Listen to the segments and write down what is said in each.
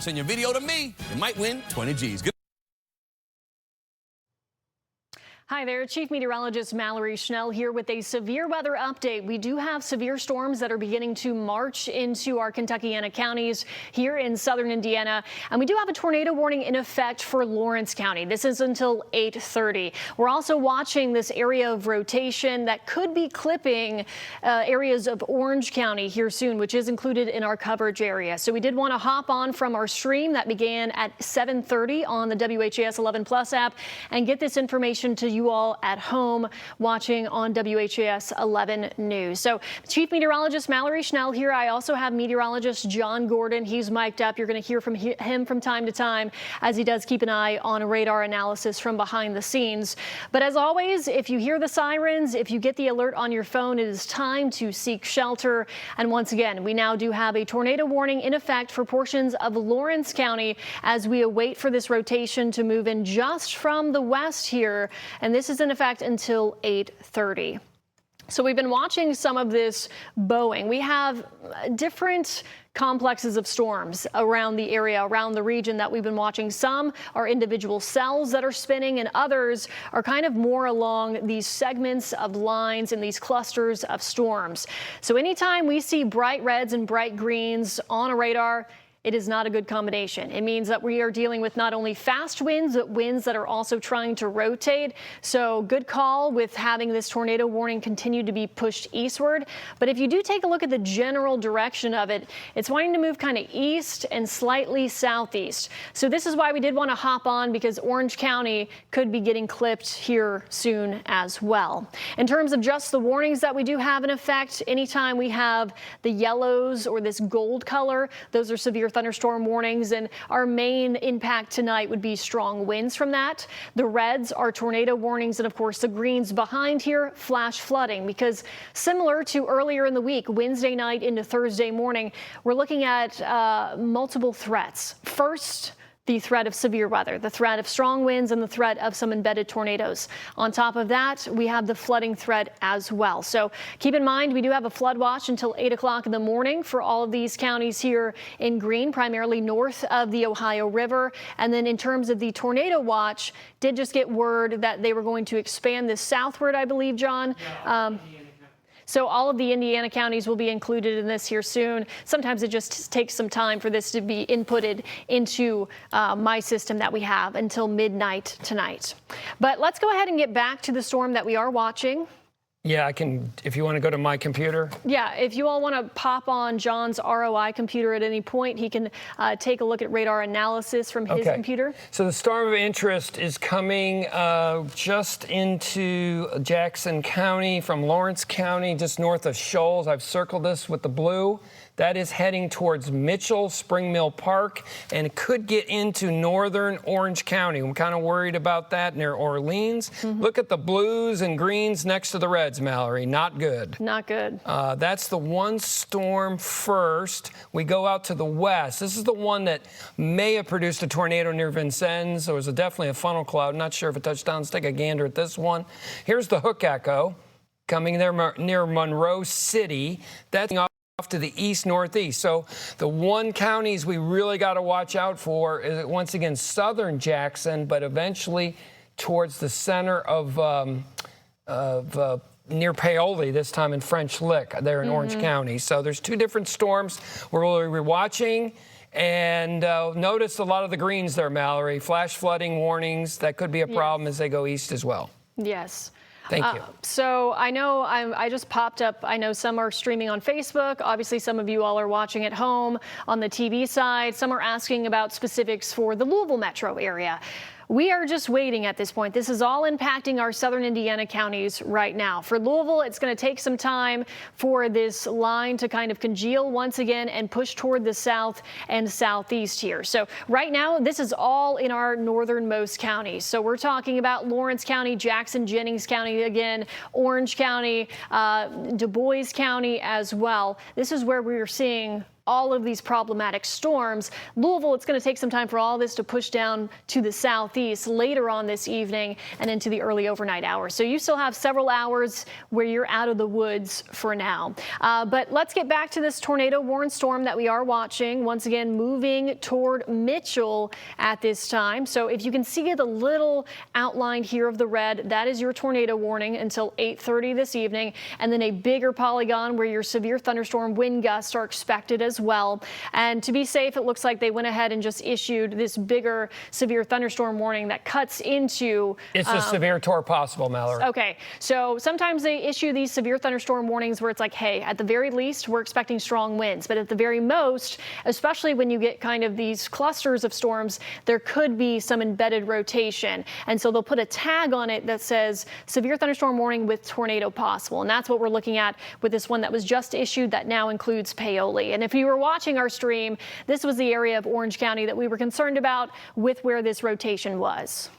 Send your video to me. You might win 20 G's. Good. Hi there, Chief Meteorologist Mallory Schnell here with a severe weather update. We do have severe storms that are beginning to march into our Kentuckiana counties here in southern Indiana, and we do have a tornado warning in effect for Lawrence County. This is until 8:30. We're also watching this area of rotation that could be clipping areas of Orange County here soon, which is included in our coverage area. So we did want to hop on from our stream that began at 7:30 on the WHAS 11 Plus app and get this information to you all at home watching on WHAS 11 News. So Chief Meteorologist Mallory Schnell here. I also have meteorologist John Gordon. He's mic'd up. You're going to hear from him from time to time as he does keep an eye on radar analysis from behind the scenes. But as always, if you hear the sirens, if you get the alert on your phone, it is time to seek shelter. And once again, we now do have a tornado warning in effect for portions of Lawrence County as we await for this rotation to move in just from the west here. And this is in effect until 8:30. So we've been watching some of this bowing. We have different complexes of storms around the area, around the region that we've been watching. Some are individual cells that are spinning, and others are kind of more along these segments of lines and these clusters of storms. So anytime we see bright reds and bright greens on a radar, it is not a good combination. It means that we are dealing with not only fast winds, but winds that are also trying to rotate. So good call with having this tornado warning continue to be pushed eastward. But if you do take a look at the general direction of it, it's wanting to move kind of east and slightly southeast. So this is why we did want to hop on, because Orange County could be getting clipped here soon as well. In terms of just the warnings that we do have in effect, anytime we have the yellows or this gold color, those are severe thunderstorm warnings, and our main impact tonight would be strong winds from that. The reds are tornado warnings, and of course the greens behind here, flash flooding, because similar to earlier in the week, Wednesday night into Thursday morning, we're looking at multiple threats. First, the threat of severe weather, the threat of strong winds, and the threat of some embedded tornadoes. On top of that, we have the flooding threat as well. So keep in mind, we do have a flood watch until 8 o'clock in the morning for all of these counties here in green, primarily north of the Ohio River. And then in terms of the tornado watch, did just get word that they were going to expand this southward, I believe, John. Yeah, so all of the Indiana counties will be included in this here soon. Sometimes it just takes some time for this to be inputted into my system that we have until midnight tonight. But let's go ahead and get back to the storm that we are watching. Yeah, I can, if you want to go to my computer. Yeah, if you all want to pop on John's ROI computer at any point, he can take a look at radar analysis from his computer. So the storm of interest is coming just into Jackson County from Lawrence County, just north of Shoals. I've circled this with the blue. That is heading towards Mitchell, Spring Mill Park, and it could get into northern Orange County. I'm kind of worried about that near Orleans. Look at the blues and greens next to the reds, Mallory. Not good. Not good. That's the one storm first. We go out to the west. This is the one that may have produced a tornado near Vincennes. There was definitely a funnel cloud. Not sure if it touched down. Let's take a gander at this one. Here's the Hook Echo coming there near Monroe City. That's off to the east-northeast. So the one counties we really got to watch out for is, once again, southern Jackson, but eventually towards the center of near Paoli, this time in French Lick, there in Orange County. So there's two different storms we're watching. And notice a lot of the greens there, Mallory. Flash flooding warnings. That could be a problem as they go east as well. Yes. Thank you. So I know I just popped up. I know some are streaming on Facebook. Obviously, some of you all are watching at home on the TV side. Some are asking about specifics for the Louisville metro area. We are just waiting at this point. This is all impacting our southern Indiana counties right now. For Louisville, it's going to take some time for this line to kind of congeal once again and push toward the south and southeast here. So right now, this is all in our northernmost counties. So we're talking about Lawrence County, Jackson, Jennings County again, Orange County, Du Bois County as well. This is where we're seeing all of these problematic storms. Louisville, it's going to take some time for all this to push down to the southeast later on this evening and into the early overnight hours. So you still have several hours where you're out of the woods for now. But let's get back to this tornado warning storm that we are watching. Once again, moving toward Mitchell at this time. So if you can see the little outline here of the red, that is your tornado warning until 8:30 this evening. And then a bigger polygon where your severe thunderstorm wind gusts are expected as well. And to be safe, it looks like they went ahead and just issued this bigger severe thunderstorm warning that cuts into. It's a severe tornado possible, Mallory. Okay, so sometimes they issue these severe thunderstorm warnings where it's like, hey, at the very least, we're expecting strong winds. But at the very most, especially when you get kind of these clusters of storms, there could be some embedded rotation. And so they'll put a tag on it that says severe thunderstorm warning with tornado possible. And that's what we're looking at with this one that was just issued that now includes Paoli. And if you were watching our stream, this was the area of Orange County that we were concerned about with where this rotation was.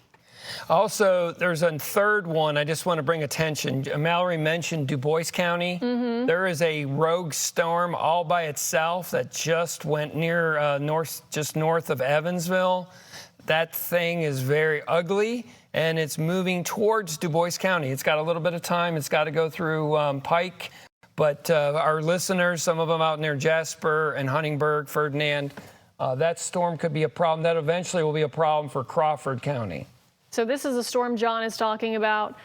Also, there's a third one I just want to bring attention. Mallory mentioned Du Bois County. There is a rogue storm all by itself that just went near just north of Evansville. That thing is very ugly, and it's moving towards Du Bois County. It's got a little bit of time. It's got to go through Pike. But our listeners, some of them out near Jasper and Huntingburg, Ferdinand, that storm could be a problem. That eventually will be a problem for Crawford County. So this is a storm John is talking about,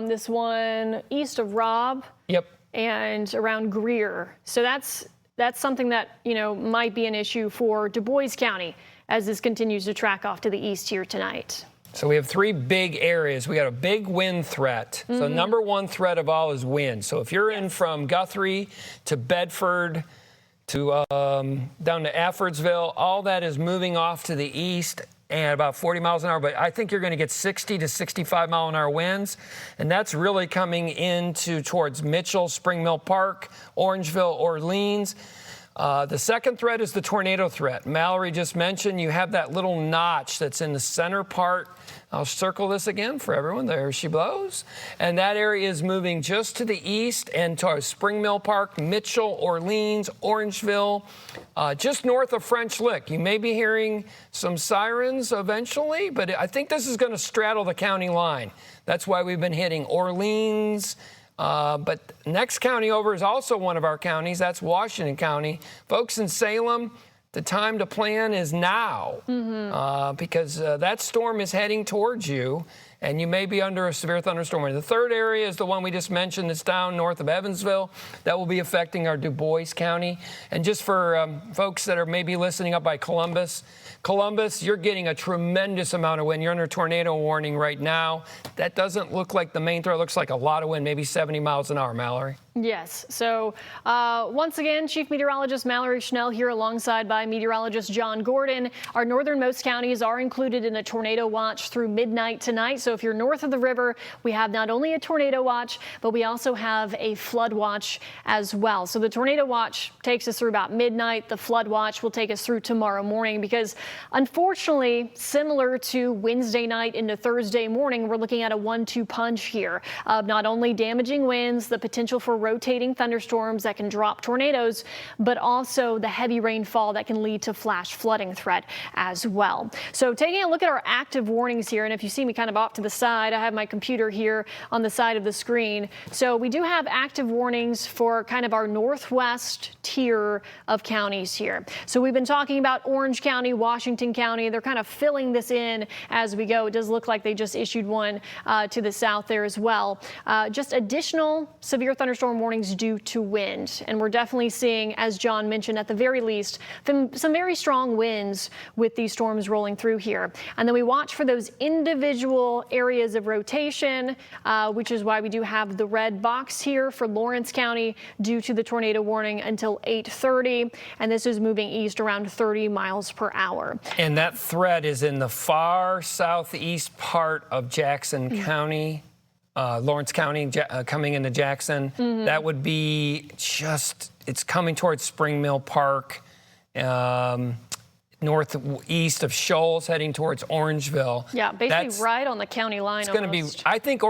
this one east of Robb. Yep. And around Greer. So that's something that, might be an issue for Du Bois County as this continues to track off to the east here tonight. So we have three big areas. We got a big wind threat. So number one threat of all is wind. So if you're in from Guthrie to Bedford to down to Affordsville, all that is moving off to the east and about 40 miles an hour. But I think you're going to get 60 to 65 mile an hour winds. And that's really coming towards Mitchell, Spring Mill Park, Orangeville, Orleans. The second threat is the tornado threat. Mallory just mentioned you have that little notch that's in the center part. I'll circle this again for everyone. There she blows. And that area is moving just to the east and towards Spring Mill Park, Mitchell, Orleans, Orangeville, just north of French Lick. You may be hearing some sirens eventually, but I think this is going to straddle the county line. That's why we've been hitting Orleans. But next county over is also one of our counties. That's Washington County. Folks in Salem, the time to plan is now because that storm is heading towards you, and you may be under a severe thunderstorm. The third area is the one we just mentioned that's down north of Evansville. That will be affecting our Du Bois County. And just for folks that are maybe listening up by Columbus, you're getting a tremendous amount of wind. You're under a tornado warning right now. That doesn't look like the main threat. It looks like a lot of wind, maybe 70 miles an hour, Mallory. Yes. So once again, Chief Meteorologist Mallory Schnell here alongside by Meteorologist John Gordon. Our northernmost counties are included in a tornado watch through midnight tonight. So if you're north of the river, we have not only a tornado watch, but we also have a flood watch as well. So the tornado watch takes us through about midnight. The flood watch will take us through tomorrow morning because unfortunately, similar to Wednesday night into Thursday morning, we're looking at a 1-2 punch here of not only damaging winds, the potential for rotating thunderstorms that can drop tornadoes, but also the heavy rainfall that can lead to flash flooding threat as well. So taking a look at our active warnings here, and if you see me kind of off to the side, I have my computer here on the side of the screen. So we do have active warnings for kind of our northwest tier of counties here. So we've been talking about Orange County, Washington County. They're kind of filling this in as we go. It does look like they just issued one to the south there as well. Just additional severe thunderstorm warnings due to wind. And we're definitely seeing, as John mentioned, at the very least, some very strong winds with these storms rolling through here. And then we watch for those individual areas of rotation, which is why we do have the red box here for Lawrence County due to the tornado warning until 8:30. And this is moving east around 30 miles per hour. And that threat is in the far southeast part of Jackson County. Lawrence County coming into Jackson. That would be it's coming towards Spring Mill Park. northeast of Shoals, heading towards Orangeville. Yeah, basically right on the county line. It's going to be, I think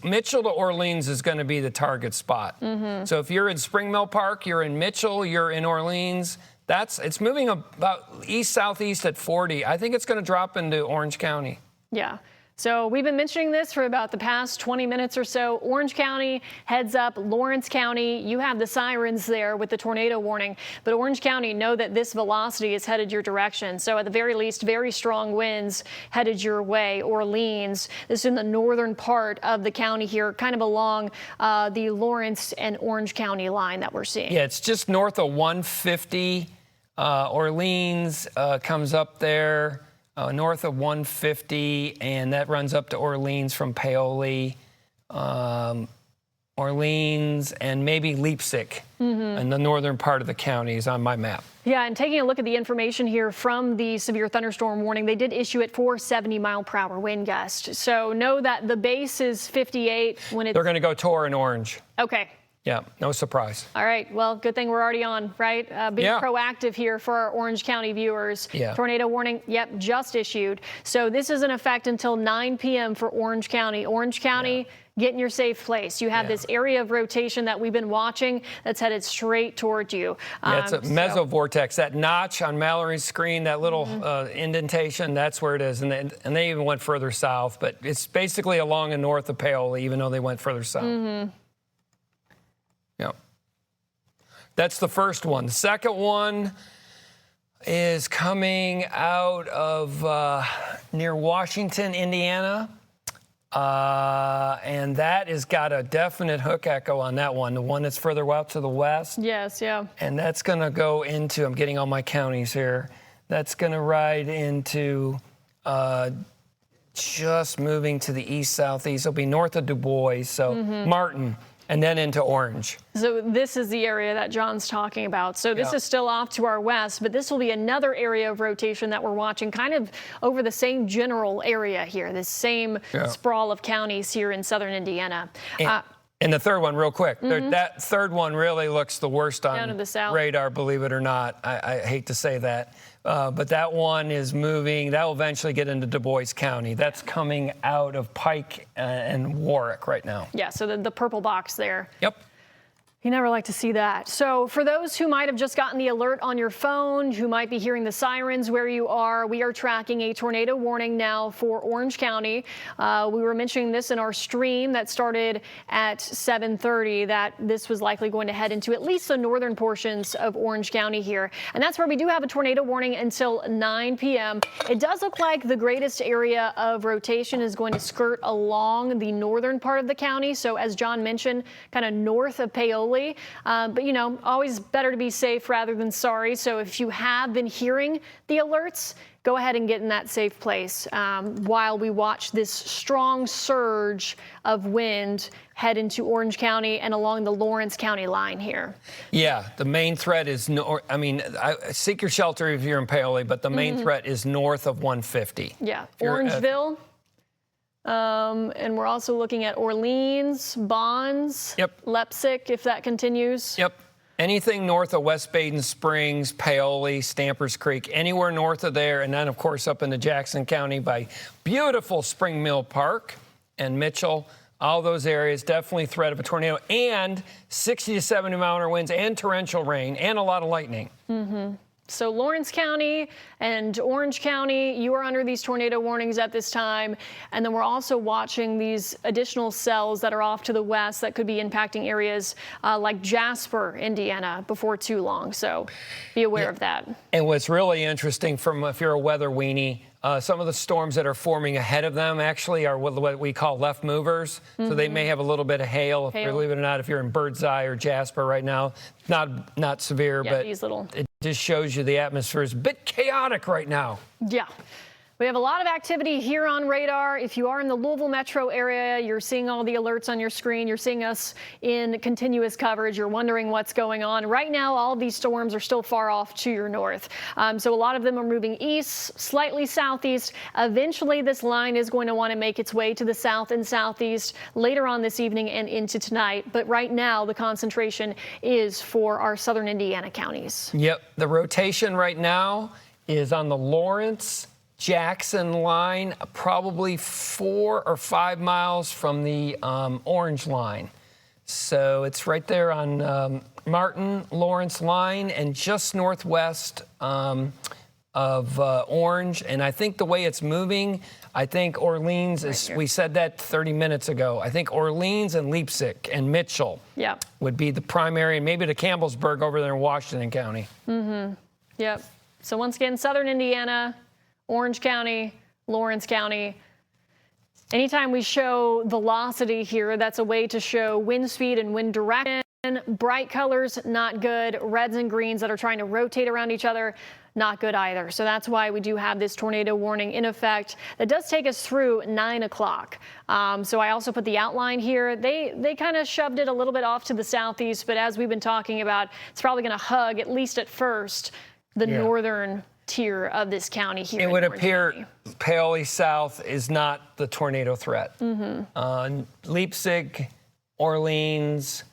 Mitchell to Orleans is going to be the target spot. So if you're in Spring Mill Park, you're in Mitchell, you're in Orleans, it's moving about east-southeast at 40. I think it's going to drop into Orange County. Yeah. So we've been mentioning this for about the past 20 minutes or so. Orange County heads up, Lawrence County, you have the sirens there with the tornado warning, but Orange County, know that this velocity is headed your direction. So at the very least, very strong winds headed your way. Orleans, this is in the northern part of the county here, kind of along the Lawrence and Orange County line that we're seeing. Yeah, it's just north of 150. Orleans comes up there. North of 150, and that runs up to Orleans from Paoli, Orleans, and maybe Leipzig in the northern part of the county is on my map. Yeah, and taking a look at the information here from the severe thunderstorm warning, they did issue it for 70-mile-per-hour wind gust. So know that the base is 58 when it's... They're going to go Tor and Orange. Okay. Yeah, no surprise. All right. Well, good thing we're already on, right? Being proactive here for our Orange County viewers. Yeah. Tornado warning, yep, just issued. So this is in effect until 9 p.m. for Orange County. Orange County, get in your safe place. You have this area of rotation that we've been watching that's headed straight toward you. Yeah, it's a mesovortex. That notch on Mallory's screen, that little indentation, that's where it is. And they even went further south. But it's basically along and north of Paoli, even though they went further south. Yeah. That's the first one. The second one is coming out of near Washington, Indiana. And that has got a definite hook echo on that one, the one that's further out to the west. Yes, yeah. And that's going to go into, I'm getting all my counties here, that's going to ride into just moving to the east-southeast. It'll be north of Du Bois, so Martin. And then into Orange. So this is the area that John's talking about. So this is still off to our west, but this will be another area of rotation that we're watching kind of over the same general area here, this same sprawl of counties here in southern Indiana. And the third one, real quick, that third one really looks the worst on radar, believe it or not. I hate to say that. But that one is moving. That will eventually get into Du Bois County. That's coming out of Pike and Warwick right now. Yeah, so the purple box there. Yep. You never like to see that. So for those who might have just gotten the alert on your phone, who might be hearing the sirens where you are, we are tracking a tornado warning now for Orange County. We were mentioning this in our stream that started at 7:30, that this was likely going to head into at least the northern portions of Orange County here. And that's where we do have a tornado warning until 9 p.m. It does look like the greatest area of rotation is going to skirt along the northern part of the county. So as John mentioned, kind of north of Paoli. But, you know, always better to be safe rather than sorry. So if you have been hearing the alerts, go ahead and get in that safe place while we watch this strong surge of wind head into Orange County and along the Lawrence County line here. Yeah, the main threat is, seek your shelter if you're in Paoli, but the main threat is north of 150. Yeah, Orangeville. And we're also looking at Orleans, Bonds, Leipzig, if that continues. Yep. Anything north of West Baden Springs, Paoli, Stampers Creek, anywhere north of there, and then, of course, up into Jackson County by beautiful Spring Mill Park and Mitchell. All those areas, definitely threat of a tornado, and 60 to 70 mile-an-hour winds and torrential rain and a lot of lightning. So Lawrence County and Orange County, you are under these tornado warnings at this time. And then we're also watching these additional cells that are off to the west that could be impacting areas like Jasper, Indiana, before too long. So be aware of that. And what's really interesting, if you're a weather weenie, some of the storms that are forming ahead of them actually are what we call left movers. So they may have a little bit of hail, believe it or not, if you're in Birdseye or Jasper right now. Not severe, but it just shows you the atmosphere is a bit chaotic right now. Yeah. We have a lot of activity here on radar. If you are in the Louisville metro area, you're seeing all the alerts on your screen. You're seeing us in continuous coverage. You're wondering what's going on. Right now, all of these storms are still far off to your north. So a lot of them are moving east, slightly southeast. Eventually, this line is going to want to make its way to the south and southeast later on this evening and into tonight. But right now, the concentration is for our southern Indiana counties. Yep. The rotation right now is on the Lawrence-Jackson line, probably 4 or 5 miles from the Orange line. So it's right there on Martin-Lawrence line and just northwest of Orange. And I think the way it's moving, I think Orleans is, we said that 30 minutes ago. I think Orleans and Leipzig and Mitchell would be the primary, and maybe to Campbellsburg over there in Washington County. Yep. So once again, southern Indiana, Orange County, Lawrence County. Anytime we show velocity here, that's a way to show wind speed and wind direction. Bright colors, not good. Reds and greens that are trying to rotate around each other, not good either. So that's why we do have this tornado warning in effect. That does take us through 9 o'clock. So I also put the outline here. They kind of shoved it a little bit off to the southeast, but as we've been talking about, it's probably going to hug, at least at first, the northern tier of this county here. It would appear Paoli South is not the tornado threat. Leipzig, Orleans,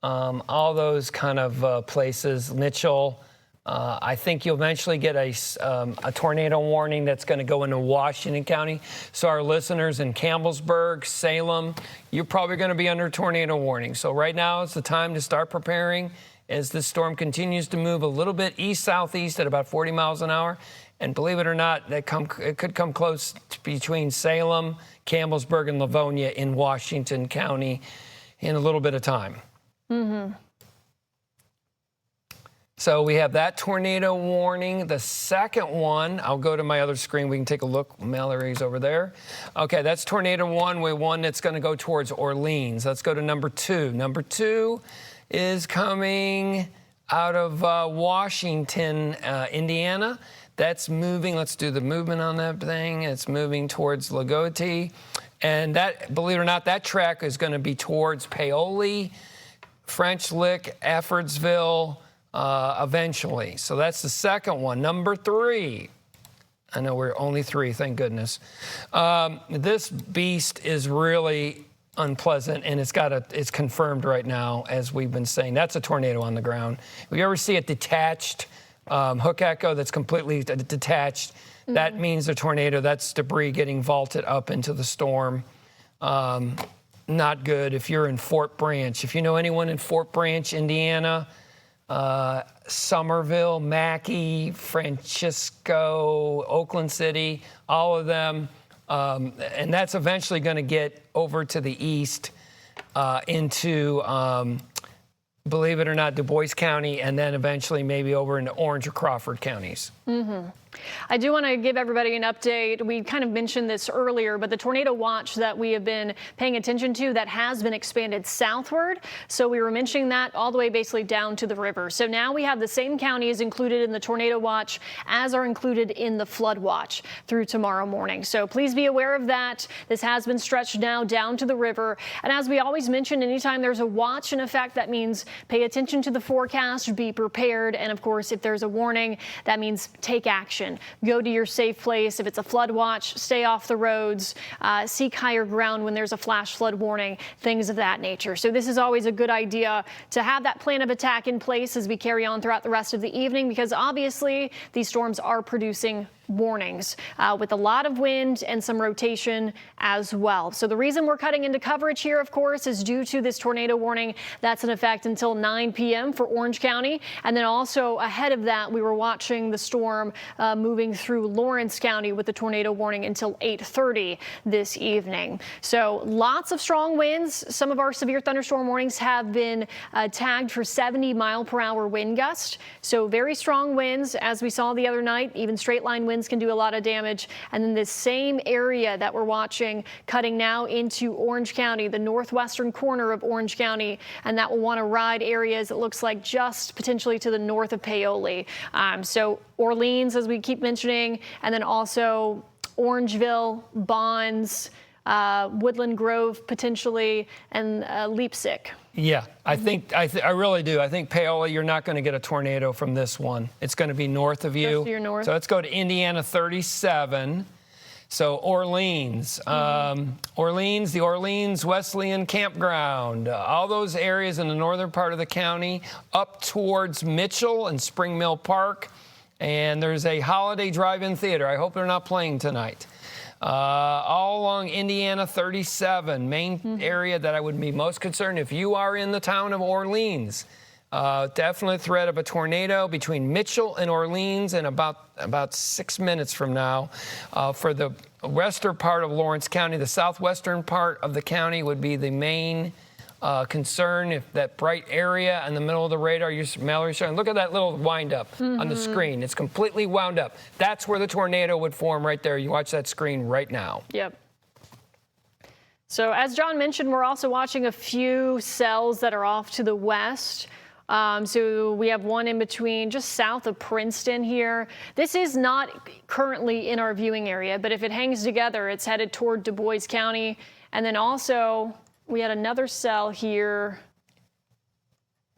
all those kind of places, Mitchell. I think you'll eventually get a tornado warning that's going to go into Washington County. So our listeners in Campbellsburg, Salem, you're probably going to be under tornado warning. So right now is the time to start preparing as this storm continues to move a little bit east-southeast at about 40 miles an hour. And believe it or not, it could come close to between Salem, Campbellsburg, and Livonia in Washington County in a little bit of time. So we have that tornado warning. The second one, I'll go to my other screen. We can take a look. Mallory's over there. Okay, that's tornado one. We have one that's going to go towards Orleans. Let's go to number 2. Number 2 is coming out of Washington, Indiana. That's moving. Let's do the movement on that thing. It's moving towards Lagoti. And that, believe it or not, that track is going to be towards Paoli, French Lick, Effordsville, eventually. So that's the second one. Number 3. I know we're only 3, thank goodness. This beast is really unpleasant, and it's confirmed right now, as we've been saying. That's a tornado on the ground. If you ever see a detached hook echo that's completely detached, that means a tornado. That's debris getting vaulted up into the storm. Not good if you're in Fort Branch. If you know anyone in Fort Branch, Indiana, Somerville, Mackey, Francisco, Oakland City, all of them. And that's eventually going to get over to the east into, believe it or not, Du Bois County, and then eventually maybe over into Orange or Crawford counties. I do want to give everybody an update. We kind of mentioned this earlier, but the tornado watch that we have been paying attention to, that has been expanded southward. So we were mentioning that all the way basically down to the river. So now we have the same counties included in the tornado watch as are included in the flood watch through tomorrow morning. So please be aware of that. This has been stretched now down to the river. And as we always mention, anytime there's a watch in effect, that means pay attention to the forecast, be prepared. And of course, if there's a warning, that means take action. Go to your safe place. If it's a flood watch, stay off the roads, seek higher ground when there's a flash flood warning, things of that nature. So this is always a good idea to have that plan of attack in place as we carry on throughout the rest of the evening, because obviously these storms are producing warnings with a lot of wind and some rotation as well. So the reason we're cutting into coverage here, of course, is due to this tornado warning that's in effect until 9 p.m. for Orange County. And then also ahead of that, we were watching the storm moving through Lawrence County with the tornado warning until 8:30 this evening. So lots of strong winds. Some of our severe thunderstorm warnings have been tagged for 70-mile-per-hour wind gust. So very strong winds, as we saw the other night. Even straight line winds can do a lot of damage. And then this same area that we're watching cutting now into Orange County, the northwestern corner of Orange County, and that will want to ride areas, it looks like, just potentially to the north of Paoli. So Orleans, as we keep mentioning, and then also Orangeville, Bonds, Woodland Grove potentially, and Leipzig. Yeah, I really do. I think Paoli, you're not going to get a tornado from this one. It's going to be north of you. Just to your north. So let's go to Indiana 37. So Orleans, Orleans, the Orleans Wesleyan Campground, all those areas in the northern part of the county, up towards Mitchell and Spring Mill Park. And there's a holiday drive-in theater. I hope they're not playing tonight. All along Indiana 37, main area that I would be most concerned if you are in the town of Orleans. Definitely threat of a tornado between Mitchell and Orleans in about 6 minutes from now. For the western part of Lawrence County, the southwestern part of the county would be the main concern. If that bright area in the middle of the radar, Mallory, look at that little wind up on the screen. It's completely wound up. That's where the tornado would form right there. You watch that screen right now. Yep. So as John mentioned, we're also watching a few cells that are off to the west. So we have one in between just south of Princeton here. This is not currently in our viewing area, but if it hangs together, it's headed toward Du Bois County. And then also we had another cell here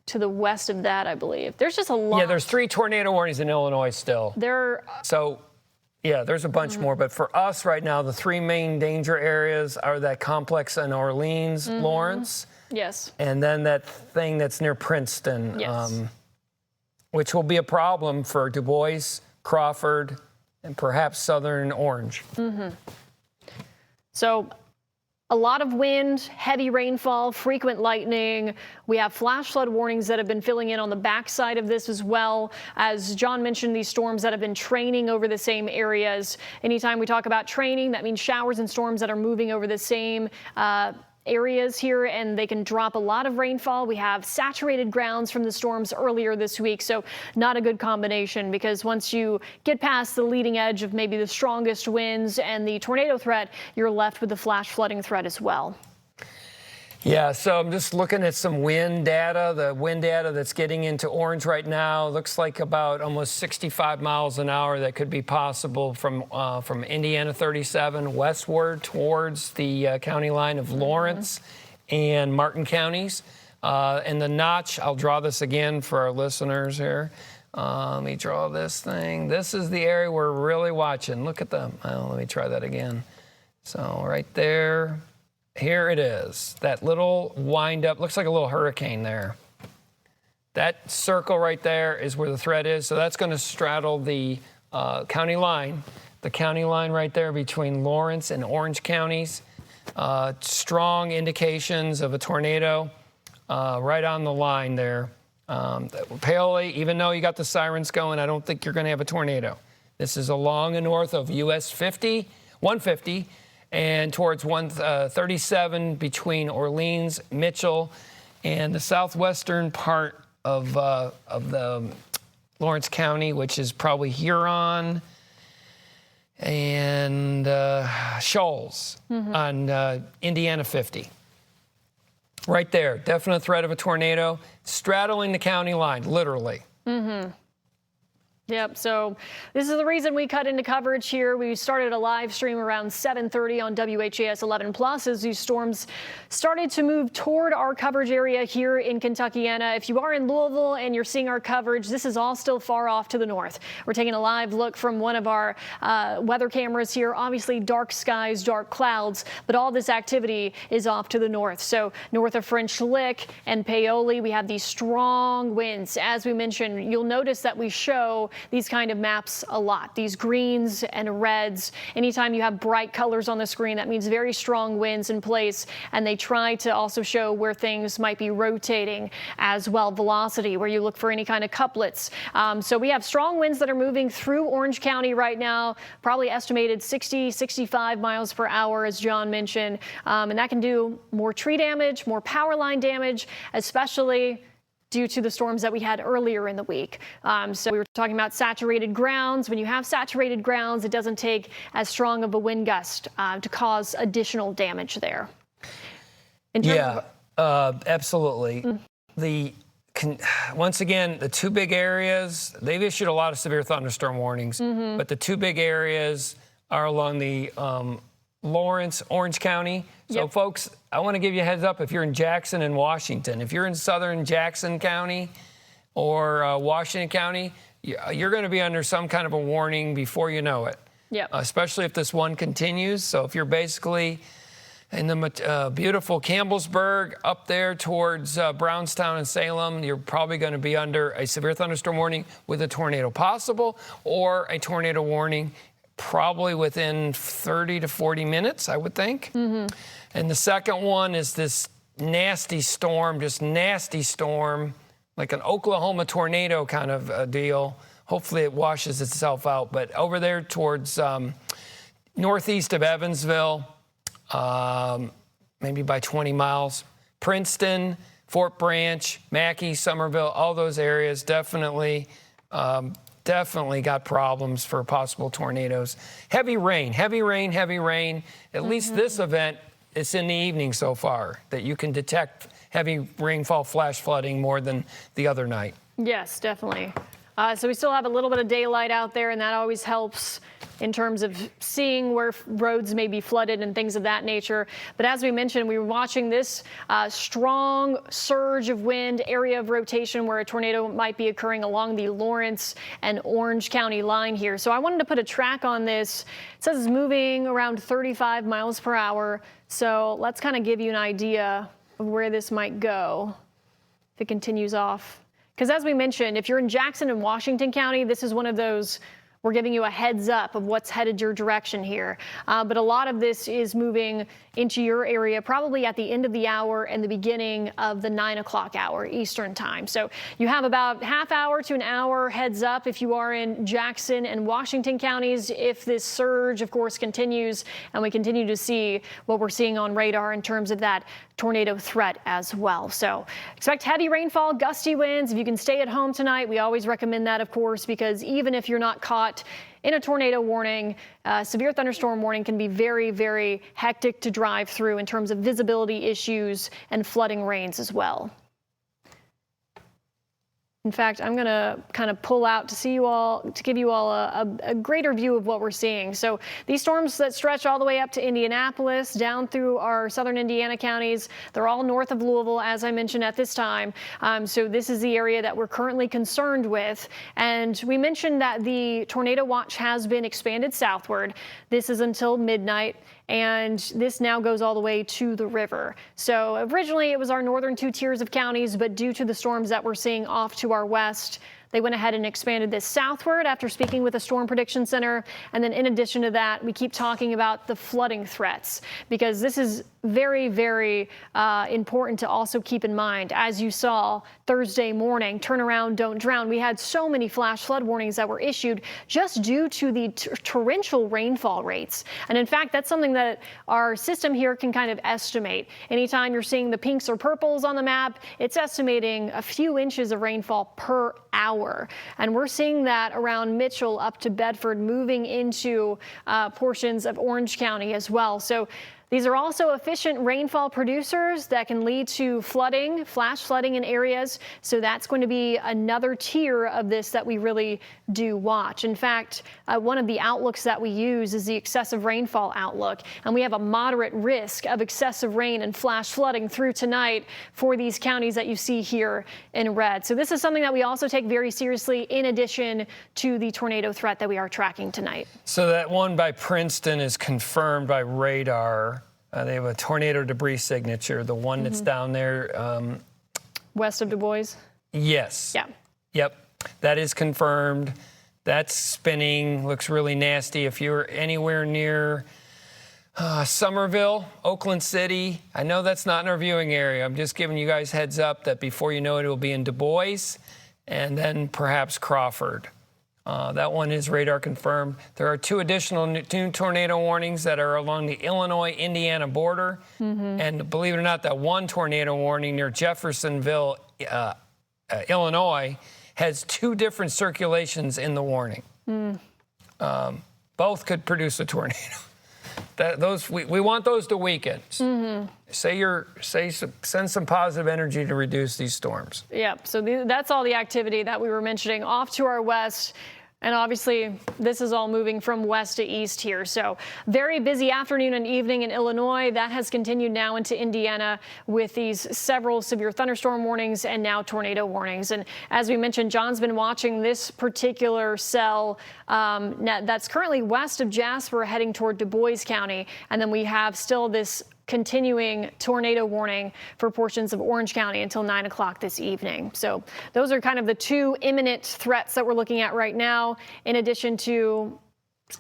to the west of that, I believe. There's just a lot. Yeah, there's 3 tornado warnings in Illinois still. Yeah, there's a bunch more. But for us right now, the 3 main danger areas are that complex in Orleans, Lawrence. Yes. And then that thing that's near Princeton, Yes. Which will be a problem for Du Bois, Crawford, and perhaps Southern Orange. So a lot of wind, heavy rainfall, frequent lightning. We have flash flood warnings that have been filling in on the backside of this as well. As John mentioned, these storms that have been training over the same areas. Anytime we talk about training, that means showers and storms that are moving over the same areas here, and they can drop a lot of rainfall. We have saturated grounds from the storms earlier this week, so not a good combination, because once you get past the leading edge of maybe the strongest winds and the tornado threat, you're left with the flash flooding threat as well. Yeah, so I'm just looking at some wind data. The wind data that's getting into orange right now looks like about almost 65 miles an hour that could be possible from Indiana 37 westward towards the county line of Lawrence and Martin counties. And the notch, I'll draw this again for our listeners here. Let me draw this thing. This is the area we're really watching. Look at them. Oh, let me try that again. So right there. Here it is, that little wind up, looks like a little hurricane there. That circle right there is where the threat is. So that's going to straddle the county line right there between Lawrence and Orange counties. Strong indications of a tornado right on the line there. Paoli, even though you got the sirens going, I don't think you're going to have a tornado. This is along and north of US 150. And towards 137 between Orleans, Mitchell, and the southwestern part of the Lawrence County, which is probably Huron and Shoals on Indiana 50. Right there, definite threat of a tornado, straddling the county line, literally. Yep, so this is the reason we cut into coverage here. We started a live stream around 7:30 on WHAS 11+ as these storms started to move toward our coverage area here in Kentuckiana. If you are in Louisville and you're seeing our coverage, this is all still far off to the north. We're taking a live look from one of our weather cameras here. Obviously dark skies, dark clouds, but all this activity is off to the north. So north of French Lick and Paoli, we have these strong winds. As we mentioned, you'll notice that we show these kind of maps a lot, these greens and reds. Anytime you have bright colors on the screen, that means very strong winds in place, and they try to also show where things might be rotating as well, velocity, where you look for any kind of couplets. So we have strong winds that are moving through Orange County right now, probably estimated 60, 65 miles per hour, as John mentioned, and that can do more tree damage, more power line damage, especially due to the storms that we had earlier in the week. So we were talking about saturated grounds. When you have saturated grounds, it doesn't take as strong of a wind gust to cause additional damage there. Absolutely. Once again, the 2 big areas, they've issued a lot of severe thunderstorm warnings, but the 2 big areas are along the Lawrence, Orange County. So folks, I want to give you a heads up if you're in Jackson and Washington. If you're in southern Jackson County or Washington County, you're going to be under some kind of a warning before you know it. Especially if this one continues. So if you're basically In the beautiful Campbellsburg up there towards Brownstown and Salem, you're probably going to be under a severe thunderstorm warning with a tornado possible, or a tornado warning probably within 30 to 40 minutes, I would think. And the second one is this nasty storm, just nasty storm, like an Oklahoma tornado kind of deal. Hopefully it washes itself out. But over there towards northeast of Evansville, maybe by 20 miles. Princeton, Fort Branch, Mackey, Somerville, all those areas definitely got problems for possible tornadoes. Heavy rain. At least this event, it's in the evening so far that you can detect heavy rainfall, flash flooding more than the other night. Yes, definitely. So we still have a little bit of daylight out there, and that always helps in terms of seeing where roads may be flooded and things of that nature. But as we mentioned, we were watching this strong surge of wind, area of rotation where a tornado might be occurring along the Lawrence and Orange County line here. So I wanted to put a track on this. It says it's moving around 35 miles per hour. So let's kind of give you an idea of where this might go if it continues off. Because as we mentioned, if you're in Jackson and Washington County, this is one of those, we're giving you a heads up of what's headed your direction here. But a lot of this is moving into your area probably at the end of the hour and the beginning of the 9 o'clock hour Eastern time. So you have about half hour to an hour heads up if you are in Jackson and Washington counties, if this surge, of course, continues and we continue to see what we're seeing on radar in terms of that tornado threat as well. So expect heavy rainfall, gusty winds. If you can stay at home tonight, we always recommend that, of course, because even if you're not caught in a tornado warning, severe thunderstorm warning can be very, very hectic to drive through in terms of visibility issues and flooding rains as well. In fact, I'm going to kind of pull out to give you all a greater view of what we're seeing. So these storms that stretch all the way up to Indianapolis, down through our southern Indiana counties, they're all north of Louisville, as I mentioned at this time. So this is the area that we're currently concerned with. And we mentioned that the tornado watch has been expanded southward. This is until midnight. And this now goes all the way to the river. So originally it was our northern two tiers of counties, but due to the storms that we're seeing off to our west, they went ahead and expanded this southward after speaking with the Storm Prediction Center. And then in addition to that, we keep talking about the flooding threats, because this is very, very important to also keep in mind. As you saw Thursday morning, turn around, don't drown. We had so many flash flood warnings that were issued just due to the torrential rainfall rates. And in fact, that's something that our system here can kind of estimate. Anytime you're seeing the pinks or purples on the map, it's estimating a few inches of rainfall per hour. And we're seeing that around Mitchell up to Bedford, moving into portions of Orange County as well. So these are also efficient rainfall producers that can lead to flooding, flash flooding in areas. So that's going to be another tier of this that we really do watch. In fact, one of the outlooks that we use is the excessive rainfall outlook. And we have a moderate risk of excessive rain and flash flooding through tonight for these counties that you see here in red. So this is something that we also take very seriously in addition to the tornado threat that we are tracking tonight. So that one by Princeton is confirmed by radar. They have a tornado debris signature, the one that's down there. West of Du Bois? Yes. Yeah. Yep. That is confirmed. That's spinning. Looks really nasty. If you're anywhere near Somerville, Oakland City, I know that's not in our viewing area. I'm just giving you guys heads up that before you know it, it will be in Du Bois and then perhaps Crawford. That one is radar confirmed. There are two additional new tornado warnings that are along the Illinois-Indiana border. And believe it or not, that one tornado warning near Jeffersonville, Illinois, has two different circulations in the warning. Both could produce a tornado. We want those to weaken. Send some positive energy to reduce these storms. Yeah, so that's all the activity that we were mentioning off to our west. And obviously, this is all moving from west to east here. So very busy afternoon and evening in Illinois. That has continued now into Indiana with these several severe thunderstorm warnings and now tornado warnings. And as we mentioned, John's been watching this particular cell that's currently west of Jasper heading toward Du Bois County. And then we have still this continuing tornado warning for portions of Orange County until 9 o'clock this evening. So those are kind of the two imminent threats that we're looking at right now, in addition to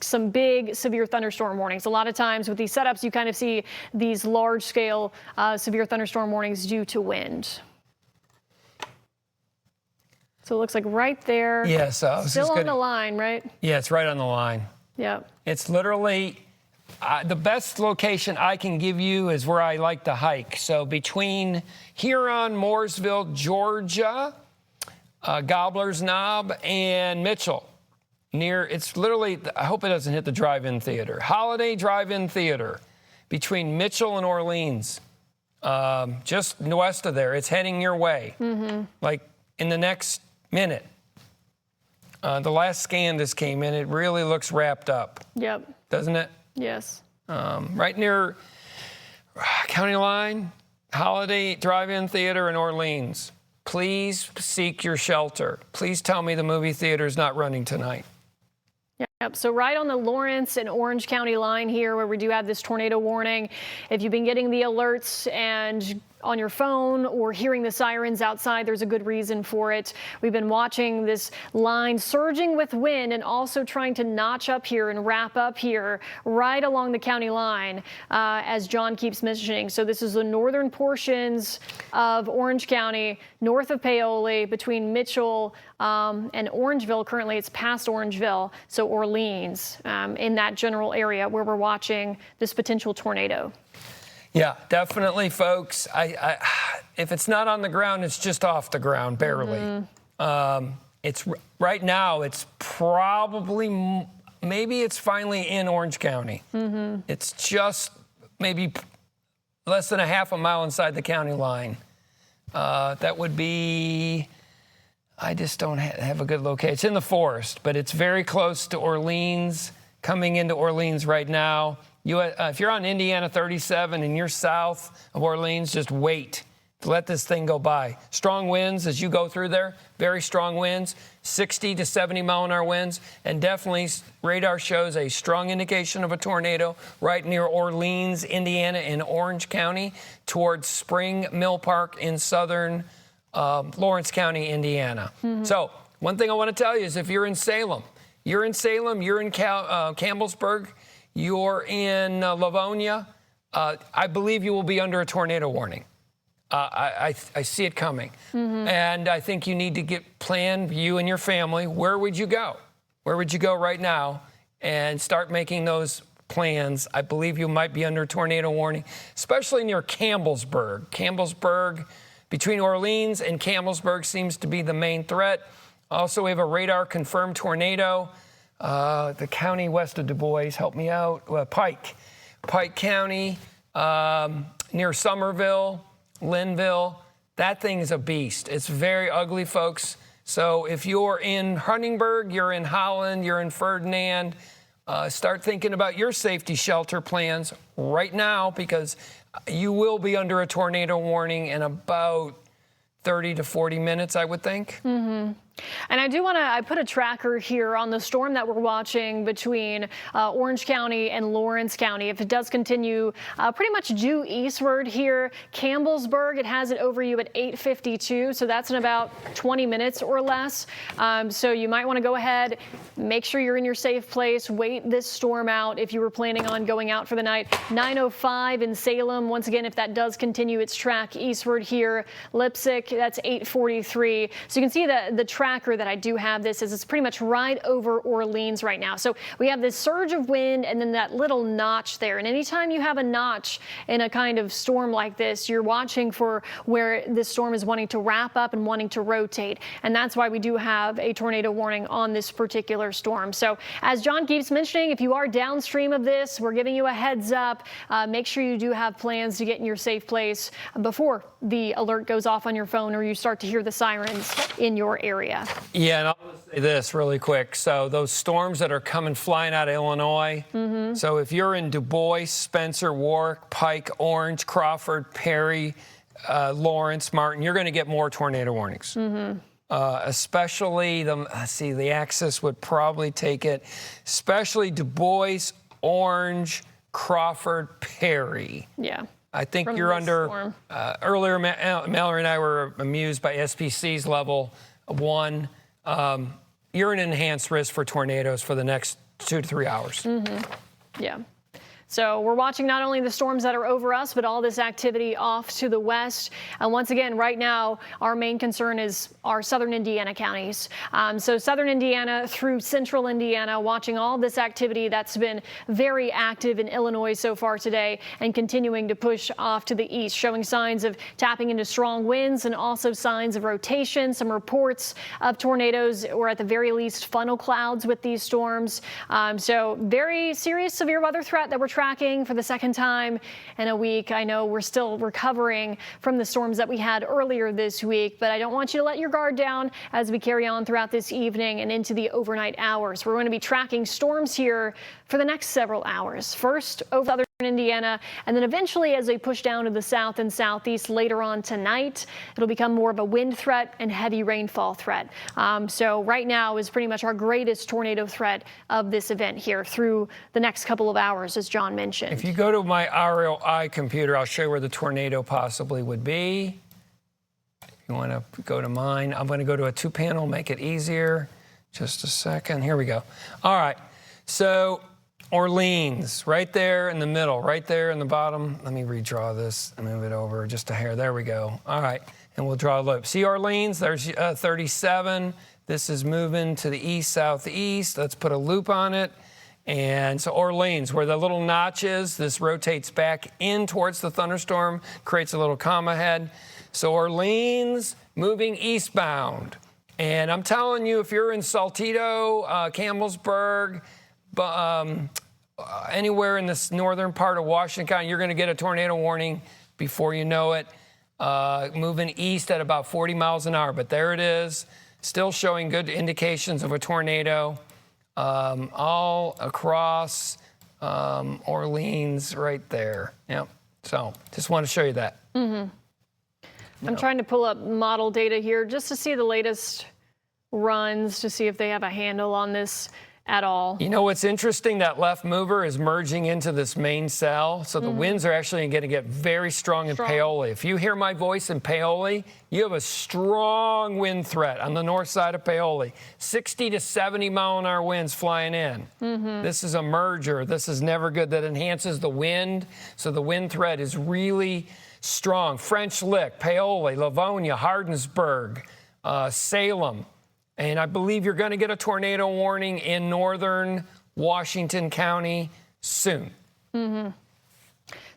some big severe thunderstorm warnings. A lot of times with these setups, you kind of see these large scale severe thunderstorm warnings due to wind. So it looks like right there. Yeah, so still on the line, right? Yeah, it's right on the line. Yeah. It's literally the best location I can give you is where I like to hike. So between Huron, Mooresville, Georgia, Gobbler's Knob, and Mitchell. It's literally, I hope it doesn't hit the drive-in theater. Holiday Drive-In Theater between Mitchell and Orleans. Just west of there. It's heading your way. Like in the next minute. The last scan this came in, it really looks wrapped up. Yep. Doesn't it? Yes. Right near county line, Holiday Drive-In Theater in Orleans. Please seek your shelter. Please tell me the movie theater is not running tonight. Yep. So right on the Lawrence and Orange County line here where we do have this tornado warning. If you've been getting the alerts and on your phone or hearing the sirens outside, there's a good reason for it. We've been watching this line surging with wind and also trying to notch up here and wrap up here right along the county line, as John keeps mentioning. So this is the northern portions of Orange County, north of Paoli, between Mitchell and Orangeville. Currently it's past Orangeville, so Orleans, in that general area where we're watching this potential tornado. Yeah, definitely, folks. If it's not on the ground, it's just off the ground, barely. It's right now. It's probably, maybe it's finally in Orange County. It's just maybe less than a half a mile inside the county line. That would be. I just don't have a good location. It's in the forest, but it's very close to Orleans. Coming into Orleans right now. If you're on Indiana 37 and you're south of Orleans, just wait to let this thing go by. Strong winds as you go through there, very strong winds, 60 to 70 mile an hour winds, and definitely radar shows a strong indication of a tornado right near Orleans, Indiana, in Orange County towards Spring Mill Park in southern Lawrence County, Indiana. So one thing I want to tell you is if you're in Salem, you're in Campbellsburg, you're in Livonia, I believe you will be under a tornado warning. I see it coming. And I think you need to get planned, you and your family. Where would you go? Where would you go right now and start making those plans? I believe you might be under a tornado warning, especially near Campbellsburg. Campbellsburg, between Orleans and Campbellsburg, seems to be the main threat. Also, we have a radar confirmed tornado. The county west of Du Bois, help me out, Pike County, near Somerville, Linville. That thing is a beast. It's very ugly, folks. So if you're in Huntingburg, you're in Holland, you're in Ferdinand, start thinking about your safety shelter plans right now, because you will be under a tornado warning in about 30 to 40 minutes, I would think. And I do want to, I put a tracker here on the storm that we're watching between Orange County and Lawrence County. If it does continue pretty much due eastward here, Campbellsburg, it has it over you at 8:52. So that's in about 20 minutes or less. So you might want to go ahead, make sure you're in your safe place, wait this storm out if you were planning on going out for the night. 9:05 in Salem. Once again, if that does continue its track eastward here, Lipsick, that's 8:43. So you can see the tracker that I do have this is it's pretty much right over Orleans right now. So we have this surge of wind and then that little notch there. And anytime you have a notch in a kind of storm like this, you're watching for where this storm is wanting to wrap up and wanting to rotate. And that's why we do have a tornado warning on this particular storm. So as John keeps mentioning, if you are downstream of this, we're giving you a heads up. Make sure you do have plans to get in your safe place before the alert goes off on your phone or you start to hear the sirens in your area. Yeah, and I'll say this really quick. So those storms that are coming flying out of Illinois, so if you're in Du Bois, Spencer, Warwick, Pike, Orange, Crawford, Perry, Lawrence, Martin, you're going to get more tornado warnings. Especially, the axis would probably take it, especially Du Bois, Orange, Crawford, Perry. Yeah. I think From you're this under, storm. earlier Mallory and I were amused by SPC's level 1. You're an enhanced risk for tornadoes for the next 2 to 3 hours. Yeah. So we're watching not only the storms that are over us, but all this activity off to the west. And once again, right now, our main concern is our southern Indiana counties. So southern Indiana through central Indiana, watching all this activity that's been very active in Illinois so far today and continuing to push off to the east, showing signs of tapping into strong winds and also signs of rotation. Some reports of tornadoes or at the very least funnel clouds with these storms. So very serious severe weather threat that we're tracking for the second time in a week. I know we're still recovering from the storms that we had earlier this week, but I don't want you to let your guard down as we carry on throughout this evening and into the overnight hours. We're going to be tracking storms here for the next several hours. First over southern Indiana, and then eventually as they push down to the south and southeast later on tonight, it'll become more of a wind threat and heavy rainfall threat. So right now is pretty much our greatest tornado threat of this event here through the next couple of hours, as John mentioned. If you go to my ROI computer, I'll show you where the tornado possibly would be. If you want to go to mine, I'm going to go to a 2-panel, make it easier. Just a second. Here we go. All right. So Orleans, right there in the middle, right there in the bottom. Let me redraw this and move it over just a hair. There we go. All right. And we'll draw a loop. See Orleans? There's 37. This is moving to the east-southeast. Let's put a loop on it. And so Orleans, where the little notch is, this rotates back in towards the thunderstorm, creates a little comma head. So Orleans moving eastbound. And I'm telling you, if you're in Saltillo, Campbellsburg, anywhere in this northern part of Washington County, you're going to get a tornado warning before you know it. Moving east at about 40 miles an hour. But there it is, still showing good indications of a tornado. All across Orleans right there. Yep. So just want to show you that. I'm trying to pull up model data here just to see the latest runs to see if they have a handle on this at all. You know what's interesting? That left mover is merging into this main cell. So the winds are actually going to get very strong in Paoli. If you hear my voice in Paoli, you have a strong wind threat on the north side of Paoli. 60 to 70 mile an hour winds flying in. This is a merger. This is never good. That enhances the wind. So the wind threat is really strong. French Lick, Paoli, Livonia, Hardinsburg, Salem. And I believe you're going to get a tornado warning in northern Washington County soon.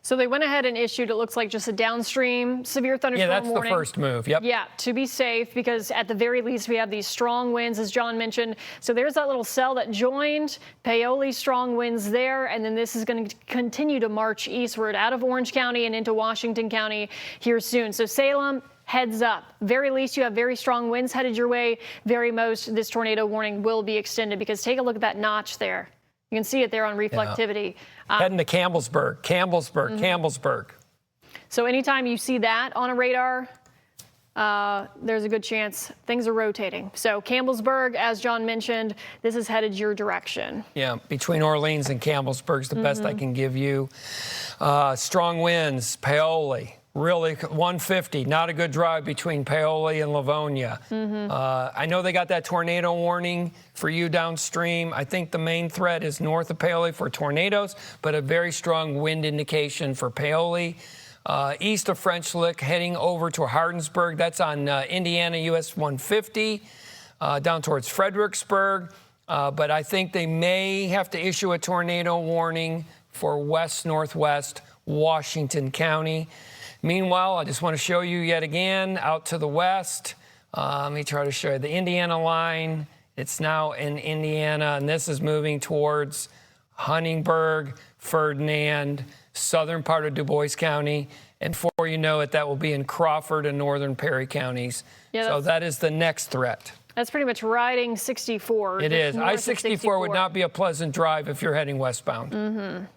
So they went ahead and issued, it looks like, just a downstream severe thunderstorm warning. Yeah, that's the first move. Yep. Yeah, to be safe, because at the very least we have these strong winds, as John mentioned. So there's that little cell that joined, Paoli, strong winds there, and then this is going to continue to march eastward out of Orange County and into Washington County here soon. So Salem, heads up. Very least you have very strong winds headed your way. Very most, this tornado warning will be extended, because take a look at that notch there. You can see it there on reflectivity. Heading to Campbellsburg, Campbellsburg. So anytime you see that on a radar, there's a good chance things are rotating. So Campbellsburg, as John mentioned, this is headed your direction. Yeah, between Orleans and Campbellsburg is the best I can give you. Strong winds, Paoli. Really, 150, not a good drive between Paoli and Livonia. I know they got that tornado warning for you downstream. I think the main threat is north of Paoli for tornadoes, but a very strong wind indication for Paoli. East of French Lick, heading over to Hardinsburg. That's on Indiana US 150, down towards Fredericksburg. But I think they may have to issue a tornado warning for west-northwest Washington County. Meanwhile, I just want to show you yet again out to the west. Let me try to show you the Indiana line. It's now in Indiana, and this is moving towards Huntingburg, Ferdinand, southern part of Du Bois County. And before you know it, that will be in Crawford and northern Perry counties. Yeah, so that is the next threat. That's pretty much riding 64. It is. I-64 would not be a pleasant drive if you're heading westbound.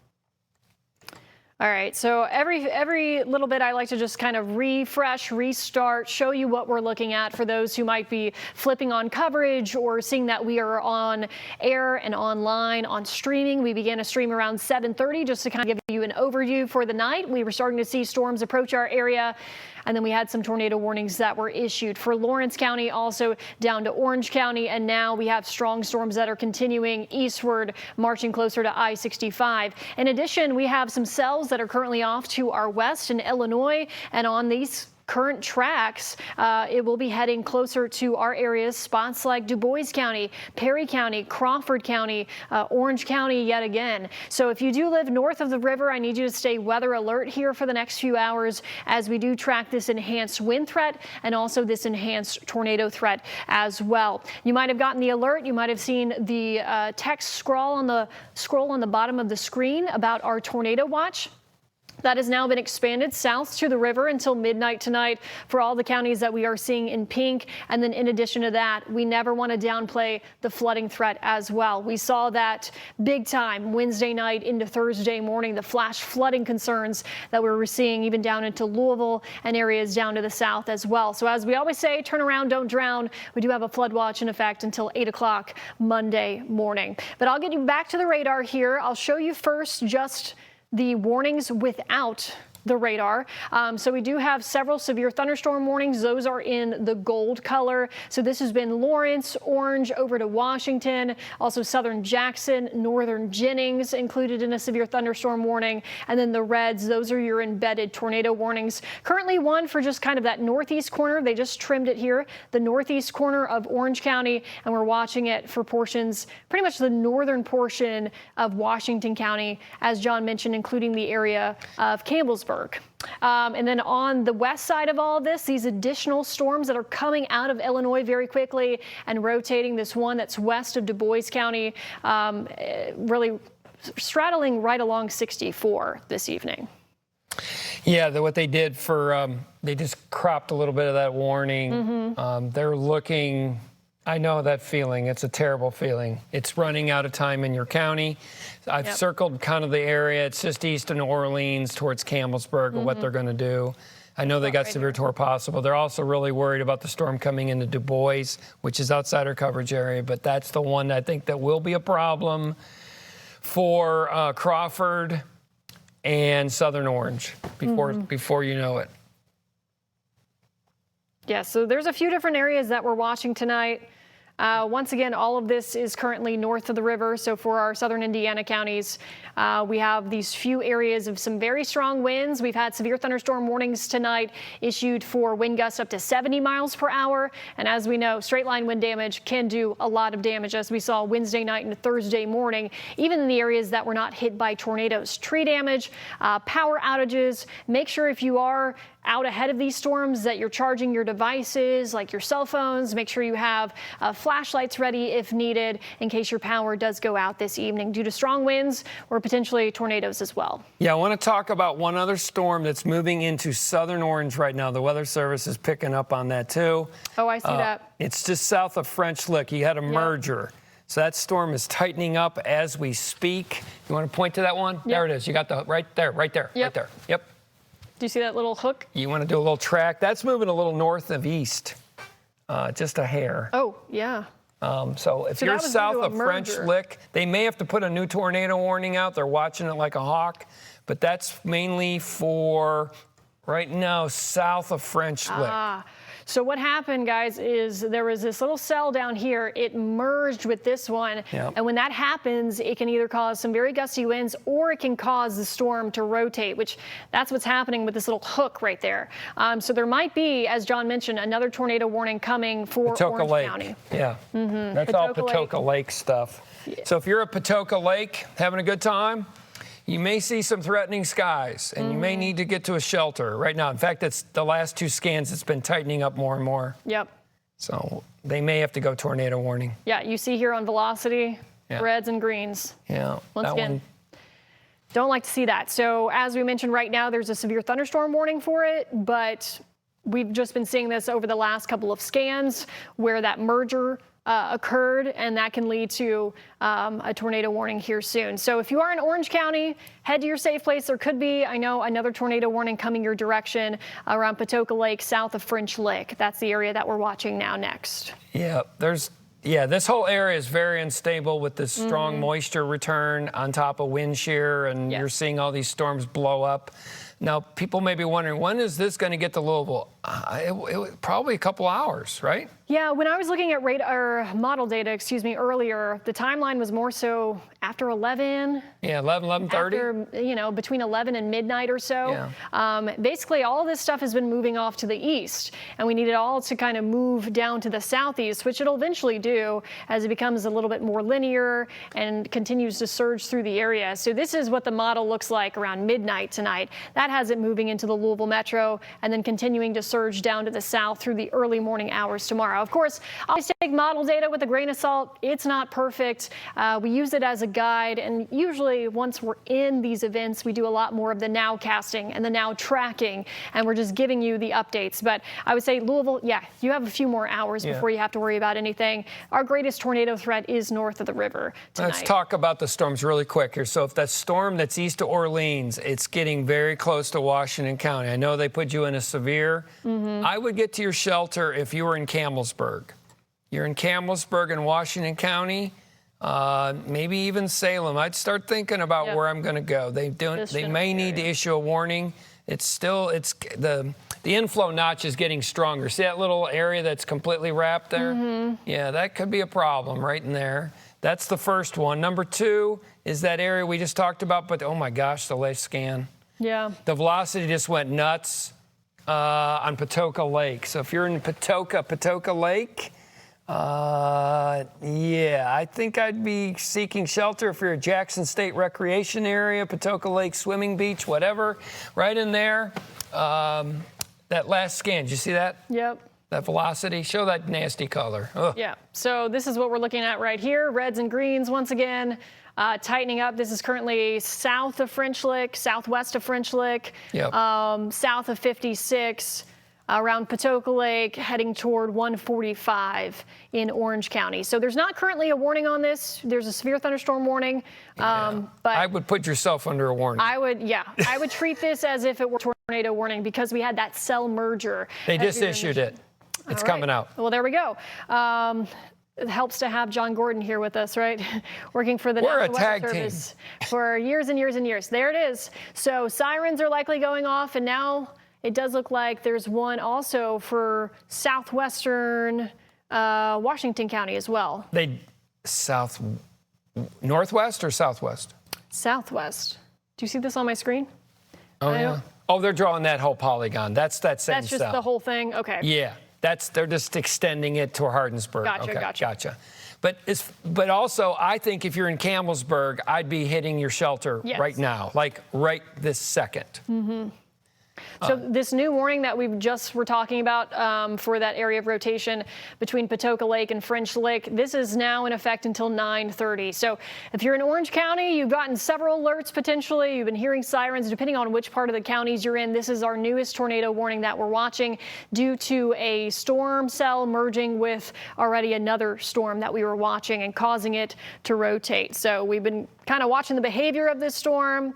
All right, so every little bit I like to just kind of refresh, restart, show you what we're looking at for those who might be flipping on coverage or seeing that we are on air and online on streaming. We began a stream around 7:30 just to kind of give you an overview for the night. We were starting to see storms approach our area. And then we had some tornado warnings that were issued for Lawrence County, also down to Orange County. And now we have strong storms that are continuing eastward, marching closer to I-65. In addition, we have some cells that are currently off to our west in Illinois. And on these current tracks, it will be heading closer to our areas, spots like Du Bois County, Perry County, Crawford County, Orange County yet again. So if you do live north of the river, I need you to stay weather alert here for the next few hours as we do track this enhanced wind threat and also this enhanced tornado threat as well. You might have gotten the alert. You might have seen the text scroll on the bottom of the screen about our tornado watch. That has now been expanded south to the river until midnight tonight for all the counties that we are seeing in pink. And then in addition to that, we never want to downplay the flooding threat as well. We saw that big time Wednesday night into Thursday morning, the flash flooding concerns that we were seeing even down into Louisville and areas down to the south as well. So as we always say, turn around, don't drown. We do have a flood watch in effect until 8 o'clock Monday morning. But I'll get you back to the radar here. I'll show you first just the warnings without the radar. So we do have several severe thunderstorm warnings. Those are in the gold color. So this has been Lawrence, orange over to Washington, also southern Jackson, northern Jennings included in a severe thunderstorm warning. And then the reds, those are your embedded tornado warnings. Currently one for just kind of that northeast corner. They just trimmed it here, the northeast corner of Orange County. And we're watching it for portions, pretty much the northern portion of Washington County, as John mentioned, including the area of Campbellsburg. And then on the west side of all of this, these additional storms that are coming out of Illinois very quickly and rotating, this one that's west of Du Bois County, really straddling right along 64 this evening. Yeah, what they did for, they just cropped a little bit of that warning. They're looking, I know that feeling. It's a terrible feeling. It's running out of time in your county. I've circled kind of the area. It's just east of New Orleans towards Campbellsburg of what they're going to do. I know they got severe tornado possible. They're also really worried about the storm coming into Du Bois, which is outside our coverage area, but that's the one I think that will be a problem for Crawford and Southern Orange before you know it. Yeah, so there's a few different areas that we're watching tonight. Once again, all of this is currently north of the river. So for our southern Indiana counties, we have these few areas of some very strong winds. We've had severe thunderstorm warnings tonight issued for wind gusts up to 70 miles per hour. And as we know, straight line wind damage can do a lot of damage, as we saw Wednesday night and Thursday morning, even in the areas that were not hit by tornadoes. Tree damage, power outages. Make sure if you are out ahead of these storms that you're charging your devices like your cell phones. Make sure you have flashlights ready if needed in case your power does go out this evening due to strong winds or potentially tornadoes as well. Yeah, I want to talk about one other storm that's moving into southern Orange right now. The Weather Service is picking up on that too. Oh, I see that. It's just south of French Lick. You had a merger. So that storm is tightening up as we speak. You want to point to that one? There it is. You got the right there. Right there. Yep. Do you see that little hook? You want to do a little track? That's moving a little north of east, just a hair. Oh, yeah. So if you're south of French Lick, they may have to put a new tornado warning out. They're watching it like a hawk. But that's mainly for right now south of French Lick. So what happened, guys, is there was this little cell down here. It merged with this one. And when that happens, it can either cause some very gusty winds or it can cause the storm to rotate, which that's what's happening with this little hook right there. So there might be, as John mentioned, another tornado warning coming for Orange County. Yeah, that's all Patoka Lake stuff. So if you're at Patoka Lake having a good time, you may see some threatening skies, and you may need to get to a shelter right now. In fact, it's the last two scans. It's been tightening up more and more. Yep. So they may have to go tornado warning. Yeah, you see here on velocity, reds and greens. Yeah. Once again, don't like to see that. So as we mentioned right now, there's a severe thunderstorm warning for it, but we've just been seeing this over the last couple of scans where that merger occurred, and that can lead to a tornado warning here soon. So if you are in Orange County, head to your safe place. There could be, I know, another tornado warning coming your direction around Patoka Lake, south of French Lick. That's the area that we're watching now next. Yeah, this whole area is very unstable with this strong moisture return on top of wind shear, and you're seeing all these storms blow up. Now, people may be wondering, when is this going to get to Louisville? Probably a couple hours, right? Yeah, when I was looking at radar model data, earlier, the timeline was more so after 11. Yeah, 11:30. After, between 11 and midnight or so. Yeah. Basically, all of this stuff has been moving off to the east, and we need it all to kind of move down to the southeast, which it'll eventually do as it becomes a little bit more linear and continues to surge through the area. So this is what the model looks like around midnight tonight. That has it moving into the Louisville metro and then continuing to surge down to the south through the early morning hours tomorrow. Of course, I always take model data with a grain of salt. It's not perfect. We use it as a guide, and usually once we're in these events, we do a lot more of the now casting and the now tracking, and we're just giving you the updates. But I would say Louisville, you have a few more hours before you have to worry about anything. Our greatest tornado threat is north of the river tonight. Let's talk about the storms really quick here. So if that storm that's east of Orleans, it's getting very close to Washington County. I know they put you in a severe. I would get to your shelter if you were in Campbellsburg. You're in Campbellsburg in Washington County, maybe even Salem. I'd start thinking about where I'm going to go. They may need to issue a warning. The inflow notch is getting stronger. See that little area that's completely wrapped there? Yeah, that could be a problem right in there. That's the first one. Number two is that area we just talked about, but oh my gosh, the latest scan. Yeah. The velocity just went nuts on Patoka Lake. So if you're in Patoka Lake, I think I'd be seeking shelter if you're at Jackson State Recreation Area, Patoka Lake Swimming Beach, whatever. Right in there. That last scan, did you see that? Yep. That velocity, show that nasty color. Ugh. Yeah, so this is what we're looking at right here. Reds and greens once again. Tightening up. This is currently south of French Lick, southwest of French Lick, south of 56, around Patoka Lake, heading toward 145 in Orange County. So there's not currently a warning on this. There's a severe thunderstorm warning. But I would put yourself under a warning. I would treat this as if it were a tornado warning because we had that cell merger. They just issued it. It's coming out. Well, there we go. It helps to have John Gordon here with us, right? Working for the National Weather Service for years and years and years. There it is. So sirens are likely going off, and now it does look like there's one also for southwestern Washington County as well. Northwest or southwest? Southwest. Do you see this on my screen? Oh, yeah. Oh, they're drawing that whole polygon. That's that same stuff. That's just the whole thing? Okay. Yeah. They're just extending it to Hardinsburg. Gotcha. But also, I think if you're in Campbellsburg, I'd be hitting your shelter right now, like right this second. So this new warning that we just were talking about for that area of rotation between Patoka Lake and French Lick, this is now in effect until 9:30. So if you're in Orange County, you've gotten several alerts potentially. You've been hearing sirens depending on which part of the counties you're in. This is our newest tornado warning that we're watching due to a storm cell merging with already another storm that we were watching and causing it to rotate. So we've been kind of watching the behavior of this storm.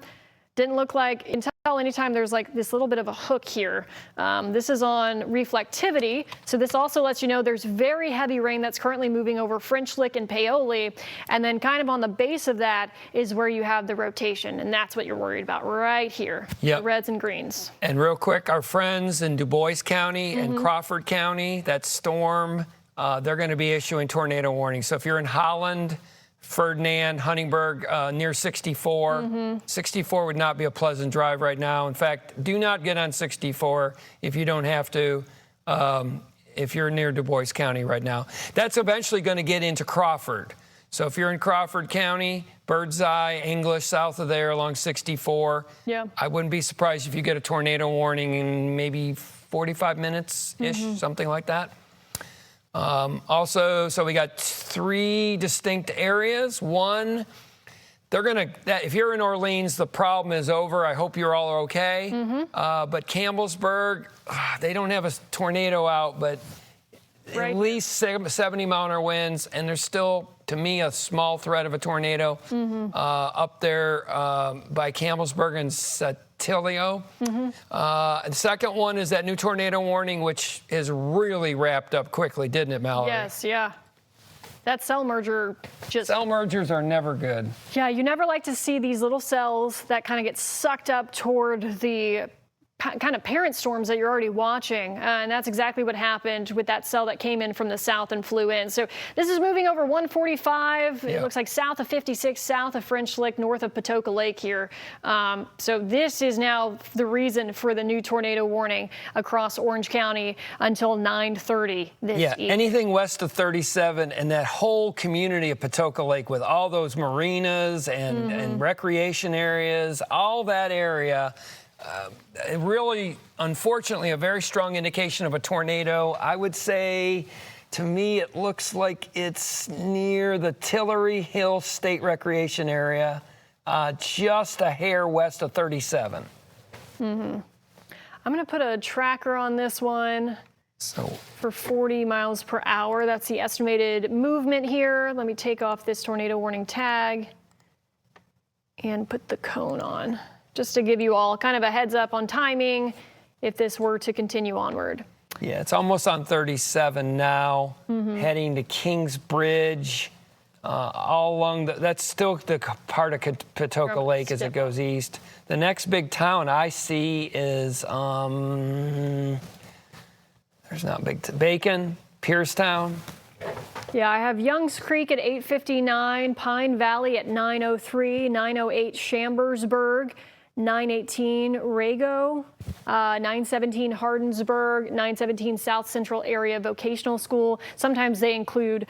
Didn't look like until anytime there's like this little bit of a hook here. This is on reflectivity. So this also lets you know there's very heavy rain that's currently moving over French Lick and Paoli. And then kind of on the base of that is where you have the rotation. And that's what you're worried about right here. The reds and greens. And real quick, our friends in Du Bois County and Crawford County, that storm, they're going to be issuing tornado warnings. So if you're in Holland, Ferdinand, Huntingburg, near 64. 64 would not be a pleasant drive right now. In fact, do not get on 64 if you don't have to, if you're near Du Bois County right now. That's eventually going to get into Crawford. So if you're in Crawford County, Birdseye, English, south of there along 64, I wouldn't be surprised if you get a tornado warning in maybe 45 minutes-ish, something like that. Also, so we got three distinct areas. One, if you're in Orleans, the problem is over. I hope you're all okay. But Campbellsburg, they don't have a tornado out, but at least 70-mile-an-hour winds, and there's still, to me, a small threat of a tornado up there by Campbellsburg and Saltillo. The second one is that new tornado warning, which is really wrapped up quickly, didn't it, Mallory? Yes, yeah. That cell merger just... Cell mergers are never good. Yeah, you never like to see these little cells that kind of get sucked up toward the kind of parent storms that you're already watching. And that's exactly what happened with that cell that came in from the south and flew in. So this is moving over 145. It looks like south of 56, south of French Lick, north of Patoka Lake here. So this is now the reason for the new tornado warning across Orange County until 9:30 this evening. Anything west of 37 and that whole community of Patoka Lake with all those marinas and recreation areas, all that area, really, unfortunately, a very strong indication of a tornado. I would say, to me, it looks like it's near the Tillery Hill State Recreation Area, just a hair west of 37. I'm going to put a tracker on this one. For 40 miles per hour. That's the estimated movement here. Let me take off this tornado warning tag and put the cone on, just to give you all kind of a heads up on timing if this were to continue onward. Yeah, it's almost on 37 now, heading to Kingsbridge, all along that's still the part of Patoka Lake as it goes east. The next big town I see is, there's not big, Bacon, Piercetown. Yeah, I have Youngs Creek at 8:59, Pine Valley at 9:03, 9:08 Chambersburg, 9:18 Rago, 9:17 Hardensburg, 9:17 South Central Area Vocational School. Sometimes they include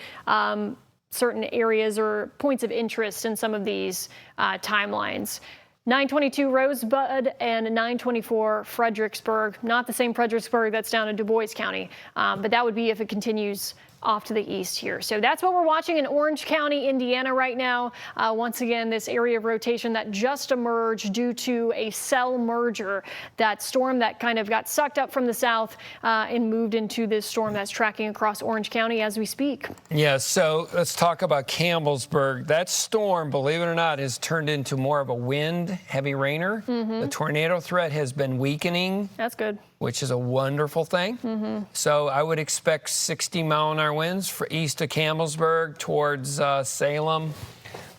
certain areas or points of interest in some of these timelines. 9:22 Rosebud and 9:24 Fredericksburg. Not the same Fredericksburg that's down in Du Bois County, but that would be if it continues off to the east here. So that's what we're watching in Orange County, Indiana right now. Once again, this area of rotation that just emerged due to a cell merger. That storm that kind of got sucked up from the south and moved into this storm that's tracking across Orange County as we speak. Yeah, so let's talk about Campbellsburg. That storm, believe it or not, has turned into more of a wind, heavy rainer. The tornado threat has been weakening. That's good. Which is a wonderful thing. So I would expect 60-mile-an-hour winds for east of Campbellsburg towards Salem.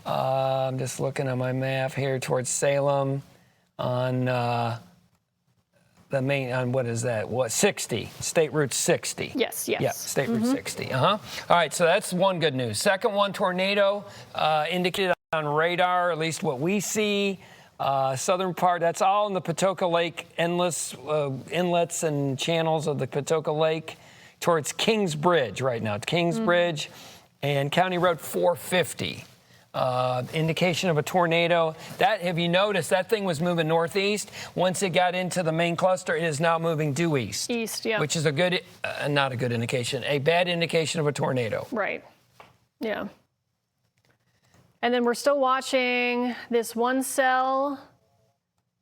I'm just looking at my map here towards Salem on the main, on what is that? 60, State Route 60. Yes. Yeah, State Route 60. All right, so that's one good news. Second one, tornado indicated on radar, at least what we see. Southern part, that's all in the Patoka Lake inlets and channels of the Patoka Lake towards Kingsbridge right now. Kingsbridge and County Road 450. Indication of a tornado. That, have you noticed, that thing was moving northeast. Once it got into the main cluster, it is now moving due east. East, yeah. Which is a good, not a good indication, a bad indication of a tornado. Right. Yeah. And then we're still watching this one cell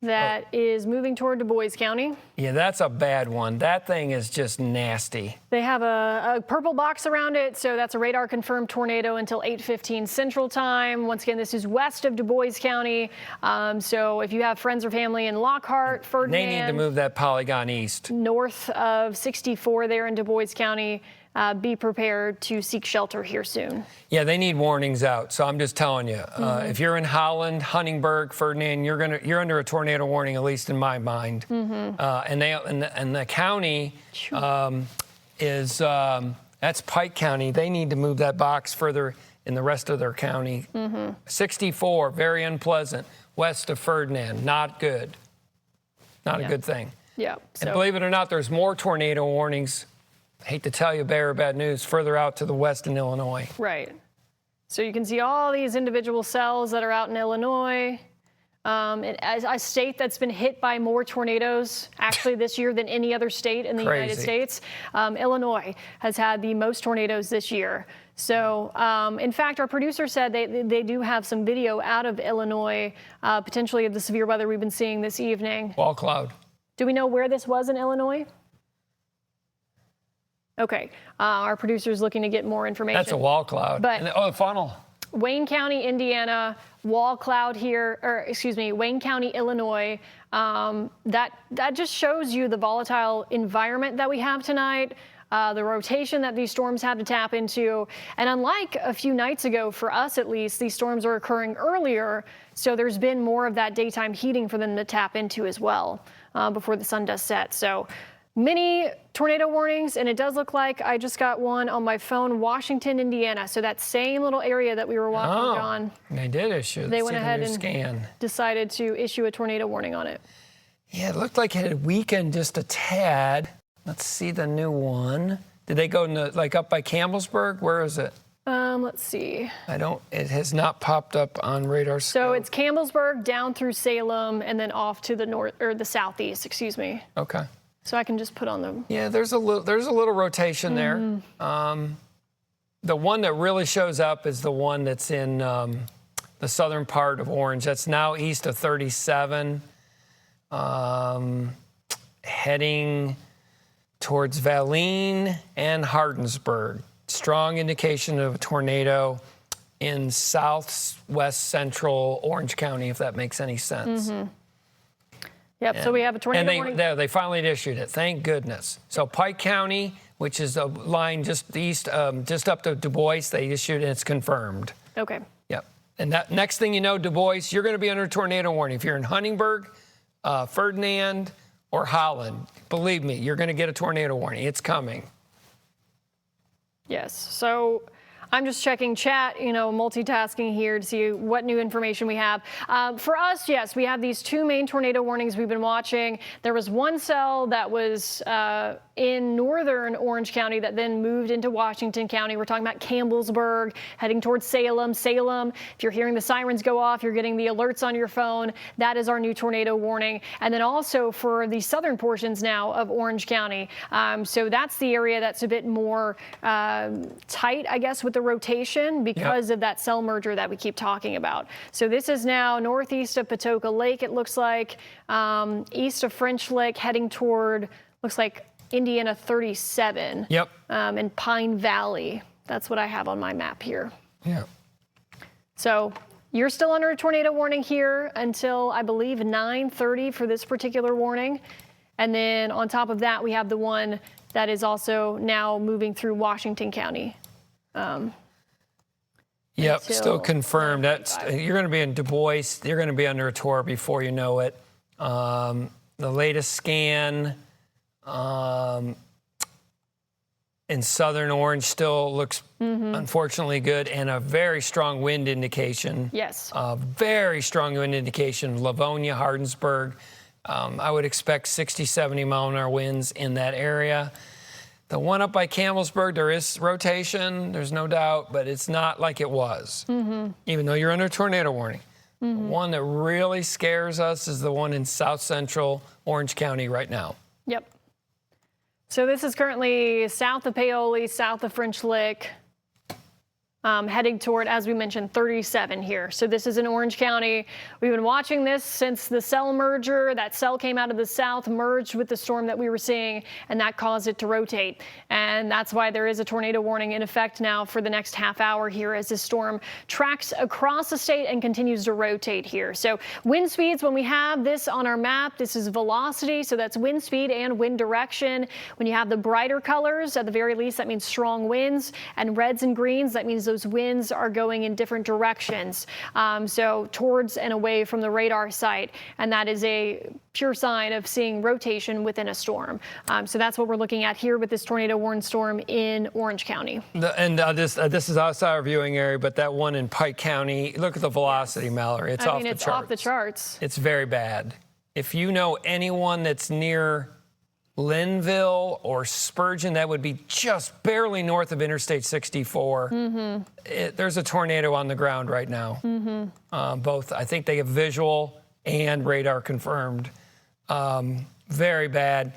that is moving toward Du Bois County. Yeah, that's a bad one. That thing is just nasty. They have a purple box around it, so that's a radar-confirmed tornado until 8:15 Central Time. Once again, this is west of Du Bois County. So if you have friends or family in Lockhart, Ferdinand... They need to move that polygon east. North of 64 there in Du Bois County. Be prepared to seek shelter here soon. Yeah, they need warnings out. So I'm just telling you, if you're in Holland, Huntingburg, Ferdinand, you're under a tornado warning, at least in my mind. And the county is that's Pike County. They need to move that box further in the rest of their county. 64, very unpleasant. West of Ferdinand, not good. Not a good thing. Yeah. And believe it or not, there's more tornado warnings. I hate to tell you, bear or bad news, further out to the west in Illinois. Right. So you can see all these individual cells that are out in Illinois. As a state that's been hit by more tornadoes actually this year than any other state in the United States. Illinois has had the most tornadoes this year. So, in fact, our producer said they do have some video out of Illinois, potentially of the severe weather we've been seeing this evening. Wall cloud. Do we know where this was in Illinois? Okay. Our producer's looking to get more information. That's a wall cloud. But the funnel. Wayne County, Indiana, wall cloud here, or excuse me, Wayne County, Illinois. That just shows you the volatile environment that we have tonight. The rotation that these storms have to tap into. And unlike a few nights ago, for us at least, these storms are occurring earlier, so there's been more of that daytime heating for them to tap into as well before the sun does set. So many tornado warnings, and it does look like I just got one on my phone, Washington, Indiana. So that same little area that we were walking on. They did issue. They went ahead and decided to issue a tornado warning on it. Yeah, it looked like it had weakened just a tad. Let's see the new one. Did they go like up by Campbellsburg? Where is it? Let's see. It has not popped up on radar scope. So it's Campbellsburg down through Salem and then off to the north, or the southeast, excuse me. Okay. So I can just put on the. Yeah, there's a little rotation there. The one that really shows up is the one that's in the southern part of Orange. That's now east of 37, heading towards Valine and Hardinsburg. Strong indication of a tornado in southwest central Orange County, if that makes any sense. Yep, so we have a tornado warning. And they finally issued it, thank goodness. So Pike County, which is a line just east, just up to Du Bois, they issued, and it's confirmed. Okay. Yep. And that next thing you know, Du Bois, you're going to be under a tornado warning. If you're in Huntingburg, Ferdinand, or Holland, believe me, you're going to get a tornado warning. It's coming. Yes. So I'm just checking chat, multitasking here to see what new information we have. For us, yes, we have these two main tornado warnings we've been watching. There was one cell that was in northern Orange County that then moved into Washington County. We're talking about Campbellsburg, heading towards Salem. If you're hearing the sirens go off, you're getting the alerts on your phone. That is our new tornado warning. And then also for the southern portions now of Orange County. So that's the area that's a bit more tight, I guess, with the rotation because of that cell merger that we keep talking about. So this is now northeast of Patoka Lake, it looks like, east of French Lick, heading toward, looks like, Indiana 37. Yep. And Pine Valley. That's what I have on my map here. Yeah. So you're still under a tornado warning here until, I believe, 9:30 for this particular warning. And then on top of that, we have the one that is also now moving through Washington County. Yep, still confirmed. You're going to be in Du Bois. You're going to be under a tornado before you know it. The latest scan in southern Orange still looks unfortunately good, and a very strong wind indication. Yes. A very strong wind indication. Livonia, Hardinsburg. I would expect 60, 70 mile an hour winds in that area. The one up by Campbellsburg, there is rotation, there's no doubt, but it's not like it was, even though you're under a tornado warning. The one that really scares us is the one in south central Orange County right now. Yep. So this is currently south of Paoli, south of French Lick, heading toward, as we mentioned, 37 here. So this is in Orange County. We've been watching this since the cell merger. That cell came out of the south, merged with the storm that we were seeing, and that caused it to rotate. And that's why there is a tornado warning in effect now for the next half hour here as this storm tracks across the state and continues to rotate here. So wind speeds, when we have this on our map, this is velocity. So that's wind speed and wind direction. When you have the brighter colors, at the very least, that means strong winds, and reds and greens, that means those winds are going in different directions, so towards and away from the radar site, and that is a pure sign of seeing rotation within a storm. So that's what we're looking at here with this tornado warning storm in Orange County. This is outside our viewing area, but that one in Pike County, look at the velocity, Mallory. It's off the charts. Off the charts. It's very bad. If you know anyone that's near Linville or Spurgeon, that would be just barely north of Interstate 64. There's a tornado on the ground right now. Both, I think they have visual and radar confirmed. Very bad.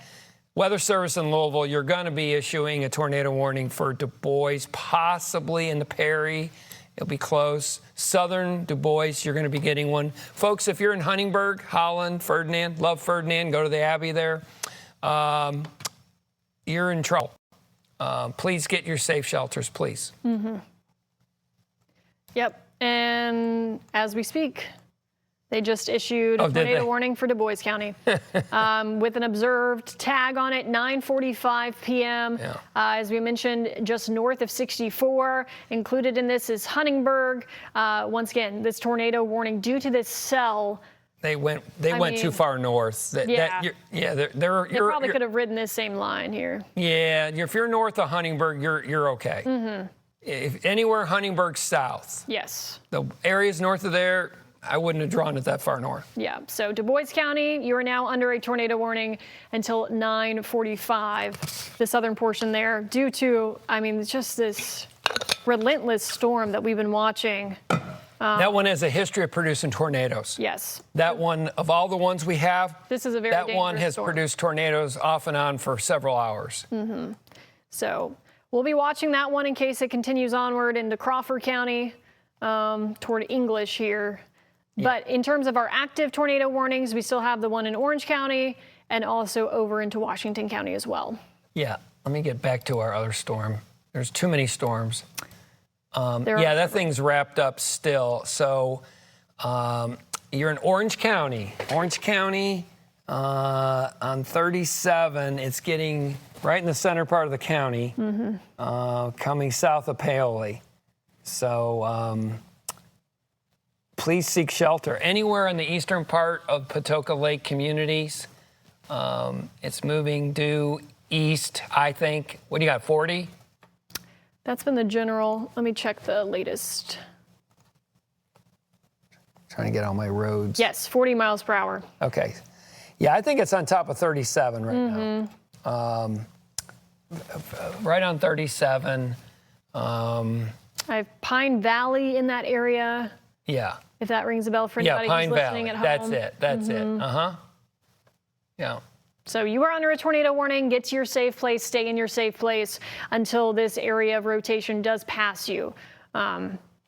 Weather Service in Louisville, you're going to be issuing a tornado warning for Du Bois, possibly in the Perry. It'll be close. Southern Du Bois, you're going to be getting one. Folks, if you're in Huntingburg, Holland, Ferdinand, love Ferdinand, go to the Abbey there. You're in trouble. Please get your safe shelters, please. Yep. And as we speak, they just issued a tornado warning for Du Bois County with an observed tag on it, 9:45 p.m. Yeah. As we mentioned, just north of 64. Included in this is Huntingburg. Once again, this tornado warning due to this cell. They went too far north. They probably could have ridden this same line here. Yeah, if you're north of Huntingburg, you're okay. If anywhere Huntingburg south. Yes. The areas north of there, I wouldn't have drawn it that far north. Yeah, so Du Bois County, you are now under a tornado warning until 9:45. The southern portion there, due to, I mean, just this relentless storm that we've been watching. That one has a history of producing tornadoes. Yes. That one, of all the ones we have, this is a very that one has storm. produced tornadoes off and on for several hours. So we'll be watching that one in case it continues onward into Crawford County toward English here. But in terms of our active tornado warnings, we still have the one in Orange County and also over into Washington County as well. Yeah, let me get back to our other storm. There's too many storms. That thing's wrapped up still. So you're in Orange County. Orange County on 37, it's getting right in the center part of the county, coming south of Paoli. So please seek shelter. Anywhere in the eastern part of Patoka Lake communities, it's moving due east, I think. What do you got, 40? That's been the general. Let me check the latest. Trying to get all my roads. Yes, 40 miles per hour. Okay. Yeah, I think it's on top of 37 right now. Right on 37. I have Pine Valley in that area. Yeah. If that rings a bell for anybody Pine who's listening Valley. at home. That's it. Yeah. So you are under a tornado warning. Get to your safe place. Stay in your safe place until this area of rotation does pass you.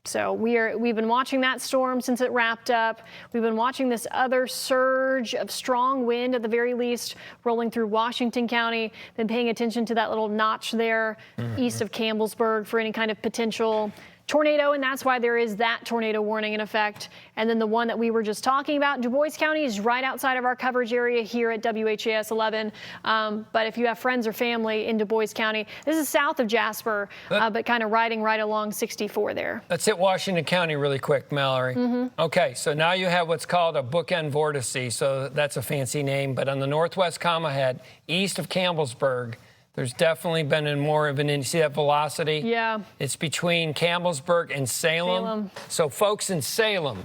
So we've been watching that storm since it wrapped up. We've been watching this other surge of strong wind, at the very least, rolling through Washington County. Been paying attention to that little notch there east of Campbellsburg for any kind of potential tornado, and that's why there is that tornado warning in effect. And then the one that we were just talking about, Du Bois County, is right outside of our coverage area here at WHAS 11. But if you have friends or family in Du Bois County, this is south of Jasper, but kind of riding right along 64 there. Let's hit Washington County really quick, Mallory. Okay, so now you have what's called a bookend vortice, so that's a fancy name, but on the northwest comma head, east of Campbellsburg, there's definitely been more of an, you see that velocity? Yeah. It's between Campbellsburg and Salem. So folks in Salem,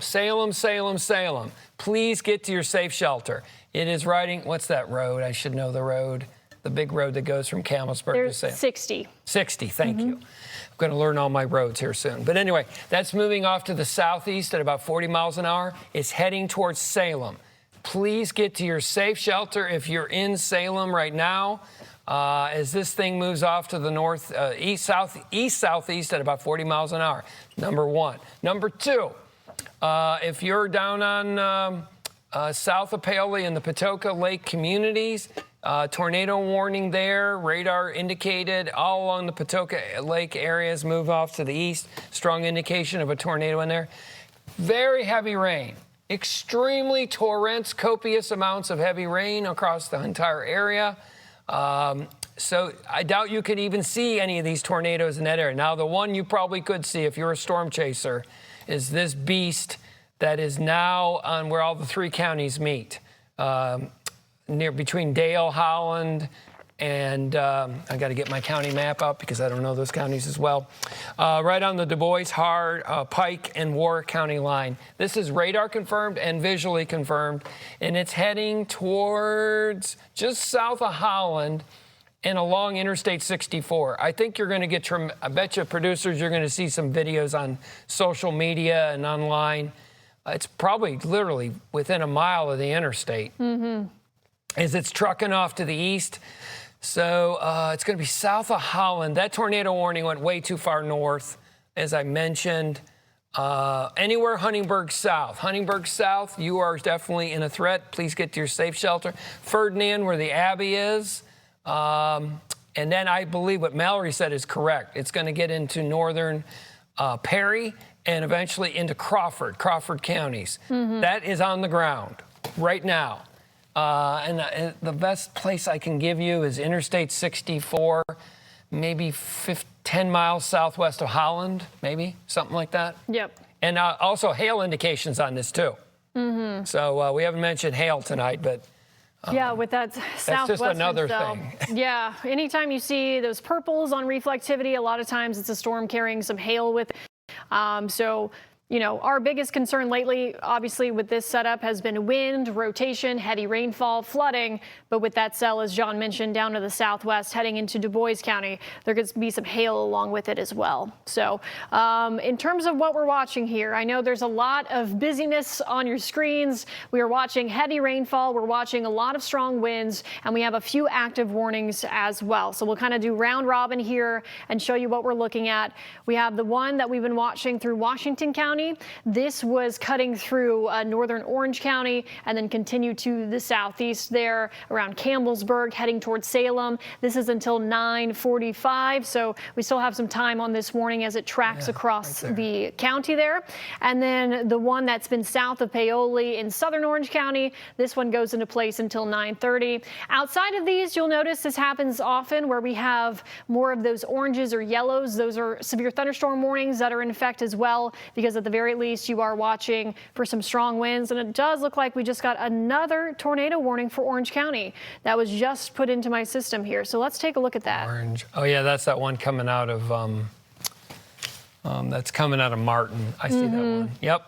please get to your safe shelter. It is riding, what's that road? I should know the road. The big road that goes from Campbellsburg to Salem. 60. 60, thank you. I'm going to learn all my roads here soon. But anyway, that's moving off to the southeast at about 40 miles an hour. It's heading towards Salem. Please get to your safe shelter if you're in Salem right now. As this thing moves off to the north, southeast at about 40 miles an hour. Number one. Number two, if you're down on south of Paoli in the Patoka Lake communities, tornado warning there, radar indicated all along the Patoka Lake areas, move off to the east. Strong indication of a tornado in there. Very heavy rain. Extremely torrents, copious amounts of heavy rain across the entire area. So I doubt you could even see any of these tornadoes in that area. Now, the one you probably could see if you're a storm chaser is this beast that is now on where all the three counties meet, between Dale, Holland, and I got to get my county map up because I don't know those counties as well. Right on the Du Bois, Pike, and Warwick County line. This is radar confirmed and visually confirmed, and it's heading towards just south of Holland and along Interstate 64. I think you're going to get, I bet you producers, you're going to see some videos on social media and online. It's probably literally within a mile of the interstate. As it's trucking off to the east. So it's going to be south of Holland. That tornado warning went way too far north, as I mentioned. Anywhere Huntingburg South, you are definitely in a threat. Please get to your safe shelter. Ferdinand, where the Abbey is, And then I believe what Mallory said is correct. It's going to get into northern Perry and eventually into Crawford counties. That is on the ground right now. And the best place I can give you is Interstate 64, maybe 10 miles southwest of Holland, maybe, something like that. Yep. And also hail indications on this, too. So we haven't mentioned hail tonight, but yeah, with that southwestern that's just another cell. thing. Yeah, anytime you see those purples on reflectivity, a lot of times it's a storm carrying some hail with it. So, you know, our biggest concern lately, obviously, with this setup has been wind, rotation, heavy rainfall, flooding. But with that cell, as John mentioned, down to the southwest, heading into Du Bois County, there could be some hail along with it as well. So in terms of what we're watching here, I know there's a lot of busyness on your screens. We are watching heavy rainfall. We're watching a lot of strong winds, and we have a few active warnings as well. So we'll kind of do round robin here and show you what we're looking at. We have the one that we've been watching through Washington County. This was cutting through northern Orange County and then continued to the southeast there around Campbellsburg, heading towards Salem. This is until 9:45, so we still have some time on this warning as it tracks across the county there. And then the one that's been south of Paoli in southern Orange County, this one goes into place until 9:30. Outside of these, you'll notice this happens often where we have more of those oranges or yellows. Those are severe thunderstorm warnings that are in effect as well, because at the very least you are watching for some strong winds. And it does look like we just got another tornado warning for Orange County that was just put into my system here. So let's take a look at that. Orange. Oh yeah, that's that one coming out of that's coming out of Martin. I see that one. Yep.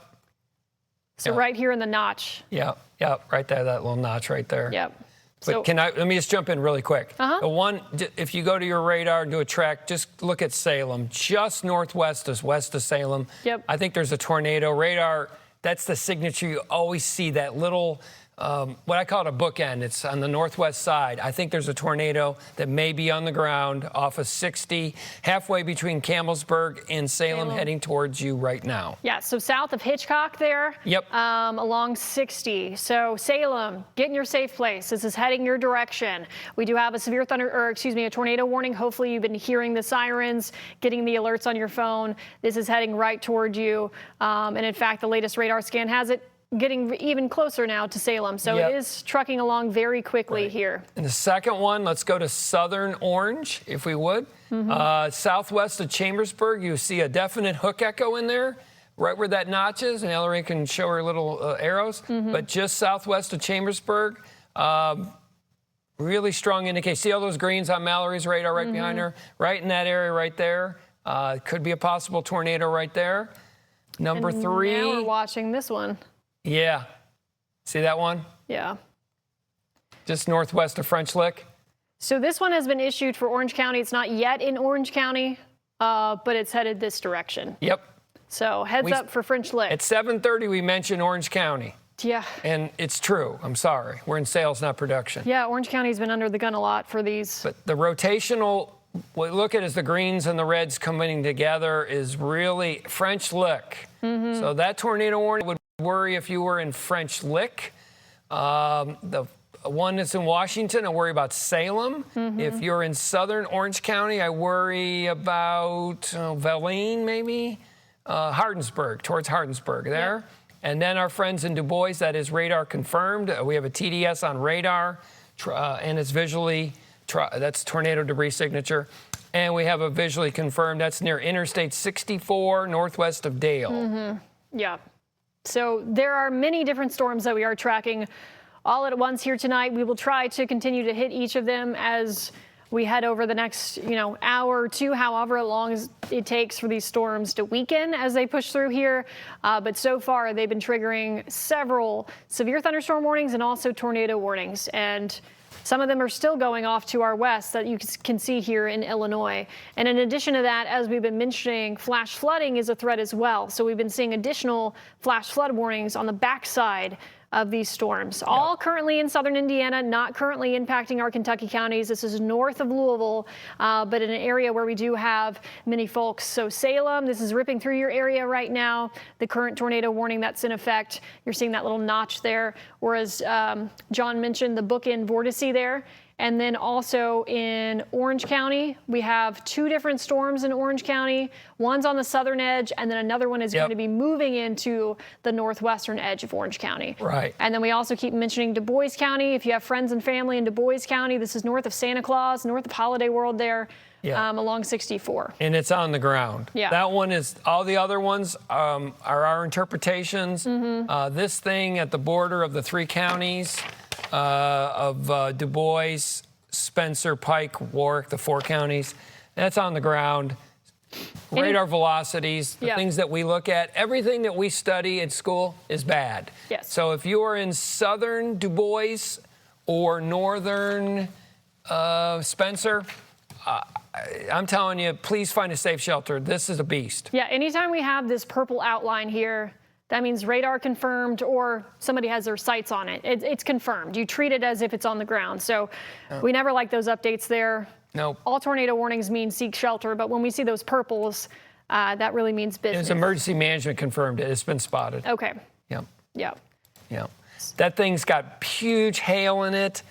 So right here in the notch. Yep. Right there, that little notch right there. Yep. But let me just jump in really quick. The one, if you go to your radar, do a track, just look at Salem, just northwest is west of Salem. Yep. I think there's a tornado radar. That's the signature. You always see that little, what I call it a bookend. It's on the northwest side. I think there's a tornado that may be on the ground off of 60, halfway between Campbellsburg and Salem, heading towards you right now. Yeah, so south of Hitchcock there. Yep. Along 60. So Salem, get in your safe place. This is heading your direction. We do have a a tornado warning. Hopefully you've been hearing the sirens, getting the alerts on your phone. This is heading right toward you. And in fact, the latest radar scan has it getting even closer now to Salem. So it is trucking along very quickly here. And the second one, let's go to southern Orange, if we would. Southwest of Chambersburg, you see a definite hook echo in there, right where that notch is. And Ellery can show her little arrows. But just southwest of Chambersburg, really strong indication. See all those greens on Mallory's radar right behind her? Right in that area right there. Could be a possible tornado right there. Number 3. Now we're watching this one. Yeah. See that one? Yeah. Just northwest of French Lick. So this one has been issued for Orange County. It's not yet in Orange County, but it's headed this direction. Yep. So heads up for French Lick. At 7:30, we mentioned Orange County. Yeah. And it's true. I'm sorry. We're in sales, not production. Yeah, Orange County's been under the gun a lot for these. But the rotational, what we look at is the greens and the reds coming together is really French Lick. So that tornado warning would worry if you were in French Lick. The one that's in Washington, I worry about Salem. If you're in southern Orange County, I worry about Valine, maybe. Hardinsburg, towards Hardinsburg there. Yep. And then our friends in Du Bois, that is radar confirmed. We have a TDS on radar, and it's visually, that's tornado debris signature. And we have a visually confirmed, that's near Interstate 64, northwest of Dale. Yeah. So there are many different storms that we are tracking all at once here tonight. We will try to continue to hit each of them as we head over the next, hour or two, however long as it takes for these storms to weaken as they push through here. But so far, they've been triggering several severe thunderstorm warnings and also tornado warnings. And some of them are still going off to our west that you can see here in Illinois. And in addition to that, as we've been mentioning, flash flooding is a threat as well. So we've been seeing additional flash flood warnings on the backside of these storms. Yep. All currently in southern Indiana, not currently impacting our Kentucky counties. This is north of Louisville, but in an area where we do have many folks. So Salem, this is ripping through your area right now. The current tornado warning that's in effect, you're seeing that little notch there. Whereas John mentioned the bookend vortice there. And then also in Orange County, we have 2 different storms in Orange County. One's on the southern edge, and then another one is going to be moving into the northwestern edge of Orange County. Right. And then we also keep mentioning Du Bois County. If you have friends and family in Du Bois County, this is north of Santa Claus, north of Holiday World there, along 64. And it's on the ground. Yeah. That one is, all the other ones are our interpretations. This thing at the border of the 3 counties, of Du Bois, Spencer, Pike, Warwick, the 4 counties. That's on the ground. Radar velocities, the things that we look at, everything that we study at school is bad. Yes. So if you are in southern Du Bois or northern Spencer, I'm telling you, please find a safe shelter. This is a beast. Yeah, anytime we have this purple outline here, that means radar confirmed or somebody has their sights on it. It's confirmed. You treat it as if it's on the ground. So we never like those updates there. Nope. All tornado warnings mean seek shelter, but when we see those purples, that really means business. It's emergency management confirmed it. It's been spotted. Okay. Yep. Yeah. Yep. That thing's got huge hail in it,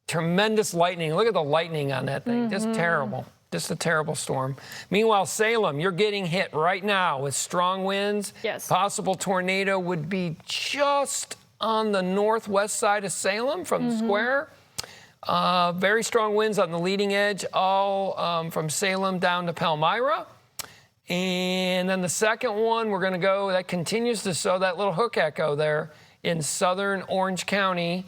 tremendous lightning. Look at the lightning on that thing. Just terrible. Just a terrible storm. Meanwhile, Salem, you're getting hit right now with strong winds. Yes. Possible tornado would be just on the northwest side of Salem from the square. Very strong winds on the leading edge, all from Salem down to Palmyra. And then the second one, we're going to go, that continues to show that little hook echo there in southern Orange County.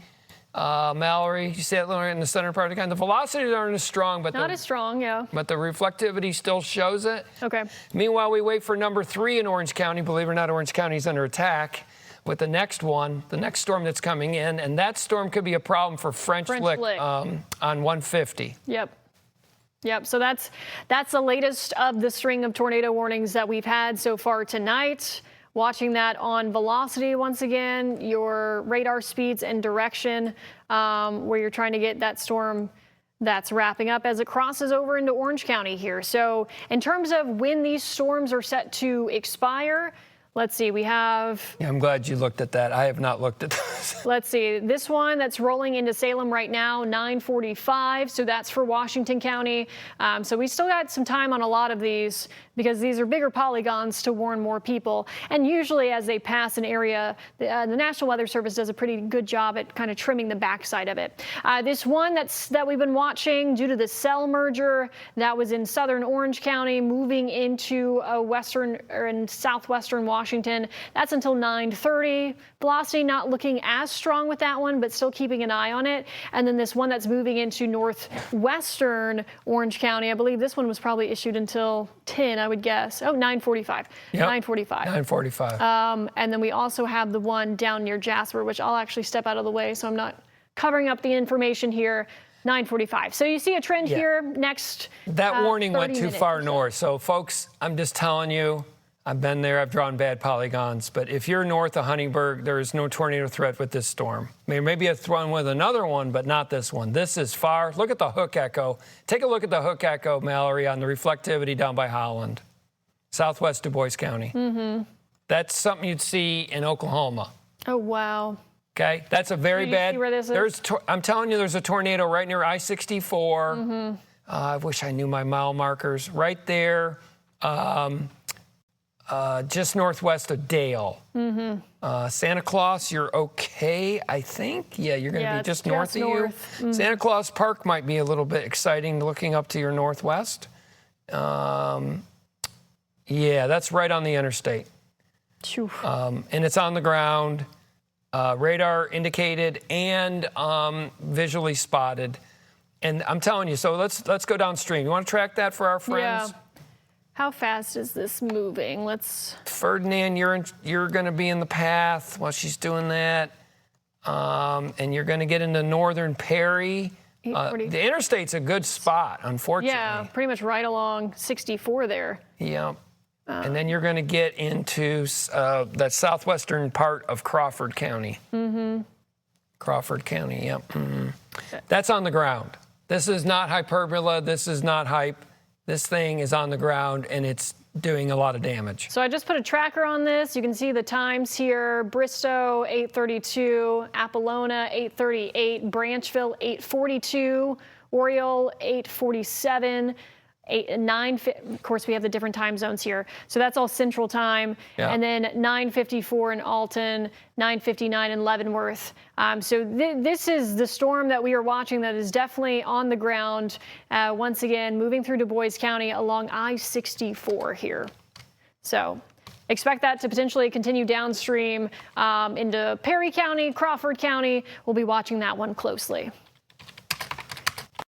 Mallory, you see that little in the center part of the county. The velocities aren't as strong, but Not as strong, yeah. but the reflectivity still shows it. Okay. Meanwhile, we wait for number 3 in Orange County. Believe it or not, Orange County is under attack with the next one, the next storm that's coming in, and that storm could be a problem for French Lick. On 150. Yep. Yep. So that's the latest of the string of tornado warnings that we've had so far tonight. Watching that on velocity once again, your radar speeds and direction, where you're trying to get that storm that's wrapping up as it crosses over into Orange County here. So in terms of when these storms are set to expire, let's see, we have... Yeah, I'm glad you looked at that. I have not looked at this. Let's see, this one that's rolling into Salem right now, 9:45, so that's for Washington County. So we still got some time on a lot of these because these are bigger polygons to warn more people. And usually as they pass an area, the National Weather Service does a pretty good job at kind of trimming the backside of it. This one that we've been watching due to the cell merger, that was in southern Orange County, moving into western or in southwestern Washington. That's until 9:30. Velocity not looking as strong with that one, but still keeping an eye on it. And then this one that's moving into northwestern Orange County, I believe this one was probably issued until 10, I would guess. Oh, 9:45. Yep. 9:45. 9:45. And then we also have the one down near Jasper, which I'll actually step out of the way so I'm not covering up the information here. 9:45. So you see a trend here next. That warning went too far so. north. So folks, I'm just telling you, I've been there, I've drawn bad polygons, but if you're north of Huntingburg, there is no tornado threat with this storm. Maybe a thrown with another one, but not this one. This is far. Look at the hook echo. Take a look at the hook echo, Mallory, on the reflectivity down by Holland, southwest Du Bois County. That's something you'd see in Oklahoma. Oh, wow. Okay, that's a very bad. See where this is? I'm telling you, there's a tornado right near I-64. I wish I knew my mile markers. Right there. Just northwest of Dale. Santa Claus, you're okay, I think. Yeah, you're going to be just north of you. Santa Claus Park might be a little bit exciting looking up to your northwest. Yeah, that's right on the interstate. And it's on the ground, radar indicated and visually spotted. And I'm telling you, so let's go downstream. You want to track that for our friends? Yeah. How fast is this moving? Ferdinand, you're going to be in the path while she's doing that, and you're going to get into northern Perry. The interstate's a good spot, unfortunately. Yeah, pretty much right along 64 there. Yeah, and then you're going to get into that southwestern part of Crawford County. Crawford County, yep. That's on the ground. This is not hyperbole. This is not hype. This thing is on the ground, and it's doing a lot of damage. So I just put a tracker on this. You can see the times here. Bristow, 8:32. Apollonia, 8:38. Branchville, 8:42. Oriole, 8:47. 9, of course, we have the different time zones here. So that's all Central Time. Yeah. And then 9:54 in Alton, 9:59 in Leavenworth. So this is the storm that we are watching that is definitely on the ground. Once again, moving through Du Bois County along I-64 here. So expect that to potentially continue downstream into Perry County, Crawford County. We'll be watching that one closely.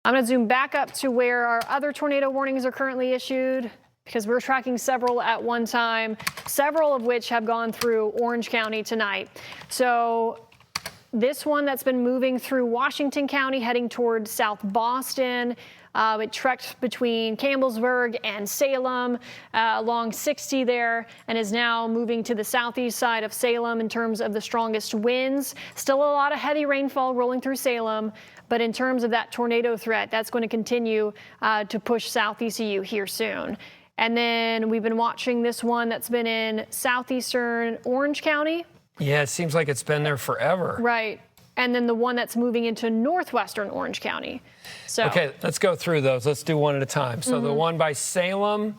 I'm going to zoom back up to where our other tornado warnings are currently issued, because we're tracking several at one time, several of which have gone through Orange County tonight. So this one that's been moving through Washington County, heading toward South Boston. It trekked between Campbellsburg and Salem along 60 there, and is now moving to the southeast side of Salem in terms of the strongest winds. Still a lot of heavy rainfall rolling through Salem, but in terms of that tornado threat, that's going to continue to push south ECU here soon. And then we've been watching this one that's been in southeastern Orange County. Yeah, it seems like it's been there forever. Right. And then the one that's moving into northwestern Orange County. So okay, let's go through those. Let's do one at a time. So the one by Salem,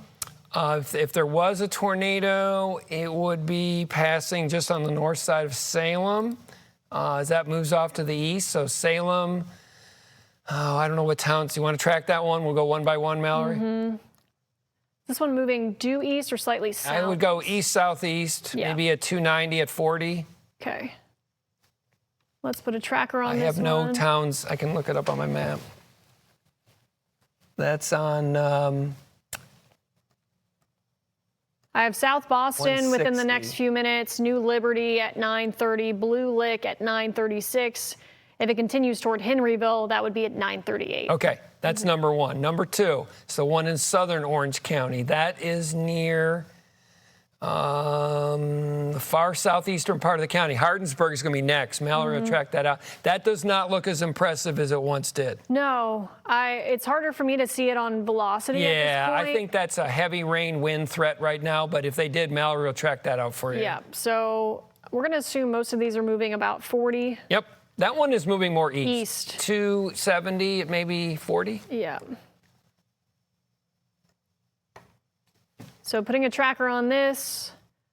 if there was a tornado, it would be passing just on the north side of Salem as that moves off to the east. So Salem, I don't know what towns. You want to track that one? We'll go one by one, Mallory. This one moving due east or slightly south? I would go east-southeast, maybe at 290 at 40. Okay. Let's put a tracker on I this have no one. towns. I can look it up on my map. That's on... I have South Boston within the 160. next few minutes, New Liberty at 9:30, Blue Lick at 9:36. If it continues toward Henryville, that would be at 9:38. Okay, that's number one. Number two, it's the one in southern Orange County. That is near the far southeastern part of the county. Hardensburg is going to be next. Mallory will track that out. That does not look as impressive as it once did. No, it's harder for me to see it on velocity Yeah, at this point. I think that's a heavy rain wind threat right now, but if they did, Mallory will track that out for you. Yeah, so we're going to assume most of these are moving about 40. Yep, that one is moving more east. East. 270, maybe 40. Yeah. So putting a tracker on this,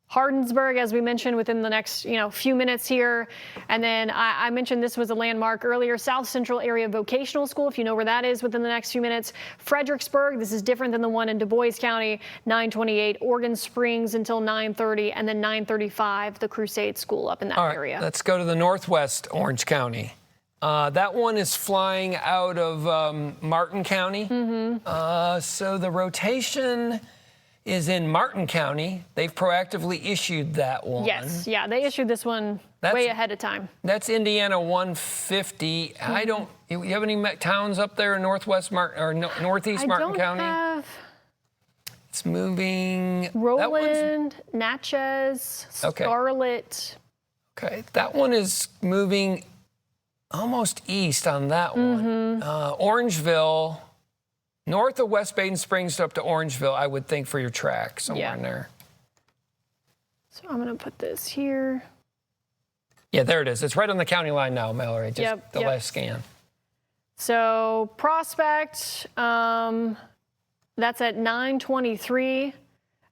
Hardensburg, as we mentioned, within the next few minutes here. And then I mentioned this was a landmark earlier, South Central Area Vocational School, if you know where that is, within the next few minutes. Fredericksburg, this is different than the one in Du Bois County, 9:28. Oregon Springs until 9:30, and then 9:35, the Crusade School up in that All right, area. let's go to the northwest Orange County. That one is flying out of Martin County. So the rotation is in Martin County. They've proactively issued that one. Yes, yeah, they issued this one way ahead of time. That's Indiana 150. I don't. You have any towns up there in northwest Martin or northeast Martin County? I don't have It's moving. Roland, Natchez, Okay. Scarlet. Okay, that one is moving almost east on that one. Orangeville. North of West Baden Springs up to Orangeville, I would think, for your track, somewhere in there. So I'm going to put this here. Yeah, there it is. It's right on the county line now, Mallory, just the last scan. So Prospect, that's at 9:23.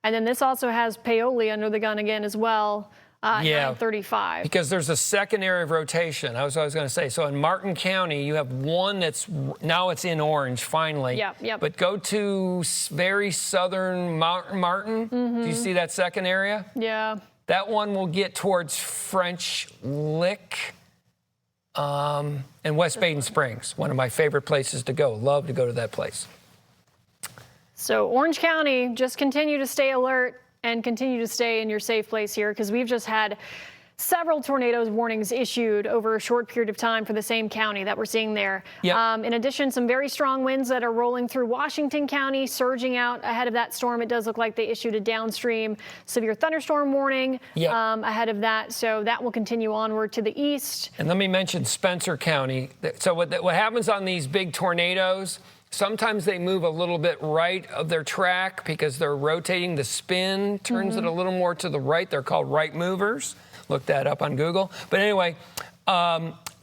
And then this also has Paoli under the gun again as well. 9:35. Because there's a second area of rotation. I was going to say. So in Martin County, you have one that's now it's in orange finally. Yep. But go to very southern Martin. Do you see that second area? Yeah. That one will get towards French Lick and West Baden Springs. One of my favorite places to go. Love to go to that place. So Orange County, just continue to stay alert and continue to stay in your safe place here, because we've just had several tornadoes warnings issued over a short period of time for the same county that we're seeing there. Yep. In addition, some very strong winds that are rolling through Washington County, surging out ahead of that storm. It does look like they issued a downstream severe thunderstorm warning ahead of that. So that will continue onward to the east. And let me mention Spencer County. So what happens on these big tornadoes Sometimes they move a little bit right of their track because they're rotating. The spin turns it a little more to the right. They're called right movers. Look that up on Google. But anyway,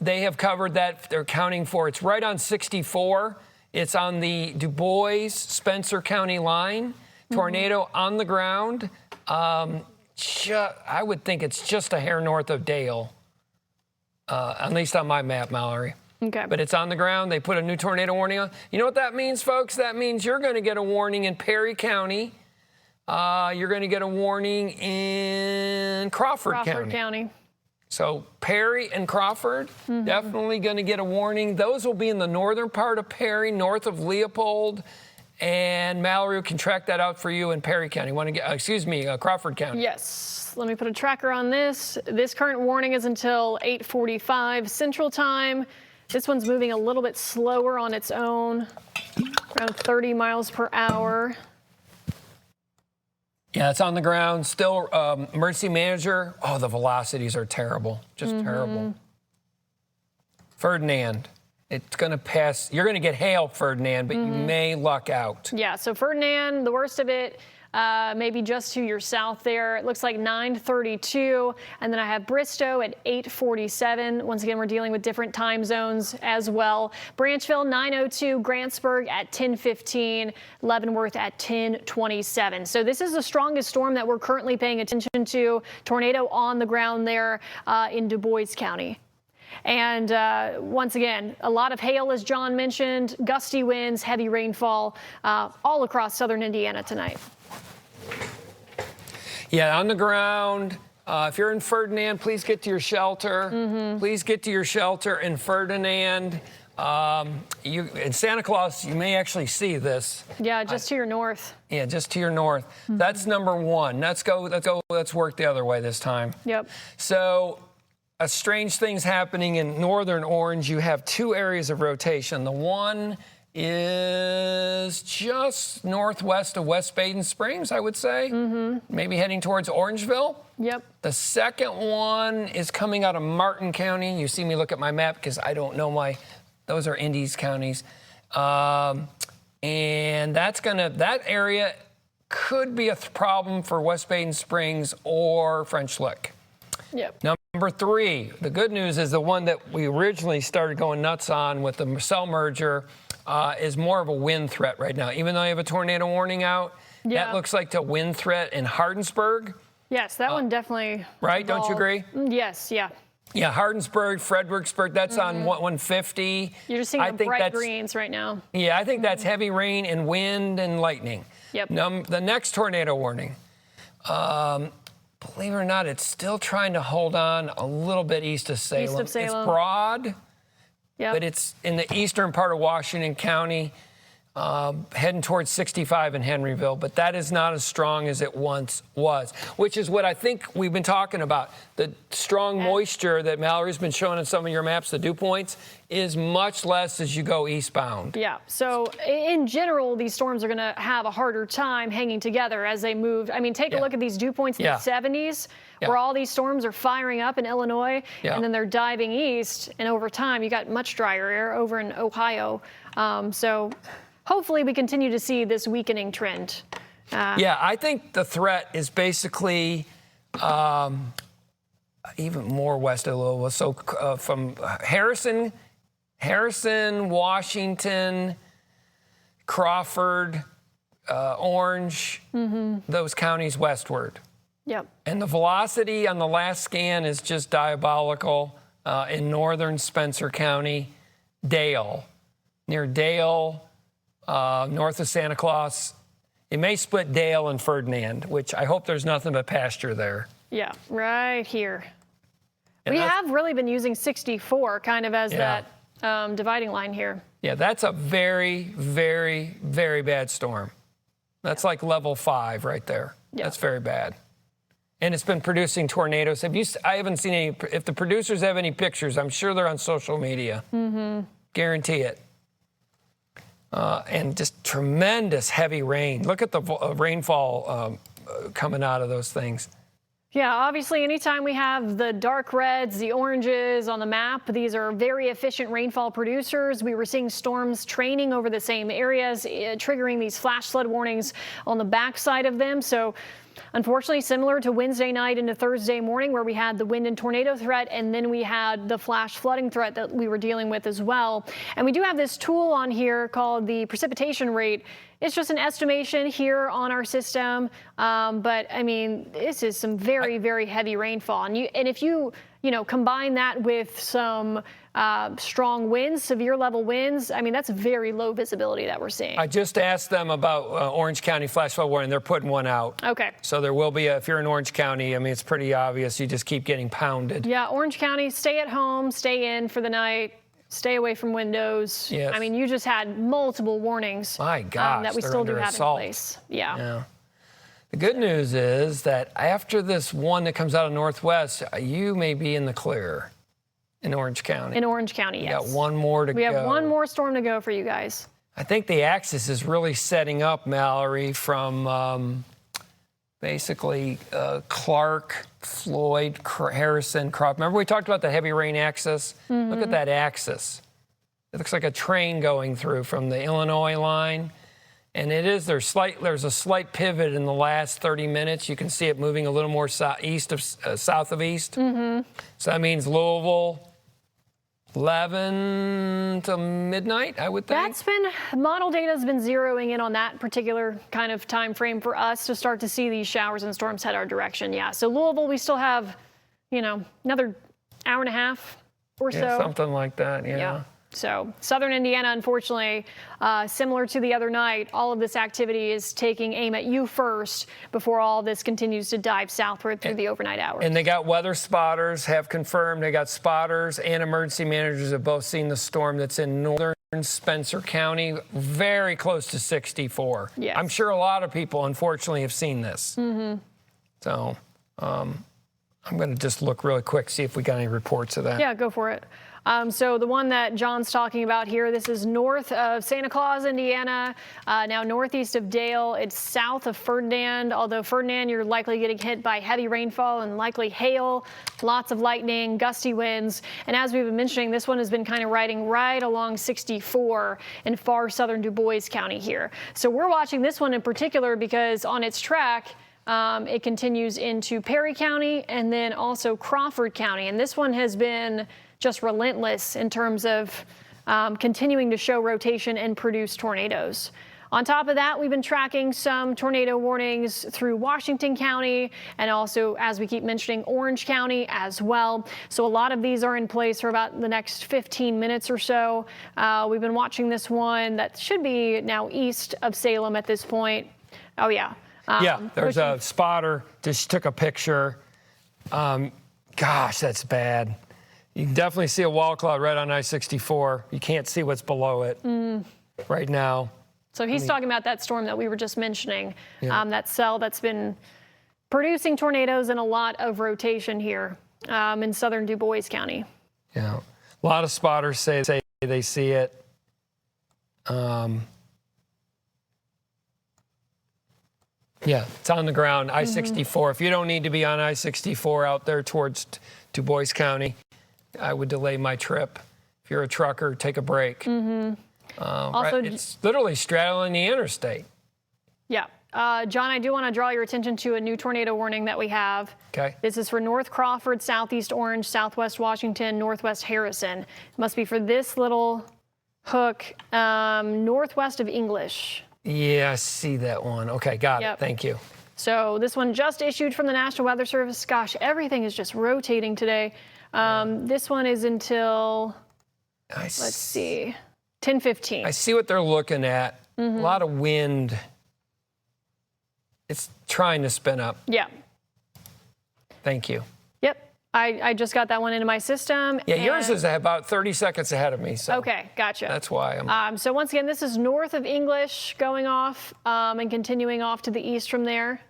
they have covered that. They're counting for it's right on 64. It's on the Du Bois, Spencer County line. Tornado on the ground. I would think it's just a hair north of Dale, at least on my map, Mallory. Okay. But it's on the ground. They put a new tornado warning on. You know what that means, folks? That means you're going to get a warning in Perry County. You're going to get a warning in Crawford County. So Perry and Crawford, definitely going to get a warning. Those will be in the northern part of Perry, north of Leopold. And Mallory can track that out for you in Perry County. Want to get, Crawford County. Yes. Let me put a tracker on this. This current warning is until 8:45 Central Time. This one's moving a little bit slower on its own, around 30 miles per hour. Yeah, it's on the ground. Still, emergency manager. Oh, the velocities are terrible. Just terrible. Ferdinand. It's going to pass. You're going to get hail, Ferdinand, but you may luck out. Yeah, so Ferdinand, the worst of it, maybe just to your south there. It looks like 9:32, and then I have Bristow at 8:47. Once again, we're dealing with different time zones as well. Branchville, 9:02, Grantsburg at 10:15, Leavenworth at 10:27. So this is the strongest storm that we're currently paying attention to. Tornado on the ground there in Du Bois County. And once again, a lot of hail, as John mentioned, gusty winds, heavy rainfall all across southern Indiana tonight. Yeah, on the ground. If you're in Ferdinand, please get to your shelter. Please get to your shelter in Ferdinand. In Santa Claus, you may actually see this. Yeah, just to your north. Yeah, just to your north. That's number one. Let's work the other way this time. Yep. So, a strange thing's happening in northern Orange. You have two areas of rotation. The one is just northwest of West Baden Springs, I would say. Maybe heading towards Orangeville. Yep. The second one is coming out of Martin County. You see me look at my map because I don't know those are Indies counties. And that area could be a problem for West Baden Springs or French Lick. Yep. Number three, the good news is the one that we originally started going nuts on with the cell merger is more of a wind threat right now. Even though you have a tornado warning out, that looks like a wind threat in Hardensburg. Yes, that one definitely. Right, don't you agree? Yes, yeah. Yeah, Hardensburg, Fredericksburg, that's on 150. You're just seeing the bright greens right now. Yeah, I think that's heavy rain and wind and lightning. Yep. The next tornado warning. Believe it or not, it's still trying to hold on a little bit east of Salem. East of Salem. It's broad, but it's in the eastern part of Washington County, heading towards 65 in Henryville. But that is not as strong as it once was, which is what I think we've been talking about. The strong moisture that Mallory's been showing on some of your maps, the dew points, is much less as you go eastbound. Yeah, so in general, these storms are going to have a harder time hanging together as they move. I mean, take a look at these dew points in the 70s, where all these storms are firing up in Illinois, and then they're diving east, and over time, you got much drier air over in Ohio. So hopefully we continue to see this weakening trend. I think the threat is basically even more west of Louisville. So from Harrison, Washington, Crawford, Orange, those counties westward. Yep. And the velocity on the last scan is just diabolical in northern Spencer County, Dale, near Dale, north of Santa Claus. It may split Dale and Ferdinand, which I hope there's nothing but pasture there. Yeah, right here. We have really been using 64 kind of as that dividing line here. Yeah, that's a very, very, very bad storm. That's like level 5 right there. That's very bad. And it's been producing tornadoes. I haven't seen any. If the producers have any pictures, I'm sure they're on social media. Guarantee it. And just tremendous heavy rain. Look at the rainfall coming out of those things. Yeah, obviously, anytime we have the dark reds, the oranges on the map, these are very efficient rainfall producers. We were seeing storms training over the same areas, triggering these flash flood warnings on the backside of them. So unfortunately, similar to Wednesday night into Thursday morning, where we had the wind and tornado threat, and then we had the flash flooding threat that we were dealing with as well. And we do have this tool on here called the precipitation rate. It's just an estimation here on our system, but I mean, this is some very, very heavy rainfall. And if you combine that with some strong winds, severe level winds, I mean, that's very low visibility that we're seeing. I just asked them about Orange County flash flood warning. They're putting one out. Okay. So there will be, if you're in Orange County, I mean, it's pretty obvious. You just keep getting pounded. Yeah, Orange County, stay at home, stay in for the night. Stay away from windows. Yes. I mean, you just had multiple warnings. My gosh, that we they're still under do have assault. in place. Yeah. The good news is that after this one that comes out of Northwest, you may be in the clear in Orange County. In Orange County, yes. We got one more to go. We have one more storm to go for you guys. I think the axis is really setting up, Mallory, from basically Clark, Floyd, Harrison, Crop. Remember we talked about the heavy rain axis? Mm-hmm. Look at that axis. It looks like a train going through from the Illinois line. And there's a slight pivot in the last 30 minutes. You can see it moving a little more south of east. Mm-hmm. So that means Louisville, 11 to midnight, I would think. Model data has been zeroing in on that particular kind of time frame for us to start to see these showers and storms head our direction. Yeah, so Louisville, we still have, another hour and a half or so. Yeah, something like that, yeah. So southern Indiana, unfortunately, similar to the other night, all of this activity is taking aim at you first before all this continues to dive southward through the overnight hours. And they got weather spotters have confirmed. They got spotters and emergency managers have both seen the storm that's in northern Spencer County, very close to 64. Yes. I'm sure a lot of people, unfortunately, have seen this. Mm-hmm. So I'm going to just look really quick, see if we got any reports of that. Yeah, go for it. So the one that John's talking about here, this is north of Santa Claus, Indiana, now northeast of Dale. It's south of Ferdinand, although Ferdinand, you're likely getting hit by heavy rainfall and likely hail, lots of lightning, gusty winds. And as we've been mentioning, this one has been kind of riding right along 64 in far southern Du Bois County here. So we're watching this one in particular because on its track, it continues into Perry County and then also Crawford County. And this one has been just relentless in terms of continuing to show rotation and produce tornadoes. On top of that, we've been tracking some tornado warnings through Washington County and also, as we keep mentioning, Orange County as well. So a lot of these are in place for about the next 15 minutes or so. We've been watching this one that should be now east of Salem at this point. Oh, yeah. There's a spotter. Just took a picture. Gosh, that's bad. You can definitely see a wall cloud right on I-64. You can't see what's below it right now. So he's talking about that storm that we were just mentioning, that cell that's been producing tornadoes and a lot of rotation here in southern Du Bois County. Yeah, a lot of spotters say they see it. Yeah, it's on the ground, I-64. If you don't need to be on I-64 out there towards Du Bois County, I would delay my trip. If you're a trucker, take a break. Mm-hmm. Also, it's literally straddling the interstate. Yeah. John, I do want to draw your attention to a new tornado warning that we have. Okay. This is for North Crawford, Southeast Orange, Southwest Washington, Northwest Harrison. It must be for this little hook northwest of English. Yeah, I see that one. Okay, got it. Thank you. So this one just issued from the National Weather Service. Gosh, everything is just rotating today. This one is until, let's see, 10:15. I see what they're looking at. Mm-hmm. A lot of wind. It's trying to spin up. Yeah. Thank you. Yep. I just got that one into my system. Yeah, yours is about 30 seconds ahead of me. So okay, gotcha. That's why I'm... So once again, this is north of English going off and continuing off to the east from there.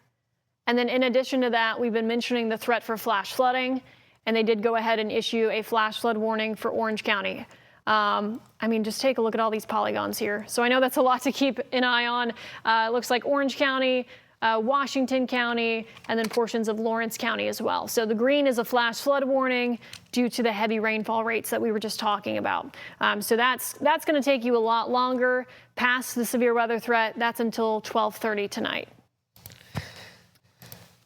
And then in addition to that, we've been mentioning the threat for flash flooding. And they did go ahead and issue a flash flood warning for Orange County. I mean, just take a look at all these polygons here. So I know that's a lot to keep an eye on. It looks like Orange County, Washington County, and then portions of Lawrence County as well. So the green is a flash flood warning due to the heavy rainfall rates that we were just talking about. So that's going to take you a lot longer past the severe weather threat. That's until 12:30 tonight.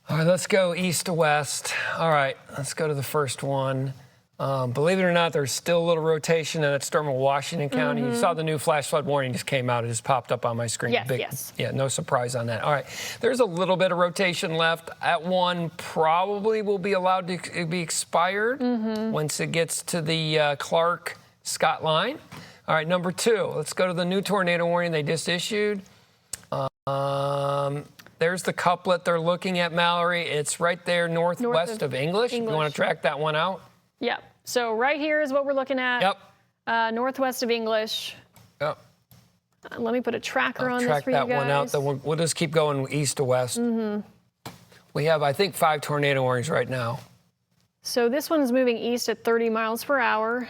All right, let's go east to west. All right, let's go to the first one. Believe it or not, there's still a little rotation in that storm of Washington County. You saw the new flash flood warning just came out. It just popped up on my screen. Yes. Yeah, no surprise on that. All right, there's a little bit of rotation left. At one probably will be allowed to be expired once it gets to the Clark-Scott line. All right, number 2, let's go to the new tornado warning they just issued. There's the couplet they're looking at, Mallory. It's right there northwest of English. You want to track that one out? Yep. So right here is what we're looking at. Yep. Northwest of English. Yep. Let me put a tracker on this for you guys. Track that one out. Then we'll just keep going east to west. We have, I think, 5 tornado warnings right now. So this one's moving east at 30 miles per hour.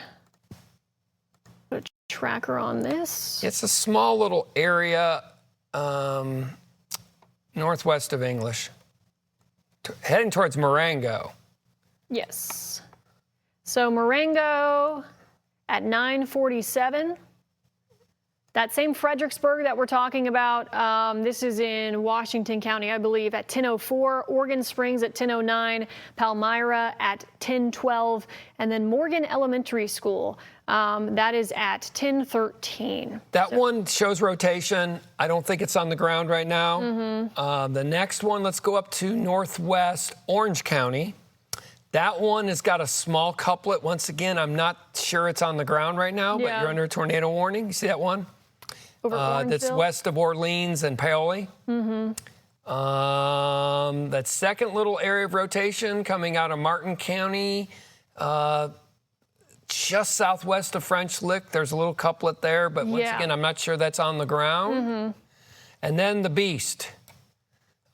Put a tracker on this. It's a small little area northwest of English, heading towards Marengo. Yes. So Marengo at 9:47. That same Fredericksburg that we're talking about, this is in Washington County, I believe, at 10:04. Oregon Springs at 10:09. Palmyra at 10:12. And then Morgan Elementary School, that is at 10:13. That one shows rotation. I don't think it's on the ground right now. The next one, let's go up to northwest Orange County. That one has got a small couplet. Once again, I'm not sure it's on the ground right now, but you're under a tornado warning. You see that one? Over that's west of Orleans and Paoli. That second little area of rotation coming out of Martin County, just southwest of French Lick. There's a little couplet there, but once again, I'm not sure that's on the ground. And then the Beast.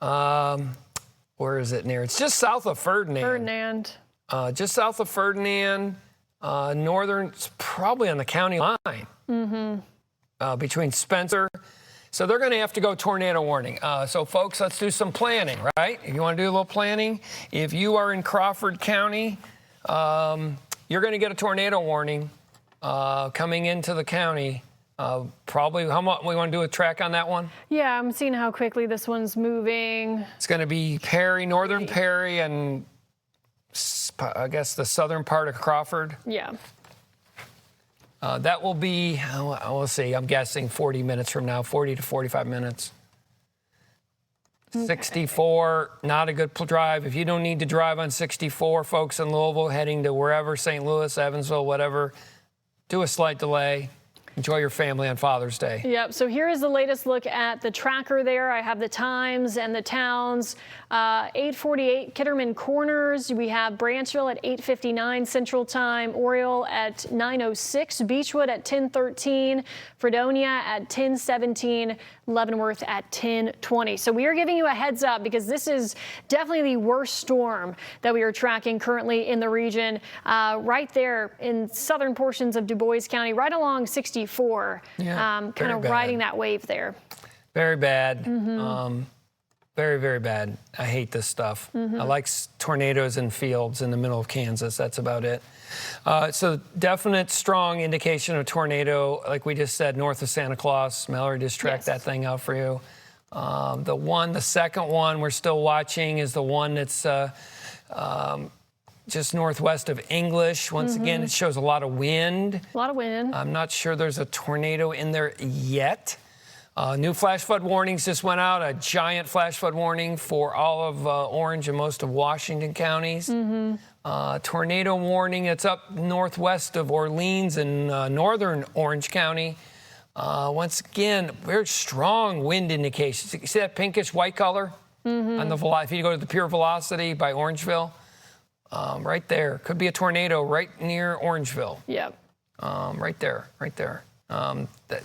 Where is it near? It's just south of Ferdinand. Just south of Ferdinand. Northern, it's probably on the county line. Between Spencer. So they're going to have to go tornado warning. So folks, let's do some planning, right? If you want to do a little planning, if you are in Crawford County, you're going to get a tornado warning coming into the county. Probably, how much we want to do a track on that one? Yeah, I'm seeing how quickly this one's moving. It's going to be Perry, northern Perry, and I guess the southern part of Crawford. Yeah. That will be, we'll see, I'm guessing 40 minutes from now, 40 to 45 minutes. 64, not a good drive. If you don't need to drive on 64, folks in Louisville heading to wherever, St. Louis, Evansville, whatever, do a slight delay. Enjoy your family on Father's Day. Yep, so here is the latest look at the tracker there. I have the times and the towns. 8:48 Kitterman Corners. We have Branchville at 8:59 Central Time. Oriole at 9:06. Beechwood at 10:13. Fredonia at 10:17. Leavenworth at 10:20. So we are giving you a heads up because this is definitely the worst storm that we are tracking currently in the region. Right there in southern portions of Du Bois County, right along 64. Kind of riding that wave there. Very bad. Very, very bad. I hate this stuff. I like tornadoes in fields in the middle of Kansas. That's about it. So definite strong indication of tornado, like we just said, north of Santa Claus. Mallory just tracked that thing out for you. The second one we're still watching is the one that's just northwest of English. Once again, it shows a lot of wind. A lot of wind. I'm not sure there's a tornado in there yet. New flash flood warnings just went out, a giant flash flood warning for all of Orange and most of Washington counties. Tornado warning, it's up northwest of Orleans and northern Orange County. Once again, very strong wind indications. You see that pinkish white color on the if you go to the pure velocity by Orangeville? Right there. Could be a tornado right near Orangeville. Yep. Right there.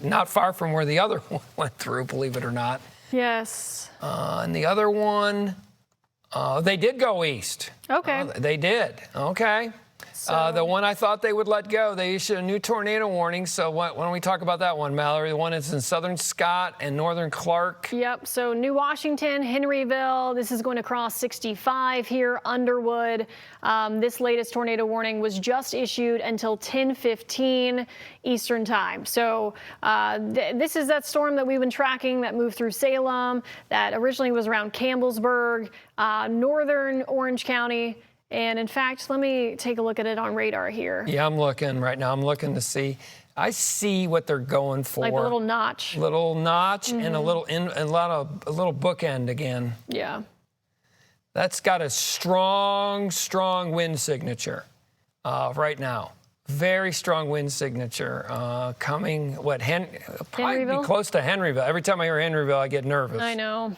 Not far from where the other one went through, believe it or not. Yes. And the other one, they did go east. Okay. They did. Okay. So. The one I thought they would let go, they issued a new tornado warning. So why don't we talk about that one, Mallory? The one that's in southern Scott and northern Clark. Yep. So New Washington, Henryville. This is going to cross 65 here. Underwood. This latest tornado warning was just issued until 10:15 Eastern time. So this is that storm that we've been tracking that moved through Salem, that originally was around Campbellsburg, northern Orange County. And in fact, let me take a look at it on radar here. Yeah, I'm looking right now. I'm looking to see. I see what they're going for. Like a little notch. Little notch and a little bookend again. Yeah. That's got a strong, strong wind signature right now. Very strong wind signature coming. Probably be close to Henryville. Every time I hear Henryville, I get nervous. I know.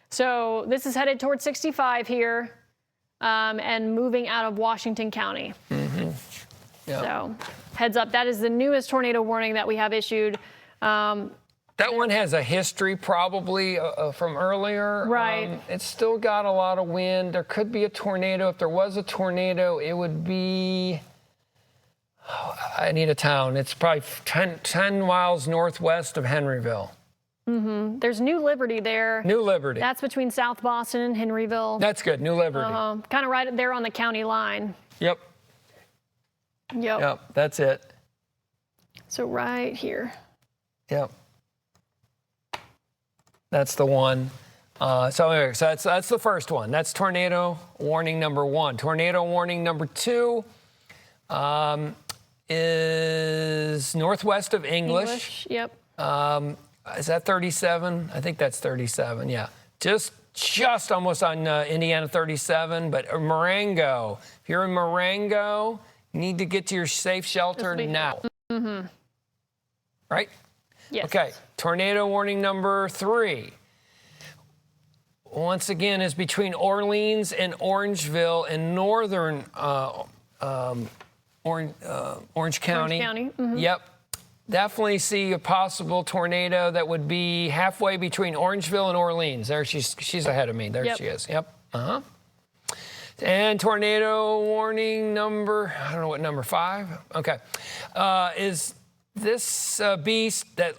So this is headed towards 65 here. And moving out of Washington County. Mm-hmm. Yep. So heads up, that is the newest tornado warning that we have issued. That one has a history probably from earlier. Right. It's still got a lot of wind. There could be a tornado. If there was a tornado, it would be, I need a town. It's probably 10 miles northwest of Henryville. Mm-hmm. There's New Liberty there. New Liberty. That's between South Boston and Henryville. That's good. New Liberty. Kind of right there on the county line. Yep. Yep. That's it. So right here. Yep. That's the one. So that's the first one. That's tornado warning number 1. Tornado warning number 2 is northwest of English. Yep. Is that 37? I think that's 37, yeah. Just almost on Indiana 37, but Marengo. If you're in Marengo, you need to get to your safe shelter now. Mm-hmm. Right? Yes. Okay, tornado warning number 3. Once again, is between Orleans and Orangeville in northern Orange County. Orange County. Mm-hmm. Yep. Definitely see a possible tornado that would be halfway between Orangeville and Orleans. There, she's ahead of me. There she is. Yep. And tornado warning number, I don't know what number 5. Okay, is this beast that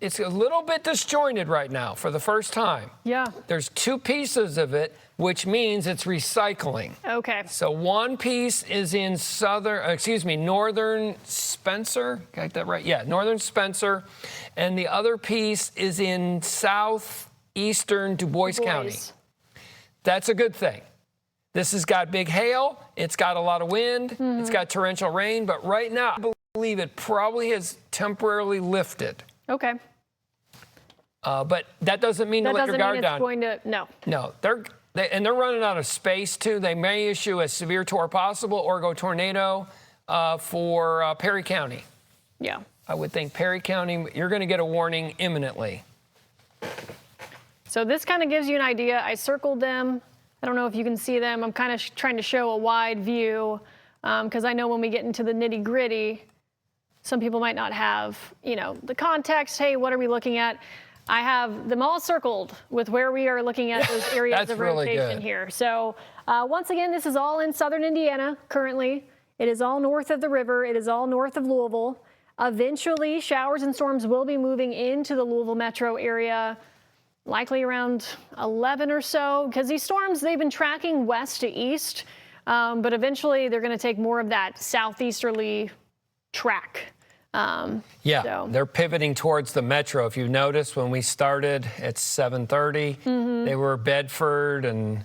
it's a little bit disjointed right now for the first time. Yeah. There's 2 pieces of it, which means it's recycling. Okay. So one piece is in northern Spencer. Got that right? Yeah, northern Spencer. And the other piece is in southeastern Du Bois County. That's a good thing. This has got big hail. It's got a lot of wind. Mm-hmm. It's got torrential rain. But right now, I believe it probably has temporarily lifted. Okay. But that doesn't mean to let your guard down. No, they're running out of space too. They may issue a severe possible or go tornado for Perry County. Yeah. I would think Perry County, you're going to get a warning imminently. So this kind of gives you an idea. I circled them. I don't know if you can see them. I'm kind of trying to show a wide view because I know when we get into the nitty gritty, some people might not have, the context. Hey, what are we looking at? I have them all circled with where we are looking at those areas of rotation here. So once again, this is all in southern Indiana currently. It is all north of the river. It is all north of Louisville. Eventually, showers and storms will be moving into the Louisville metro area, likely around 11 or so, because these storms, they've been tracking west to east, but eventually they're going to take more of that southeasterly track. They're pivoting towards the metro. If you notice, when we started at 7:30, they were Bedford and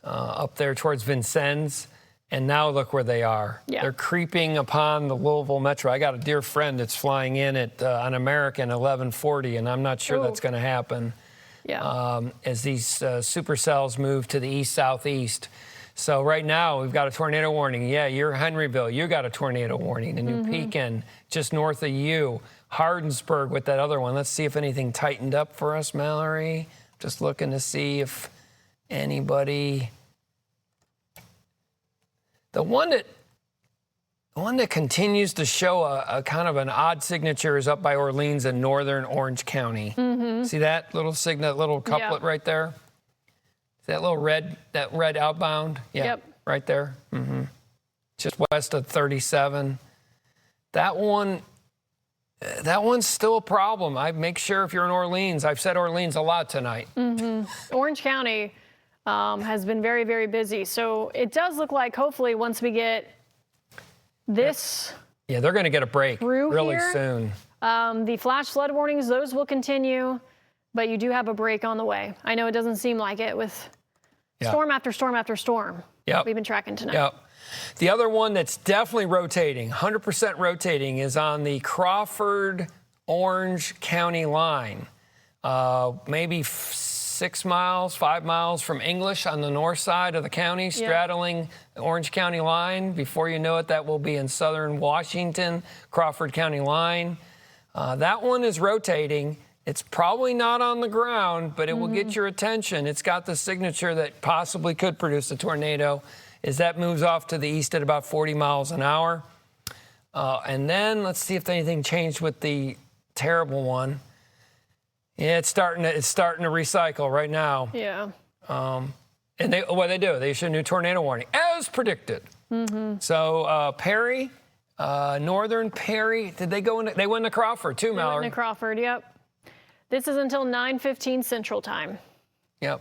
up there towards Vincennes. And now look where they are. Yeah. They're creeping upon the Louisville metro. I got a dear friend that's flying in at on American 11:40, and I'm not sure that's going to happen as these supercells move to the east-southeast. So right now, we've got a tornado warning. Yeah, you're Henryville. You got a tornado warning. The New Pekin, just north of you. Hardinsburg with that other one. Let's see if anything tightened up for us, Mallory. Just looking to see if anybody... The one that continues to show a kind of an odd signature is up by Orleans in northern Orange County. See that little little couplet right there? That little red outbound? Yeah, right there. just west of 37. That one's still a problem. I make sure if you're in Orleans, I've said Orleans a lot tonight. Orange County has been very, very busy. So it does look like hopefully once we get this. Yeah, they're going to get a break really here, soon. The flash flood warnings, those will continue, but you do have a break on the way. I know it doesn't seem like it with storm after storm after storm. We've been tracking tonight. The other one that's definitely rotating, 100% rotating, is on the Crawford-Orange County line. Maybe 6 miles, 5 miles from English on the north side of the county, straddling the Orange County line. Before you know it, that will be in southern Washington, Crawford County line. That one is rotating. It's probably not on the ground, but it will get your attention. It's got the signature that possibly could produce a tornado as that moves off to the east at about 40 miles an hour. And then let's see if anything changed with the terrible one. Yeah, it's starting to recycle right now. Yeah. And what they do, they issue a new tornado warning, as predicted. So Perry, Northern Perry, did they go in? They went to Crawford too, Mallory. They went to Crawford, yep. This is until 9:15 Central Time. Yep.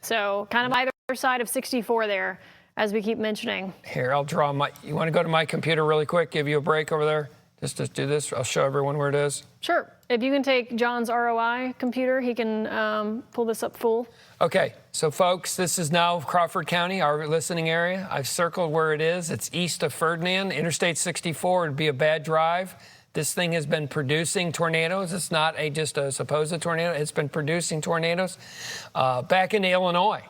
So kind of either side of 64 there, as we keep mentioning. Here, I'll draw my. You want to go to my computer really quick? Give you a break over there. Just do this. I'll show everyone where it is. Sure. If you can take John's ROI computer, he can pull this up full. Okay, so folks, this is now Crawford County, our listening area. I've circled where it is. It's east of Ferdinand. Interstate 64 would be a bad drive. This thing has been producing tornadoes. It's not just a supposed tornado. It's been producing tornadoes back into Illinois.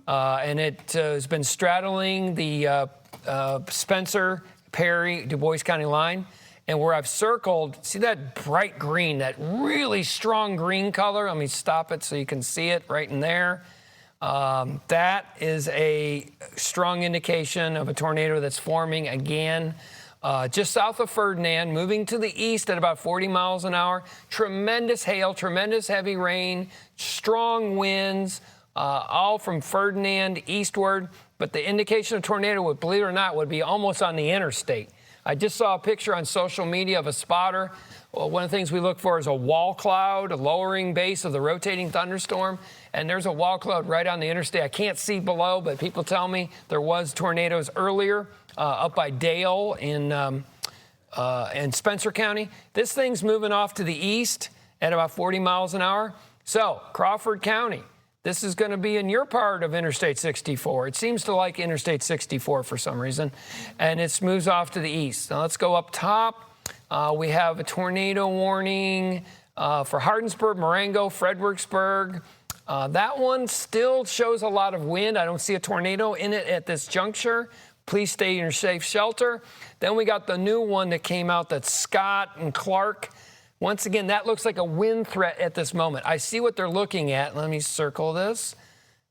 And it has been straddling the Spencer, Perry, Du Bois County line. And where I've circled, see that bright green, that really strong green color? Let me stop it so you can see it right in there. That is a strong indication of a tornado that's forming again just south of Ferdinand, moving to the east at about 40 miles an hour. Tremendous hail, tremendous heavy rain, strong winds, all from Ferdinand eastward. But the indication of tornado, would, believe it or not, would be almost on the interstate. I just saw a picture on social media of a spotter. Well, one of the things we look for is a wall cloud, a lowering base of the rotating thunderstorm. And there's a wall cloud right on the interstate. I can't see below, but people tell me there was tornadoes earlier up by Dale in Spencer County. This thing's moving off to the east at about 40 miles an hour. So Crawford County, this is going to be in your part of Interstate 64. It seems to like Interstate 64 for some reason, and it moves off to the east. Now let's go up top. We have a tornado warning for Hardinsburg, Marengo, Fredericksburg. That one still shows a lot of wind. I don't see a tornado in it at this juncture. Please stay in your safe shelter. Then we got the new one that came out, that's Scott and Clark. Once again, that looks like a wind threat at this moment. I see what they're looking at. Let me circle this.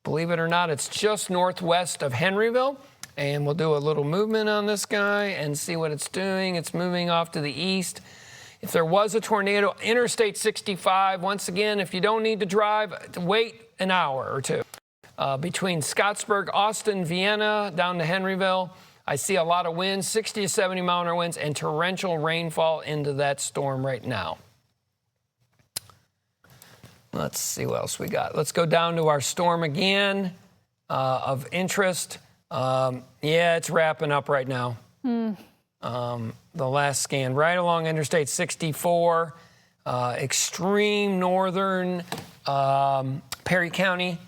Believe it or not, it's just northwest of Henryville. And we'll do a little movement on this guy and see what it's doing. It's moving off to the east. If there was a tornado, Interstate 65, once again, if you don't need to drive, wait an hour or two. Between Scottsburg, Austin, Vienna, down to Henryville, I see a lot of winds, 60 to 70 mile an hour winds, and torrential rainfall into that storm right now. Let's see what else we got. Let's go down to our storm again of interest. Yeah, it's wrapping up right now. The last scan, right along Interstate 64, extreme northern Perry County,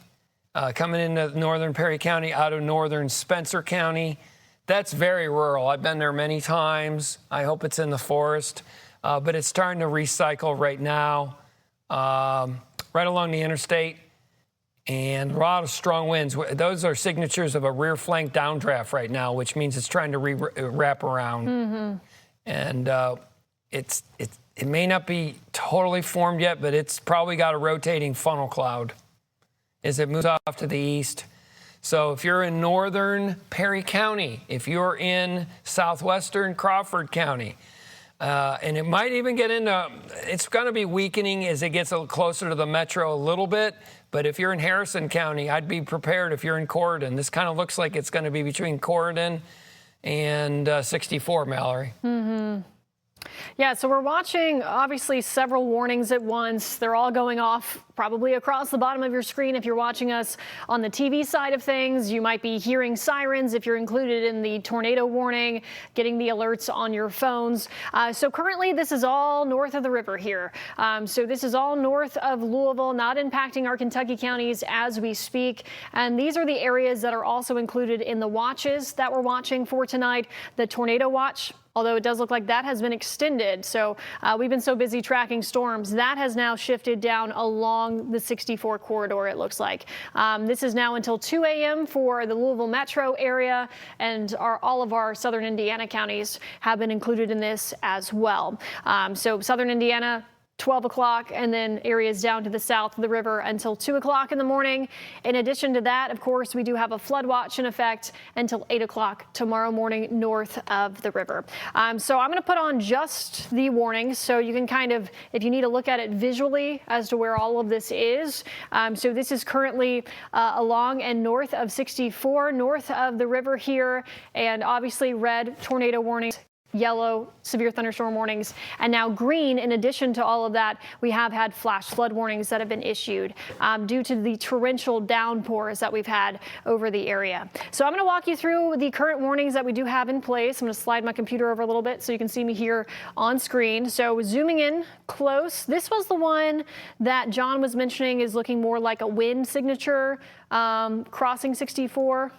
coming into northern Perry County out of northern Spencer County. That's very rural. I've been there many times. I hope it's in the forest, but it's starting to recycle right now, right along the interstate, and a lot of strong winds. Those are signatures of a rear flank downdraft right now, which means it's trying to wrap around. And it may not be totally formed yet, but it's probably got a rotating funnel cloud as it moves off to the east. So if you're in northern Perry County, if you're in southwestern Crawford County, and it might even get into, it's going to be weakening as it gets a little closer to the metro a little bit. But if you're in Harrison County, I'd be prepared if you're in Corydon. This kind of looks like it's going to be between Corydon and 64, Mallory. Yeah, so we're watching, obviously, several warnings at once. They're all going off probably across the bottom of your screen. If you're watching us on the TV side of things, you might be hearing sirens if you're included in the tornado warning, getting the alerts on your phones. So currently, this is all north of the river here. So this is all north of Louisville, not impacting our Kentucky counties as we speak. And these are the areas that are also included in the watches that we're watching for tonight. The tornado watch, although it does look like that has been extended. So we've been so busy tracking storms, that has now shifted down along the 64 corridor, it looks like. This is now until 2 a.m. for the Louisville metro area, and all of our southern Indiana counties have been included in this as well. So southern Indiana, 12 o'clock, and then areas down to the south of the river until 2 o'clock in the morning. In addition to that, of course, we do have a flood watch in effect until 8 o'clock tomorrow morning north of the river. So I'm going to put on just the warnings so you can kind of, if you need to look at it visually as to where all of this is. So this is currently along and north of 64, north of the river here, and obviously red tornado warnings, yellow severe thunderstorm warnings, and now green. In addition to all of that, we have had flash flood warnings that have been issued due to the torrential downpours that we've had over the area. So I'm going to walk you through the current warnings that we do have in place. I'm going to slide my computer over a little bit so you can see me here on screen. So zooming in close, this was the one that John was mentioning is looking more like a wind signature crossing 64.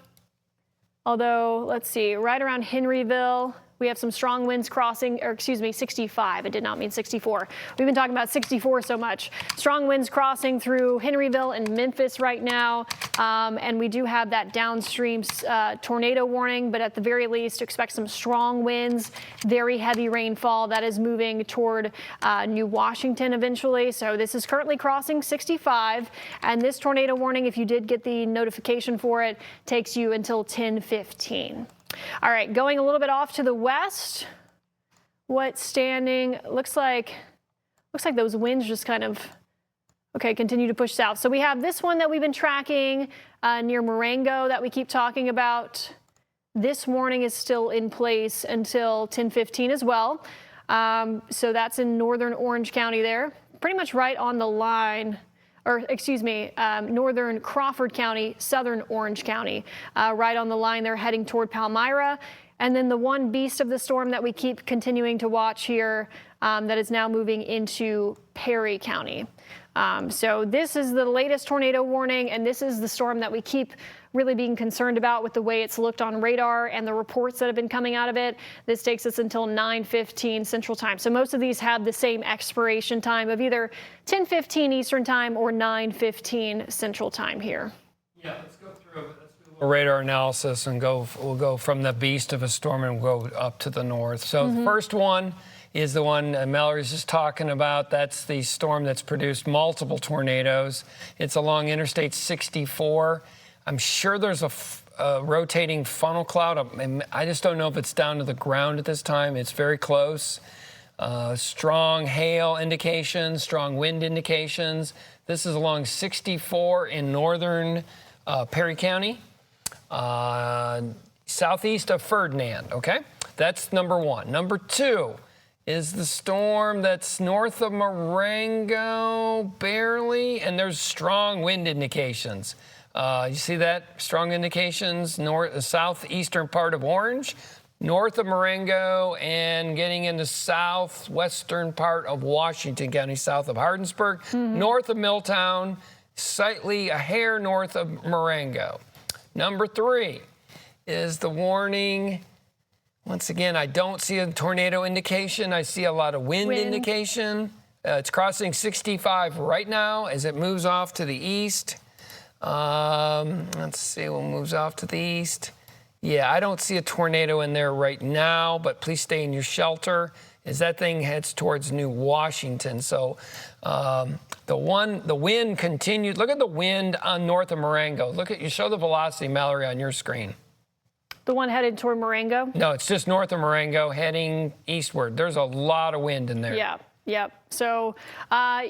Although, let's see, right around Henryville, we have some strong winds crossing, or excuse me, 65. I did not mean 64. We've been talking about 64 so much. Strong winds crossing through Henryville and Memphis right now. And we do have that downstream tornado warning, but at the very least, expect some strong winds, very heavy rainfall that is moving toward New Washington eventually. So this is currently crossing 65. And this tornado warning, if you did get the notification for it, takes you until 10:15. All right, going a little bit off to the west, what's standing, looks like those winds just kind of, okay, continue to push south. So we have this one that we've been tracking near Marengo that we keep talking about. This warning is still in place until 10:15 as well. So that's in northern Orange County there, pretty much right on the line. Or excuse me, northern Crawford County, southern Orange County, right on the line. They're heading toward Palmyra. And then the one beast of the storm that we keep continuing to watch here that is now moving into Perry County. So this is the latest tornado warning, and this is the storm that we keep really being concerned about with the way it's looked on radar and the reports that have been coming out of it. This takes us until 9:15 Central Time. So most of these have the same expiration time of either 10:15 Eastern Time or 9:15 Central Time here. Yeah, let's go through it. Let's do a little radar analysis and we'll go from the beast of a storm and we'll go up to the north. So the first one is the one Mallory's just talking about. That's the storm that's produced multiple tornadoes. It's along Interstate 64. I'm sure there's a rotating funnel cloud. I just don't know if it's down to the ground at this time. It's very close. Strong hail indications, strong wind indications. This is along 64 in northern Perry County, southeast of Ferdinand, okay? That's number one. Number two is the storm that's north of Marengo, barely, and there's strong wind indications. You see that? Strong indications, southeastern part of Orange, north of Marengo, and getting into southwestern part of Washington County, south of Hardinsburg, north of Milltown, slightly a hair north of Marengo. Number three is the warning. Once again, I don't see a tornado indication. I see a lot of wind indication. It's crossing 65 right now as it moves off to the east. Let's see what moves off to the east. Yeah, I don't see a tornado in there right now, but please stay in your shelter as that thing heads towards New Washington. So the wind continues. Look at the wind on north of Marengo. You show the velocity, Mallory, on your screen. The one headed toward Marengo? No, it's just north of Marengo heading eastward. There's a lot of wind in there. Yeah. Yep. So,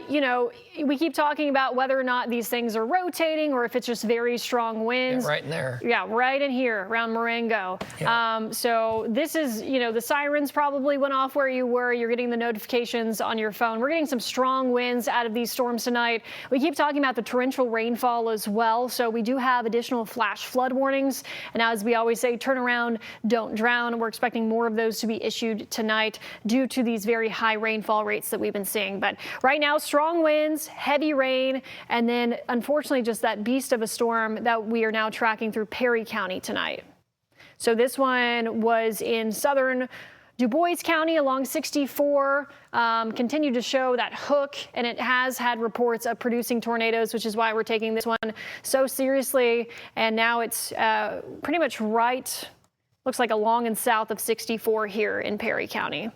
you know, we keep talking about whether or not these things are rotating or if it's just very strong winds. Yeah, right in there. Yeah, right in here around Marengo. Yeah. So this is, you know, the sirens probably went off where you were. You're getting the notifications on your phone. We're getting some strong winds out of these storms tonight. We keep talking about the torrential rainfall as well. So we do have additional flash flood warnings. And as we always say, turn around, don't drown. We're expecting more of those to be issued tonight due to these very high rainfall rates that we've been seeing. But right now, strong winds, heavy rain, and then unfortunately just that beast of a storm that we are now tracking through Perry County tonight. So this one was in southern Du Bois County along 64, continued to show that hook, and it has had reports of producing tornadoes, which is why we're taking this one so seriously. And now it's pretty much right, looks like along and south of 64 here in Perry County.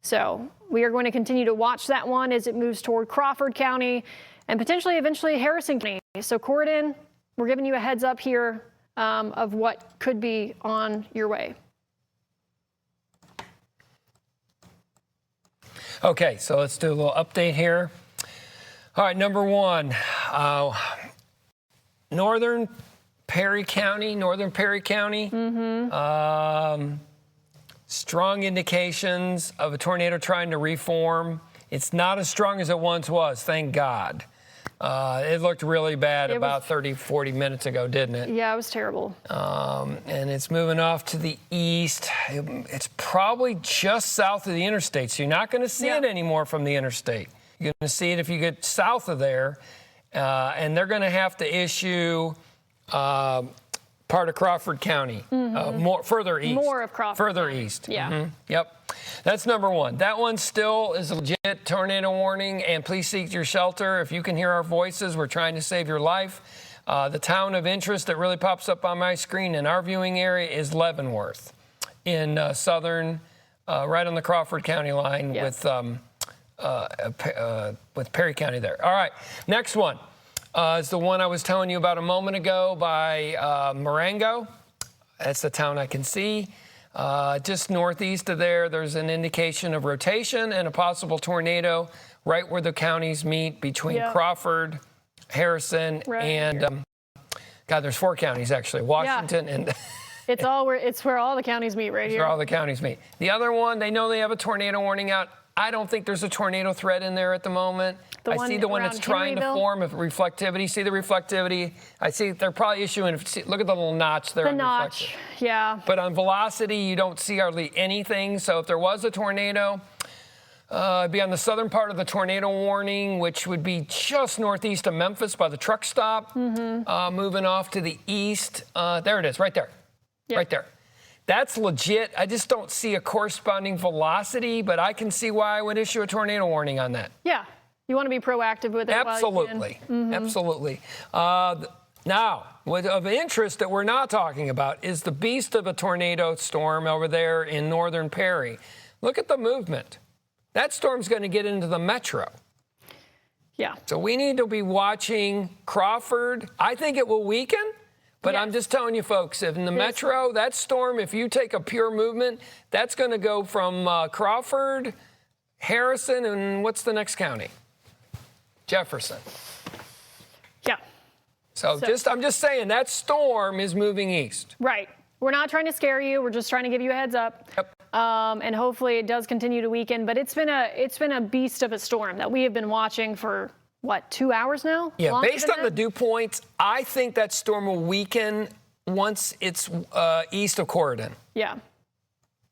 So we are going to continue to watch that one as it moves toward Crawford County and potentially eventually Harrison County. So Corydon, we're giving you a heads up here of what could be on your way. Okay, so let's do a little update here. All right, number one, northern Perry County. Strong indications of a tornado trying to reform. It's not as strong as it once was, thank God. It looked really bad about 30, 40 minutes ago, didn't it? Yeah, it was terrible. And it's moving off to the east. It's probably just south of the interstate, so you're not going to see it anymore from the interstate. You're going to see it if you get south of there, and they're going to have to issue part of Crawford County, further east. More of Crawford. Further east. Yeah. Yep. That's number one. That one still is a legit tornado warning, and please seek your shelter. If you can hear our voices, we're trying to save your life. The town of interest that really pops up on my screen in our viewing area is Leavenworth in southern, right on the Crawford County line with Perry County there. All right, next one. Is the one I was telling you about a moment ago by Marengo. That's the town I can see. Just northeast of there, there's an indication of rotation and a possible tornado right where the counties meet between Crawford, Harrison, and God, there's 4 counties actually, Washington and it's where all the counties meet right here. Where all the counties meet. The other one, they know they have a tornado warning out. I don't think there's a tornado threat in there at the moment. I see the one that's trying to form of reflectivity. See the reflectivity? I see they're probably issuing, look at the little notch there. The notch, yeah. But on velocity, you don't see hardly anything. So if there was a tornado, it'd be on the southern part of the tornado warning, which would be just northeast of Memphis by the truck stop, moving off to the east. There it is, right there, right there. That's legit. I just don't see a corresponding velocity, but I can see why I would issue a tornado warning on that. Yeah. You want to be proactive with it. Absolutely. Absolutely. Now, what of interest that we're not talking about is the beast of a tornado storm over there in northern Perry. Look at the movement. That storm's going to get into the metro. Yeah. So we need to be watching Crawford. I think it will weaken. But I'm just telling you, folks, if in the metro, that storm, if you take a pure movement, that's going to go from Crawford, Harrison, and what's the next county? Jefferson. Yeah. So I'm just saying that storm is moving east. Right. We're not trying to scare you. We're just trying to give you a heads up. Yep. And hopefully it does continue to weaken. But it's been a beast of a storm that we have been watching for, what, 2 hours now? Yeah, Longer based on the dew points, I think that storm will weaken once it's east of Corydon. Yeah.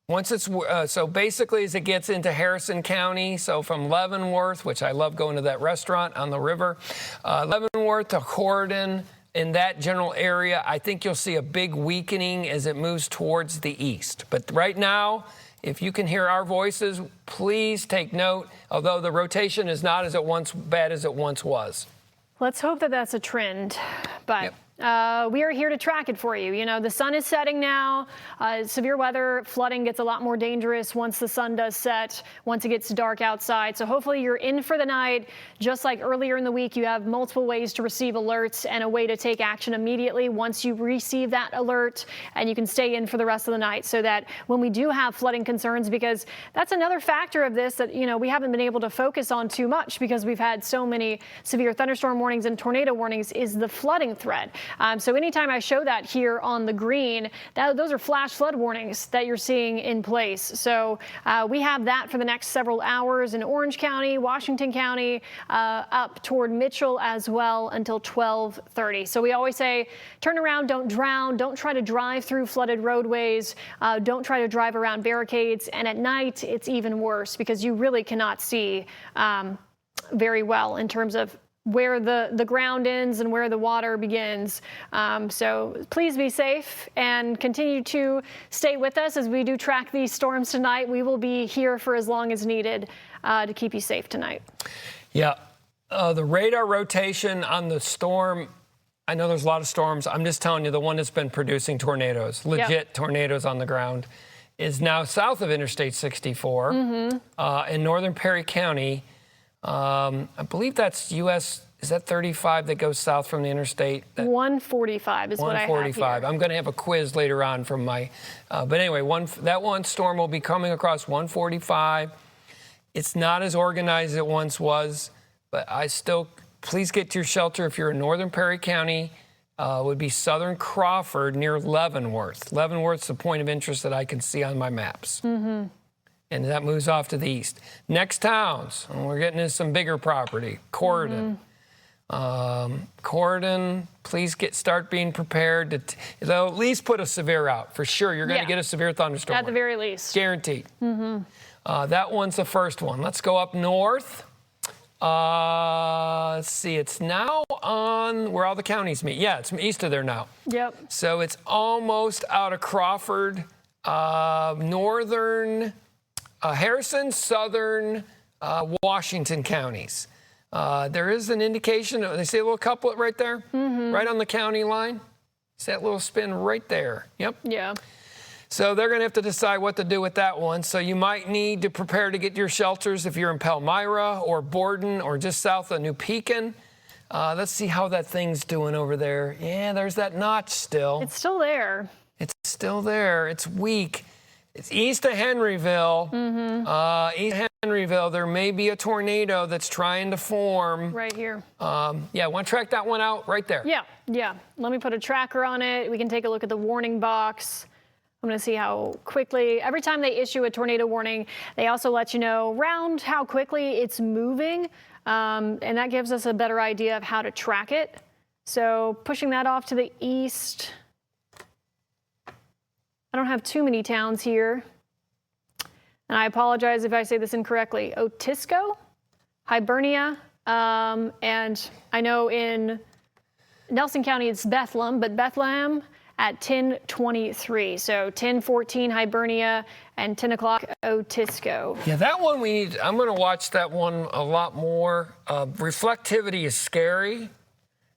Once it's, so basically as it gets into Harrison County, so from Leavenworth, which I love going to that restaurant on the river, Leavenworth to Corydon, in that general area, I think you'll see a big weakening as it moves towards the east. But right now, if you can hear our voices, please take note, although the rotation is not as bad as it once was. Let's hope that that's a trend, but We are here to track it for you. You know, the sun is setting now. Severe weather, flooding gets a lot more dangerous once the sun does set, once it gets dark outside. So hopefully you're in for the night. Just like earlier in the week, you have multiple ways to receive alerts and a way to take action immediately once you receive that alert, and you can stay in for the rest of the night so that when we do have flooding concerns, because that's another factor of this that, you know, we haven't been able to focus on too much because we've had so many severe thunderstorm warnings and tornado warnings, is the flooding threat. So anytime I show that here on the green, those are flash flood warnings that you're seeing in place. So we have that for the next several hours in Orange County, Washington County, up toward Mitchell as well until 12:30. So we always say, turn around, don't drown, don't try to drive through flooded roadways, don't try to drive around barricades. And at night, it's even worse because you really cannot see very well in terms of where the ground ends and where the water begins. So please be safe and continue to stay with us as we do track these storms tonight. We will be here for as long as needed to keep you safe tonight. Yeah, the radar rotation on the storm, I know there's a lot of storms. I'm just telling you, the one that's been producing tornadoes, legit tornadoes on the ground, is now south of Interstate 64 in northern Perry County. I believe that's U.S. Is that 35 that goes south from the interstate? 145 is what I have here. 145. I'm going to have a quiz later on from my. But anyway, that one storm will be coming across 145. It's not as organized as it once was, but please get to your shelter if you're in northern Perry County. Would be southern Crawford near Leavenworth. Leavenworth's the point of interest that I can see on my maps. And that moves off to the east. Next towns, and we're getting into some bigger property. Corydon. Corydon, please start being prepared. They'll at least put a severe out. For sure, you're going to get a severe thunderstorm. At the very least. Guaranteed. That one's the first one. Let's go up north. Let's see, it's now on where all the counties meet. Yeah, it's east of there now. Yep. So it's almost out of Crawford, northern Harrison, southern Washington counties. There is an indication, they see a little couplet right there, right on the county line. See that little spin right there? Yep. Yeah. So they're going to have to decide what to do with that one. So you might need to prepare to get your shelters if you're in Palmyra or Borden or just south of New Pekin. Let's see how that thing's doing over there. Yeah, there's that notch still. It's still there. It's still there. It's weak. It's east of Henryville. East of Henryville, there may be a tornado that's trying to form. Right here. Yeah, want to track that one out right there? Yeah. Let me put a tracker on it. We can take a look at the warning box. I'm going to see how quickly, every time they issue a tornado warning, they also let you know around how quickly it's moving. And that gives us a better idea of how to track it. So pushing that off to the east. I don't have too many towns here. And I apologize if I say this incorrectly. Otisco, Hibernia, and I know in Nelson County it's Bethlehem, but Bethlehem at 10:23. So 10:14 Hibernia and 10 o'clock Otisco. Yeah, that one I'm going to watch that one a lot more. Reflectivity is scary.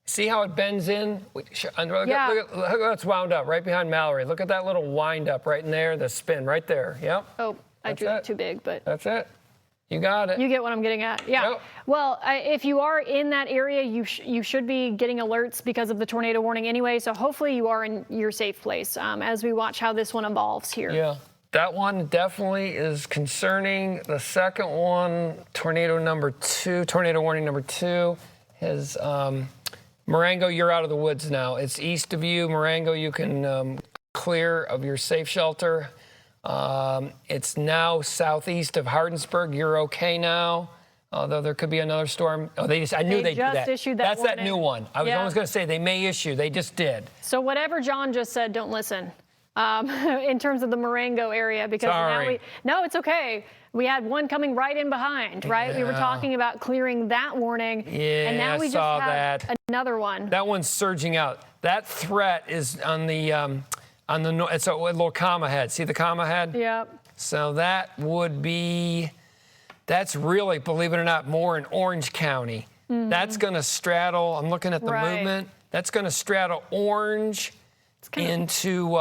See how it bends in? Look at how it's wound up right behind Mallory. Look at that little wind up right in there, the spin right there. Yep. Oh, I drew it too big, but. That's it. You got it. You get what I'm getting at. Yeah. Yep. Well, if you are in that area, you should be getting alerts because of the tornado warning anyway. So hopefully you are in your safe place as we watch how this one evolves here. Yeah. That one definitely is concerning. The second one, tornado warning number 2, is Marengo, you're out of the woods now. It's east of you. Marengo, you can clear of your safe shelter. It's now southeast of Hardinsburg. You're okay now, although there could be another storm. Oh, I knew they'd do that. Issued that That's warning. that new one. I was almost going to say they may issue. They just did. So whatever John just said, don't listen. In terms of the Marengo area, because no, it's okay. We had one coming right in behind, right? We were talking about clearing that warning, and now we just have another one. That one's surging out. That threat is on the it's a little comma head. See the comma head? Yep. So that would be, that's really, believe it or not, more in Orange County. That's going to straddle. I'm looking at the movement. That's going to straddle orange into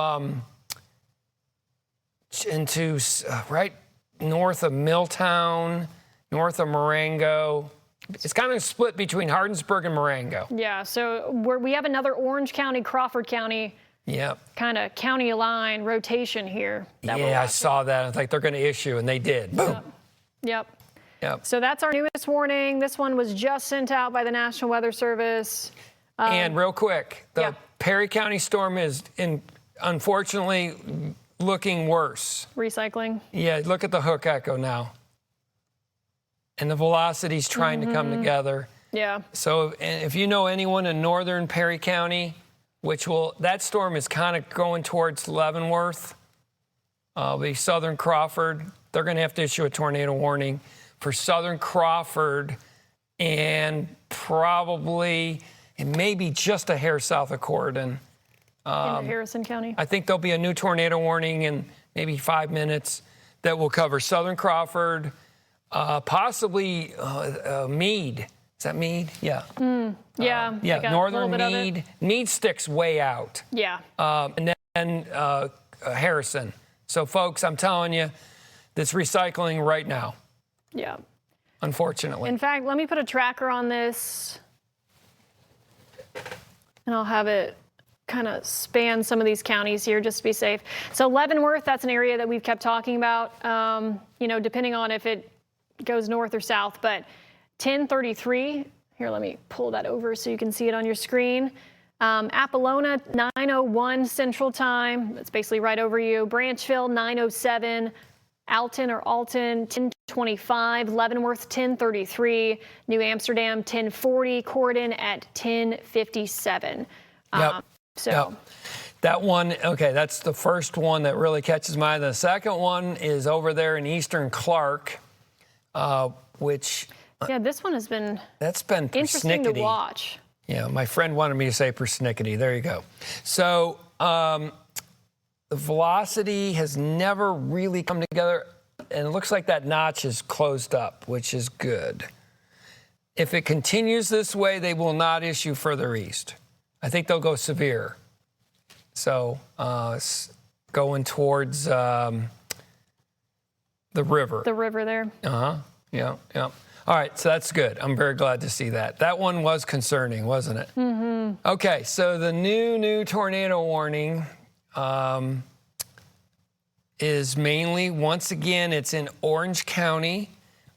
right north of Milltown, north of Marengo. It's kind of split between Hardinsburg and Marengo. Yeah, so we have another Orange County, Crawford County. Yep. Kind of county line rotation here. Yeah, I saw that. I was like, they're going to issue, and they did. Boom. Yep. Yep. So that's our newest warning. This one was just sent out by the National Weather Service. And real quick, the Perry County storm is, unfortunately, looking worse. Recycling. Yeah, look at the hook echo now. And the velocity's trying to come together. Yeah. So if you know anyone in northern Perry County, that storm is kind of going towards Leavenworth, the southern Crawford. They're going to have to issue a tornado warning for southern Crawford and probably, and maybe just a hair south of Corydon. In Harrison County. I think there'll be a new tornado warning in maybe 5 minutes that will cover southern Crawford, possibly Meade. Is that Meade? Yeah. Yeah. Yeah, northern Meade. Meade sticks way out. Yeah. And then Harrison. So, folks, I'm telling you, this recycling right now. Yeah. Unfortunately. In fact, let me put a tracker on this, and I'll have it kind of span some of these counties here just to be safe. So Leavenworth, that's an area that we've kept talking about, depending on if it goes north or south, but 1033, here, let me pull that over so you can see it on your screen. Apollonia, 9:01 Central Time. That's basically right over you. Branchville, 9:07. Alton, 10:25. Leavenworth, 10:33. New Amsterdam, 10:40. Corydon at 10:57. Yep. That one, okay, that's the first one that really catches my eye. The second one is over there in eastern Clark, which... Yeah, this one has been... That's been interesting to watch. Yeah, my friend wanted me to say persnickety. There you go. So the velocity has never really come together, and it looks like that notch is closed up, which is good. If it continues this way, they will not issue further east. I think they'll go severe. So going towards the river. The river there. Yeah. All right, so that's good. I'm very glad to see that. That one was concerning, wasn't it? Mm-hmm. Okay, so the new tornado warning is mainly, once again, it's in Orange County.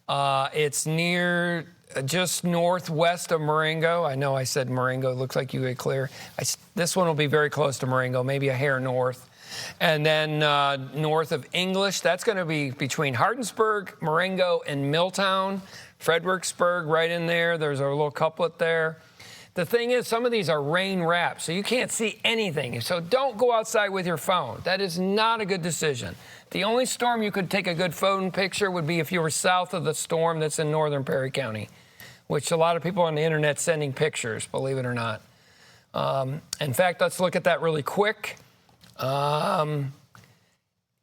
It's near, just northwest of Marengo. I know I said Marengo. It looks like you get clear. This one will be very close to Marengo, maybe a hair north. And then north of English, that's going to be between Hardinsburg, Marengo, and Milltown. Fredericksburg right in there. There's a little couplet there. The thing is, some of these are rain wrapped, so you can't see anything. So don't go outside with your phone. That is not a good decision. The only storm you could take a good phone picture would be if you were south of the storm that's in northern Perry County, which a lot of people on the internet sending pictures, believe it or not. In fact, let's look at that really quick.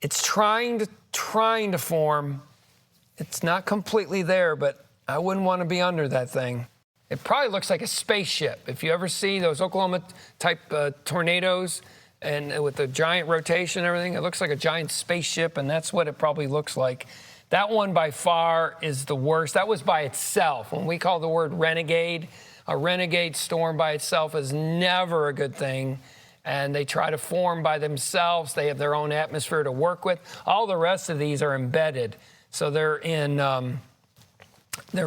It's trying to form. It's not completely there, but I wouldn't want to be under that thing. It probably looks like a spaceship. If you ever see those Oklahoma-type tornadoes and with the giant rotation and everything, it looks like a giant spaceship, and that's what it probably looks like. That one by far is the worst. That was by itself. When we call the word renegade, a renegade storm by itself is never a good thing. And they try to form by themselves. They have their own atmosphere to work with. All the rest of these are embedded. So they're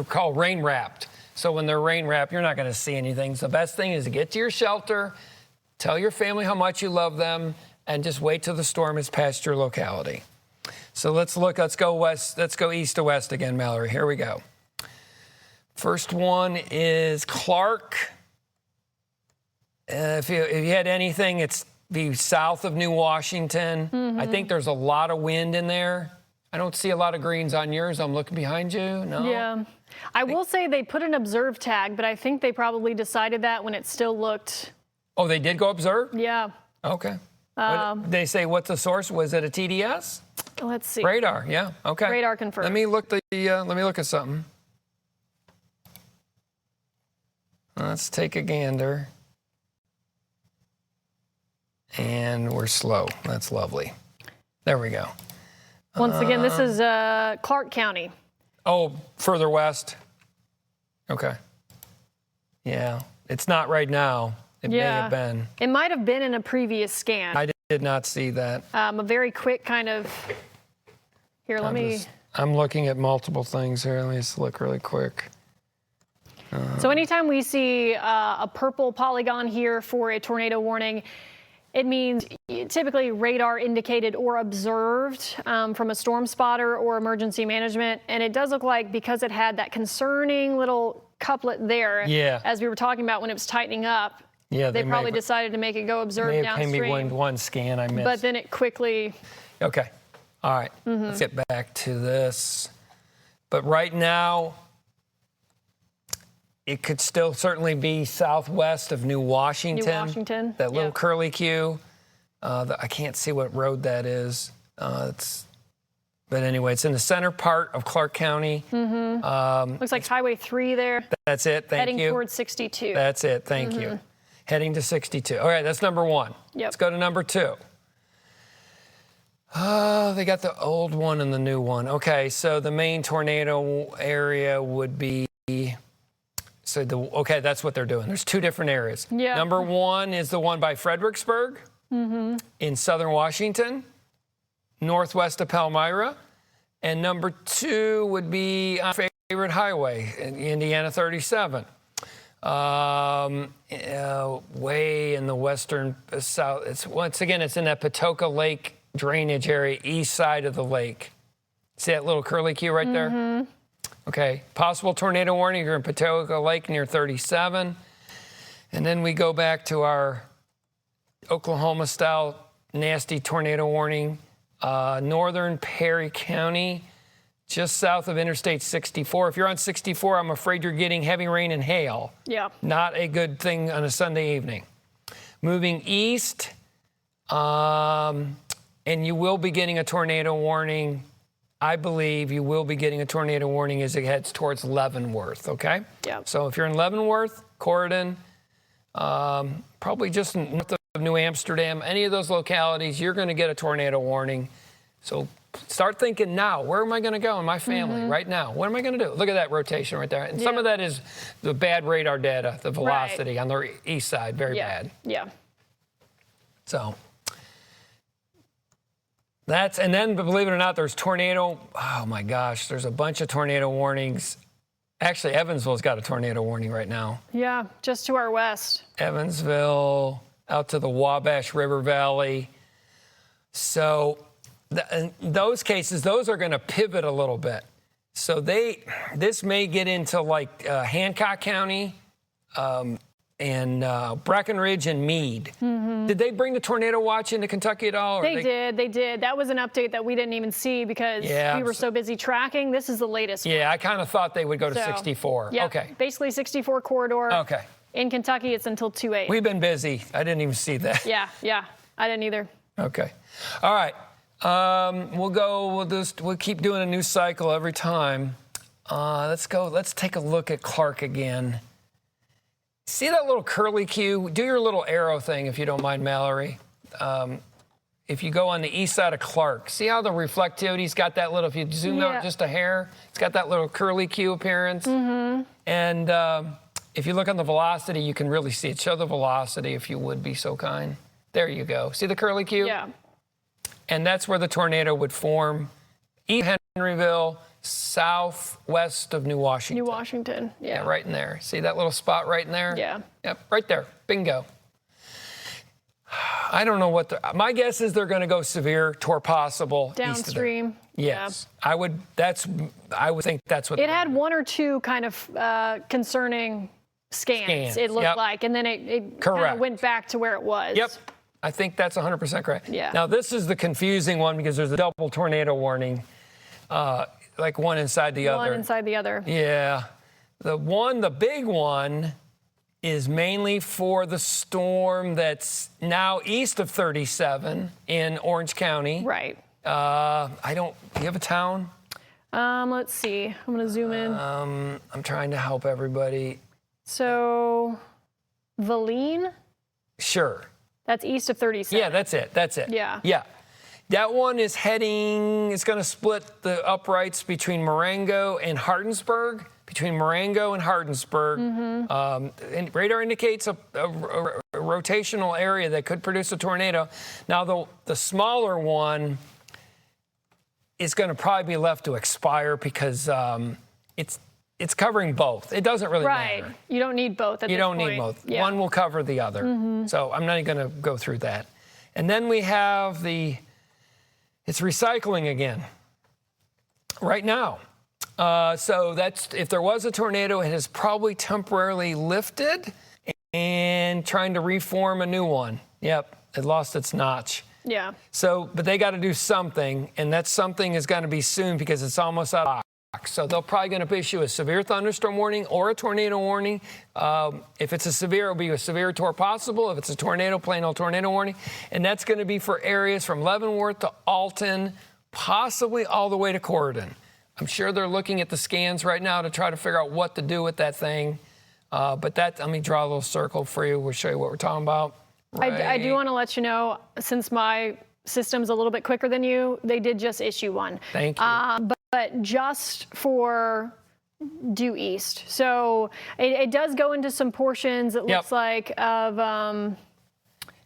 called rain wrapped. So when they're rain wrapped, you're not going to see anything. So the best thing is to get to your shelter, tell your family how much you love them, and just wait till the storm has passed your locality. So let's go west. Let's go east to west again, Mallory. Here we go. First one is Clark. If you had anything, it's the south of New Washington. Mm-hmm. I think there's a lot of wind in there. I don't see a lot of greens on yours. I'm looking behind you. No? Yeah. I will say they put an observe tag, but I think they probably decided that when it still looked... Oh, they did go observe? Yeah. Okay. They say, what's the source? Was it a TDS? Let's see. Radar, yeah. Okay. Radar confirmed. Let me look at something. Let's take a gander. And we're slow. That's lovely. There we go. Once again, this is Clark County. Oh, further west? Okay. Yeah, it's not right now. It may have been. It might have been in a previous scan. I did not see that. A very quick kind of, here, I'm looking at multiple things here. Let me just look really quick. So anytime we see a purple polygon here for a tornado warning, it means typically radar indicated or observed from a storm spotter or emergency management. And it does look like, because it had that concerning little couplet there, as we were talking about when it was tightening up, they probably decided to make it go observe downstream. Maybe one scan I missed. But then it quickly... Okay. All right. Let's get back to this. But right now, it could still certainly be southwest of New Washington. New Washington. That little curly Q. I can't see what road that is. But anyway, it's in the center part of Clark County. Looks like Highway 3 there. That's it. Thank you. Heading towards 62. That's it. Thank you. Heading to 62. All right, that's number one. Let's go to number two. They got the old one and the new one. Okay, so the main tornado area would be... okay, that's what they're doing. There's two different areas. Number one is the one by Fredericksburg in southern Washington, northwest of Palmyra. And number two would be our favorite highway, Indiana 37. Way in the western south. It's once again, it's in that Patoka Lake drainage area, east side of the lake. See that little curly Q right there? Okay, possible tornado warning. You're in Patoka Lake near 37. And then we go back to our Oklahoma-style nasty tornado warning. Northern Perry County, just south of Interstate 64. If you're on 64, I'm afraid you're getting heavy rain and hail. Not a good thing on a Sunday evening. Moving east, and you will be getting a tornado warning. I believe you will be getting a tornado warning as it heads towards Leavenworth, okay? So if you're in Leavenworth, Corydon, probably just north of New Amsterdam, any of those localities, you're going to get a tornado warning. So start thinking now, where am I going to go in my family right now? What am I going to do? Look at that rotation right there. And some of that is the bad radar data, the velocity on the east side, very bad. So that's, and then believe it or not, there's tornado. Oh my gosh, there's a bunch of tornado warnings. Actually, Evansville's got a tornado warning right now. Just to our west. Evansville, out to the Wabash River Valley. So in those cases, those are going to pivot a little bit. So this may get into like Hancock County and Breckenridge and Meade. Did they bring the tornado watch into Kentucky at all? They did. That was an update that we didn't even see because we were so busy tracking. This is the latest one. I kind of thought they would go to 64. Okay. Basically 64 corridor. Okay. In Kentucky, it's until 2/8. We've been busy. I didn't even see that. I didn't either. Okay. All right. We'll keep doing a new cycle every time. Let's take a look at Clark again. See that little curly Q? Do your little arrow thing if you don't mind, Mallory. If you go on the east side of Clark, see how the reflectivity's got that little, if you zoom out just a hair, it's got that little curly Q appearance. And if you look on the velocity, you can really see it. Show the velocity if you would be so kind. There you go. See the curly Q? And that's where the tornado would form. East Henryville, southwest of New Washington. New Washington, yeah. Right in there. See that little spot right in there? Yep, right there. Bingo. I don't know what my guess is they're going to go severe, possible downstream. Yes, I would think that's what it had. One or two kind of concerning scans. It looked like, and then it kind of went back to where it was. I think that's 100% correct. Now this is the confusing one because there's a double tornado warning, like one inside the other. One inside the other. Yeah, the big one is mainly for the storm that's now east of 37 in Orange County. Right. Do you have a town? Let's see. I'm going to zoom in. I'm trying to help everybody. So, Valine? Sure. That's east of 37. Yeah, that's it. That's it. Yeah. Yeah. That one is heading, it's going to split the uprights between Marengo and Hardinsburg. And radar indicates a rotational area that could produce a tornado. Now, the smaller one is going to probably be left to expire because it's covering both. It doesn't really matter. Right. You don't need both at this point. You don't need both. Yeah. One will cover the other. So I'm not even going to go through that. And then we have it's recycling again right now. So that's, if there was a tornado, it has probably temporarily lifted and trying to reform a new one. Yep, it lost its notch. Yeah. So, but they got to do something, and that something is going to be soon because it's almost out of box. So they're probably going to issue a severe thunderstorm warning or a tornado warning. If it's a severe, it'll be a severe tor possible. If it's a tornado, plain old tornado warning. And that's going to be for areas from Leavenworth to Alton, possibly all the way to Corydon. I'm sure they're looking at the scans right now to try to figure out what to do with that thing. But let me draw a little circle for you. We'll show you what we're talking about. Right. I do want to let you know, since my system's a little bit quicker than you, they did just issue one. Thank you. But just for due east. So it does go into some portions, it looks like, of...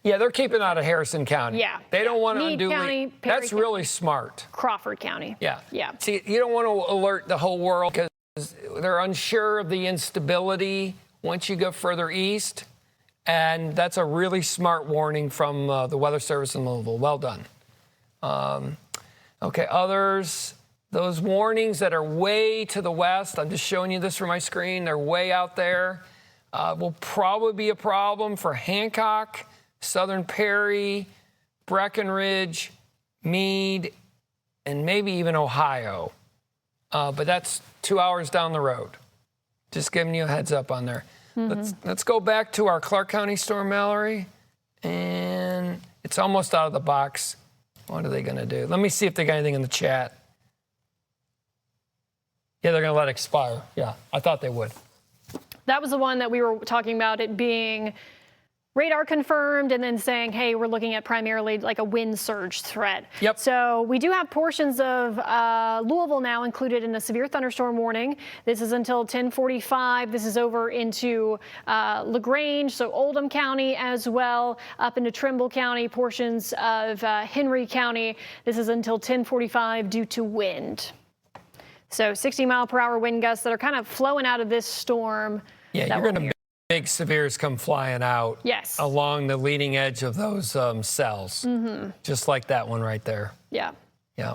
yeah, they're keeping out of Harrison County. Yeah. They don't want to Meade unduly... County, Perry That's County, really smart. Crawford County. Yeah. Yeah. See, you don't want to alert the whole world because they're unsure of the instability once you go further east. And that's a really smart warning from the Weather Service in Louisville. Well done. Okay, others, those warnings that are way to the west, I'm just showing you this from my screen, they're way out there, will probably be a problem for Hancock, Southern Perry, Breckenridge, Meade, and maybe even Ohio. But that's 2 hours down the road. Just giving you a heads up on there. Let's go back to our Clark County storm, Mallory. And it's almost out of the box. What are they going to do? Let me see if they got anything in the chat. Yeah, they're going to let it expire. Yeah, I thought they would. That was the one that we were talking about, it being radar confirmed and then saying, hey, we're looking at primarily like a wind surge threat. Yep. So we do have portions of Louisville now included in a severe thunderstorm warning. This is until 10:45. This is over into LaGrange, so Oldham County as well, up into Trimble County, portions of Henry County. This is until 10:45 due to wind. So 60-mile-per-hour wind gusts that are kind of flowing out of this storm. Yeah, you're going to big severes come flying out. Yes. Along the leading edge of those cells. Just like that one right there. Yeah. Yeah.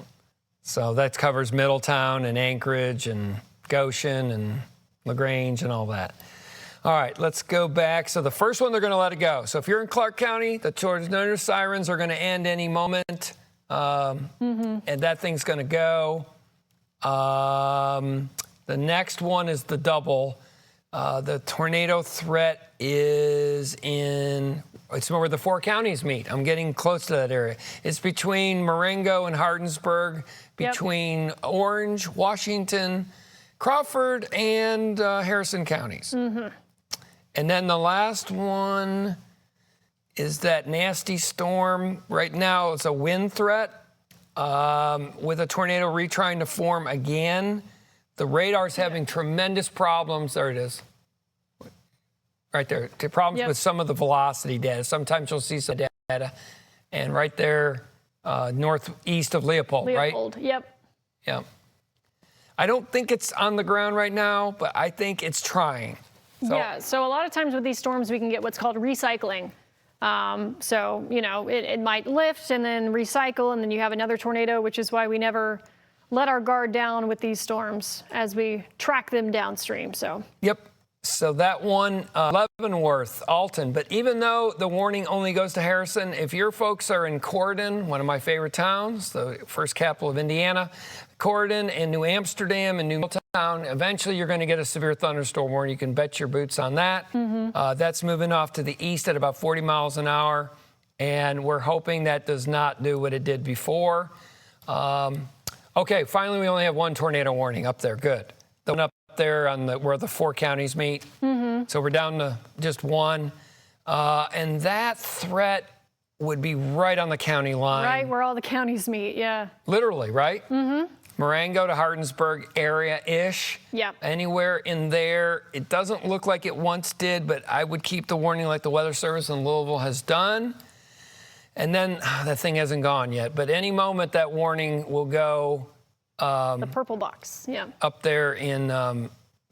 So that covers Middletown and Anchorage and Goshen and LaGrange and all that. All right, let's go back. So the first one, they're going to let it go. So if you're in Clark County, the tornado sirens are going to end any moment. And that thing's going to go. The next one is the double. The tornado threat is it's where the four counties meet. I'm getting close to that area. It's between Marengo and Hardinsburg, between Orange, Washington, Crawford, and Harrison counties. And then the last one is that nasty storm. Right now, it's a wind threat with a tornado retrying to form again. The radar's having tremendous problems. There it is. Right there. The problems with some of the velocity data. Sometimes you'll see some data. And right there, northeast of Leopold, right? Yep. Yeah. I don't think it's on the ground right now, but I think it's trying. So, yeah, so a lot of times with these storms, we can get what's called recycling. So, you know, it might lift and then recycle, and then you have another tornado, which is why we never let our guard down with these storms as we track them downstream. So. Yep. So that one, Leavenworth, Alton. But even though the warning only goes to Harrison, if your folks are in Corydon, one of my favorite towns, the first capital of Indiana, Corydon and New Amsterdam and New Middletown, eventually you're going to get a severe thunderstorm warning. You can bet your boots on that. That's moving off to the east at about 40 miles an hour. And we're hoping that does not do what it did before. Okay, finally, we only have one tornado warning up there. Good. The one up there on where the four counties meet. So we're down to just one. And that threat would be right on the county line. Right where all the counties meet, yeah. Literally, right? Mm-hmm. Marengo to Hardinsburg area-ish. Yep. Anywhere in there. It doesn't look like it once did, but I would keep the warning like the Weather Service in Louisville has done. And then that thing hasn't gone yet, but any moment that warning will go. The purple box, yeah. Up there in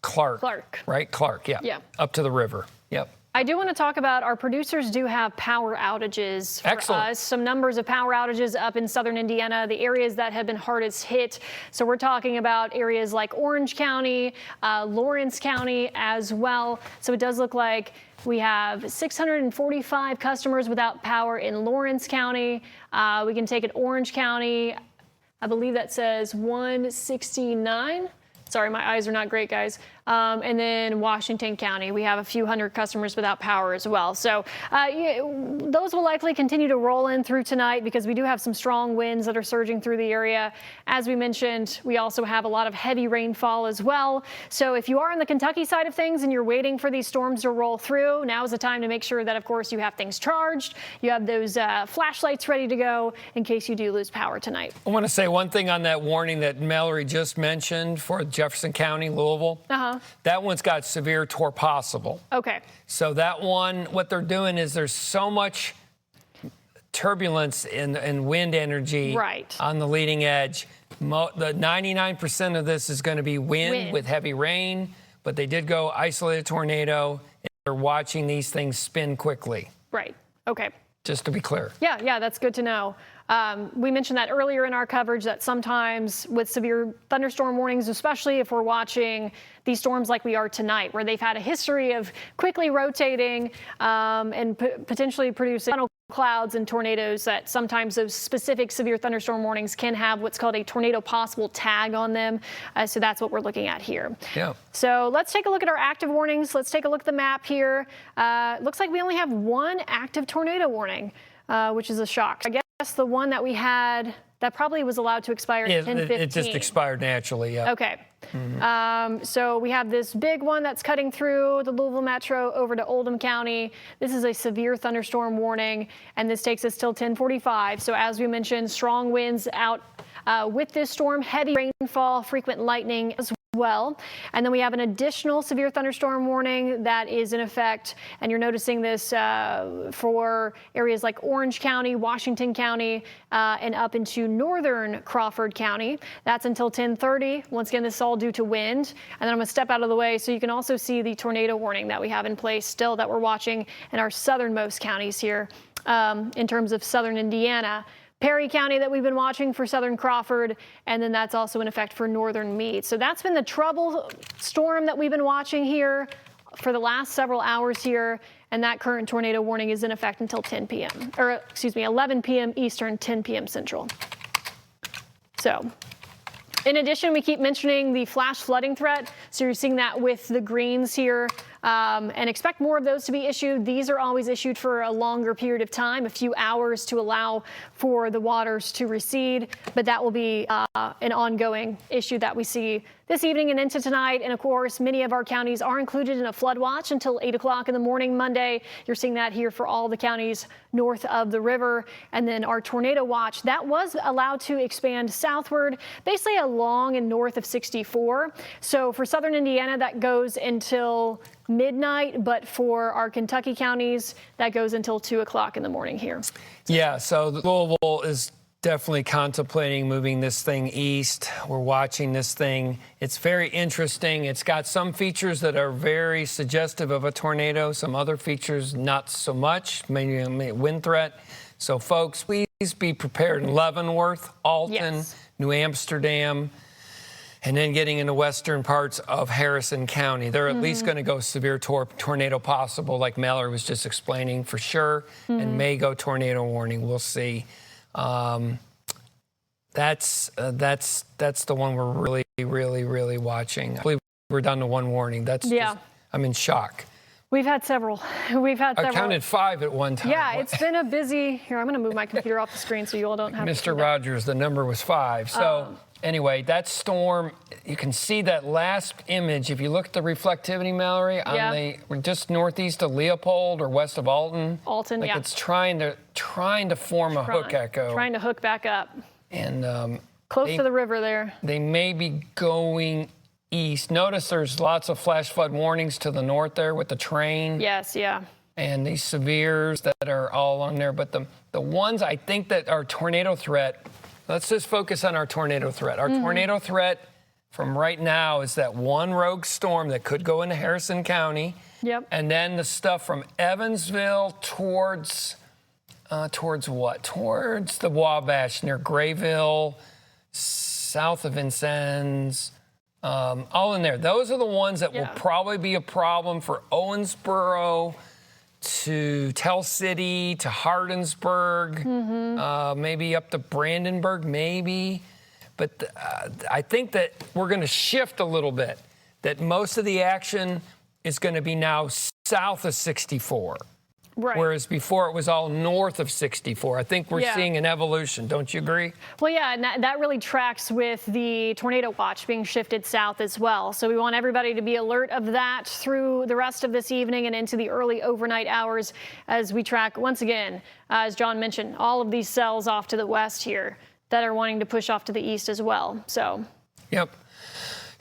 Clark. Clark. Right? Clark, yeah. Yeah. Up to the river. Yep. I do want to talk about our producers do have power outages for Excellent. us. Some numbers of power outages up in southern Indiana, the areas that have been hardest hit. So we're talking about areas like Orange County, Lawrence County as well. So it does look like we have 645 customers without power in Lawrence County. We can take it Orange County. I believe that says 169. Sorry, my eyes are not great, guys. And then Washington County, we have a few hundred customers without power as well. So those will likely continue to roll in through tonight because we do have some strong winds that are surging through the area. As we mentioned, we also have a lot of heavy rainfall as well. So if you are on the Kentucky side of things and you're waiting for these storms to roll through, now is the time to make sure that, of course, you have things charged. You have those flashlights ready to go in case you do lose power tonight. I want to say one thing on that warning that Mallory just mentioned for Jefferson County, Louisville. That one's got severe torr possible. Okay. So that one, what they're doing is there's so much turbulence and wind energy on the leading edge. The 99% of this is going to be wind with heavy rain, but they did go isolated tornado, and they're watching these things spin quickly. Right. Okay. Just to be clear. Yeah, that's good to know. We mentioned that earlier in our coverage that sometimes with severe thunderstorm warnings, especially if we're watching these storms like we are tonight, where they've had a history of quickly rotating and potentially producing funnel clouds and tornadoes, that sometimes those specific severe thunderstorm warnings can have what's called a tornado possible tag on them. So that's what we're looking at here. Yeah. So let's take a look at our active warnings. Let's take a look at the map here. Looks like we only have one active tornado warning, which is a shock. I guess the one that we had that probably was allowed to expire at 10:15. It just expired naturally, yeah. Okay. So we have this big one that's cutting through the Louisville Metro over to Oldham County. This is a severe thunderstorm warning, and this takes us till 10:45. So as we mentioned, strong winds out with this storm, heavy rainfall, frequent lightning as well. And then we have an additional severe thunderstorm warning that is in effect, and you're noticing this for areas like Orange County, Washington County, and up into northern Crawford County. That's until 10:30. Once again, this is all due to wind. And then I'm going to step out of the way so you can also see the tornado warning that we have in place still that we're watching in our southernmost counties here in terms of southern Indiana. Perry County that we've been watching for southern Crawford, and then that's also in effect for northern Meade. So that's been the trouble storm that we've been watching here for the last several hours here, and that current tornado warning is in effect until 10 p.m. or excuse me, 11 p.m. Eastern, 10 p.m. Central. So in addition, we keep mentioning the flash flooding threat. So you're seeing that with the greens here. And expect more of those to be issued. These are always issued for a longer period of time, a few hours to allow for the waters to recede. But that will be an ongoing issue that we see this evening and into tonight. And of course, many of our counties are included in a flood watch until 8 o'clock in the morning Monday. You're seeing that here for all the counties north of the river. And then our tornado watch, that was allowed to expand southward, basically along and north of 64. So for southern Indiana, that goes until midnight, but for our Kentucky counties, that goes until 2 o'clock in the morning here. Yeah, so Louisville is definitely contemplating moving this thing east. We're watching this thing. It's very interesting. It's got some features that are very suggestive of a tornado, some other features not so much, maybe a wind threat. So folks, please be prepared in Leavenworth, Alton, New Amsterdam, and then getting into western parts of Harrison County. They're at least going to go severe tornado possible, like Mallory was just explaining, for sure, and may go tornado warning. We'll see. That's the one we're really watching. I believe we're down to one warning. That's just, I'm in shock. We've had several. I counted 5 at one time. Yeah, it's been a busy. Here, I'm going to move my computer off the screen so you all don't have. Mr. Rogers, the number was 5. So Anyway, that storm, you can see that last image. If you look at the reflectivity, Mallory, on we're just northeast of Leopold or west of Alton. Alton, like it's trying to form a hook echo. Trying to hook back up. And close to the river there. They may be going east. Notice there's lots of flash flood warnings to the north there with the train. Yes, yeah. And these severes that are all along there. But the ones I think that are tornado threat, let's just focus on our tornado threat. Our tornado threat from right now is that one rogue storm that could go into Harrison County. Yep. And then the stuff from Evansville towards what? Towards the Wabash near Grayville, south of Vincennes, all in there. Those are the ones that will probably be a problem for Owensboro, to Tell City, to Hardinsburg, maybe up to Brandenburg, maybe. But I think that we're going to shift a little bit, that most of the action is going to be now south of 64. Right. Whereas before it was all north of 64. I think we're seeing an evolution. Don't you agree? Well, yeah, and that really tracks with the tornado watch being shifted south as well. So we want everybody to be alert of that through the rest of this evening and into the early overnight hours as we track, once again, as John mentioned, all of these cells off to the west here that are wanting to push off to the east as well. So. Yep.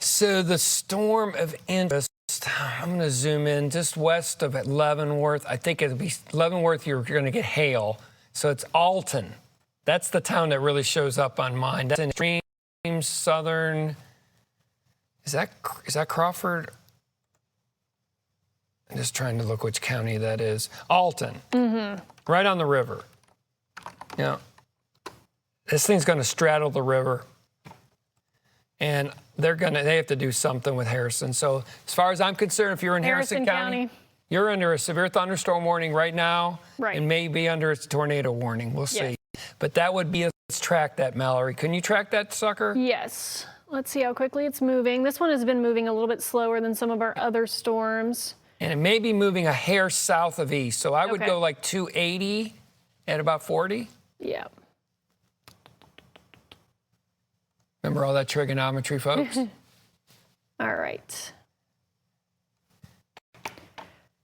So the storm of interest, I'm going to zoom in just west of Leavenworth. I think it'll be Leavenworth, you're going to get hail. So it's Alton. That's the town that really shows up on mine. That's in extreme southern. Is that Crawford? I'm just trying to look which county that is. Alton. Right on the river. Yeah. This thing's going to straddle the river. And they have to do something with Harrison. So as far as I'm concerned, if you're in Harrison County, you're under a severe thunderstorm warning right now, and may be under a tornado warning. We'll see. But that would be, let's track that, Mallory. Can you track that sucker? Yes. Let's see how quickly it's moving. This one has been moving a little bit slower than some of our other storms. And it may be moving a hair south of east. So I would go like 280 at about 40. Yeah. Remember all that trigonometry, folks? All right.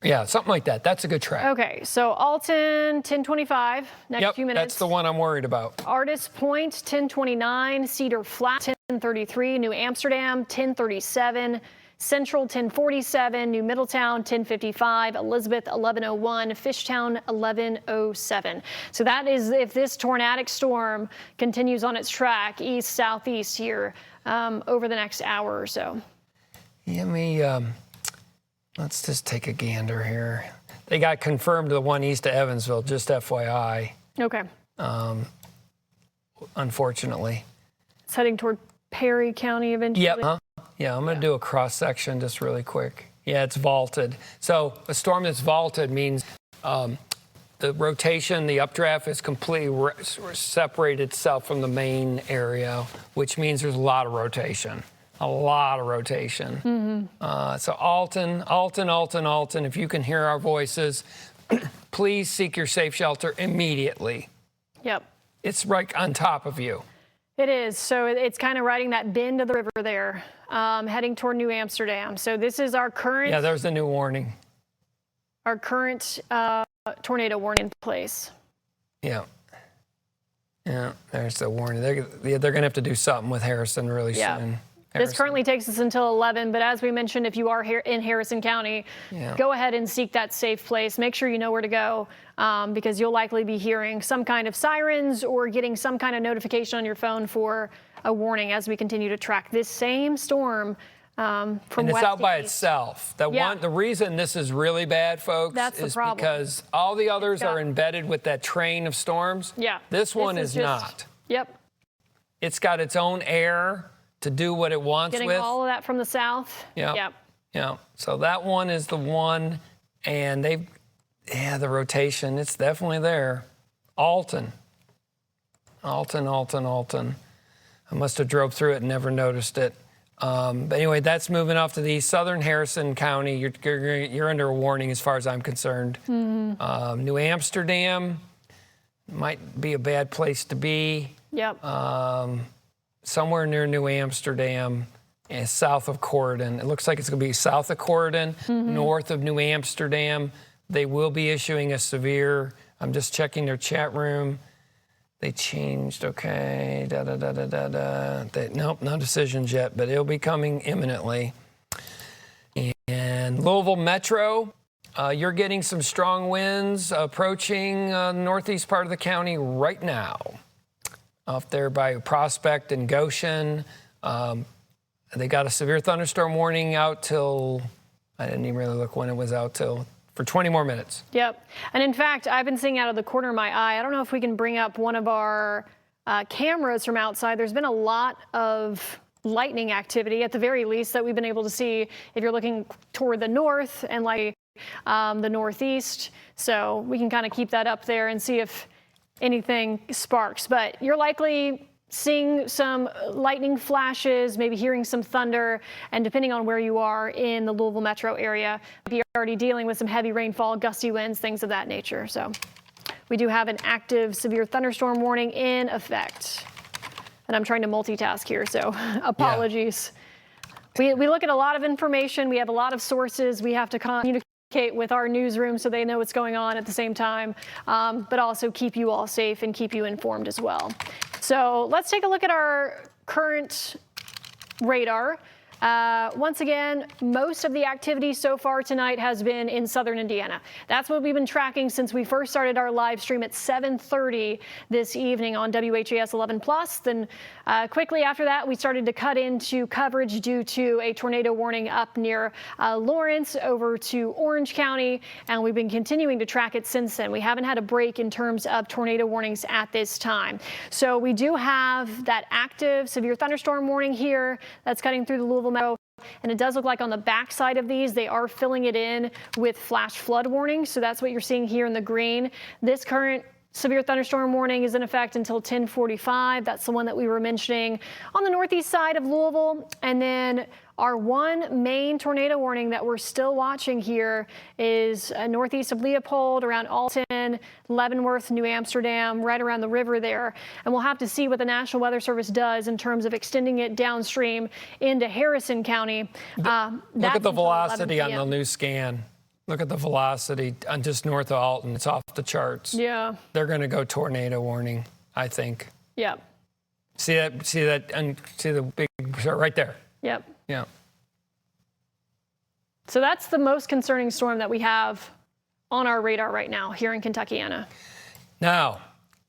Yeah, something like that. That's a good track. Okay, so Alton, 1025, next few minutes. That's the one I'm worried about. Artist Point, 1029, Cedar Flat, 1033, New Amsterdam, 1037, Central, 1047, New Middletown, 1055, Elizabeth, 1101, Fishtown, 1107. So that is if this tornadic storm continues on its track east-southeast here over the next hour or so. Yeah, let's just take a gander here. They got confirmed the one east of Evansville, just FYI. Okay. Unfortunately. It's heading toward Perry County eventually. Yep. Yeah, I'm going to do a cross section just really quick. Yeah, it's vaulted. So a storm that's vaulted means the rotation, the updraft is completely separated itself from the main area, which means there's a lot of rotation. A lot of rotation. So Alton, if you can hear our voices, please seek your safe shelter immediately. Yep. It's right on top of you. It is. So it's kind of riding that bend of the river there, heading toward New Amsterdam. So this is our current. Yeah, there's the new warning. Our current tornado warning in place. Yeah. Yeah, there's the warning. They're going to have to do something with Harrison really soon. This currently takes us until 11, but as we mentioned, if you are here in Harrison County, go ahead and seek that safe place. Make sure you know where to go because you'll likely be hearing some kind of sirens or getting some kind of notification on your phone for a warning as we continue to track this same storm from west to east. And it's out by itself. The reason this is really bad, folks, is because all the others are embedded with that train of storms. Yeah. This one is not. Yep. It's got its own air to do what it wants with. Getting all of that from the south. Yep. Yeah. So that one is the one, and the rotation, it's definitely there. Alton. I must have drove through it and never noticed it. But anyway, that's moving off to the east. Southern Harrison County, you're under a warning as far as I'm concerned. New Amsterdam might be a bad place to be. Yep. somewhere near New Amsterdam, and south of Corydon. It looks like it's going to be south of Corydon, north of New Amsterdam. They will be issuing a severe. I'm just checking their chat room. They changed, okay, nope, no decisions yet, but it'll be coming imminently. And Louisville Metro, you're getting some strong winds approaching the northeast part of the county right now. Up there by Prospect and Goshen. They got a severe thunderstorm warning out till, I didn't even really look when it was out till, for 20 more minutes. Yep. And in fact, I've been seeing out of the corner of my eye, I don't know if we can bring up one of our cameras from outside. There's been a lot of lightning activity, at the very least, that we've been able to see if you're looking toward the north and like the northeast. So we can kind of keep that up there and see if anything sparks. But you're likely seeing some lightning flashes, maybe hearing some thunder, and depending on where you are in the Louisville metro area, you're already dealing with some heavy rainfall, gusty winds, things of that nature. So we do have an active severe thunderstorm warning in effect. And I'm trying to multitask here, so apologies. Yeah. We look at a lot of information. We have a lot of sources. We have to communicate with our newsroom so they know what's going on at the same time, but also keep you all safe and keep you informed as well. So let's take a look at our current radar. Once again, most of the activity so far tonight has been in southern Indiana. That's what we've been tracking since we first started our live stream at 7:30 this evening on WHAS 11+. Then quickly after that, we started to cut into coverage due to a tornado warning up near Lawrence over to Orange County, and we've been continuing to track it since then. We haven't had a break in terms of tornado warnings at this time. So we do have that active severe thunderstorm warning here that's cutting through the Louisville Metro, and it does look like on the backside of these, they are filling it in with flash flood warnings. So that's what you're seeing here in the green. This current severe thunderstorm warning is in effect until 10:45. That's the one that we were mentioning on the northeast side of Louisville. And then our one main tornado warning that we're still watching here is northeast of Leopold, around Alton, Leavenworth, New Amsterdam, right around the river there. And we'll have to see what the National Weather Service does in terms of extending it downstream into Harrison County. Look at the velocity on the new scan. Look at the velocity on just north of Alton. It's off the charts. Yeah. They're going to go tornado warning, I think. Yep. See that, and see the big right there. Yep. Yeah. So that's the most concerning storm that we have on our radar right now here in Kentuckiana. Now,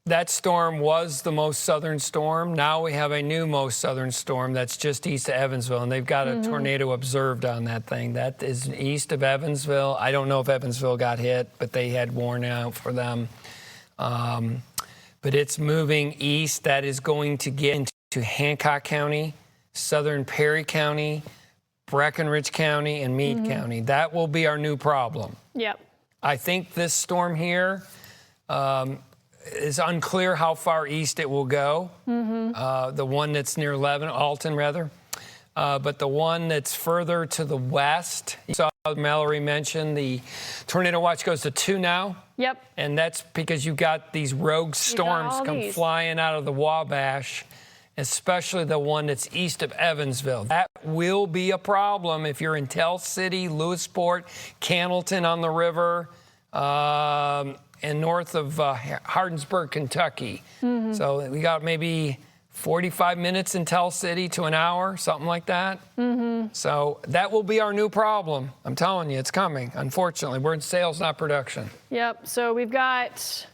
that storm was the most southern storm. Now we have a new most southern storm that's just east of Evansville, and they've got a tornado observed on that thing. That is east of Evansville. I don't know if Evansville got hit, but they had warn out for them. But it's moving east. That is going to get into Hancock County, southern Perry County, Breckinridge County, and Meade County. That will be our new problem. Yep. I think this storm here is unclear how far east it will go. The one that's near Alton, rather. But the one that's further to the west, you saw Mallory mention the tornado watch goes to 2 now. Yep. And that's because you got these rogue storms come flying out of the Wabash, especially the one that's east of Evansville. That will be a problem if you're in Tell City, Lewisport, Cannleton on the river, and north of Hardinsburg, Kentucky. So we got maybe 45 minutes in Tell City to an hour, something like that. So that will be our new problem. I'm telling you, it's coming. Unfortunately, we're in sales, not production. Yep. So we've got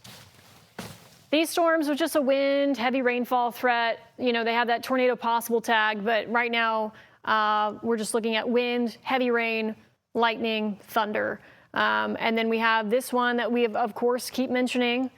these storms with just a wind, heavy rainfall threat. You know, they have that tornado possible tag, but right now we're just looking at wind, heavy rain, lightning, thunder. And then we have this one that we have, of course, keep mentioning,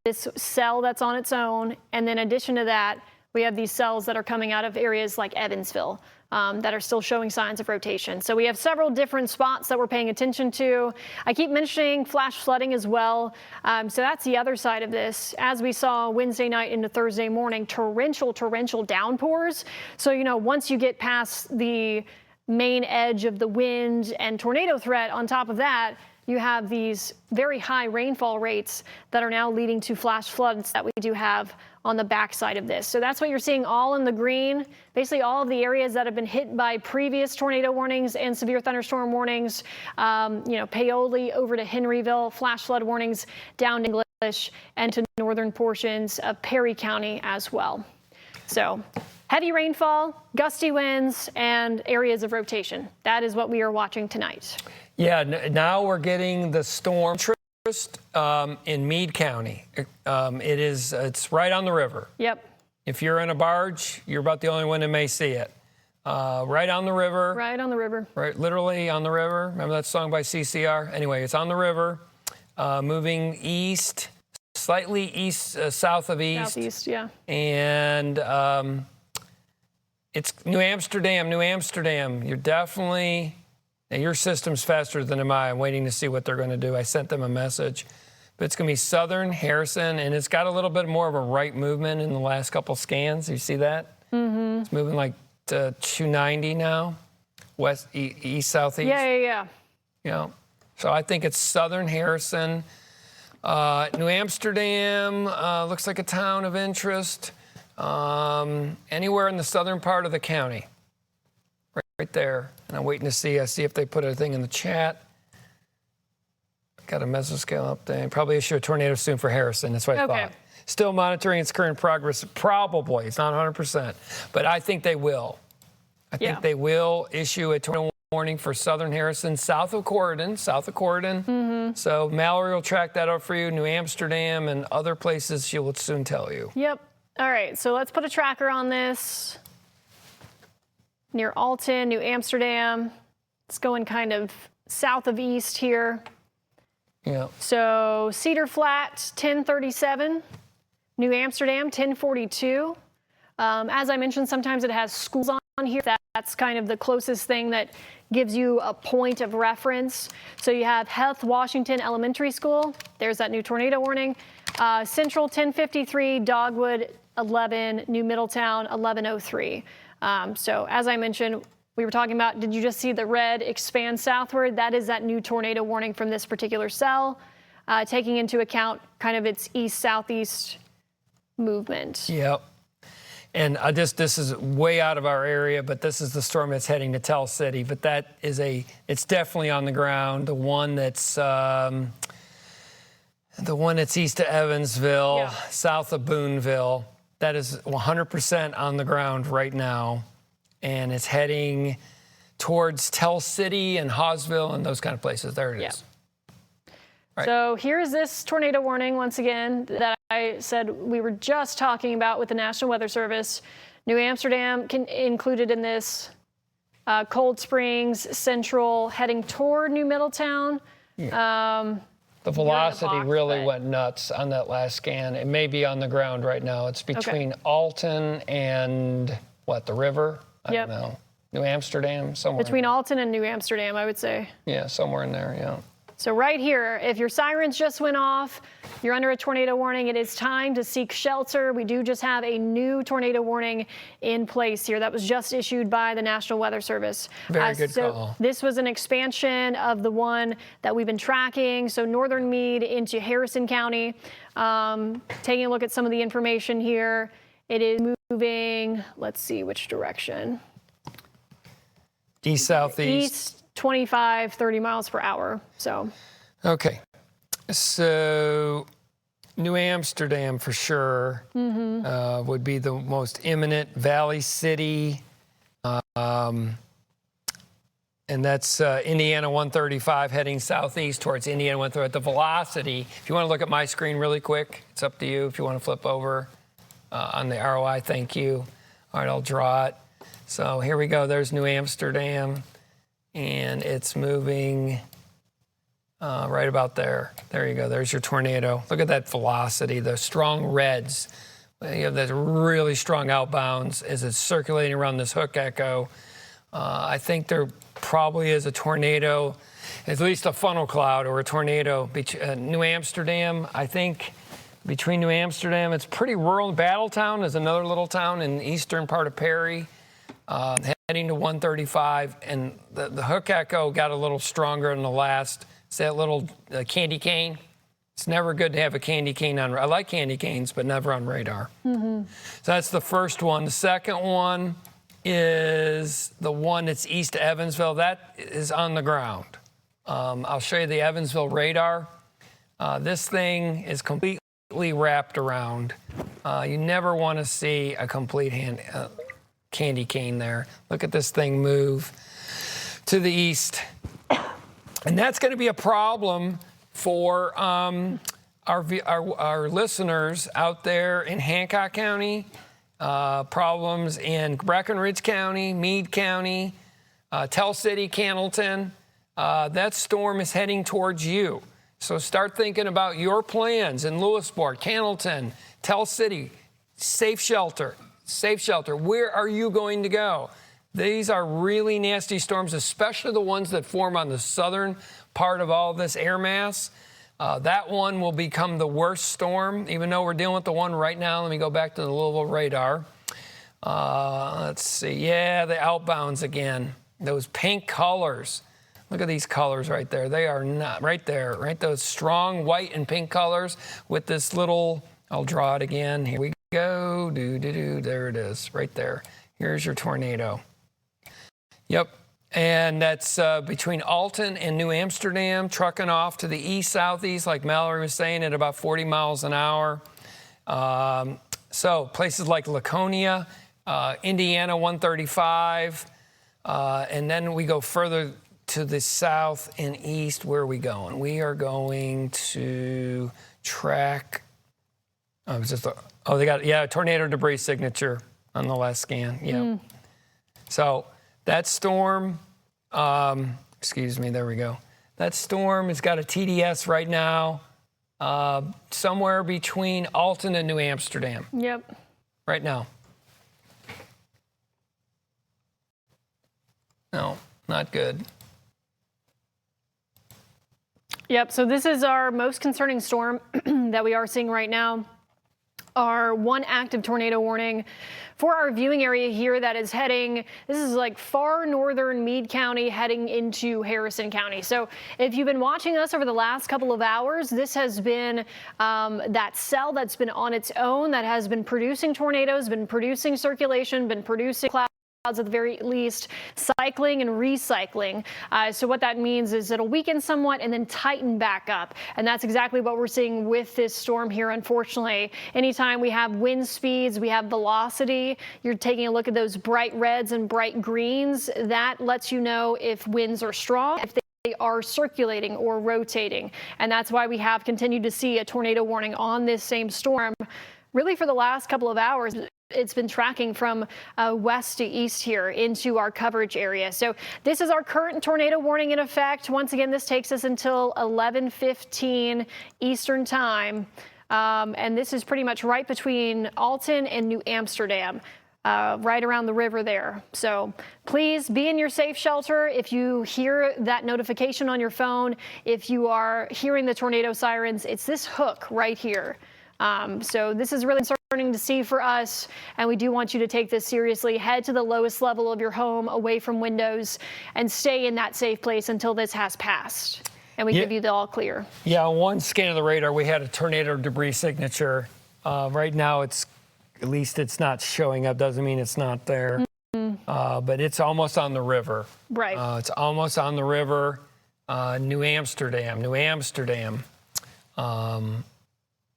this cell that's on its own. And then in addition to that, we have these cells that are coming out of areas like Evansville that are still showing signs of rotation. So we have several different spots that we're paying attention to. I keep mentioning flash flooding as well. So that's the other side of this. As we saw Wednesday night into Thursday morning, torrential downpours. So, you know, once you get past the main edge of the wind and tornado threat, on top of that, you have these very high rainfall rates that are now leading to flash floods that we do have on the backside of this. So that's what you're seeing all in the green. Basically all of the areas that have been hit by previous tornado warnings and severe thunderstorm warnings, Paoli over to Henryville, flash flood warnings down to English and to northern portions of Perry County as well. So heavy rainfall, gusty winds, and areas of rotation. That is what we are watching tonight. Yeah, now we're getting the storm in Meade County. It's right on the river. Yep. If you're in a barge, you're about the only one that may see it. Right on the river. Right on the river. Right, literally on the river. Remember that song by CCR? Anyway, it's on the river, moving east, slightly east, south of east. Southeast, yeah. And it's New Amsterdam. You're definitely... Now, your system's faster than mine. I'm waiting to see what they're going to do. I sent them a message. But it's going to be southern Harrison, and it's got a little bit more of a right movement in the last couple scans. You see that? Mm-hmm. It's moving like to 290 now, west, east, southeast. Yeah. So I think it's southern Harrison. New Amsterdam looks like a town of interest. Anywhere in the southern part of the county. Right there. And I'm waiting to see if they put a thing in the chat. Got a mesoscale up there. Probably issue a tornado soon for Harrison. That's what I thought. Still monitoring its current progress. Probably. It's not 100%. But I think they will. I think they will issue a tornado warning for southern Harrison, south of Corydon. Mm-hmm. So Mallory will track that up for you. New Amsterdam and other places she will soon tell you. Yep. All right. So let's put a tracker on this. Near Alton, New Amsterdam. It's going kind of south of east here. Yeah. So Cedar Flat, 1037. New Amsterdam, 1042. As I mentioned, sometimes it has schools on here. That's kind of the closest thing that gives you a point of reference. So you have Heath Washington Elementary School. There's that new tornado warning. Central, 1053. Dogwood, 11. New Middletown, 1103. So as I mentioned, we were talking about, did you just see the red expand southward? That is that new tornado warning from this particular cell, taking into account kind of its east-southeast movement. Yep. And this is way out of our area, but this is the storm that's heading to Tell City. But it's definitely on the ground. The one that's east of Evansville, south of Boonville. That is 100% on the ground right now, and it's heading towards Tell City and Hawesville and those kind of places. There it is. Right. So here's this tornado warning once again that I said we were just talking about with the National Weather Service. New Amsterdam included in this. Cold Springs, Central, heading toward New Middletown. Yeah. The velocity really went nuts on that last scan. It may be on the ground right now. It's between Alton and, the river? I don't know. New Amsterdam, somewhere. Between Alton and New Amsterdam, I would say. Yeah, somewhere in there, yeah. So right here, if your sirens just went off, you're under a tornado warning, it is time to seek shelter. We do just have a new tornado warning in place here that was just issued by the National Weather Service. Very good call. This was an expansion of the one that we've been tracking. So northern Meade into Harrison County. Taking a look at some of the information here. It is moving, let's see which direction. East-southeast. East. 25, 30 miles per hour. So. Okay. So New Amsterdam for sure would be the most imminent. Valley City. And that's Indiana 135 heading southeast towards Indiana 135. The velocity, if you want to look at my screen really quick, it's up to you. If you want to flip over on the ROI, thank you. All right, I'll draw it. So here we go. There's New Amsterdam. And it's moving right about there. There you go. There's your tornado. Look at that velocity, the strong reds. You have that really strong outbounds as it's circulating around this hook echo. I think there probably is a tornado, at least a funnel cloud or a tornado. New Amsterdam, I think between New Amsterdam, it's pretty rural. Battletown is another little town in the eastern part of Perry. Heading to 135, and the hook echo got a little stronger in the last It's that little candy cane. It's never good to have a candy cane on. I like candy canes, but never on radar. So that's the first one. The second one is the one that's east of Evansville. That is on the ground. I'll show you the Evansville radar. This thing is completely wrapped around. You never want to see a complete candy cane there. Look at this thing move to the east. And that's going to be a problem for our listeners out there in Hancock County, problems in Breckenridge County, Meade County, Tell City, Cannleton. That storm is heading towards you. So start thinking about your plans in Lewisport, Cannleton, Tell City, safe shelter. Safe shelter. Where are you going to go? These are really nasty storms, especially the ones that form on the southern part of all this air mass. That one will become the worst storm, even though we're dealing with the one right now. Let me go back to the Louisville radar. Let's see. Yeah, the outbounds again. Those pink colors. Look at these colors right there. They are not right there, right? Those strong white and pink colors with this little, I'll draw it again. Here we go. There it is, right there. Here's your tornado. Yep. And that's between Alton and New Amsterdam, trucking off to the east-southeast, like Mallory was saying, at about 40 miles an hour. So places like Laconia, Indiana 135, and then we go further to the south and east. Where are we going? We are going to track. They got, tornado debris signature on the last scan. Yeah. So that storm, excuse me, there we go. That storm has got a TDS right now somewhere between Alton and New Amsterdam. Yep. Right now. No, not good. Yep, so this is our most concerning storm that we are seeing right now. Our one active tornado warning for our viewing area here that is heading, this is like far northern Meade County heading into Harrison County. So if you've been watching us over the last couple of hours, this has been that cell that's been on its own, that has been producing tornadoes, been producing circulation, been producing clouds at the very least, cycling and recycling. So what that means is it'll weaken somewhat and then tighten back up. And that's exactly what we're seeing with this storm here, unfortunately. Anytime we have wind speeds, we have velocity, you're taking a look at those bright reds and bright greens, that lets you know if winds are strong, if they are circulating or rotating. And that's why we have continued to see a tornado warning on this same storm really for the last couple of hours. It's been tracking from west to east here into our coverage area. So this is our current tornado warning in effect. Once again, this takes us until 11:15 Eastern time. And this is pretty much right between Alton and New Amsterdam, right around the river there. So please be in your safe shelter. If you hear that notification on your phone, if you are hearing the tornado sirens, it's this hook right here. So this is really concerning to see for us, and we do want you to take this seriously. Head to the lowest level of your home, away from windows, and stay in that safe place until this has passed, and we give you the all clear. Yeah, one scan of the radar, we had a tornado debris signature. Right now, at least it's not showing up. Doesn't mean it's not there, but it's almost on the river. Right. It's almost on the river. New Amsterdam.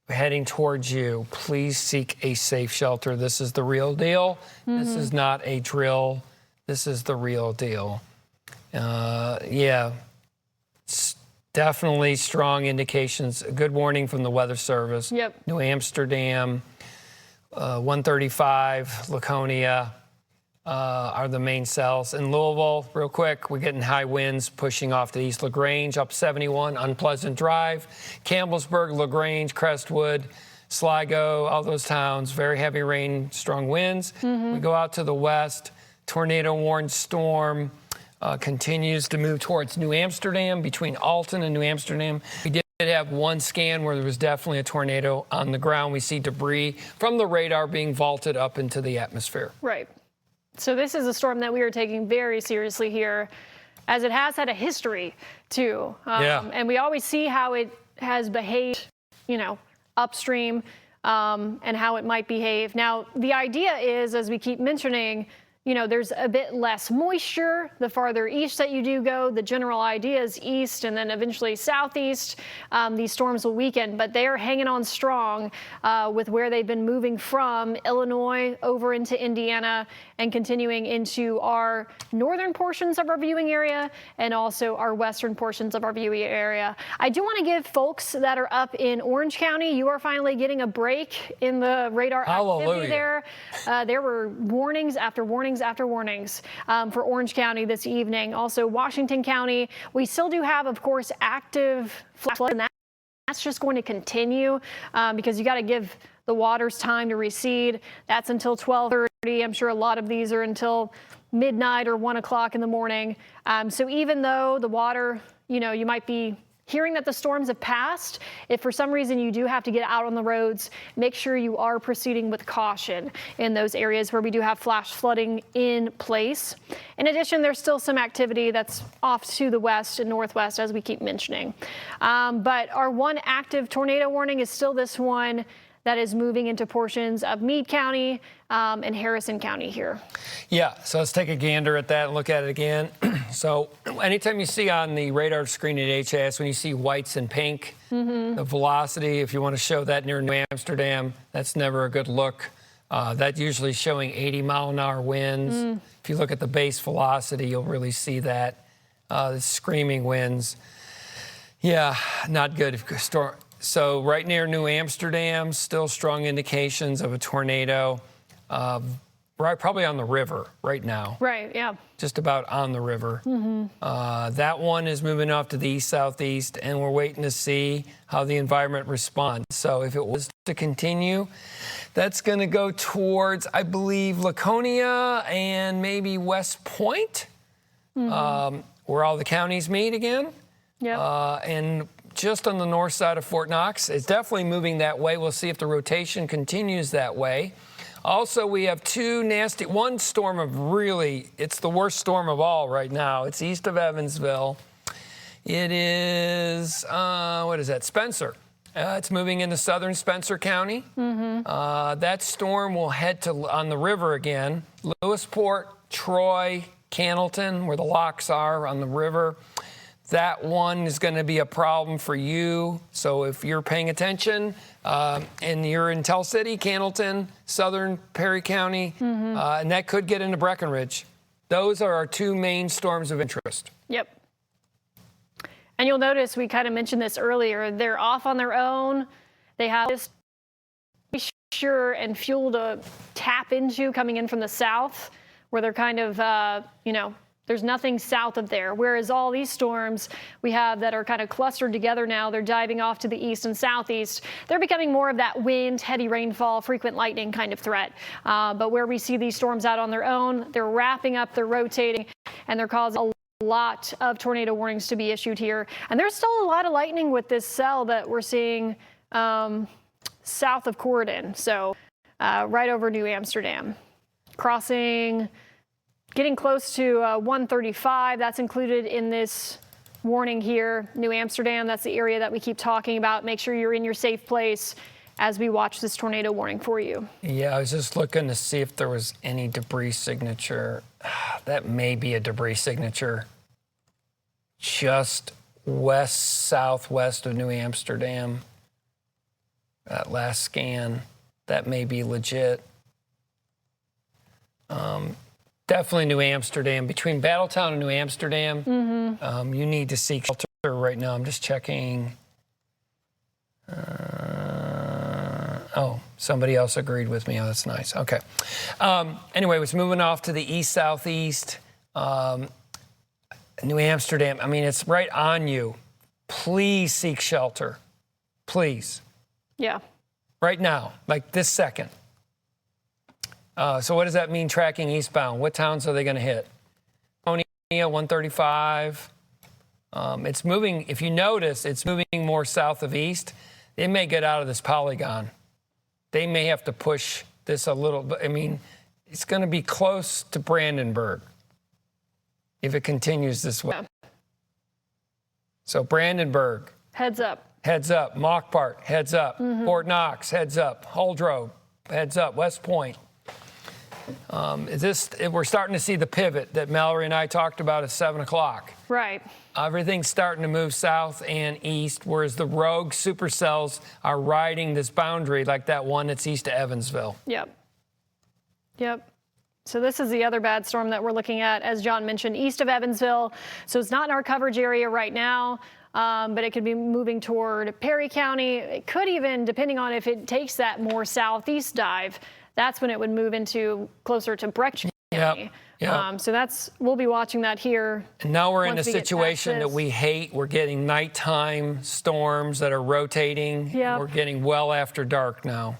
Heading towards you. Please seek a safe shelter. This is the real deal. This is not a drill. This is the real deal. Yeah, it's definitely strong indications. A good warning from the Weather Service. Yep. New Amsterdam, 135, Laconia are the main cells. In Louisville, real quick, we're getting high winds pushing off to East LaGrange, up 71, Unpleasant Drive, Campbellsburg, LaGrange, Crestwood, Sligo, all those towns, very heavy rain, strong winds. We go out to the west, tornado warned storm continues to move towards New Amsterdam, between Alton and New Amsterdam. We did have one scan where there was definitely a tornado on the ground. We see debris from the radar being vaulted up into the atmosphere. Right. So this is a storm that we are taking very seriously here as it has had a history too. And we always see how it has behaved, upstream, and how it might behave. Now, the idea is, as we keep mentioning, there's a bit less moisture the farther east that you do go. The general idea is east and then eventually southeast. These storms will weaken, but they are hanging on strong with where they've been moving from Illinois over into Indiana and continuing into our northern portions of our viewing area and also our western portions of our viewing area. I do want to give folks that are up in Orange County, you are finally getting a break in the radar activity there. There were warnings after warnings after warnings for Orange County this evening. Also, Washington County, we still do have, of course, active flood, and that's just going to continue because you got to give the waters time to recede. That's until 12:30. I'm sure a lot of these are until midnight or 1 o'clock in the morning. So even though the water, you might be hearing that the storms have passed, if for some reason you do have to get out on the roads, make sure you are proceeding with caution in those areas where we do have flash flooding in place. In addition, there's still some activity that's off to the west and northwest, as we keep mentioning. But our one active tornado warning is still this one that is moving into portions of Meade County and Harrison County here. Yeah, so let's take a gander at that and look at it again. So anytime you see on the radar screen at HAS, when you see whites and pink, the velocity, if you want to show that near New Amsterdam, that's never a good look. That's usually showing 80-mile-an-hour winds. If you look at the base velocity, you'll really see that. The screaming winds. Yeah, not good. So right near New Amsterdam, still strong indications of a tornado. Right, probably on the river right now. Right, yeah. Just about on the river. That one is moving off to the east-southeast, and we're waiting to see how the environment responds. So if it was to continue, that's going to go towards, I believe, Laconia and maybe West Point, where all the counties meet again. Yeah. And just on the north side of Fort Knox. It's definitely moving that way. We'll see if the rotation continues that way. Also, we have one storm of it's the worst storm of all right now. It's east of Evansville. It is, what is that, Spencer. It's moving into southern Spencer County. That storm will head on the river again. Lewisport, Troy, Cannleton, where the locks are on the river. That one is going to be a problem for you. So if you're paying attention and you're in Tell City, Cannleton, southern Perry County, and that could get into Breckenridge. Those are our two main storms of interest. Yep. And you'll notice we kind of mentioned this earlier. They're off on their own. They have this pressure and fuel to tap into coming in from the south, where they're kind of, there's nothing south of there. Whereas all these storms we have that are kind of clustered together now, they're diving off to the east and southeast. They're becoming more of that wind, heavy rainfall, frequent lightning kind of threat. But where we see these storms out on their own, they're wrapping up, they're rotating, and they're causing a lot of tornado warnings to be issued here. And there's still a lot of lightning with this cell that we're seeing south of Corydon. So right over New Amsterdam. Crossing, getting close to 135. That's included in this warning here. New Amsterdam, that's the area that we keep talking about. Make sure you're in your safe place as we watch this tornado warning for you. Yeah, I was just looking to see if there was any debris signature. That may be a debris signature just southwest of New Amsterdam. That last scan, that may be legit. Definitely New Amsterdam. Between Battletown and New Amsterdam, you need to seek shelter right now. I'm just checking. Oh, somebody else agreed with me. Oh, that's nice. Okay. Anyway, it's moving off to the east-southeast. New Amsterdam, I mean, it's right on you. Please seek shelter. Please. Yeah. Right now, like this second. So what does that mean tracking eastbound? What towns are they going to hit? 135. It's moving, if you notice, it's moving more south of east. It may get out of this polygon. They may have to push this a little bit. I mean, it's going to be close to Brandenburg. if it continues this way. Yeah. So Brandenburg, Heads up. heads up. Mockpart, heads up. Fort Knox, heads up. Huldrop, heads up. West Point. We're starting to see the pivot that Mallory and I talked about at 7 o'clock. Right. Everything's starting to move south and east, whereas the rogue supercells are riding this boundary like that one that's east of Evansville. Yep. Yep. So this is the other bad storm that we're looking at, as John mentioned, east of Evansville. So it's not in our coverage area right now, but it could be moving toward Perry County. It could even, depending on if it takes that more southeast dive, that's when it would move into closer to Breck County. Yep. So we'll be watching that here. And now we're in a once we get situation past that this. we hate. We're getting nighttime storms that are rotating. Yep. We're getting well after dark now.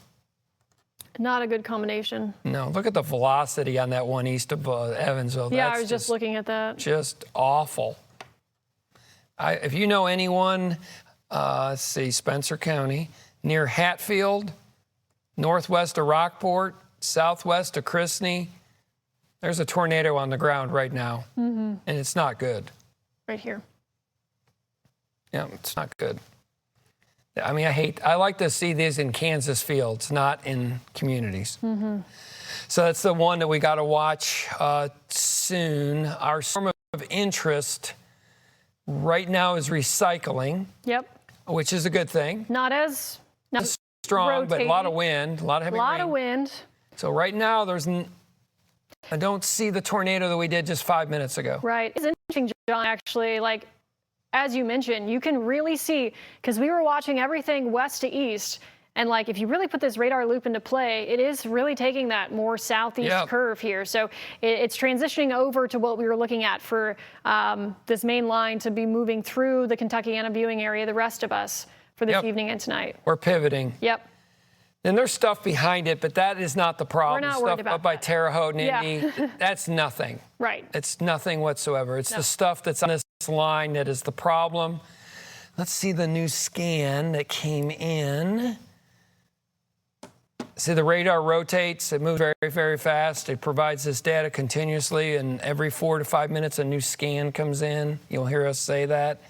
Not a good combination. No, look at the velocity on that one east of Evansville. Yeah, That's I was just looking at that. Just awful. If you know anyone, let's see, Spencer County, near Hatfield, northwest of Rockport, southwest of Chrisney, there's a tornado on the ground right now, and it's not good. Right here. Yeah, it's not good. I mean, I like to see these in Kansas fields, not in communities. So that's the one that we got to watch soon. Our storm of interest right now is recycling. Yep. Which is a good thing. Not as Strong, but a lot of rotating. wind, a lot of heavy rain. A lot of wind. So right now, I don't see the tornado that we did just 5 minutes ago. Right. It's interesting, John, actually, like, as you mentioned, you can really see, because we were watching everything west to east, and like if you really put this radar loop into play, it is really taking that more southeast curve here. So it's transitioning over to what we were looking at for this main line to be moving through the Kentuckiana viewing area, the rest of us, for this evening and tonight. We're pivoting. Yep. And there's stuff behind it, but that is not the problem. We're not stuff worried about up by that. Terre Haute and Indy, that's nothing. Right. It's nothing whatsoever. It's the stuff that's on this line that is the problem. Let's see the new scan that came in. See, the radar rotates. It moves very, very fast. It provides this data continuously, and every 4 to 5 minutes, a new scan comes in. You'll hear us say that.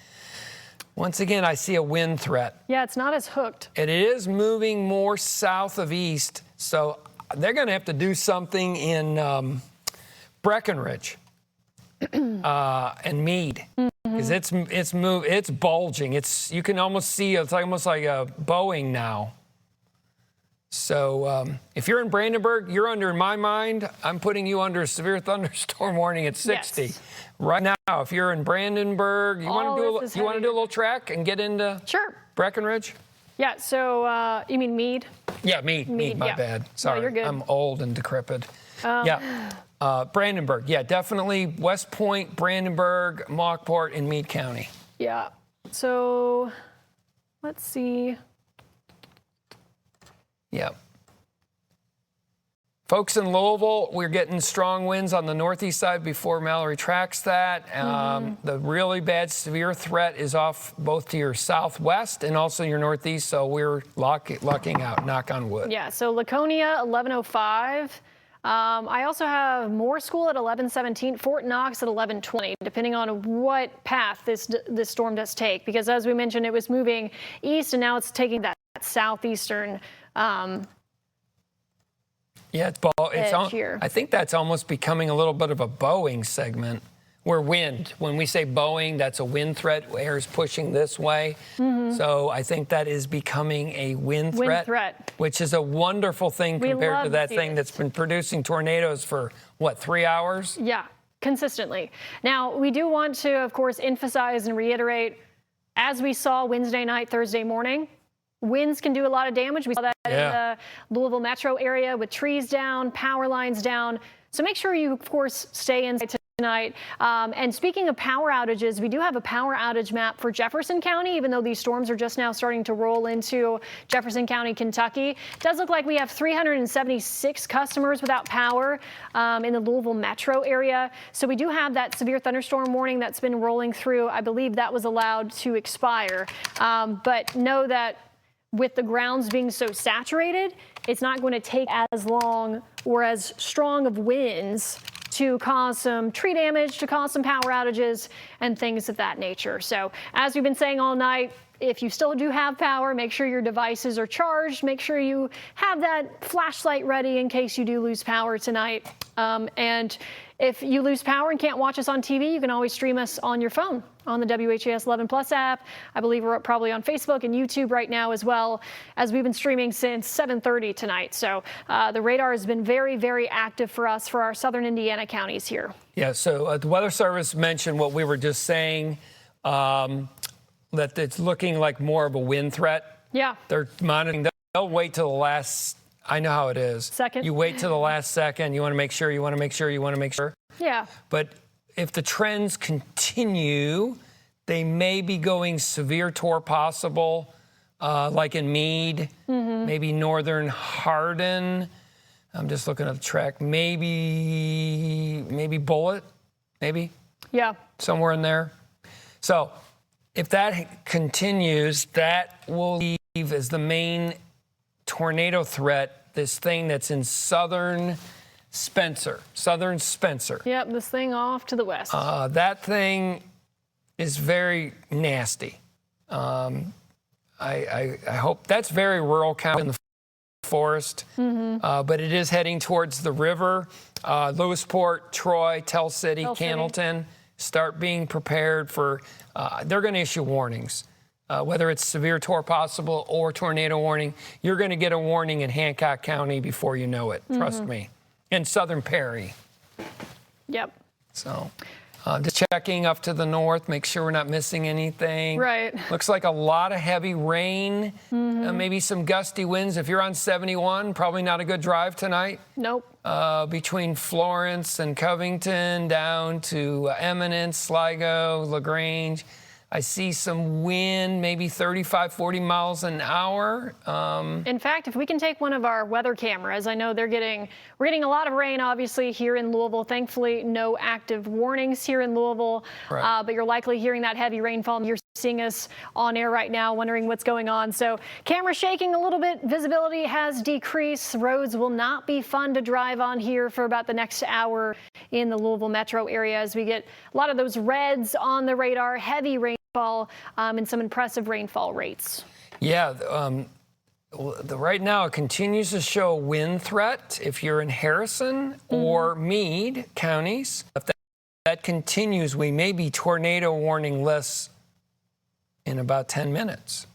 Once again, I see a wind threat. Yeah, it's not as hooked. It is moving more south of east, so they're going to have to do something in Breckenridge and Meade, because it's bulging. You can almost see it's almost like a Boeing now. So if you're in Brandenburg, you're under, in my mind, I'm putting you under a severe thunderstorm warning at 60. Yes. Right now, if you're in Brandenburg, you want to do a little trek and get into Breckenridge? Yeah, so you mean Meade? Yeah, Meade, my bad. Sorry, no, you're good. I'm old and decrepit. Brandenburg, yeah, definitely West Point, Brandenburg, Mockport, and Meade County. Yeah, so let's see. Yeah. Folks in Louisville, we're getting strong winds on the northeast side before Mallory tracks that. The really bad severe threat is off both to your southwest and also your northeast, so we're lucking out, knock on wood. Yeah, so Laconia, 11:05. I also have Moore School at 11:17, Fort Knox at 11:20, depending on what path this storm does take. Because as we mentioned, it was moving east, and now it's taking that southeastern here. I think that's almost becoming a little bit of a Boeing segment, where when we say Boeing, that's a wind threat. Air is pushing this way. So I think that is becoming a wind threat, which is a wonderful thing compared to that thing that's been producing tornadoes for, what, 3 hours? Yeah, consistently. Now, we do want to, of course, emphasize and reiterate, as we saw Wednesday night, Thursday morning, winds can do a lot of damage. We saw that in the Louisville metro area with trees down, power lines down. So make sure you, of course, stay inside tonight. And speaking of power outages, we do have a power outage map for Jefferson County, even though these storms are just now starting to roll into Jefferson County, Kentucky. It does look like we have 376 customers without power in the Louisville metro area. So we do have that severe thunderstorm warning that's been rolling through. I believe that was allowed to expire. But know that with the grounds being so saturated, it's not going to take as long or as strong of winds to cause some tree damage, to cause some power outages, and things of that nature. So as we've been saying all night, if you still do have power, make sure your devices are charged. Make sure you have that flashlight ready in case you do lose power tonight. And if you lose power and can't watch us on TV, you can always stream us on your phone on the WHAS 11 Plus app. I believe we're probably on Facebook and YouTube right now as well, as we've been streaming since 7:30 tonight. So the radar has been very, very active for us for our southern Indiana counties here. Yeah, so the Weather Service mentioned what we were just saying, that it's looking like more of a wind threat. Yeah. They're monitoring. They'll wait till the last, I know how it is. Second. You wait till the last second. You want to make sure, you want to make sure, you want to make sure. Yeah. But if the trends continue, they may be going severe tour possible, like in Meade, maybe northern Hardin. I'm just looking at the track. Maybe Bullitt, maybe. Yeah. Somewhere in there. So if that continues, that will leave as the main tornado threat this thing that's in southern Spencer. Yep, this thing off to the west. That thing is very nasty. I hope that's very rural county in the forest, but it is heading towards the river. Lewisport, Troy, Tell City, Candleton, start being prepared for, they're going to issue warnings. Whether it's severe tour possible or tornado warning, you're going to get a warning in Hancock County before you know it. Trust me. And Southern Perry. Yep. So just checking up to the north, make sure we're not missing anything. Right. Looks like a lot of heavy rain, maybe some gusty winds. If you're on 71, probably not a good drive tonight. Nope. Between Florence and Covington down to Eminence, Sligo, LaGrange. I see some wind, maybe 35, 40 miles an hour. In fact, if we can take one of our weather cameras, I know we're getting a lot of rain, obviously, here in Louisville. Thankfully, no active warnings here in Louisville, right. But you're likely hearing that heavy rainfall. You're seeing us on air right now, wondering what's going on. So camera shaking a little bit. Visibility has decreased. Roads will not be fun to drive on here for about the next hour in the Louisville metro area as we get a lot of those reds on the radar, heavy rainfall, and some impressive rainfall rates. Yeah, right now it continues to show a wind threat if you're in Harrison or Meade counties. If that continues, we may be tornado warning less in about 10 minutes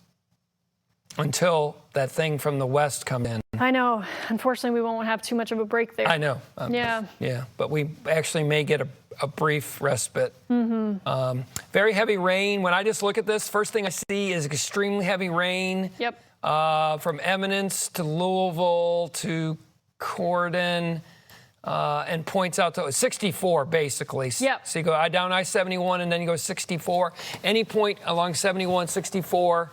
until that thing from the west come in. I know. Unfortunately, we won't have too much of a break there. I know. Yeah, but we actually may get a brief respite. Very heavy rain. When I just look at this, first thing I see is extremely heavy rain. Yep. From Eminence to Louisville to Corden, and points out to 64 basically. Yep. So you go down I-71 and then you go 64. Any point along 71, 64.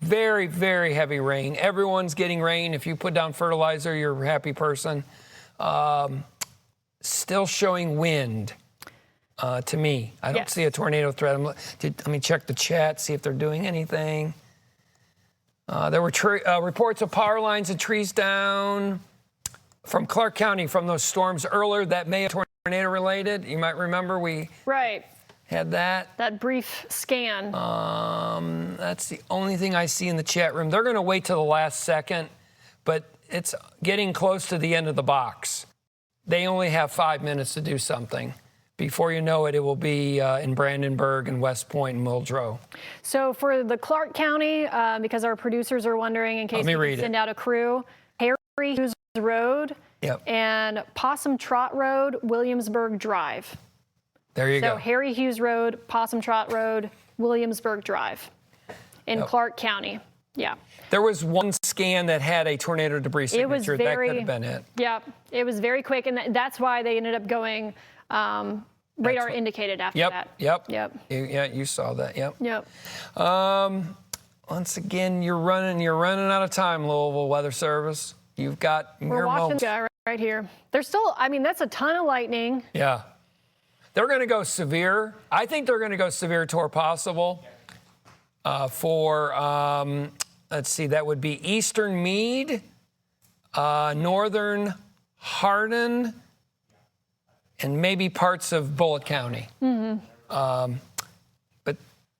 Very, very heavy rain. Everyone's getting rain. If you put down fertilizer, you're a happy person. Still showing wind to me. I don't see a tornado threat. Let me check the chat, see if they're doing anything. There were reports of power lines and trees down from Clark County from those storms earlier that may have tornado related. You might remember we had that brief scan. That's the only thing I see in the chat room. They're going to wait till the last second, but it's getting close to the end of the box. They only have 5 minutes to do something. Before you know it, it will be in Brandenburg and West Point and Muldrow. So for the Clark County, because our producers are wondering in case we can send out a crew, Harry Hughes Road and Possum Trot Road, Williamsburg Drive. There you go. So Harry Hughes Road, Possum Trot Road, Williamsburg Drive in Clark County. Yeah. There was one scan that had a tornado debris signature. That could have been it. Yeah, it was very quick, and that's why they ended up going radar indicated after that. Yep. Yeah, you saw that. Yep. Once again, you're running out of time, Louisville Weather Service. You've got We're watching the guy right here. There's still, that's a ton of lightning. Yeah. They're going to go severe. I think they're going to go severe tour possible for, let's see, that would be eastern Meade, northern Hardin, and maybe parts of Bullitt County. But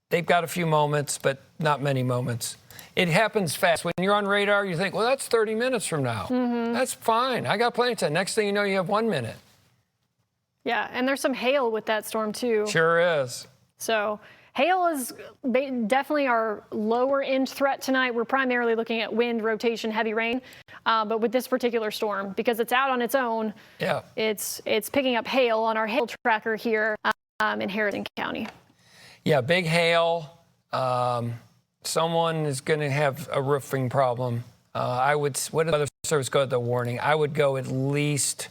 they've got a few moments, but not many moments. It happens fast. When you're on radar, you think, well, that's 30 minutes from now. That's fine. I got plenty of time. Next thing you know, you have 1 minute. Yeah, and there's some hail with that storm, too. Sure is. So hail is definitely our lower end threat tonight. We're primarily looking at wind, rotation, heavy rain. But with this particular storm, because it's out on its own, it's picking up hail on our hail tracker here in Harrison County. Yeah, big hail. Someone is going to have a roofing problem. What did the Weather Service go at the warning? I would go at least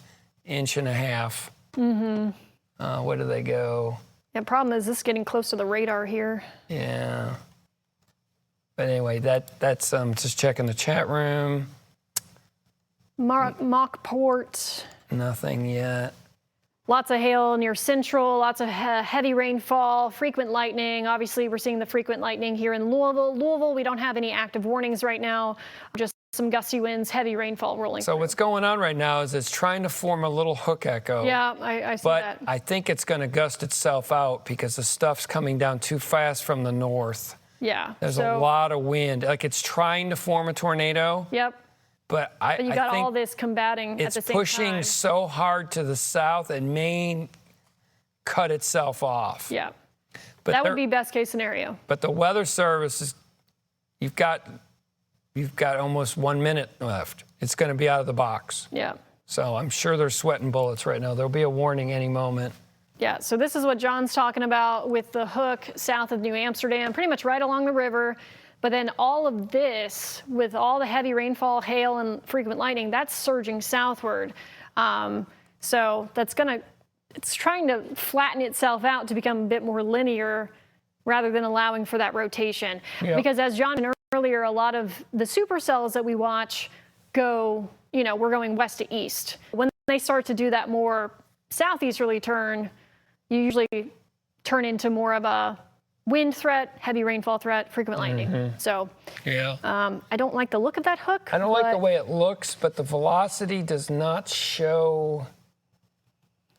1.5 inches. What do they go? The problem is this is getting close to the radar here. Yeah. But anyway, that's just checking the chat room. Mockport. Nothing yet. Lots of hail near Central, lots of heavy rainfall, frequent lightning. Obviously, we're seeing the frequent lightning here in Louisville. Louisville, we don't have any active warnings right now, just some gusty winds, heavy rainfall rolling So through. what's going on right now is it's trying to form a little hook echo. Yeah, I see that. But I think it's going to gust itself out because the stuff's coming down too fast from the north. Yeah. There's a lot of wind. Like it's trying to form a tornado. Yep. But I you got think all this combating at the same time. It's pushing so hard to the south it may cut itself off. Yeah. But that would be best case scenario. But the Weather Service is, you've got almost 1 minute left. It's going to be out of the box. Yeah. So I'm sure they're sweating bullets right now. There'll be a warning any moment. Yeah, so this is what John's talking about with the hook south of New Amsterdam, pretty much right along the river. But then all of this, with all the heavy rainfall, hail, and frequent lightning, that's surging southward. So it's trying to flatten itself out to become a bit more linear rather than allowing for that rotation. Yep. Because as John mentioned earlier, a lot of the supercells that we watch we're going west to east. When they start to do that more southeasterly turn, you usually turn into more of a wind threat, heavy rainfall threat, frequent lightning. So I don't like the look of that hook. I don't like the way it looks, but the velocity does not show.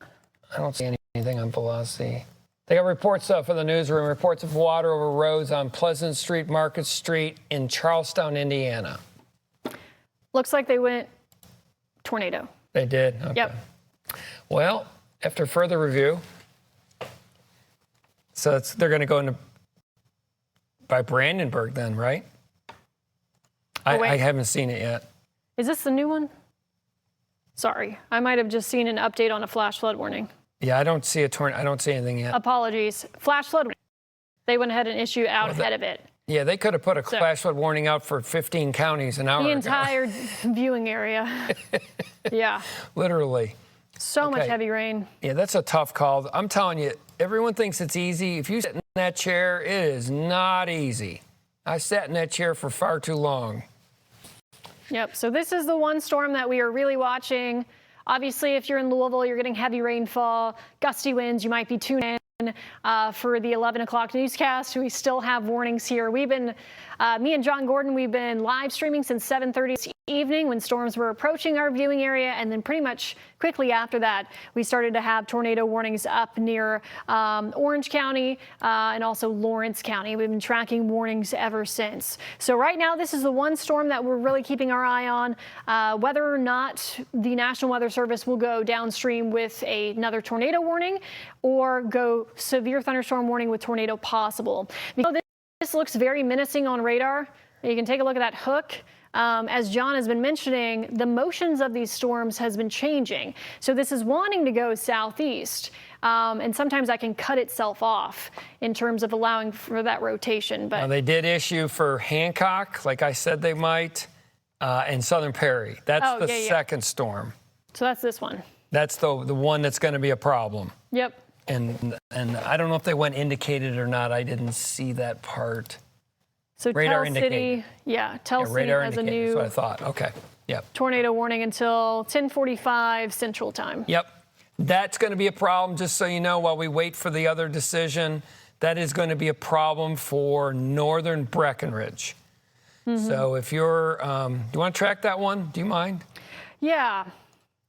I don't see anything on velocity. They got reports for the newsroom, reports of water over roads on Pleasant Street, Market Street in Charlestown, Indiana. Looks like they went tornado. They did? Okay. Yep. Well, after further review, so they're going to go by Brandenburg then, right? I haven't seen it yet. Is this the new one? Sorry, I might have just seen an update on a flash flood warning. Yeah, I don't see I don't see anything yet. Apologies. Flash flood warning. They went ahead and issued out ahead of it. Yeah, they could have put a flash flood warning out for 15 counties an hour ago. The entire viewing area. Yeah. Literally. So much heavy rain. Yeah, that's a tough call. I'm telling you, everyone thinks it's easy. If you sit in that chair, it is not easy. I sat in that chair for far too long. Yep, so this is the one storm that we are really watching. Obviously, if you're in Louisville, you're getting heavy rainfall, gusty winds. You might be tuning in for the 11 o'clock newscast. We still have warnings here. We've been, me and John Gordon, we've been live streaming since 7:30 this evening when storms were approaching our viewing area. And then pretty much quickly after that, we started to have tornado warnings up near Orange County and also Lawrence County. We've been tracking warnings ever since. So right now, this is the one storm that we're really keeping our eye on. Whether or not the National Weather Service will go downstream with another tornado warning or go severe thunderstorm warning with tornado possible. Because this looks very menacing on radar. You can take a look at that hook. As John has been mentioning, the motions of these storms has been changing. So this is wanting to go southeast, and sometimes that can cut itself off in terms of allowing for that rotation. But now, they did issue for Hancock, like I said they might, and Southern Perry. That's the second storm. So that's this one. That's the one that's going to be a problem. Yep. And I don't know if they went indicated or not. I didn't see that part. So radar Tell City, Tell City has a new that's what I thought. Okay. Yep. tornado warning until 10:45 Central Time. Yep. That's going to be a problem, just so you know, while we wait for the other decision. That is going to be a problem for northern Breckenridge. So if you're, do you want to track that one? Do you mind? Yeah.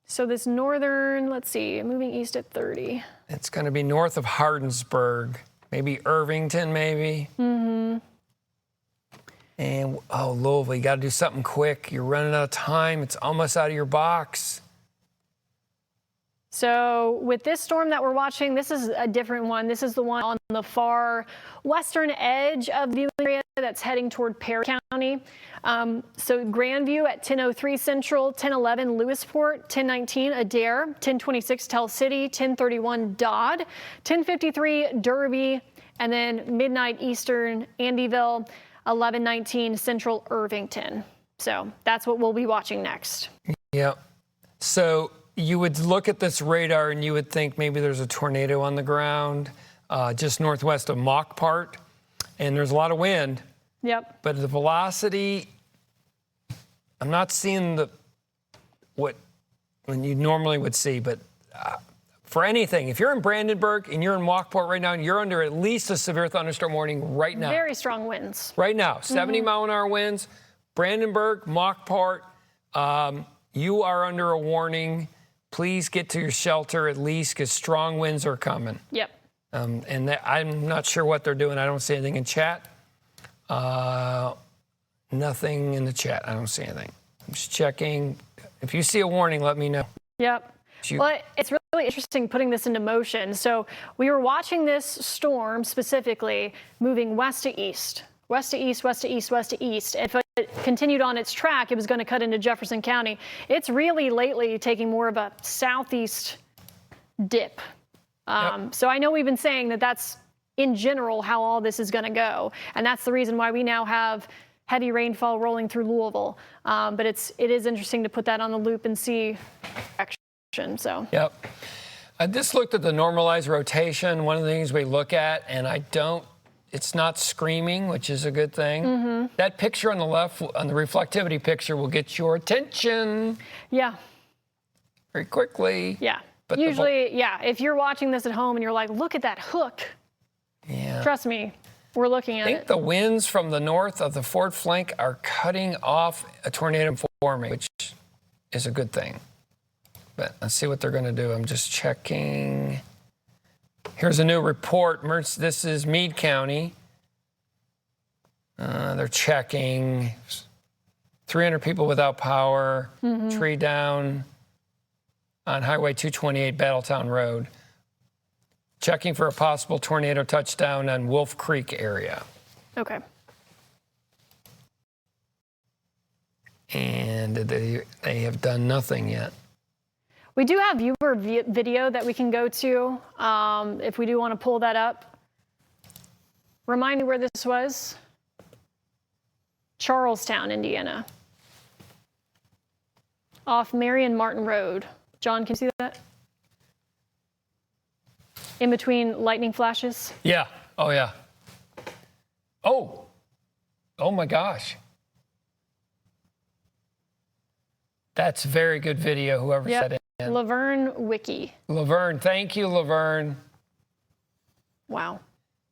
So this northern, let's see, moving east at 30. It's going to be north of Hardinsburg, maybe Irvington, maybe. Mm-hmm. And, oh, Louisville, you got to do something quick. You're running out of time. It's almost out of your box. So with this storm that we're watching, this is a different one. This is the one on the far western edge of the area that's heading toward Perry County. So Grandview at 10:03 Central, 10:11 Lewisport, 10:19 Adair, 10:26 Tell City, 10:31 Dodd, 10:53 Derby, and then midnight Eastern Andyville, 11:19 Central Irvington. So that's what we'll be watching next. Yeah. So you would look at this radar and you would think maybe there's a tornado on the ground just northwest of Mock Part, and there's a lot of wind. Yep. But the velocity, I'm not seeing what you normally would see. But for anything, if you're in Brandenburg and you're in Mockport right now, and you're under at least a severe thunderstorm warning right now. Very strong winds. Right now, 70-mile-an-hour winds. Brandenburg, Mockport, you are under a warning. Please get to your shelter at least, because strong winds are coming. Yep. I'm not sure what they're doing. I don't see anything in chat. Nothing in the chat. I don't see anything. I'm just checking. If you see a warning, let me know. Yep. Well, it's really interesting putting this into motion. So we were watching this storm specifically moving west to east. West to east, west to east, west to east. If it continued on its track, it was going to cut into Jefferson County. It's really lately taking more of a southeast dip. Yep. So I know we've been saying that that's in general how all this is going to go. And that's the reason why we now have heavy rainfall rolling through Louisville. But it is interesting to put that on the loop and see action. So. Yep. I just looked at the normalized rotation. One of the things we look at, and it's not screaming, which is a good thing. Mm-hmm. That picture on the left, on the reflectivity picture, will get your attention. Yeah. Very quickly. Yeah. But usually, yeah, if you're watching this at home and you're like, look at that hook. Yeah. Trust me, we're looking at it. I think the winds from the north of the Ford flank are cutting off a tornado forming, which is a good thing. But let's see what they're going to do. I'm just checking. Here's a new report. This is Meade County. They're checking. 300 people without power. Mm-hmm. Tree down on Highway 228 Battletown Road. Checking for a possible tornado touchdown on Wolf Creek area. Okay. And they have done nothing yet. We do have viewer video that we can go to if we do want to pull that up. Remind me where this was. Charlestown, Indiana. Off Marion Martin Road. John, can you see that? In between lightning flashes? Yeah. Oh, yeah. Oh. Oh, my gosh. That's very good video, whoever said it. Laverne Wiki. Laverne. Thank you, Laverne. Wow.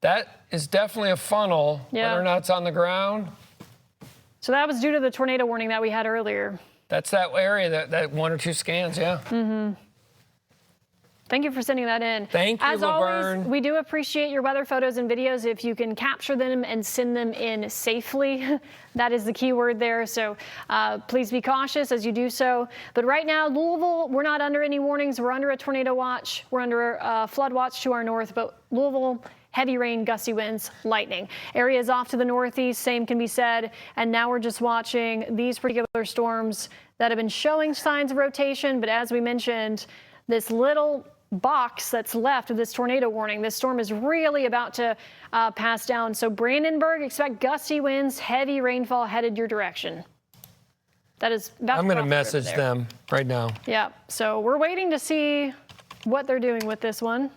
That is definitely a funnel, whether or not it's on the ground. So that was due to the tornado warning that we had earlier. That's that area, that one or two scans, yeah. Mm-hmm. Thank you for sending that in. Thank you, As Laverne. always, we do appreciate your weather photos and videos. If you can capture them and send them in safely, that is the key word there. So please be cautious as you do so. But right now, Louisville, we're not under any warnings. We're under a tornado watch. We're under a flood watch to our north. But Louisville, heavy rain, gusty winds, lightning. Areas off to the northeast, same can be said. And now we're just watching these particular storms that have been showing signs of rotation. But as we mentioned, this little box that's left of this tornado warning, this storm is really about to pass down. So Brandenburg, expect gusty winds, heavy rainfall headed your direction. That is about I'm going to message them right now. Yeah, so we're waiting to see what they're doing with this one.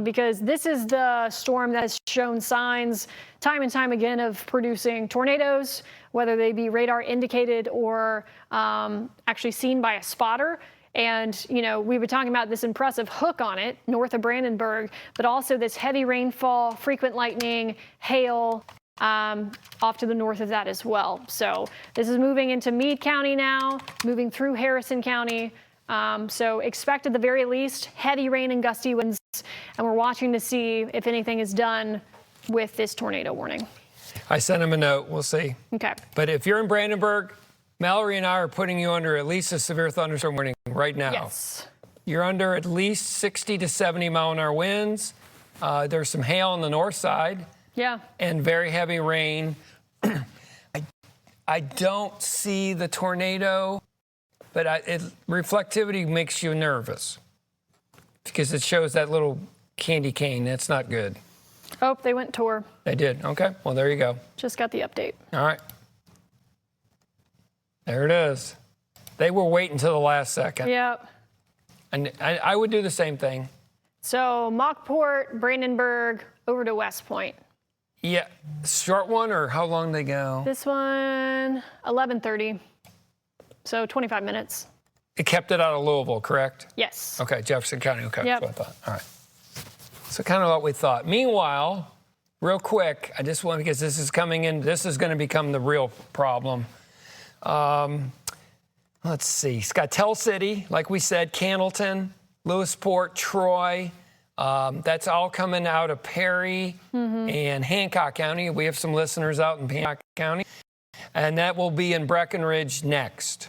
Because this is the storm that has shown signs time and time again of producing tornadoes, whether they be radar indicated or actually seen by a spotter. And, you know, we were talking about this impressive hook on it north of Brandenburg, but also this heavy rainfall, frequent lightning, hail, off to the north of that as well. So this is moving into Meade County now, moving through Harrison County. So expect at the very least heavy rain and gusty winds, and we're watching to see if anything is done with this tornado warning. I sent him a note. We'll see. Okay. But if you're in Brandenburg, Mallory and I are putting you under at least a severe thunderstorm warning right now. Yes. You're under at least 60 to 70 mile-an-hour winds. There's some hail on the north side. Yeah. And very heavy rain. I don't see the tornado, but reflectivity makes you nervous because it shows that little candy cane. That's not good. Oh, they went tour. They did. Okay. Well, there you go. Just got the update. All right. There it is. They were waiting until the last second. Yep. And I would do the same thing. So Mockport, Brandenburg, over to West Point. Yeah. Short one, or how long they go? This one, 11:30. So 25 minutes. It kept it out of Louisville, correct? Yes. Okay, Jefferson County. Okay, Yep. that's what I thought. All right. So kind of what we thought. Meanwhile, real quick, I just want, because this is coming in, this is going to become the real problem. Let's see. Scottell City, like we said, Candleton, Lewisport, Troy. That's all coming out of Perry and Hancock County. We have some listeners out in Hancock County. And that will be in Breckenridge next.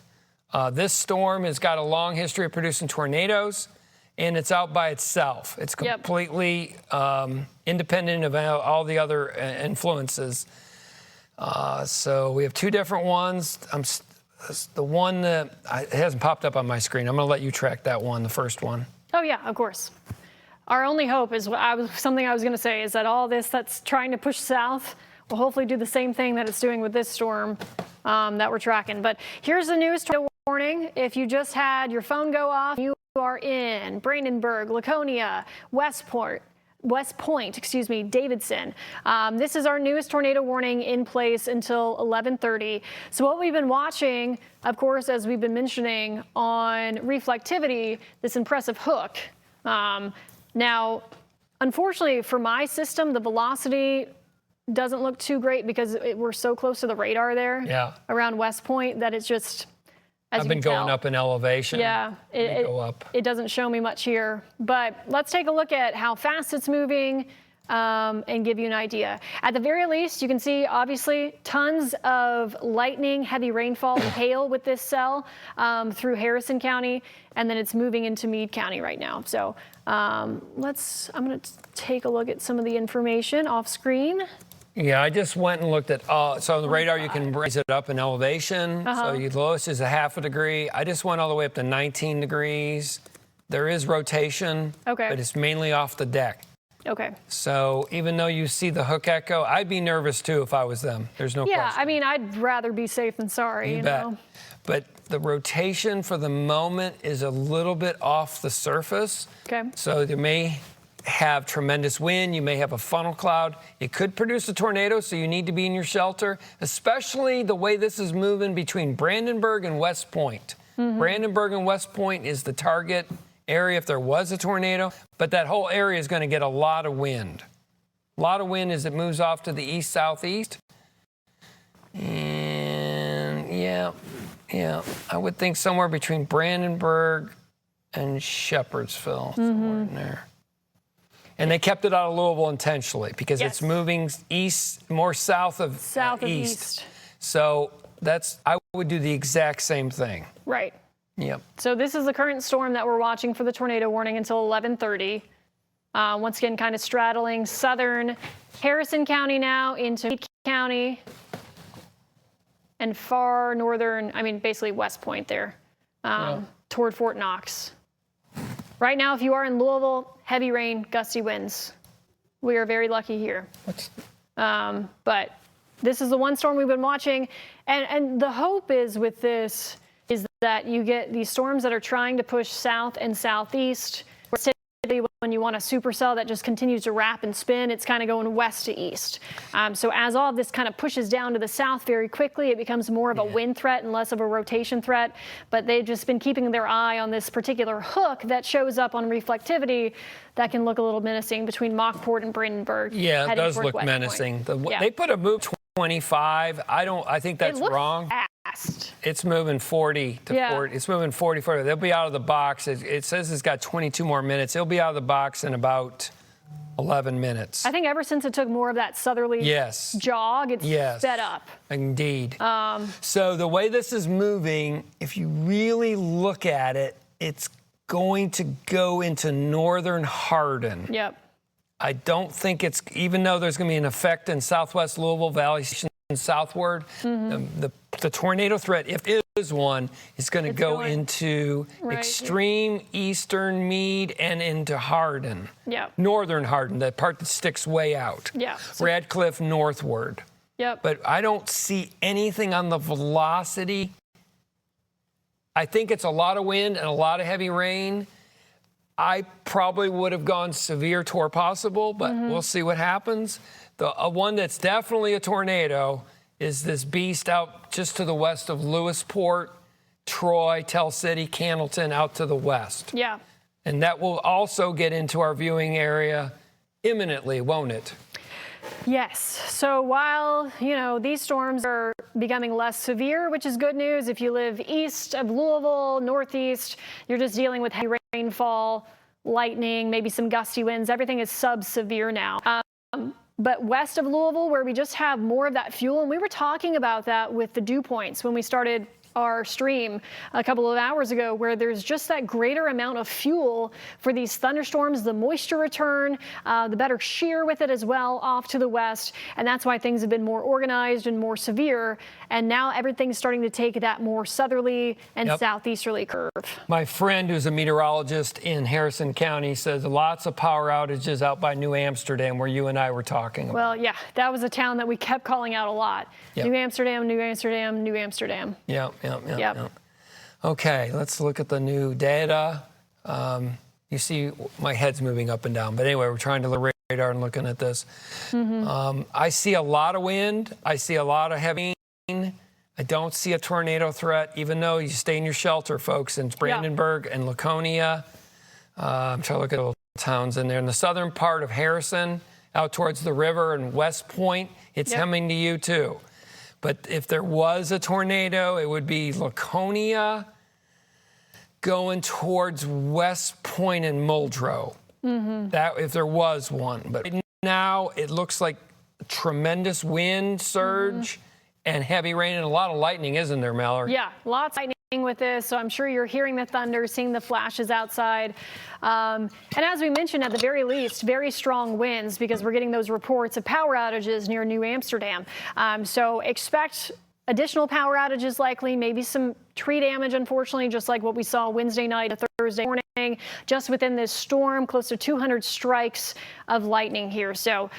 This storm has got a long history of producing tornadoes, and it's out by itself. It's completely independent of all the other influences. So we have two different ones. The one that it hasn't popped up on my screen. I'm going to let you track that one, the first one. Oh, yeah, of course. Our only hope is something I was going to say is that all this that's trying to push south will hopefully do the same thing that it's doing with this storm that we're tracking. But here's the news warning. If you just had your phone go off, you are in Brandenburg, Laconia, West Point, Davidson. This is our newest tornado warning in place until 11:30. So what we've been watching, of course, as we've been mentioning on reflectivity, this impressive hook. Now, unfortunately for my system, the velocity doesn't look too great because we're so close to the radar there around West Point that it's just, as I've been going up in elevation. Yeah, it doesn't show me much here. But let's take a look at how fast it's moving and give you an idea. At the very least, you can see, obviously, tons of lightning, heavy rainfall, and hail with this cell through Harrison County, and then it's moving into Meade County right now. So I'm going to take a look at some of the information off screen. Yeah, I just went and looked at, so on the radar you can raise it up in elevation. So your lowest is a half a degree. I just went all the way up to 19 degrees. There is rotation, but it's mainly off the deck. Okay. So even though you see the hook echo, I'd be nervous too if I was them. There's no question. Yeah, I mean, I'd rather be safe than sorry, you bet. know. But the rotation for the moment is a little bit off the surface. Okay. So there may have tremendous wind. You may have a funnel cloud. It could produce a tornado, so you need to be in your shelter, especially the way this is moving between Brandenburg and West Point. Brandenburg and West Point is the target area if there was a tornado, but that whole area is going to get a lot of wind. A lot of wind as it moves off to the east-southeast. And yeah, I would think somewhere between Brandenburg and Shepherdsville, somewhere in there. And they kept it out of Louisville intentionally because it's moving east, more south of east. So I would do the exact same thing. Right. Yep. So this is the current storm that we're watching for the tornado warning until 11:30. Once again, kind of straddling southern Harrison County now into Meade County and far northern, I mean, basically West Point there, toward Fort Knox. Right now, if you are in Louisville, heavy rain, gusty winds. We are very lucky here. But this is the one storm we've been watching. And the hope is with this is that you get these storms that are trying to push south and southeast. We're typically when you want a supercell that just continues to wrap and spin, it's kind of going west to east. So as all of this kind of pushes down to the south very quickly, it becomes more of a wind threat and less of a rotation threat. But they've just been keeping their eye on this particular hook that shows up on reflectivity that can look a little menacing between Mockport and Brandenburg. Yeah, it does look menacing. They put a move 25. I think that's wrong. Fast. It's moving 40 to 40. It's moving 40. They'll be out of the box. It says it's got 22 more minutes. It'll be out of the box in about 11 minutes. I think ever since it took more of that southerly jog, it's sped up. Indeed. So the way this is moving, if you really look at it, it's going to go into northern Hardin. Yep. I don't think it's, even though there's going to be an effect in southwest Louisville Valley southward, the tornado threat, if it is one, is going to go into extreme eastern Meade and into Hardin. Northern Hardin, the part that sticks way out. Radcliffe northward. But I don't see anything on the velocity. I think it's a lot of wind and a lot of heavy rain. I probably would have gone severe toward possible, but we'll see what happens. The one that's definitely a tornado is this beast out just to the west of Lewisport, Troy, Tell City, Cannleton, out to the west. And that will also get into our viewing area imminently, won't it? Yes. So while, these storms are becoming less severe, which is good news, if you live east of Louisville, northeast, you're just dealing with heavy rainfall, lightning, maybe some gusty winds. Everything is sub-severe now. But west of Louisville, where we just have more of that fuel, and we were talking about that with the dew points when we started our stream a couple of hours ago, where there's just that greater amount of fuel for these thunderstorms, the moisture return, the better shear with it as well off to the west. And that's why things have been more organized and more severe. And now everything's starting to take that more southerly and southeasterly curve. My friend, who's a meteorologist in Harrison County, says lots of power outages out by New Amsterdam, where you and I were talking about. Well, yeah, that was a town that we kept calling out a lot. New Amsterdam, New Amsterdam, New Amsterdam. Yep. Okay, let's look at the new data. You see my head's moving up and down. But anyway, we're trying to look at the radar and looking at this. I see a lot of wind. I see a lot of heavy rain. I don't see a tornado threat, even though you stay in your shelter, folks, in Brandenburg and Laconia. I'm trying to look at little towns in there. In the southern part of Harrison, out towards the river and West Point, it's hemming to you, too. But if there was a tornado, it would be Laconia going towards West Point and Muldrow. That if there was one. But right now it looks like a tremendous wind surge and heavy rain and a lot of lightning, isn't there, Mallory? Yeah, lots of lightning with this, so I'm sure you're hearing the thunder, seeing the flashes outside. And as we mentioned, at the very least, very strong winds, because we're getting those reports of power outages near New Amsterdam. So expect additional power outages likely, maybe some tree damage, unfortunately, just like what we saw Wednesday night and Thursday morning, just within this storm, close to 200 strikes of lightning here. So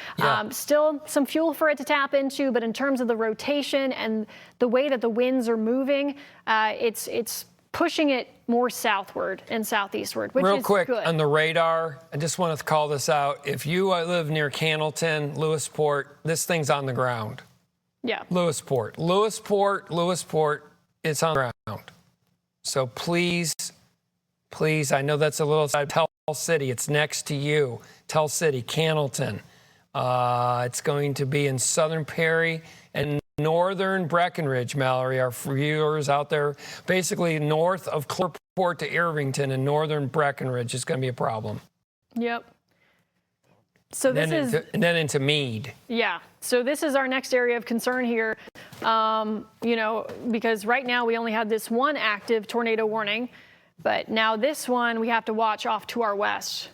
still some fuel for it to tap into, but in terms of the rotation and the way that the winds are moving, it's pushing it more southward and southeastward, which is good. Real quick, on the radar, I just want to call this out. If you live near Cannleton, Lewisport, this thing's on the ground. Lewisport, it's on the ground. So please, I know that's a little side. Tell City, it's next to you. Tell City, Cannleton. It's going to be in southern Perry and northern Breckenridge, Mallory. Our viewers out there, basically north of Clearport to Irvington and northern Breckenridge is going to be a problem. So this is, and then into Meade. So this is our next area of concern here, because right now we only have this one active tornado warning, but now this one we have to watch off to our west,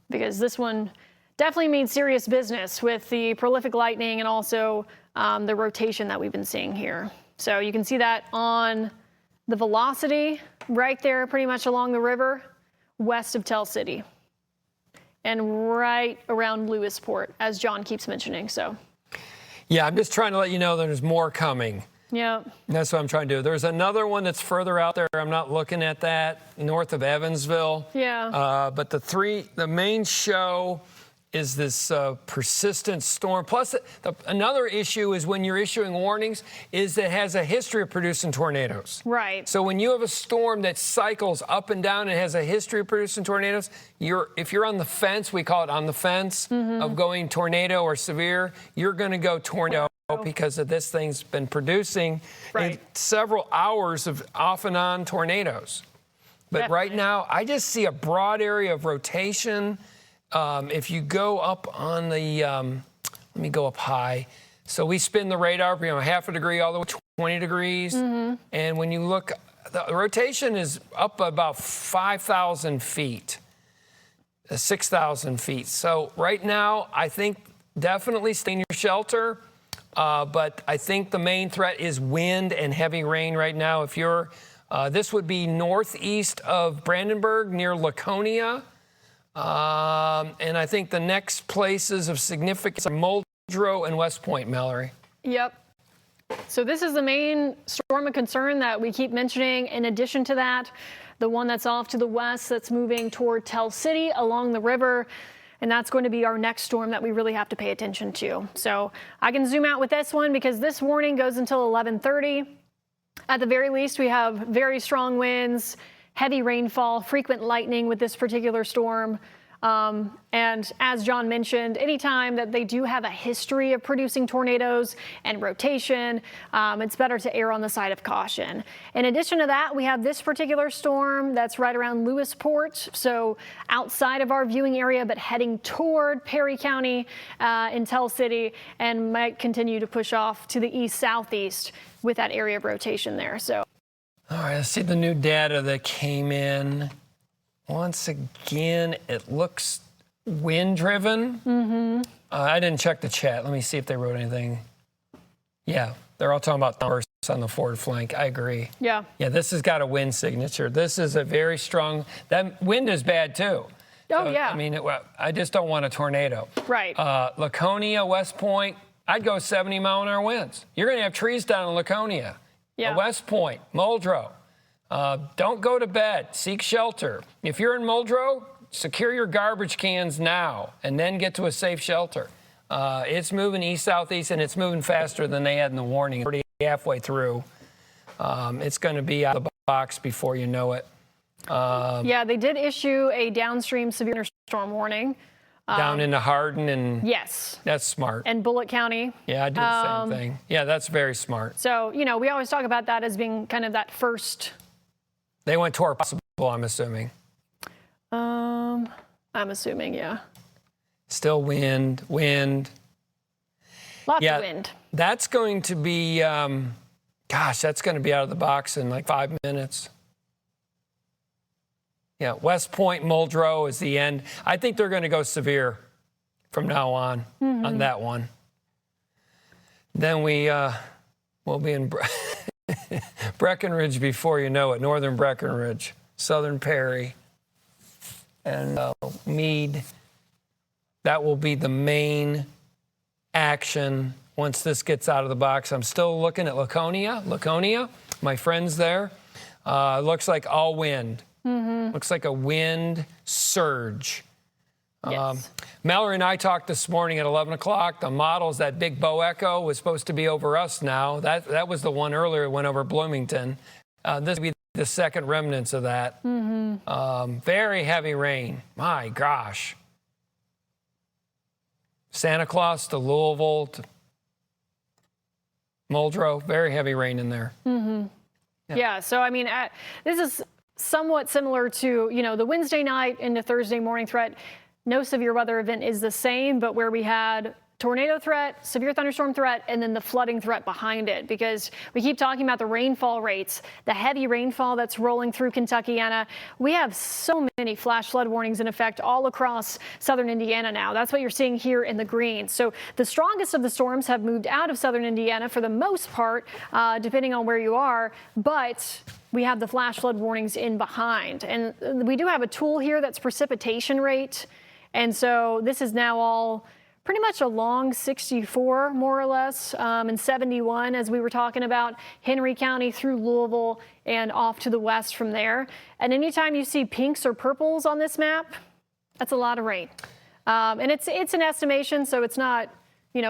because this one definitely means serious business with the prolific lightning and also the rotation that we've been seeing here. So you can see that on the velocity right there, pretty much along the river, west of Tell City. And right around Lewisport, as John keeps mentioning. So, yeah, I'm just trying to let you know that there's more coming. Yeah. That's what I'm trying to do. There's another one that's further out there. I'm not looking at that, north of Evansville. Yeah. But the main show is this persistent storm. Plus, another issue is when you're issuing warnings is that it has a history of producing tornadoes. Right. So when you have a storm that cycles up and down and has a history of producing tornadoes, if you're on the fence, we call it on the fence, of going tornado or severe, you're going to go tornado because of this thing's been producing several hours of off and on tornadoes. But right now, I just see a broad area of rotation. If you go up on the, let me go up high. So we spin the radar, half a degree all the way to 20 degrees. And when you look, the rotation is up about 5,000 feet, 6,000 feet. So right now, I think definitely stay in your shelter. But I think the main threat is wind and heavy rain right now. If you're, this would be northeast of Brandenburg near Laconia. And I think the next places of significance are Muldrow and West Point, Mallory. Yep. So this is the main storm of concern that we keep mentioning. In addition to that, the one that's off to the west that's moving toward Tell City along the river. And that's going to be our next storm that we really have to pay attention to. So I can zoom out with this one because this warning goes until 11:30. At the very least, we have very strong winds, heavy rainfall, frequent lightning with this particular storm. And as John mentioned, anytime that they do have a history of producing tornadoes and rotation, it's better to err on the side of caution. In addition to that, we have this particular storm that's right around Lewisport, so outside of our viewing area, but heading toward Perry County in Tell City, and might continue to push off to the east-southeast with that area of rotation there. So, all right, let's see the new data that came in. Once again, it looks wind-driven. I didn't check the chat. Let me see if they wrote anything. Yeah, they're all talking about numbers on the forward flank. I agree. Yeah. Yeah, this has got a wind signature. This is a very strong. That wind is bad too. Oh, So, yeah. I mean, I just don't want a tornado. Right. Laconia, West Point, I'd go 70-mile-an-hour winds. You're going to have trees down in Laconia. Yeah. West Point, Muldrow. Don't go to bed. Seek shelter. If you're in Muldrow, secure your garbage cans now and then get to a safe shelter. It's moving east-southeast, and it's moving faster than they had in the warning. Already halfway through. It's going to be out of the box before you know it. Yeah, they did issue a downstream severe storm warning. Down into Hardin and... Yes. That's smart. And Bullitt County. Yeah, I did the same thing. Yeah, that's very smart. So, you know, we always talk about that as being kind of that first... They went toward possible, I'm assuming. I'm assuming, yeah. Still wind. Lots of wind. That's going to be, gosh, that's going to be out of the box in like 5 minutes. Yeah, West Point, Muldrow is the end. I think they're going to go severe from now on that one. Then we'll be in Breckenridge before you know it, northern Breckenridge, southern Perry, and Meade. That will be the main action once this gets out of the box. I'm still looking at Laconia, my friends there. Looks like all wind. Looks like a wind surge. Yes. Mallory and I talked this morning at 11 o'clock. The models, that big bow echo was supposed to be over us now. That was the one earlier that went over Bloomington. This will be the second remnants of that. Very heavy rain. My gosh. Santa Claus to Louisville to Muldrow. Very heavy rain in there. Yeah, so I mean, this is somewhat similar to, you know, the Wednesday night into Thursday morning threat. No severe weather event is the same, but where we had tornado threat, severe thunderstorm threat, and then the flooding threat behind it, because we keep talking about the rainfall rates, the heavy rainfall that's rolling through Kentuckiana. We have so many flash flood warnings in effect all across southern Indiana now. That's what you're seeing here in the green. So the strongest of the storms have moved out of southern Indiana for the most part, depending on where you are, but we have the flash flood warnings in behind. And we do have a tool here that's precipitation rate. And so this is now all pretty much along 64, more or less, and 71, as we were talking about, Henry County through Louisville and off to the west from there. And anytime you see pinks or purples on this map, that's a lot of rain. And it's an estimation, so it's not,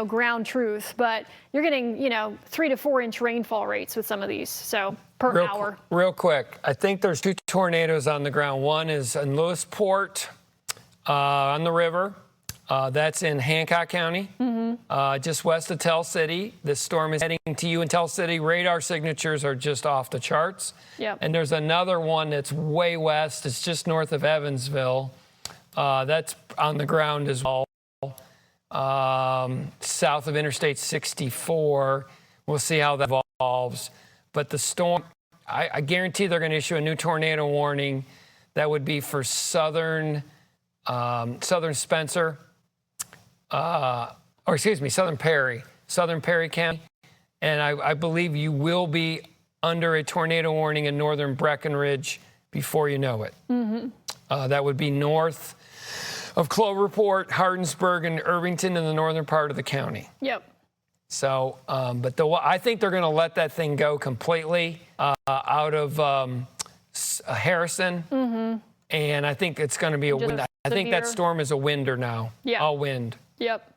ground truth, but you're getting, 3 to 4 inch rainfall rates with some of these, so per hour. Real quick, I think there's 2 tornadoes on the ground. One is in Lewisport on the river. That's in Hancock County, just west of Tell City. This storm is heading to you in Tell City. Radar signatures are just off the charts. Yep. And there's another one that's way west. It's just north of Evansville. That's on the ground as well. South of Interstate 64. We'll see how that evolves. But the storm, I guarantee they're going to issue a new tornado warning. That would be for southern Spencer, Southern Perry County. And I believe you will be under a tornado warning in northern Breckenridge before you know it. That would be north of Cloverport, Hardinsburg, and Irvington in the northern part of the county. Yep. So, I think they're going to let that thing go completely out of Harrison. And I think it's going to be a wind. I think that storm is a winder now. Yeah. All wind. Yep.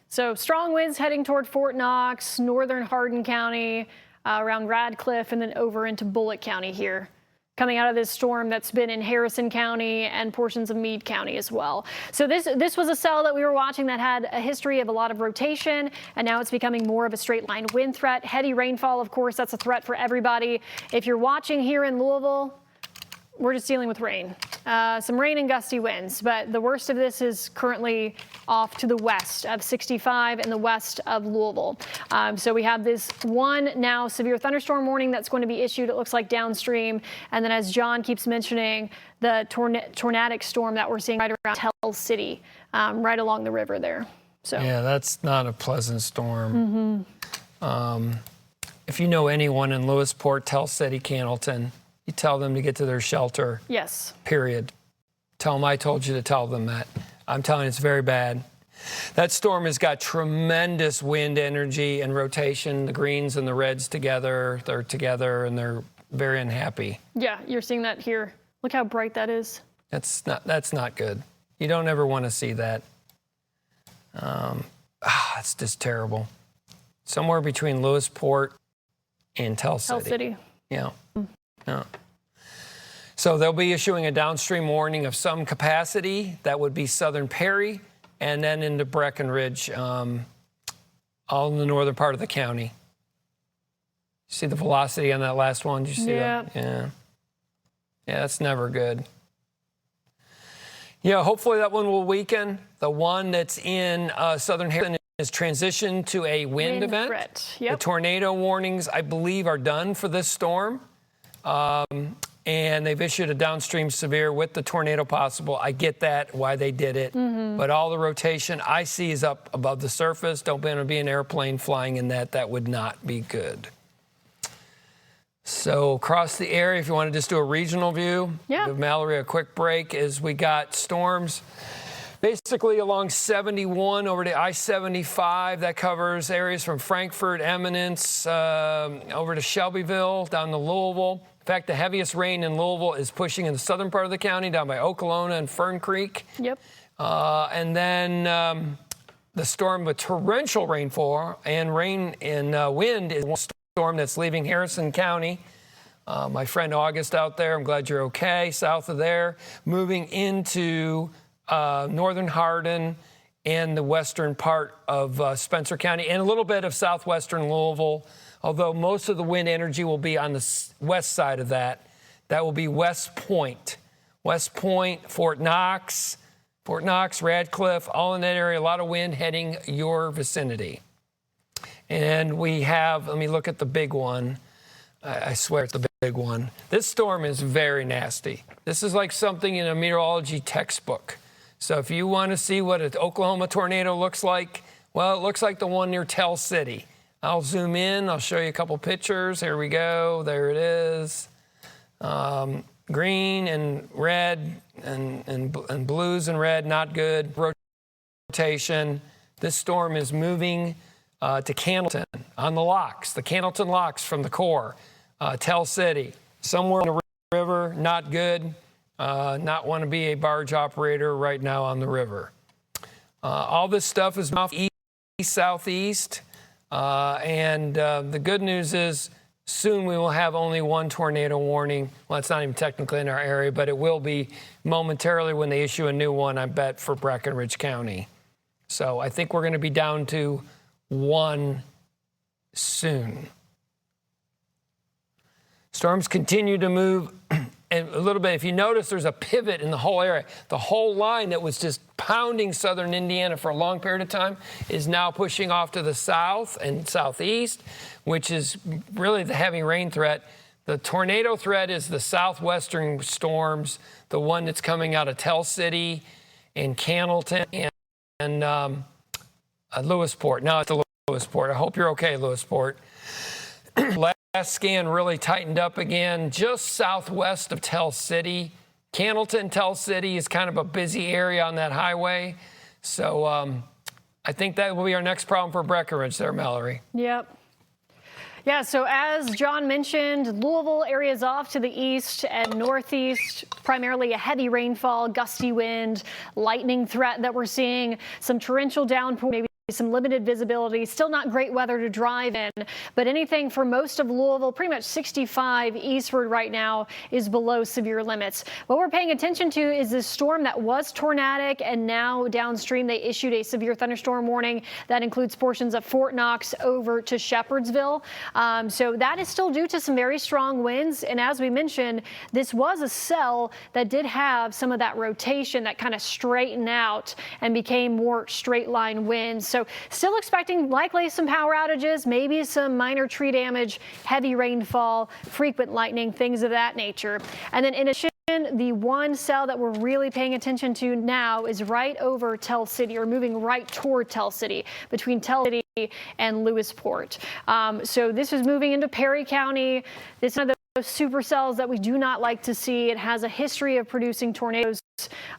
So strong winds heading toward Fort Knox, northern Hardin County, around Radcliffe, and then over into Bullitt County here. Coming out of this storm that's been in Harrison County and portions of Meade County as well. So this was a cell that we were watching that had a history of a lot of rotation, and now it's becoming more of a straight line wind threat. Heavy rainfall, of course, that's a threat for everybody. If you're watching here in Louisville, we're just dealing with rain. Some rain and gusty winds, but the worst of this is currently off to the west of 65 and the west of Louisville. So we have this one now severe thunderstorm warning that's going to be issued, it looks like downstream. And then as John keeps mentioning, the tornadic storm that we're seeing right around Tell City, right along the river there. So yeah, that's not a pleasant storm. If you know anyone in Lewisport, Tell City, Cannleton, you tell them to get to their shelter. Yes. Period. Tell them I told you to tell them that. I'm telling you, it's very bad. That storm has got tremendous wind energy and rotation. The greens and the reds together, they're together and they're very unhappy. Yeah, you're seeing that here. Look how bright that is. That's not good. You don't ever want to see that. It's just terrible. Somewhere between Lewisport and Tell City. Tell City. Yeah. No. So they'll be issuing a downstream warning of some capacity. That would be southern Perry and then into Breckenridge, all in the northern part of the county. See the velocity on that last one? Did you see that? Yeah. Yeah, that's never good. Yeah, hopefully that one will weaken. The one that's in southern Harrison is transitioned to a wind event. Threat. Yep. The tornado warnings, I believe, are done for this storm. And they've issued a downstream severe with the tornado possible. I get that, why they did it. But all the rotation I see is up above the surface. Don't want to be an airplane flying in that. That would not be good. So across the area, if you want to just do a regional view, give Mallory a quick break, is we got storms basically along 71 over to I-75. That covers areas from Frankfort, Eminence, over to Shelbyville, down to Louisville. In fact, the heaviest rain in Louisville is pushing in the southern part of the county, down by Okolona and Fern Creek. Yep. And then the storm with torrential rainfall and rain and wind is one storm that's leaving Harrison County. My friend August out there, I'm glad you're okay, south of there, moving into northern Hardin and the western part of Spencer County and a little bit of southwestern Louisville, although most of the wind energy will be on the west side of that. That will be West Point, Fort Knox, Radcliffe, all in that area, a lot of wind heading your vicinity. And we have, let me look at the big one. I swear it's the big one. This storm is very nasty. This is like something in a meteorology textbook. So if you want to see what an Oklahoma tornado looks like, well, it looks like the one near Tell City. I'll zoom in. I'll show you a couple pictures. Here we go. There it is. Green and red and blues and red, not good. rotation. This storm is moving to Candleton on the locks, the Candleton locks from the core, Tell City, somewhere in the river, not good, not want to be a barge operator right now on the river. All this stuff is off east, southeast, and the good news is soon we will have only one tornado warning. Well, it's not even technically in our area, but it will be momentarily when they issue a new one, I bet, for Breckinridge County. So I think we're going to be down to one soon. Storms continue to move, and a little bit, if you notice, there's a pivot in the whole area. The whole line that was just pounding southern Indiana for a long period of time is now pushing off to the south and southeast, which is really the heavy rain threat. The tornado threat is the southwestern storms, the one that's coming out of Tell City and Candleton and Lewisport. Now it's the Lewisport. I hope you're okay, Lewisport. Last scan really tightened up again, just southwest of Tell City. Candleton, Tell City is kind of a busy area on that highway. So I think that will be our next problem for Breckinridge there, Mallory. Yep. Yeah, so as John mentioned, Louisville areas off to the east and northeast, primarily a heavy rainfall, gusty wind, lightning threat that we're seeing, some torrential downpour, maybe some limited visibility, still not great weather to drive in, but anything for most of Louisville, pretty much 65 eastward right now, is below severe limits. What we're paying attention to is this storm that was tornadic, and now downstream they issued a severe thunderstorm warning that includes portions of Fort Knox over to Shepherdsville. So that is still due to some very strong winds, and as we mentioned, this was a cell that did have some of that rotation that kind of straightened out and became more straight line winds. So still expecting likely some power outages, maybe some minor tree damage, heavy rainfall, frequent lightning, things of that nature. And then in addition, the one cell that we're really paying attention to now is right over Tell City, or moving right toward Tell City, between Tell City and Lewisport. So this is moving into Perry County. This is one of those supercells that we do not like to see. It has a history of producing tornadoes,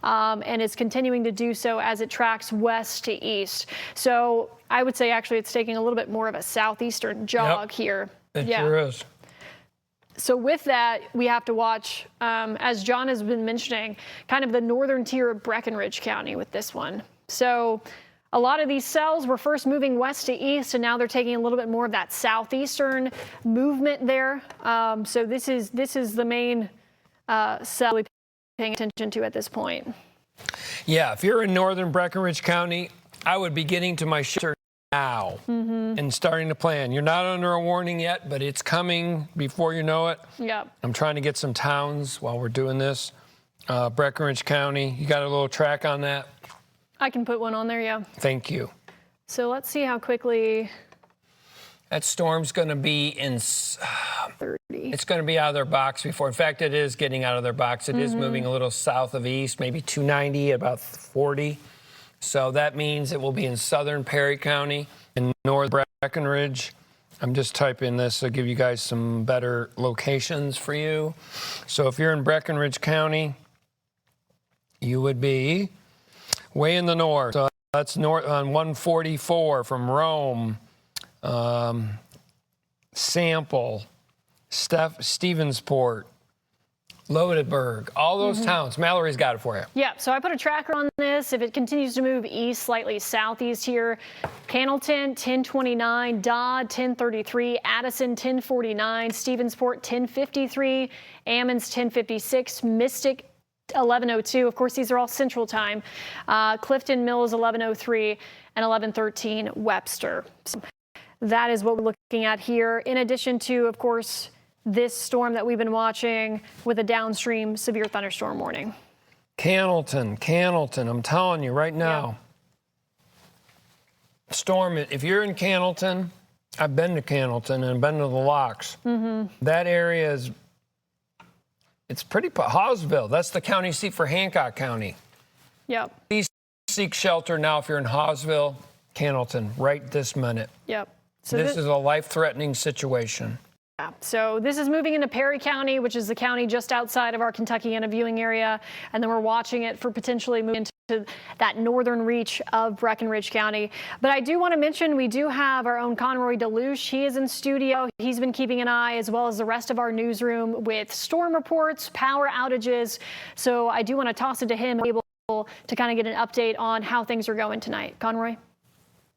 and it's continuing to do so as it tracks west to east. So I would say actually it's taking a little bit more of a southeastern jog here. It sure is. So with that, we have to watch, as John has been mentioning, kind of the northern tier of Breckinridge County with this one. So a lot of these cells were first moving west to east, and now they're taking a little bit more of that southeastern movement there. So this is the main cell we're paying attention to at this point. Yeah, if you're in northern Breckinridge County, I would be getting to my shelter now and starting to plan. You're not under a warning yet, but it's coming before you know it. Yep. I'm trying to get some towns while we're doing this. Breckinridge County, you got a little track on that? I can put one on there, yeah. Thank you. So let's see how quickly. That storm's going to be in 30. It's going to be out of their box before. In fact, it is getting out of their box. It is moving a little south of east, maybe 290 at about 40. So that means it will be in southern Perry County and north Breckinridge. I'm just typing this to give you guys some better locations for you. So if you're in Breckinridge County, you would be way in the north. So that's north on 144 from Rome, Sample, Stephensport, Lodeburg, all those towns. Mallory's got it for you. Yeah, so I put a tracker on this. If it continues to move east, slightly southeast here, Candleton, 1029, Dodd, 1033, Addison, 1049, Stephensport, 1053, Ammons, 1056, Mystic, 1102. Of course, these are all Central Time. Clifton Mills, 1103, and 1113 Webster. So that is what we're looking at here. In addition to, of course, this storm that we've been watching with a downstream severe thunderstorm warning. Candleton, I'm telling you right now. Yeah. Storm, if you're in Candleton, I've been to Candleton and been to the locks. That area is, it's pretty, Hawesville, that's the county seat for Hancock County. Yep. Please seek shelter now if you're in Hawesville, Candleton, right this minute. Yep. So this is a life-threatening situation. Yeah. So this is moving into Perry County, which is the county just outside of our Kentuckiana viewing area, and then we're watching it for potentially moving into to that northern reach of Breckenridge County. But I do want to mention we do have our own Conroy Deluche. He is in studio. He's been keeping an eye, as well as the rest of our newsroom, with storm reports, power outages. So I do want to toss it to him, able to kind of get an update on how things are going tonight. Conroy?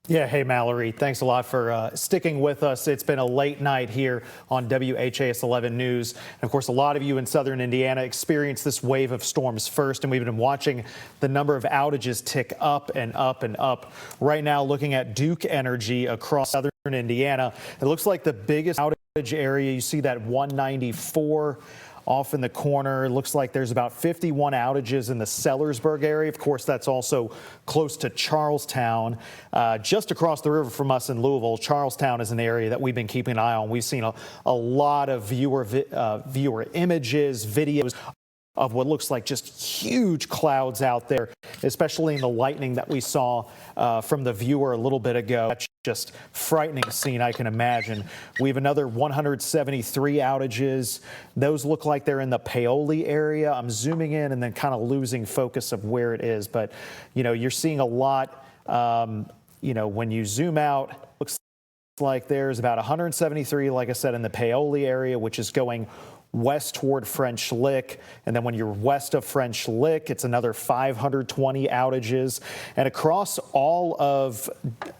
Yeah, hey Mallory, thanks a lot for sticking with us. It's been a late night here on WHAS 11 News. And of course, a lot of you in southern Indiana experienced this wave of storms first, and we've been watching the number of outages tick up and up and up. Right now, looking at Duke Energy across southern Indiana, it looks like the biggest outage area, you see that 194 off in the corner. It looks like there's about 51 outages in the Sellersburg area. Of course, that's also close to Charlestown, just across the river from us in Louisville. Charlestown is an area that we've been keeping an eye on. We've seen a lot of viewer images, videos of what looks like just huge clouds out there, especially in the lightning that we saw from the viewer a little bit ago. That's just frightening scene, I can imagine. We have another 173 outages. Those look like they're in the Paoli area. I'm zooming in and then kind of losing focus of where it is. But, you know, you're seeing a lot, you know, when you zoom out, looks like there's about 173, like I said, in the Paoli area, which is going west toward French Lick. And then when you're west of French Lick, it's another 520 outages. And across all of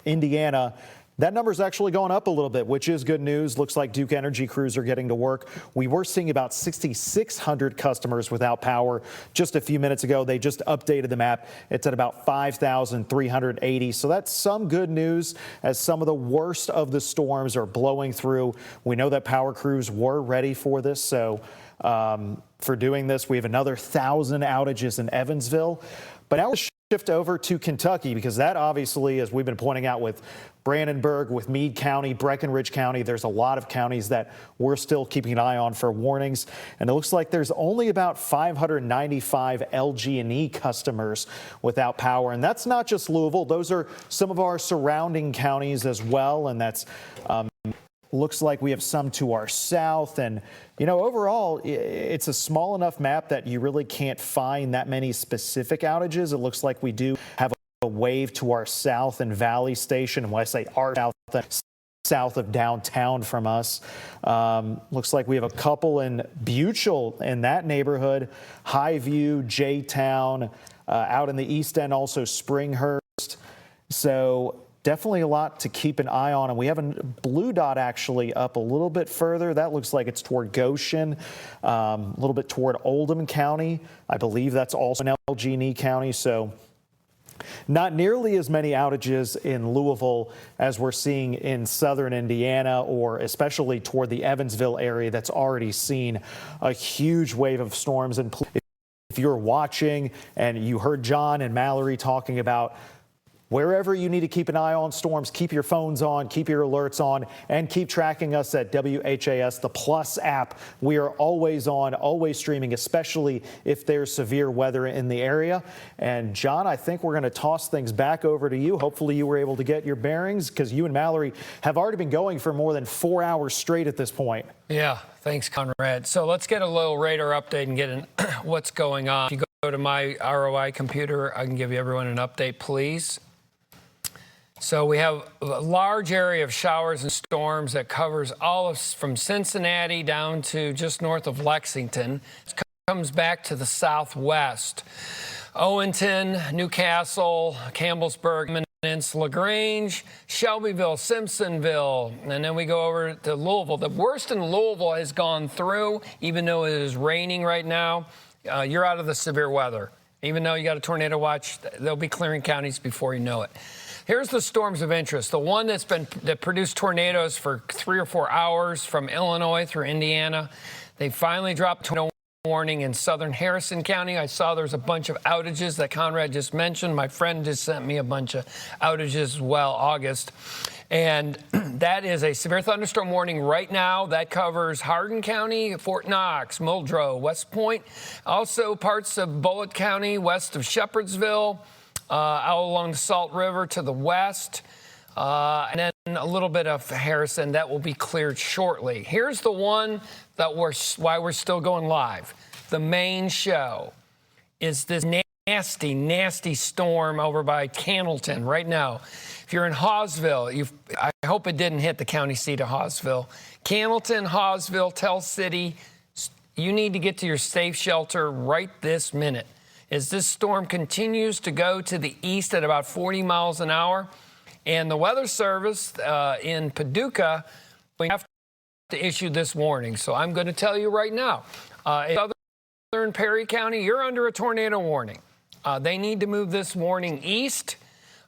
Indiana, that number is actually going up a little bit, which is good news. Looks like Duke Energy crews are getting to work. We were seeing about 6,600 customers without power just a few minutes ago. They just updated the map. It's at about 5,380. So that's some good news as some of the worst of the storms are blowing through. We know that power crews were ready for this. So for doing this, we have another 1,000 outages in Evansville. But now we'll shift over to Kentucky, because that obviously, as we've been pointing out with Brandenburg, with Meade County, Breckenridge County, there's a lot of counties that we're still keeping an eye on for warnings. And it looks like there's only about 595 LG&E customers without power. And that's not just Louisville. Those are some of our surrounding counties as well. And that's looks like we have some to our south. And, you know, overall, it's a small enough map that you really can't find that many specific outages. It looks like we do have a wave to our south in Valley Station. And when I say our south of downtown from us, looks like we have a couple in Buchel in that neighborhood, Highview, J-Town, out in the East End, also Springhurst. So definitely a lot to keep an eye on. And we have a blue dot actually up a little bit further. That looks like it's toward Goshen, a little bit toward Oldham County. I believe that's also an LG&E county. So not nearly as many outages in Louisville as we're seeing in southern Indiana, or especially toward the Evansville area that's already seen a huge wave of storms. And if you're watching and you heard John and Mallory talking about wherever you need to keep an eye on storms, keep your phones on, keep your alerts on, and keep tracking us at WHAS, the Plus app. We are always on, always streaming, especially if there's severe weather in the area. And John, I think we're going to toss things back over to you. Hopefully you were able to get your bearings, because you and Mallory have already been going for more than 4 hours straight at this point. Yeah, thanks, Conrad. So let's get a little radar update and get what's going on. If you go to my ROI computer, I can give everyone an update, please. So we have a large area of showers and storms that covers all of from Cincinnati down to just north of Lexington. It comes back to the southwest. Owenton, Newcastle, Campbellsburg, LaGrange, Shelbyville, Simpsonville, and then we go over to Louisville. The worst in Louisville has gone through, even though it is raining right now. You're out of the severe weather. Even though you got a tornado watch, they'll be clearing counties before you know it. Here's the storms of interest. The one that produced tornadoes for 3 or 4 hours from Illinois through Indiana. They finally dropped tornado warning in southern Harrison County. I saw there's a bunch of outages that Conrad just mentioned. My friend just sent me a bunch of outages as well, August. And that is a severe thunderstorm warning right now. That covers Hardin County, Fort Knox, Muldrow, West Point, also parts of Bullitt County, west of Shepherdsville, out along the Salt River to the west, and then a little bit of Harrison. That will be cleared shortly. Here's the one that why we're still going live. The main show is this nasty, nasty storm over by Cannleton right now. If you're in Hawesville, I hope it didn't hit the county seat of Hawesville. Cannleton, Hawesville, Tell City, you need to get to your safe shelter right this minute. As this storm continues to go to the east at about 40 miles an hour, and the Weather Service in Paducah, we have to issue this warning. So I'm going to tell you right now, Southern Perry County, you're under a tornado warning. They need to move this warning east,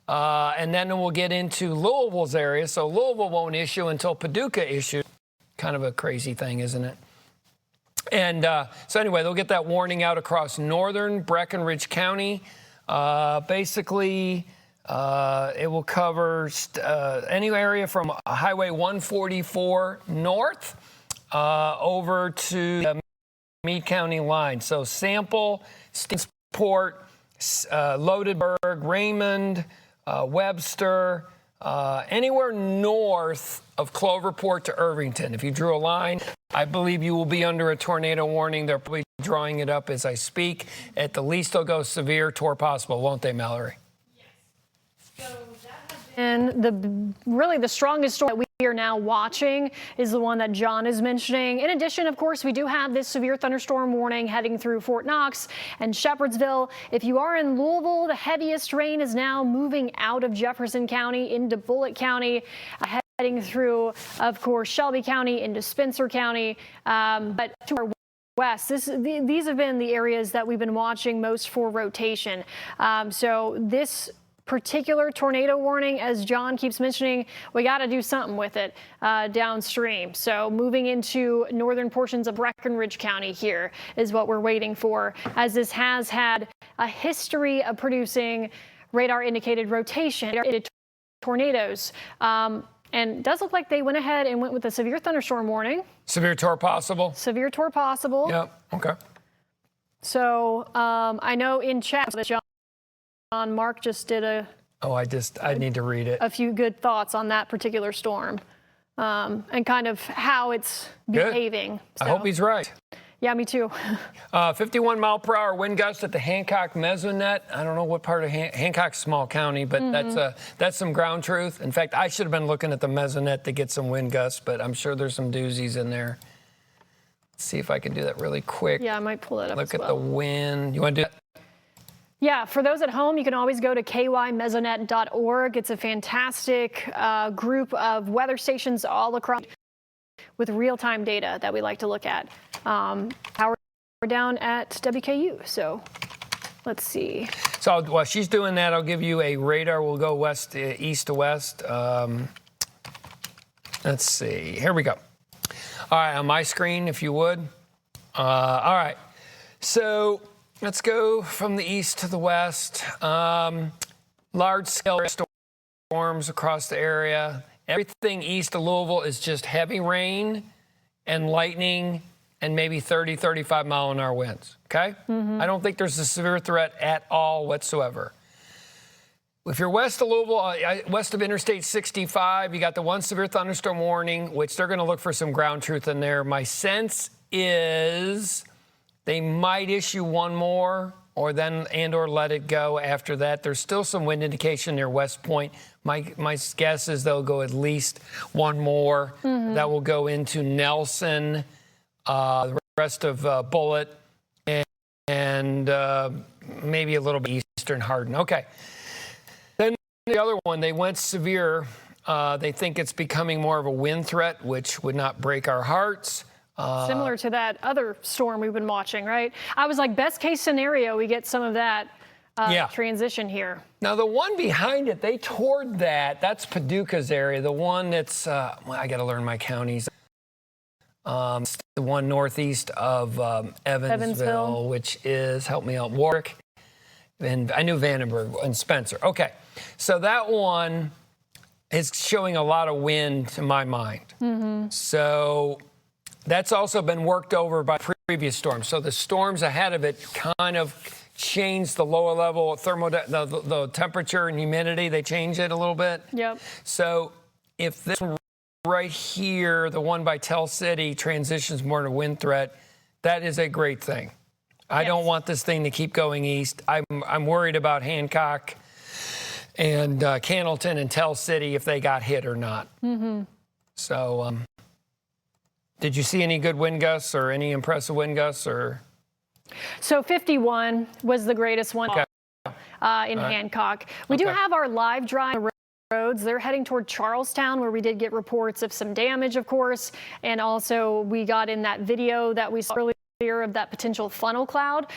and then we'll get into Louisville's area. So Louisville won't issue until Paducah issues. Kind of a crazy thing, isn't it? And so anyway, they'll get that warning out across northern Breckinridge County. Basically, it will cover any area from Highway 144 north over to the Meade County line. So Sample, Stevensport, Lodeburg, Raymond, Webster, anywhere north of Cloverport to Irvington. If you drew a line, I believe you will be under a tornado warning. They're probably drawing it up as I speak. At the least, they'll go severe to or possible, won't they, Mallory? Yes. So that has been really the strongest storm that we are now watching is the one that John is mentioning. In addition, of course, we do have this severe thunderstorm warning heading through Fort Knox and Shepherdsville. If you are in Louisville, the heaviest rain is now moving out of Jefferson County into Bullitt County, heading through, of course, Shelby County into Spencer County, but to our west. These have been the areas that we've been watching most for rotation. So this particular tornado warning, as John keeps mentioning, we got to do something with it downstream. So moving into northern portions of Breckinridge County here is what we're waiting for, as this has had a history of producing radar indicated rotation, tornadoes. And it does look like they went ahead and went with a severe thunderstorm warning. Severe torr possible? Severe torr possible. Yep, okay. So I know in chat that Mark just did I need to read it. A few good thoughts on that particular storm and kind of how it's behaving. So, I hope he's right. Yeah, me too. 51 mile per hour wind gust at the Hancock Mesonet. I don't know what part of Hancock's small county, but that's some ground truth. In fact, I should have been looking at the Mesonet to get some wind gusts, but I'm sure there's some doozies in there. Let's see if I can do that really quick. Yeah, I might pull it up. Look at the wind. You want to do that? Yeah, for those at home, you can always go to kymesonet.org. It's a fantastic group of weather stations all across with real-time data that we like to look at. Power down at WKU, so let's see. So while she's doing that, I'll give you a radar. We'll go east to west. Let's see. Here we go. All right, on my screen, if you would. All right. So let's go from the east to the west. Large-scale storms across the area. Everything east of Louisville is just heavy rain and lightning and maybe 30, 35 mile an hour winds, okay? I don't think there's a severe threat at all whatsoever. If you're west of Louisville, west of Interstate 65, you got the one severe thunderstorm warning, which they're going to look for some ground truth in there. My sense is they might issue one more or let it go after that. There's still some wind indication near West Point. My guess is they'll go at least one more. That will go into Nelson, the rest of Bullitt, and maybe a little bit eastern Hardin. Okay. Then the other one, they went severe. They think it's becoming more of a wind threat, which would not break our hearts. Similar to that other storm we've been watching, right? I was like, best case scenario, we get some of that transition here. Now, the one behind it, they toured that. That's Paducah's area. The one that's, I got to learn my counties. The one northeast of Evansville, which is, help me out, Warwick. And I knew Vandenberg and Spencer. Okay, so that one is showing a lot of wind to my mind. So that's also been worked over by previous storms. So the storms ahead of it kind of changed the lower level the temperature and humidity. They change it a little bit. Yep. So if this one right here, the one by Tell City, transitions more to wind threat, that is a great thing. I don't want this thing to keep going east. I'm worried about Hancock and Candleton and Tell City if they got hit or not. So, did you see any good wind gusts or any impressive wind gusts or? So 51 was the greatest one in Hancock. We do have our live drive on the roads. They're heading toward Charlestown, where we did get reports of some damage, of course, and also we got in that video that we saw earlier of that potential funnel cloud.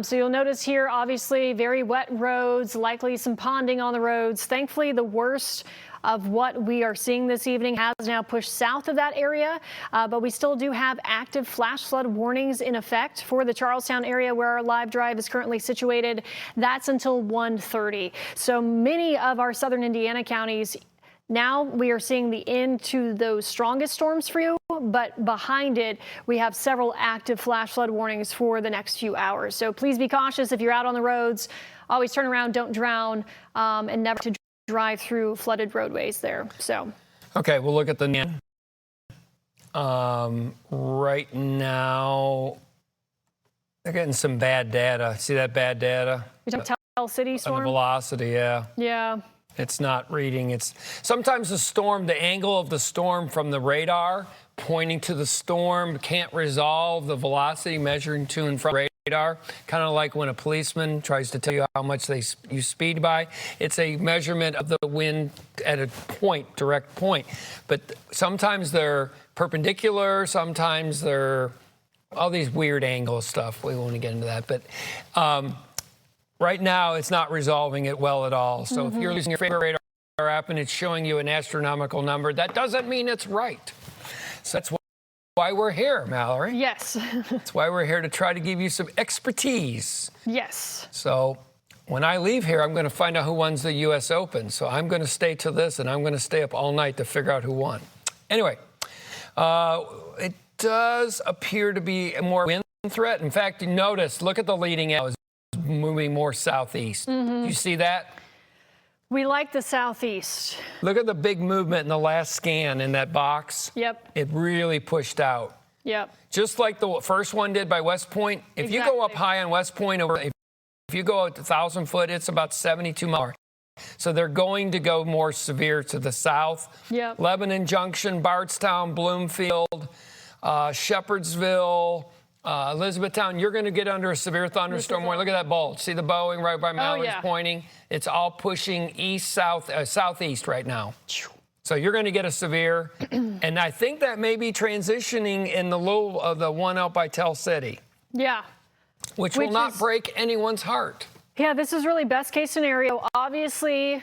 So you'll notice here, obviously, very wet roads, likely some ponding on the roads. Thankfully, the worst of what we are seeing this evening has now pushed south of that area, but we still do have active flash flood warnings in effect for the Charlestown area where our live drive is currently situated. That's until 1:30. So many of our southern Indiana counties, now we are seeing the end to those strongest storms for you, but behind it, we have several active flash flood warnings for the next few hours. So please be cautious if you're out on the roads. Always turn around, don't drown, and never to drive through flooded roadways there. So, okay, we'll look at the right now. They're getting some bad data. See that bad data? You're talking Tell City storm? On the velocity, yeah. Yeah. It's not reading. It's sometimes the angle of the storm from the radar pointing to the storm can't resolve the velocity measuring to and from radar. Kind of like when a policeman tries to tell you how much you speed by. It's a measurement of the wind at a point, direct point. But sometimes they're perpendicular. Sometimes they're all these weird angle stuff. We won't get into that. But right now, it's not resolving it well at all. So if you're using your favorite radar app and it's showing you an astronomical number, that doesn't mean it's right. So that's why we're here, Mallory. Yes. That's why we're here, to try to give you some expertise. Yes. So when I leave here, I'm going to find out who won the U.S. Open. So I'm going to stay to this, and I'm going to stay up all night to figure out who won. Anyway, it does appear to be a more wind threat. In fact, you notice, look at the leading edge. Moving more southeast. You see that? We like the southeast. Look at the big movement in the last scan in that box. Yep. It really pushed out. Yep. Just like the first one did by West Point. If you go up high on West Point, if you go at 1,000 foot, it's about 72 miles. So they're going to go more severe to the south. Yep. Lebanon Junction, Bardstown, Bloomfield, Shepherdsville, Elizabethtown, you're going to get under a severe thunderstorm warning. Look at that bulge. See the bowing right by Mallory's pointing? It's all pushing southeast right now. So you're going to get a severe, and I think that may be transitioning in the low of the one out by Tell City. Yeah. Which will not break anyone's heart. Yeah, this is really best case scenario. Obviously,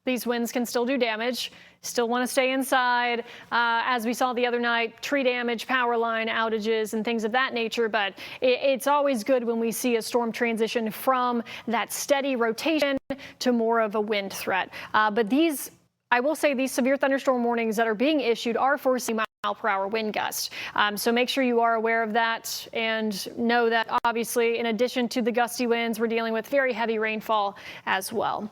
these winds can still do damage. Still want to stay inside. As we saw the other night, tree damage, power line outages, and things of that nature. But it's always good when we see a storm transition from that steady rotation to more of a wind threat. But these, I will say, these severe thunderstorm warnings that are being issued are for mile-per-hour wind gusts. So make sure you are aware of that and know that obviously in addition to the gusty winds, we're dealing with very heavy rainfall as well.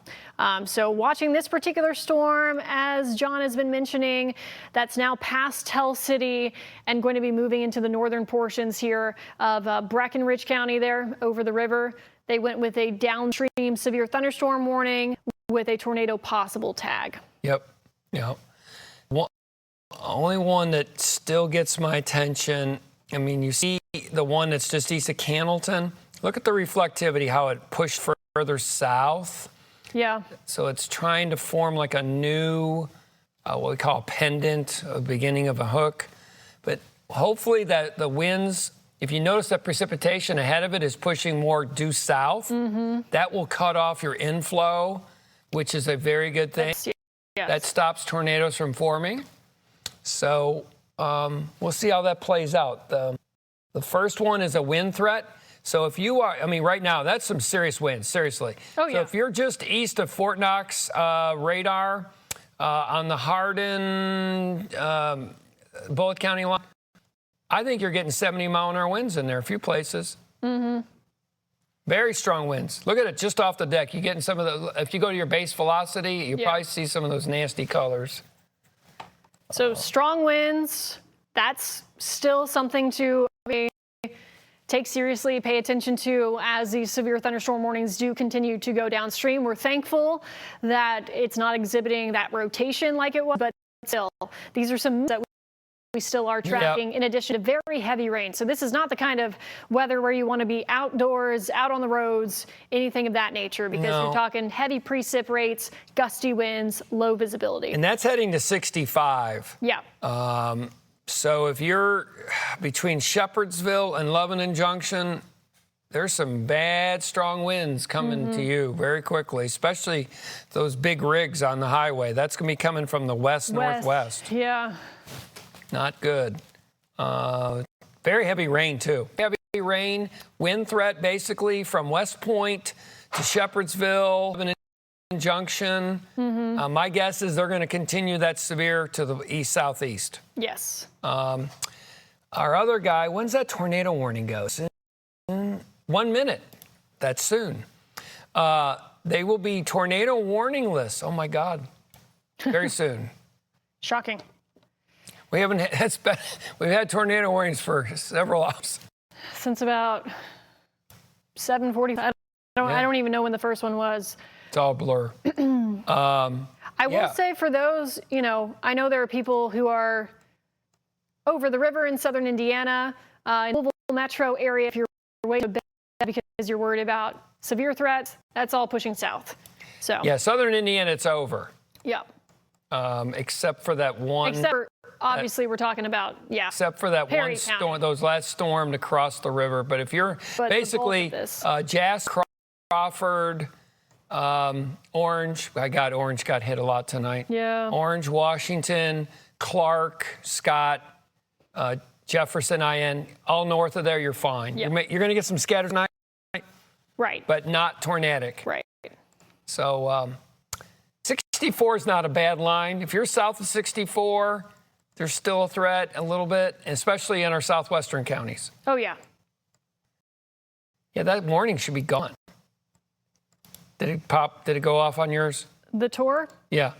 So watching this particular storm, as John has been mentioning, that's now past Tell City and going to be moving into the northern portions here of Breckenridge County there over the river. They went with a downstream severe thunderstorm warning with a tornado possible tag. Yep. Yep. Only one that still gets my attention, I mean, you see the one that's just east of Candleton. Look at the reflectivity, how it pushed further south. Yeah. So it's trying to form like a new, what we call a pendant, a beginning of a hook. But hopefully that the winds, if you notice that precipitation ahead of it is pushing more due south, that will cut off your inflow, which is a very good thing. Yes. That stops tornadoes from forming. So we'll see how that plays out. The first one is a wind threat. So if you are, I mean, right now, that's some serious winds, seriously. Oh, yeah. So if you're just east of Fort Knox radar on the Hardin, Bullitt County line, I think you're getting 70-mile-an-hour winds in there, a few places. Very strong winds. Look at it just off the deck. You're getting some of the, if you go to your base velocity, you probably see some of those nasty colors. So strong winds, that's still something to be take seriously, pay attention to as these severe thunderstorm warnings do continue to go downstream. We're thankful that it's not exhibiting that rotation like it was, but still, these are some that we still are tracking, in addition to very heavy rain. So this is not the kind of weather where you want to be outdoors, out on the roads, anything of that nature, because you're talking heavy precip rates, gusty winds, low visibility. And that's heading to 65. Yeah. So if you're between Shepherdsville and Lebanon Junction, there's some bad, strong winds coming to you very quickly, especially those big rigs on the highway. That's going to be coming from the west-northwest. Yeah. Not good. Very heavy rain, too. Heavy rain, wind threat basically from West Point to Shepherdsville, Lebanon Junction. My guess is they're going to continue that severe to the east-southeast. Yes. Our other guy, when's that tornado warning go? In 1 minute. That's soon. They will be tornado warning lists. Oh, my God. Very soon. Shocking. We haven't. We've had tornado warnings for several hours. Since about 7:45. I don't even know when the first one was. It's all blur. I will say for those, I know there are people who are over the river in southern Indiana, in the Louisville metro area. If you're way to bed because you're worried about severe threats, that's all pushing south. So yeah, southern Indiana, it's over. Yeah. Except for that one. Except for, obviously, we're talking about, Except for that Perry one storm, County. those last storm to cross the river. But if you're basically Jasper, Crawford, Orange, Orange got hit a lot tonight. Yeah. Orange, Washington, Clark, Scott, Jefferson, IN, all north of there, you're fine. Yep. You're going to get some scattered night, Right. but not tornadic. Right. So 64 is not a bad line. If you're south of 64, there's still a threat a little bit, especially in our southwestern counties. Oh, yeah. Yeah, that warning should be gone. Did it pop? Did it go off on yours? The tour? Yeah.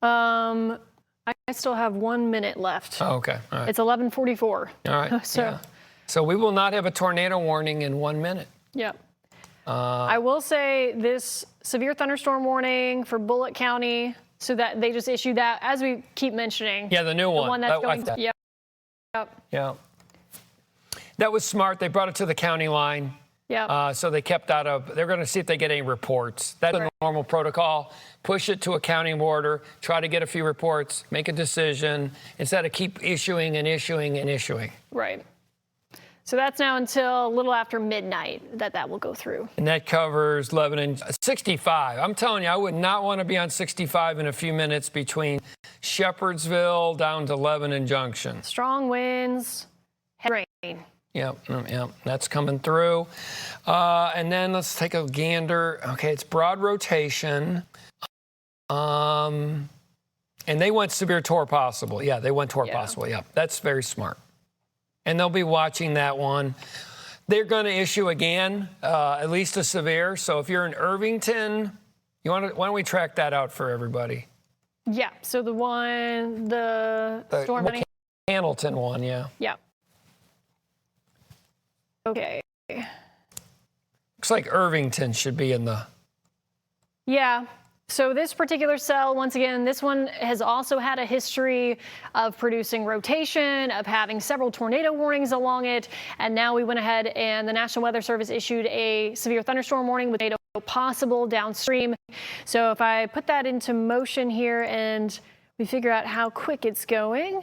I still have 1 minute left. Oh, okay. All right. It's 11:44. All right. So we will not have a tornado warning in 1 minute. Yeah. I will say this severe thunderstorm warning for Bullitt County, so that they just issued that, as we keep mentioning. Yeah, the new one. The one that's going to, Yeah. That was smart. They brought it to the county line. Yeah. So they kept out of, they're going to see if they get any reports. That's a normal protocol. Push it to a county border, try to get a few reports, make a decision, instead of keep issuing and issuing and issuing. Right. So that's now until a little after midnight that will go through. And that covers Lebanon. 65. I'm telling you, I would not want to be on 65 in a few minutes between Shepherdsville down to Lebanon Junction. Strong winds, heavy rain. Yep, that's coming through. And then let's take a gander. Okay, it's broad rotation. And they went severe torr possible. Yeah, they went torr possible. Yeah, that's very smart. And they'll be watching that one. They're going to issue again, at least a severe. So if you're in Irvington, why don't we track that out for everybody? Yeah, so the storm. Hamilton one, yeah. Yeah. Okay. Looks like Irvington should be in the... Yeah. So this particular cell, once again, this one has also had a history of producing rotation, of having several tornado warnings along it. And now we went ahead and the National Weather Service issued a severe thunderstorm warning with tornado possible downstream. So if I put that into motion here and we figure out how quick it's going,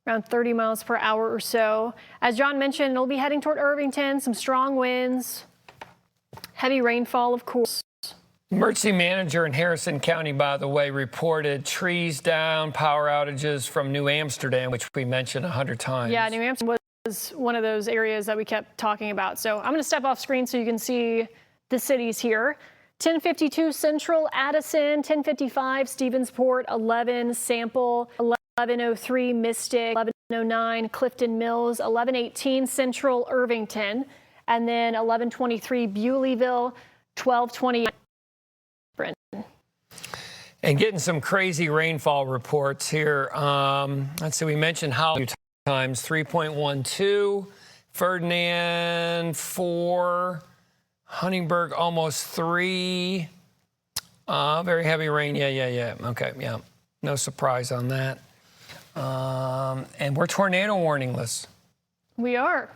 around 30 miles per hour or so. As John mentioned, it'll be heading toward Irvington, some strong winds, heavy rainfall, of course. Emergency manager in Harrison County, by the way, reported trees down, power outages from New Amsterdam, which we mentioned 100 times. Yeah, New Amsterdam was one of those areas that we kept talking about. So I'm going to step off screen so you can see the cities here. 1052 Central, Addison, 1055 Stephensport, 11 Sample, 1103 Mystic, 1109 Clifton Mills, 1118 Central Irvington, and then 1123 Bewleyville, 1220 Brenton. And getting some crazy rainfall reports here. Let's see, we mentioned how times 3.12, Ferdinand 4, Huntingburg almost 3. Very heavy rain. Yeah. Okay, yeah. No surprise on that. And we're tornado warningless. We are.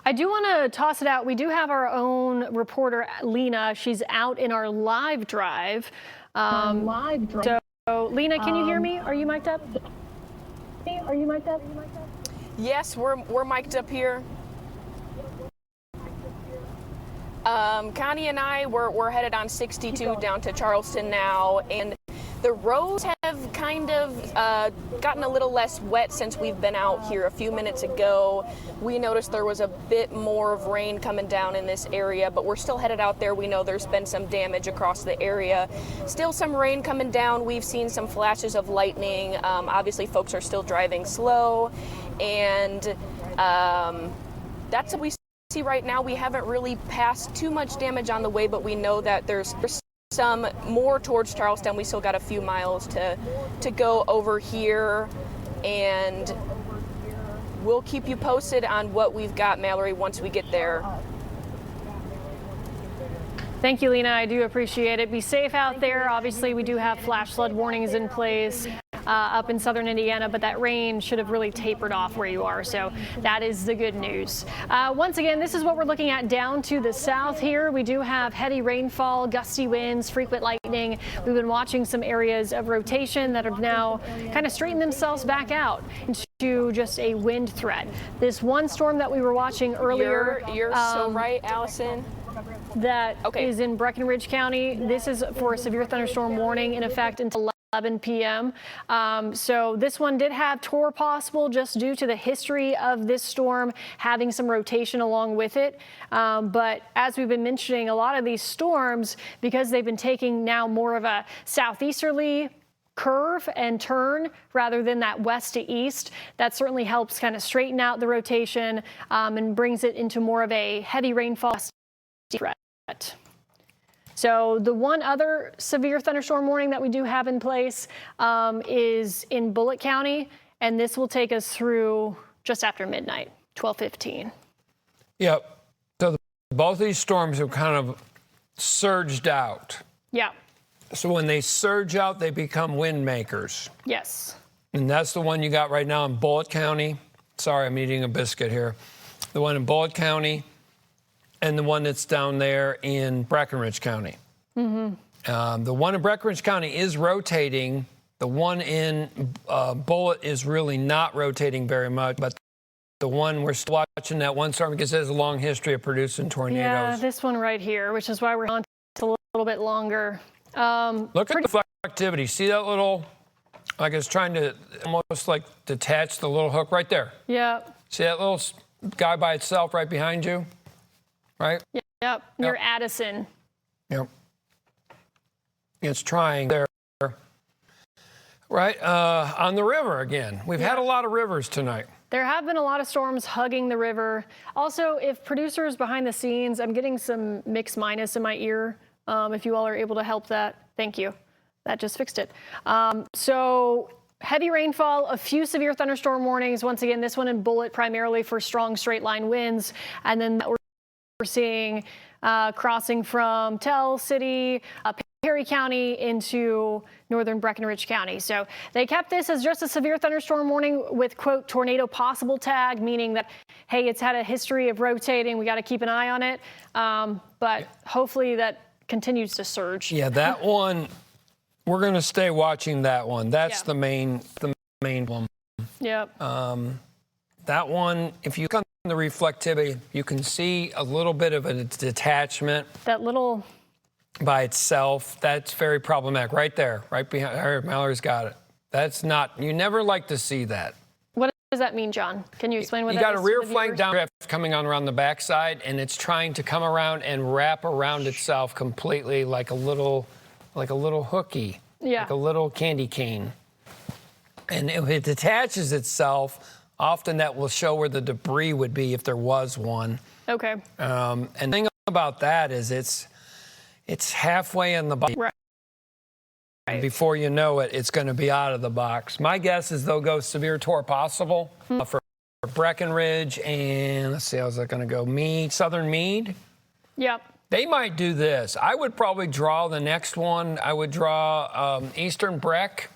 I do want to toss it out. We do have our own reporter, Lena. She's out in our live drive. So, Lena, can you hear me? Are you mic'd up? Yes, we're mic'd up here. Connie and I, we're headed on 62 down to Charleston now, and the roads have kind of gotten a little less wet since we've been out here a few minutes ago. We noticed there was a bit more of rain coming down in this area, but we're still headed out there. We know there's been some damage across the area. Still some rain coming down. We've seen some flashes of lightning. Obviously, folks are still driving slow, and that's what we see right now. We haven't really passed too much damage on the way, but we know that there's some more towards Charleston. We still got a few miles to go over here, and we'll keep you posted on what we've got, Mallory, once we get there. Thank you, Lena. I do appreciate it. Be safe out there. Obviously, we do have flash flood warnings in place up in southern Indiana, but that rain should have really tapered off where you are. So that is the good news. Once again, this is what we're looking at down to the south here. We do have heavy rainfall, gusty winds, frequent lightning. We've been watching some areas of rotation that have now kind of straightened themselves back out into just a wind threat. This one storm that we were watching earlier. You're so right, Allison. That is in Breckinridge County. This is for a severe thunderstorm warning in effect until 11 p.m. So this one did have tour possible just due to the history of this storm having some rotation along with it. But as we've been mentioning, a lot of these storms, because they've been taking now more of a southeasterly curve and turn rather than that west to east, that certainly helps kind of straighten out the rotation and brings it into more of a heavy rainfall threat. So the one other severe thunderstorm warning that we do have in place is in Bullitt County, and this will take us through just after midnight, 12:15. Yep. So both these storms have kind of surged out. Yeah. So when they surge out, they become wind makers. Yes. And that's the one you got right now in Bullitt County. Sorry, I'm eating a biscuit here. The one in Bullitt County. And the one that's down there in Breckinridge County. Mm-hmm. The one in Breckinridge County is rotating. The one in Bullitt is really not rotating very much. But the one we're still watching, that one storm, because it has a long history of producing tornadoes. Yeah, this one right here, which is why we're on a little bit longer. Look at the reflectivity. See that little, like it's trying to almost like detach the little hook right there. Yeah. See that little guy by itself right behind you? Right? Yep. Near Addison. Yep. It's trying there. Right? On the river again. We've had a lot of rivers tonight. There have been a lot of storms hugging the river. Also, if producers behind the scenes, I'm getting some mix minus in my ear. If you all are able to help that, thank you. That just fixed it. So heavy rainfall, a few severe thunderstorm warnings. Once again, this one in Bullitt primarily for strong straight line winds. And then we're seeing crossing from Tell City, Perry County into northern Breckinridge County. So they kept this as just a severe thunderstorm warning with, quote, tornado possible tag, meaning that, hey, it's had a history of rotating. We got to keep an eye on it. But hopefully that continues to surge. Yeah, that one, we're going to stay watching that one. That's the main one. Yep. That one, if you come the reflectivity, you can see a little bit of a detachment. That little by itself, that's very problematic. Right there, right behind. Mallory's got it. That's not. You never like to see that. What does that mean, John? Can you explain what that is? You got a rear flank downdraft coming on around the backside, and it's trying to come around and wrap around itself completely like a little hooky, like a little candy cane. And if it detaches itself, often that will show where the debris would be if there was one. Okay. And the thing about that is it's halfway in the box. Right. Before you know it, it's going to be out of the box. My guess is they'll go severe tour possible for Breckenridge and let's see, how's that going to go? Southern Meade. Yep. They might do this. I would probably draw the next one. I would draw Eastern Breck,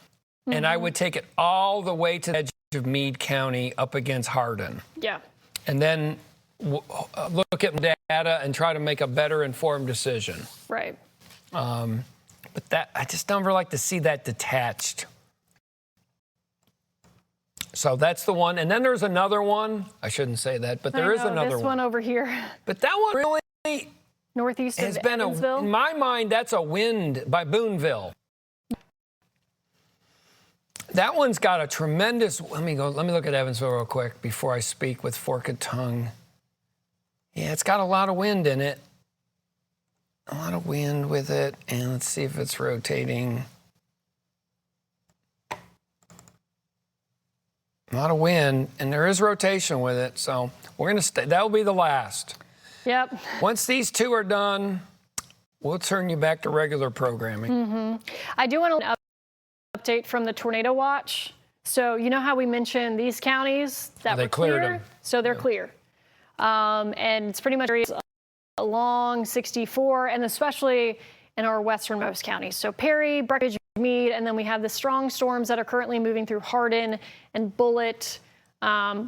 and I would take it all the way to the edge of Meade County up against Hardin. Yeah. And then look at data and try to make a better informed decision. Right. But that I just never like to see that detached. So that's the one. And then there's another one. I shouldn't say that, but there is another this one over here. But that one really Northeast has of been Evansville. in my mind, that's a wind by Boonville. That one's got a tremendous. Let me look at Evansville real quick before I speak with forked tongue. Yeah, it's got a lot of wind in it. A lot of wind with it, and let's see if it's rotating. A lot of wind, and there is rotation with it, so we're gonna stay. That'll be the last. Yep. Once these two are done, we'll turn you back to regular programming. I do want to update from the tornado watch. So you know how we mentioned these counties that They were cleared clear? them. So they're clear. And it's pretty much areas along 64 and especially in our westernmost counties. So Perry, Breckenridge, Meade, and then we have the strong storms that are currently moving through Hardin and Bullitt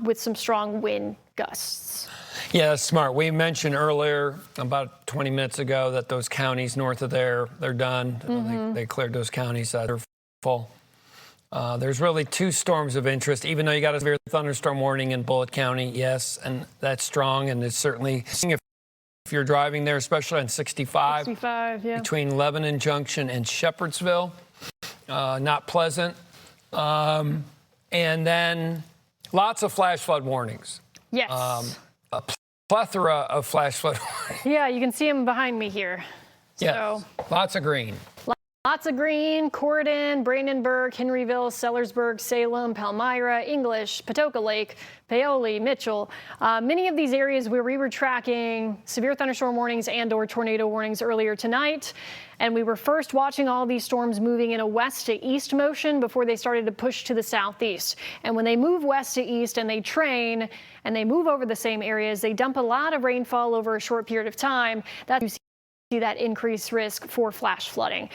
with some strong wind gusts. Yeah, that's smart. We mentioned earlier, about 20 minutes ago, that those counties north of there, they're done. They cleared those counties. They're full. There's really two storms of interest, even though you got a severe thunderstorm warning in Bullitt County, yes, and that's strong, and it's certainly, if you're driving there, especially on 65, yeah. between Lebanon Junction and Shepherdsville, not pleasant. And then lots of flash flood warnings. Yes. A plethora of flash flood warnings. Yeah, you can see them behind me here. Yes, So lots of green. lots of green, Corydon, Brandenburg, Henryville, Sellersburg, Salem, Palmyra, English, Patoka Lake, Paoli, Mitchell. Many of these areas where we were tracking severe thunderstorm warnings and or tornado warnings earlier tonight. And we were first watching all these storms moving in a west to east motion before they started to push to the southeast. And when they move west to east and they train and they move over the same areas, they dump a lot of rainfall over a short period of time. That's see that increased risk for flash flooding.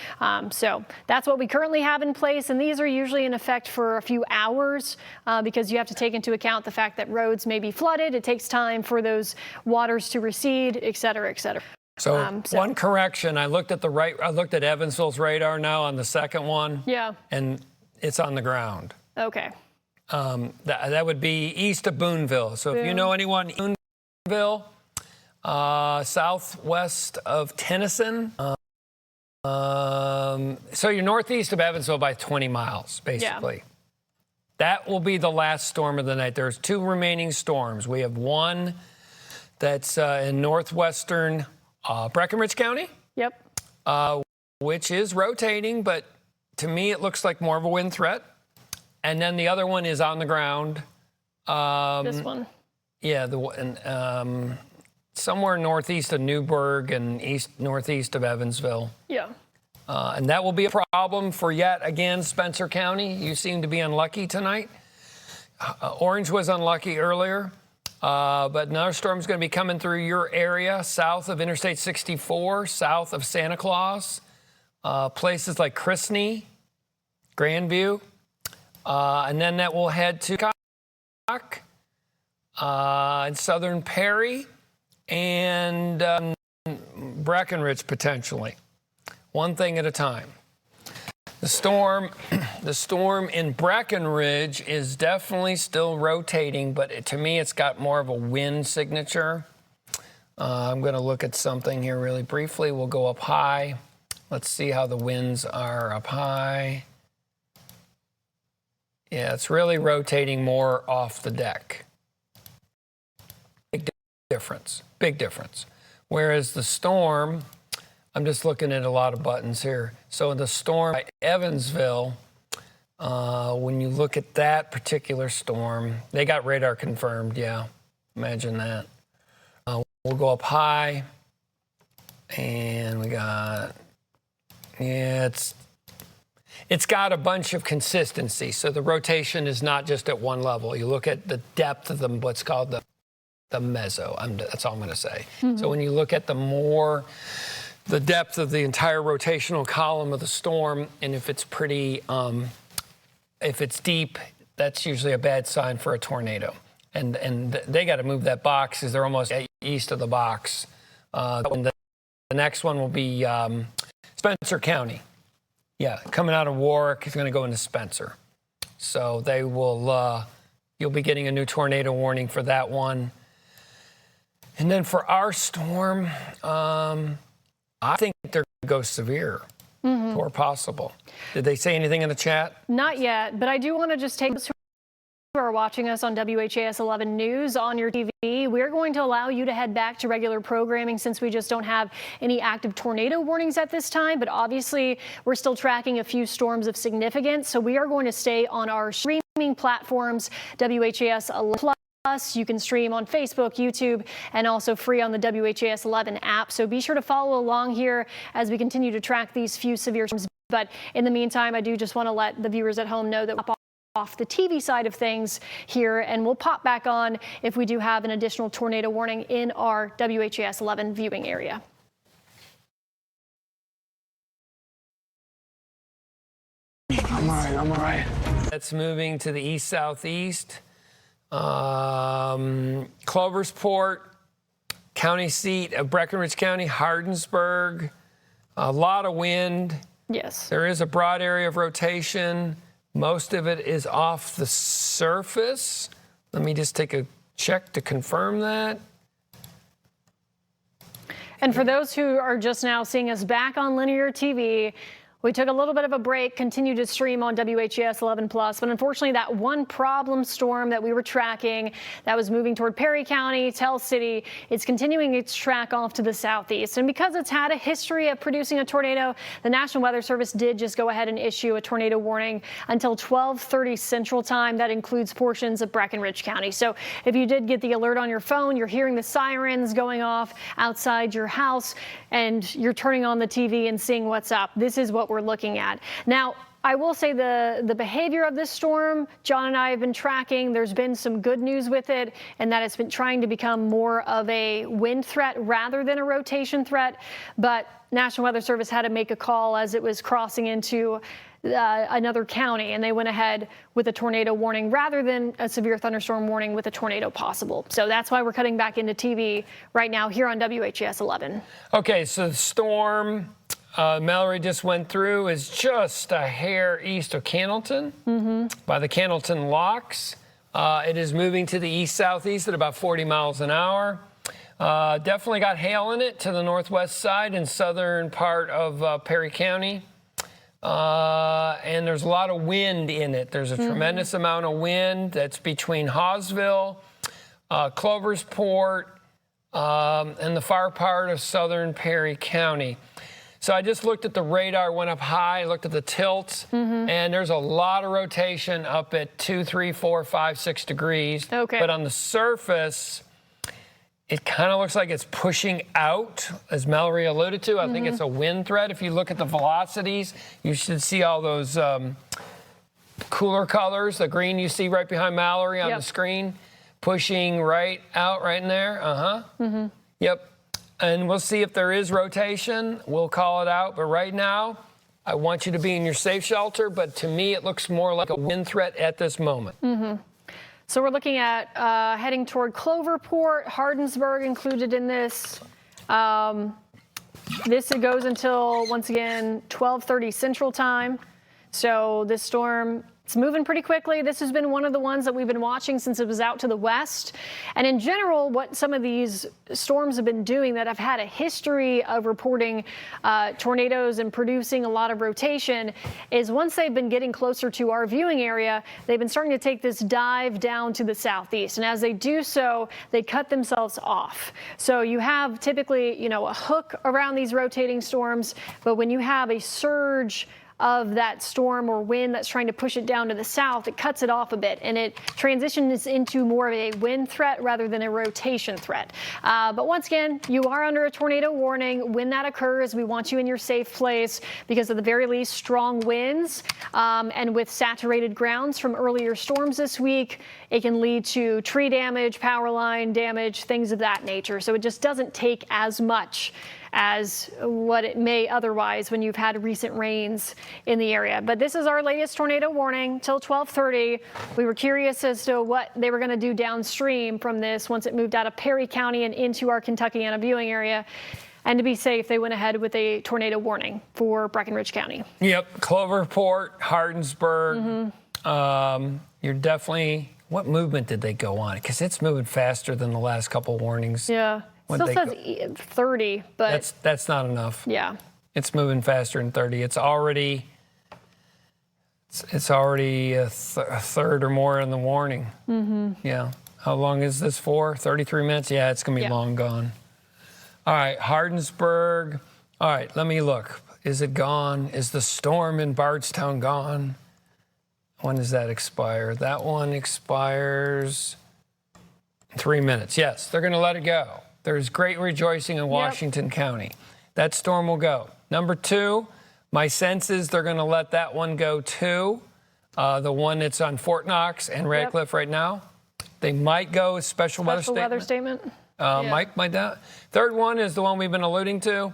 So that's what we currently have in place, and these are usually in effect for a few hours because you have to take into account the fact that roads may be flooded. It takes time for those waters to recede, et cetera, et cetera. So one correction, I looked at Evansville's radar now on the second one. Yeah. And it's on the ground. Okay. That would be east of Boonville. So if you know anyone in Boonville, southwest of Tennyson. So you're northeast of Evansville by 20 miles, basically. Yeah. That will be the last storm of the night. There's two remaining storms. We have one that's in northwestern Breckenridge County. Yep. Which is rotating, but to me it looks like more of a wind threat. And then the other one is on the ground. This one. Yeah, somewhere northeast of Newburgh and northeast of Evansville. Yeah. And that will be a problem for yet again Spencer County. You seem to be unlucky tonight. Orange was unlucky earlier, but another storm's going to be coming through your area, south of Interstate 64, south of Santa Claus, places like Chrisney, Grandview, and then that will head to and southern Perry and Breckenridge potentially. One thing at a time. The storm in Breckenridge is definitely still rotating, but to me it's got more of a wind signature. I'm going to look at something here really briefly. We'll go up high. Let's see how the winds are up high. Yeah, it's really rotating more off the deck. Big difference. Whereas the storm, I'm just looking at a lot of buttons here. So the storm by Evansville, when you look at that particular storm, they got radar confirmed, yeah. Imagine that. We'll go up high, and we got, yeah, it's got a bunch of consistency. So the rotation is not just at one level. You look at the depth of what's called the meso. That's all I'm going to say. So when you look at the depth of the entire rotational column of the storm, and if it's if it's deep, that's usually a bad sign for a tornado. And they got to move that box because they're almost east of the box. The next one will be Spencer County. Yeah, coming out of Warwick, is going to go into Spencer. So they will, you'll be getting a new tornado warning for that one. And then for our storm, I think they're going to go severe or possible. Did they say anything in the chat? Not yet, but I do want to just take this who are watching us on WHAS 11 News on your TV. We're going to allow you to head back to regular programming since we just don't have any active tornado warnings at this time. But obviously, we're still tracking a few storms of significance. So we are going to stay on our streaming platforms, WHAS 11 Plus. You can stream on Facebook, YouTube, and also free on the WHAS 11 app. So be sure to follow along here as we continue to track these few severe storms. But in the meantime, I do just want to let the viewers at home know that off the TV side of things here, and we'll pop back on if we do have an additional tornado warning in our WHAS 11 viewing area. I'm all right. That's moving to the east-southeast. Cloversport, county seat of Breckinridge County, Hardinsburg, a lot of wind. Yes. There is a broad area of rotation. Most of it is off the surface. Let me just take a check to confirm that. And for those who are just now seeing us back on linear TV, we took a little bit of a break, continued to stream on WHAS 11 Plus, but unfortunately that one problem storm that we were tracking that was moving toward Perry County, Tell City, it's continuing its track off to the southeast. And because it's had a history of producing a tornado, the National Weather Service did just go ahead and issue a tornado warning until 12:30 Central Time. That includes portions of Breckinridge County. So if you did get the alert on your phone, you're hearing the sirens going off outside your house, and you're turning on the TV and seeing what's up, this is what we're looking at. Now, I will say the behavior of this storm, John and I have been tracking. There's been some good news with it, and that it's been trying to become more of a wind threat rather than a rotation threat. But National Weather Service had to make a call as it was crossing into another county, and they went ahead with a tornado warning rather than a severe thunderstorm warning with a tornado possible. So that's why we're cutting back into TV right now here on WHAS 11. Okay, so the storm Mallory just went through is just a hair east of Cannelton by the Cannelton Locks. It is moving to the east-southeast at about 40 miles an hour. Definitely got hail in it to the northwest side and southern part of Perry County. And there's a lot of wind in it. There's a tremendous amount of wind that's between Hawesville, Cloversport, and the far part of southern Perry County. So I just looked at the radar, went up high, looked at the tilt, and there's a lot of rotation up at 2, 3, 4, 5, 6 degrees. Okay. But on the surface, it kind of looks like it's pushing out, as Mallory alluded to. I think it's a wind threat. If you look at the velocities, you should see all those cooler colors, the green you see right behind Mallory on the screen, pushing right out right in there. Yep. And we'll see if there is rotation. We'll call it out. But right now, I want you to be in your safe shelter. But to me, it looks more like a wind threat at this moment. So we're looking at heading toward Cloverport, Hardinsburg included in this. This goes until, once again, 12:30 Central Time. So this storm, it's moving pretty quickly. This has been one of the ones that we've been watching since it was out to the west. And in general, what some of these storms have been doing that have had a history of reporting tornadoes and producing a lot of rotation is once they've been getting closer to our viewing area, they've been starting to take this dive down to the southeast. And as they do so, they cut themselves off. So you have typically, a hook around these rotating storms, but when you have a surge of that storm or wind that's trying to push it down to the south, it cuts it off a bit and it transitions into more of a wind threat rather than a rotation threat. But once again, you are under a tornado warning. When that occurs, we want you in your safe place because at the very least, strong winds and with saturated grounds from earlier storms this week, it can lead to tree damage, power line damage, things of that nature. So it just doesn't take as much as what it may otherwise when you've had recent rains in the area. But this is our latest tornado warning till 12:30. We were curious as to what they were going to do downstream from this once it moved out of Perry County and into our Kentuckiana viewing area. And to be safe, they went ahead with a tornado warning for Breckinridge County. Yep, Cloverport, Hardinsburg. You're definitely, what movement did they go on? Because it's moving faster than the last couple warnings. Yeah. Still says 30, but that's not enough. Yeah. It's moving faster than 30. It's already a third or more in the warning. Yeah. How long is this for? 33 minutes? Yeah, it's going to be long gone. All right, Hardinsburg. All right, let me look. Is it gone? Is the storm in Bardstown gone? When does that expire? That one expires in 3 minutes. Yes, they're going to let it go. There's great rejoicing in Washington County. That storm will go. Number 2, my sense is they're going to let that one go too. The one that's on Fort Knox and Radcliffe right now. They might go special weather statement. Might not. Third one is the one we've been alluding to.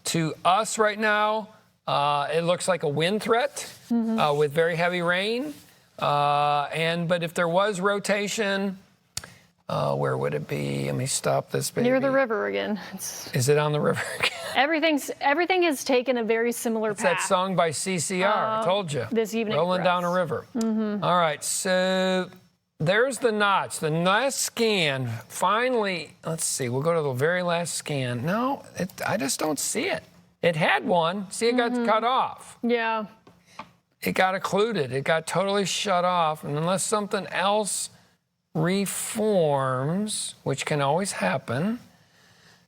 To us right now, it looks like a wind threat with very heavy rain. But if there was rotation, where would it be? Let me stop this baby. Near the river again. Is it on the river again? Everything has taken a very similar path. That song by CCR, I told you. This evening. Rolling down a river. All right, so there's the notch. The last scan, finally, let's see, we'll go to the very last scan. No, I just don't see it. It had one. See, it got cut off. Yeah. It got occluded. It got totally shut off. And unless something else reforms, which can always happen.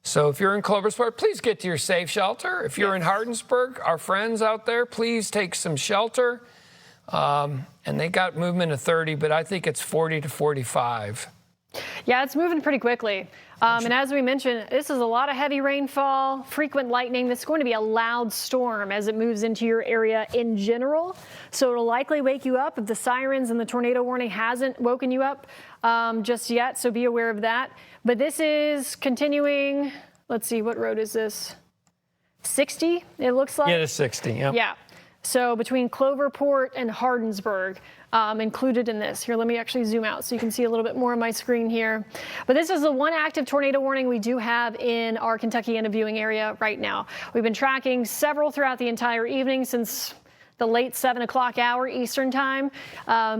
So if you're in Cloversport, please get to your safe shelter. If you're in Hardinsburg, our friends out there, please take some shelter. And they got movement of 30, but I think it's 40 to 45. Yeah, it's moving pretty quickly. And as we mentioned, this is a lot of heavy rainfall, frequent lightning. This is going to be a loud storm as it moves into your area in general. So it'll likely wake you up if the sirens and the tornado warning hasn't woken you up just yet. So be aware of that. But this is continuing. Let's see, what road is this? 60, it looks like. Yeah, it's 60. Yeah. So between Cloverport and Hardinsburg included in this. Here, let me actually zoom out so you can see a little bit more on my screen here. But this is the one active tornado warning we do have in our Kentuckiana viewing area right now. We've been tracking several throughout the entire evening since the late 7 o'clock hour Eastern time.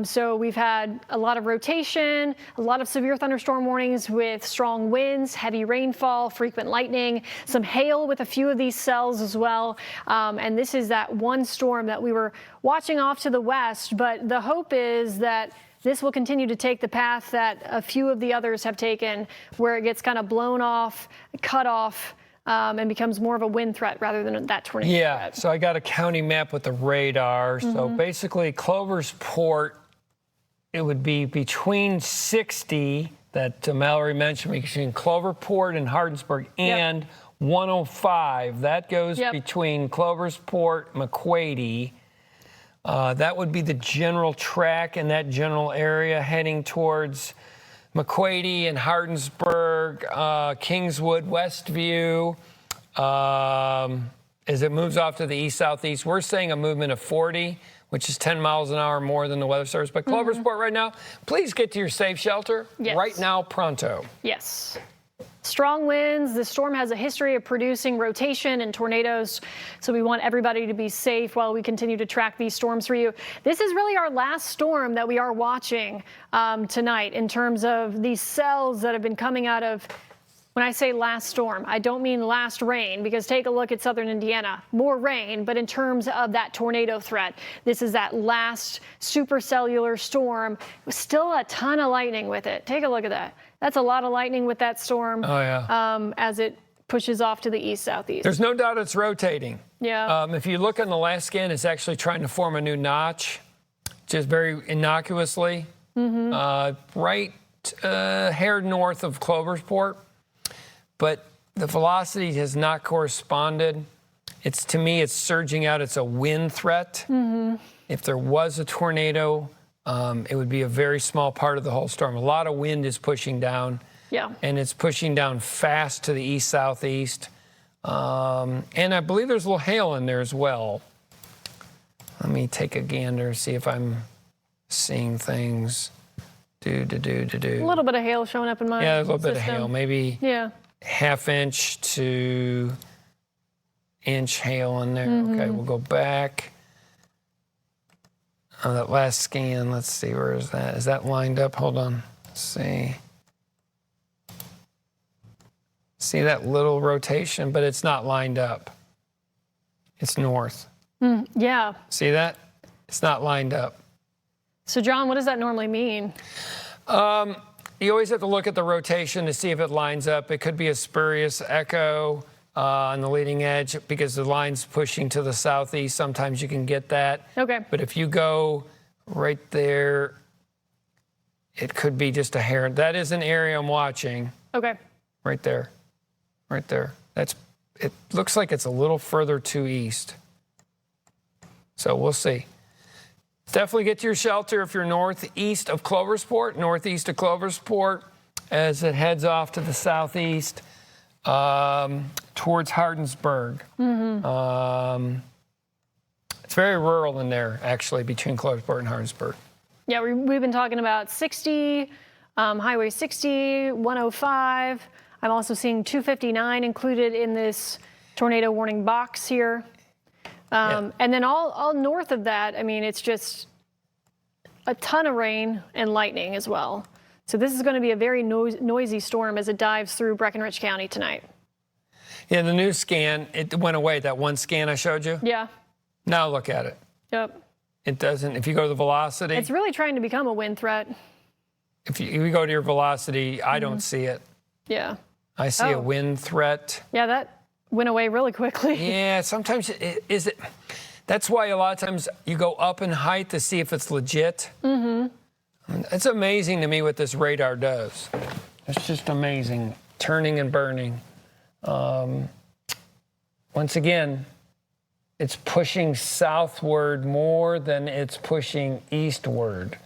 So we've had a lot of rotation, a lot of severe thunderstorm warnings with strong winds, heavy rainfall, frequent lightning, some hail with a few of these cells as well. And this is that one storm that we were watching off to the west. But the hope is that this will continue to take the path that a few of the others have taken, where it gets kind of blown off, cut off, and becomes more of a wind threat rather than that tornado threat. So I got a county map with the radar. So basically, Cloversport, it would be between 60 that Mallory mentioned, between Cloverport and Hardinsburg, and 105. That goes between Cloversport, McQuady. That would be the general track in that general area heading towards McQuady and Hardinsburg, Kingswood, Westview. As it moves off to the east-southeast, we're seeing a movement of 40, which is 10 miles an hour more than the Weather Service. But Cloversport right now, please get to your safe shelter right now, pronto. Yes. Strong winds. The storm has a history of producing rotation and tornadoes, so we want everybody to be safe while we continue to track these storms for you. This is really our last storm that we are watching tonight in terms of these cells that have been coming out of. When I say last storm, I don't mean last rain, because take a look at southern Indiana. More rain, but in terms of that tornado threat, this is that last supercellular storm. Still a ton of lightning with it. Take a look at that. That's a lot of lightning with that storm as it pushes off to the east-southeast. There's no doubt it's rotating. Yeah. If you look on the last scan, it's actually trying to form a new notch, just very innocuously, right hair north of Cloversport. But the velocity has not corresponded. To me, it's surging out. It's a wind threat. If there was a tornado, it would be a very small part of the whole storm. A lot of wind is pushing down. Yeah. And it's pushing down fast to the east-southeast. And I believe there's a little hail in there as well. Let me take a gander, see if I'm seeing things. A little bit of hail showing up in my Yeah, a little bit of system. hail, maybe ½ inch to inch hail in there. Okay, we'll go back. On that last scan, let's see, where is that? Is that lined up? Hold on. Let's see. See that little rotation, but it's not lined up. It's north. Yeah. See that? It's not lined up. So, John, what does that normally mean? You always have to look at the rotation to see if it lines up. It could be a spurious echo on the leading edge because the line's pushing to the southeast. Sometimes you can get that. Okay. But if you go right there, it could be just a hair. That is an area I'm watching. Okay. Right there. Right there. It looks like it's a little further to east. So we'll see. Definitely get to your shelter if you're northeast of Cloversport, northeast of Cloversport, as it heads off to the southeast towards Hardensburg. It's very rural in there, actually, between Cloversport and Hardensburg. Yeah, we've been talking about 60, Highway 60, 105. I'm also seeing 259 included in this tornado warning box here. And then all north of that, I mean, it's just a ton of rain and lightning as well. So this is going to be a very noisy storm as it dives through Breckinridge County tonight. Yeah, the new scan, it went away, that one scan I showed you. Yeah. Now look at it. Yep. It doesn't, if you go to the velocity. It's really trying to become a wind threat. If you go to your velocity, I don't see it. Yeah. I see a wind threat. Yeah, that went away really quickly. Yeah, sometimes that's why a lot of times you go up in height to see if it's legit. It's amazing to me what this radar does. It's just amazing, turning and burning. Once again, it's pushing southward more than it's pushing eastward.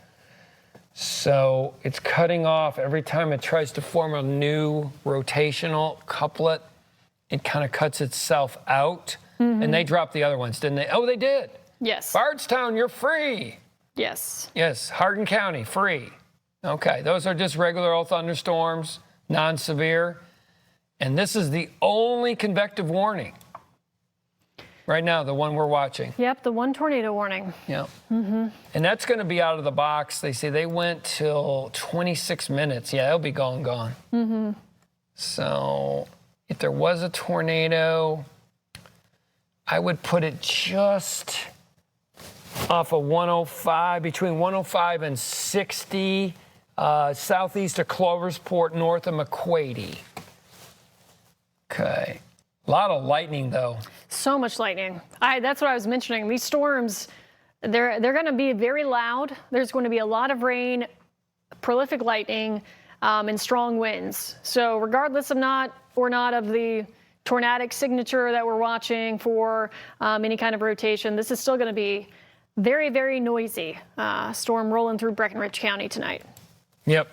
So it's cutting off every time it tries to form a new rotational couplet. It kind of cuts itself out. And they dropped the other ones, didn't they? Oh, they did. Yes. Bardstown, you're free. Yes. Yes, Hardin County, free. Okay, those are just regular old thunderstorms, non-severe. And this is the only convective warning. Right now, the one we're watching. Yep, the one tornado warning. Yeah. And that's going to be out of the box. They say they went till 26 minutes. Yeah, it'll be gone. So if there was a tornado, I would put it just off of 105, between 105 and 60, southeast of Cloversport, north of McQuady. Okay. A lot of lightning, though. So much lightning. That's what I was mentioning. These storms, they're going to be very loud. There's going to be a lot of rain, prolific lightning, and strong winds. So regardless of not of the tornadic signature that we're watching for any kind of rotation, this is still going to be very, very noisy storm rolling through Breckinridge County tonight. Yep.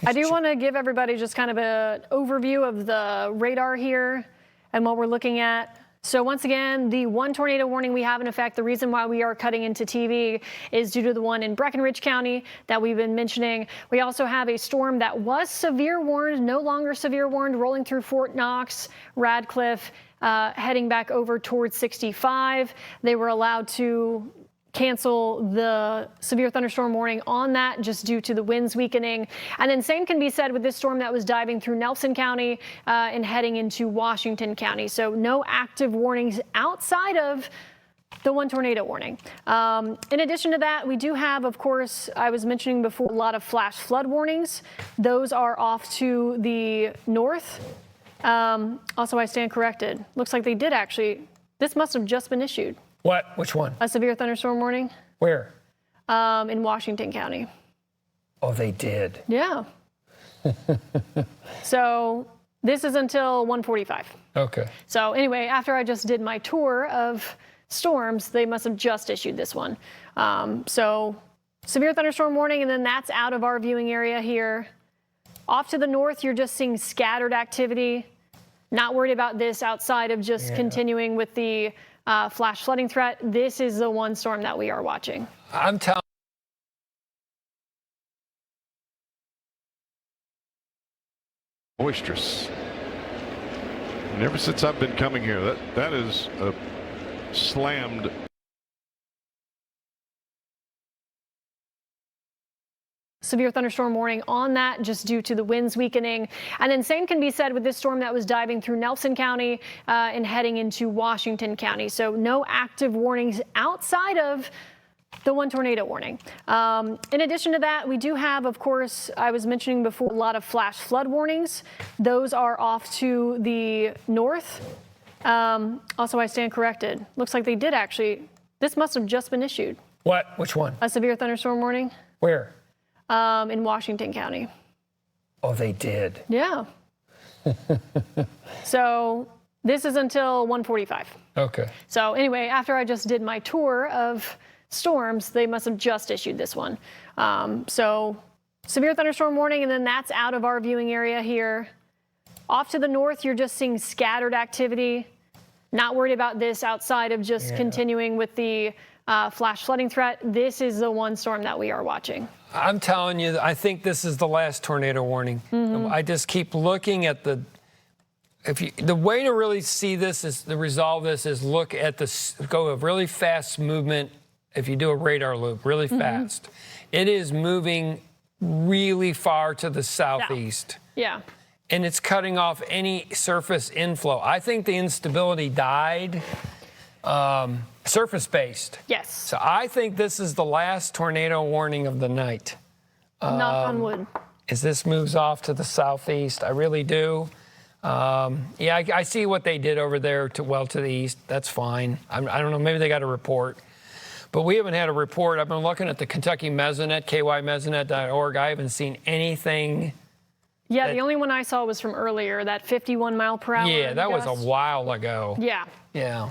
I do want to give everybody just kind of an overview of the radar here and what we're looking at. So once again, the one tornado warning we have in effect, the reason why we are cutting into TV is due to the one in Breckinridge County that we've been mentioning. We also have a storm that was severe warned, no longer severe warned, rolling through Fort Knox, Radcliffe, heading back over towards 65. They were allowed to cancel the severe thunderstorm warning on that just due to the winds weakening. And then same can be said with this storm that was diving through Nelson County and heading into Washington County. So no active warnings outside of the one tornado warning. In addition to that, we do have, of course, I was mentioning before, a lot of flash flood warnings. Those are off to the north Also, I stand corrected. Looks like they did actually. This must have just been issued. What? Which one? A severe thunderstorm warning. Where? In Washington County. Oh, they did. Yeah. So this is until 1:45. Okay. So anyway, after I just did my tour of storms, they must have just issued this one. So severe thunderstorm warning, and then that's out of our viewing area here. Off to the north, you're just seeing scattered activity. Not worried about this outside of just continuing with the flash flooding threat. This is the one storm that we are watching. I'm telling. Boisterous. And ever since I've been coming here, that is a slammed. Severe thunderstorm warning on that just due to the winds weakening. And then same can be said with this storm that was diving through Nelson County and heading into Washington County. So no active warnings outside of the one tornado warning. In addition to that, we do have, of course, I was mentioning before, a lot of flash flood warnings. Those are off to the north. Also, I stand corrected. Looks like they did actually. This must have just been issued. What? Which one? A severe thunderstorm warning. Where? In Washington County. Oh, they did. Yeah. So this is until 1:45. Okay. So anyway, after I just did my tour of storms, they must have just issued this one. So severe thunderstorm warning, and then that's out of our viewing area here. Off to the north, you're just seeing scattered activity. Not worried about this outside of just continuing with the flash flooding threat. This is the one storm that we are watching. I'm telling you, I think this is the last tornado warning. I just keep looking at the way to really see this is to resolve this is look at go a really fast movement. If you do a radar loop really fast, it is moving really far to the southeast. Yeah. And it's cutting off any surface inflow. I think the instability died surface-based. Yes. So I think this is the last tornado warning of the night. Knock on wood. As this moves off to the southeast, I really do. I see what they did over there to the east. That's fine. I don't know, maybe they got a report. But we haven't had a report. I've been looking at the Kentucky Mesonet, kymesonet.org. I haven't seen anything. Yeah, the only one I saw was from earlier, that 51 mile per hour. Yeah, that was gust. a while ago. Yeah. Yeah.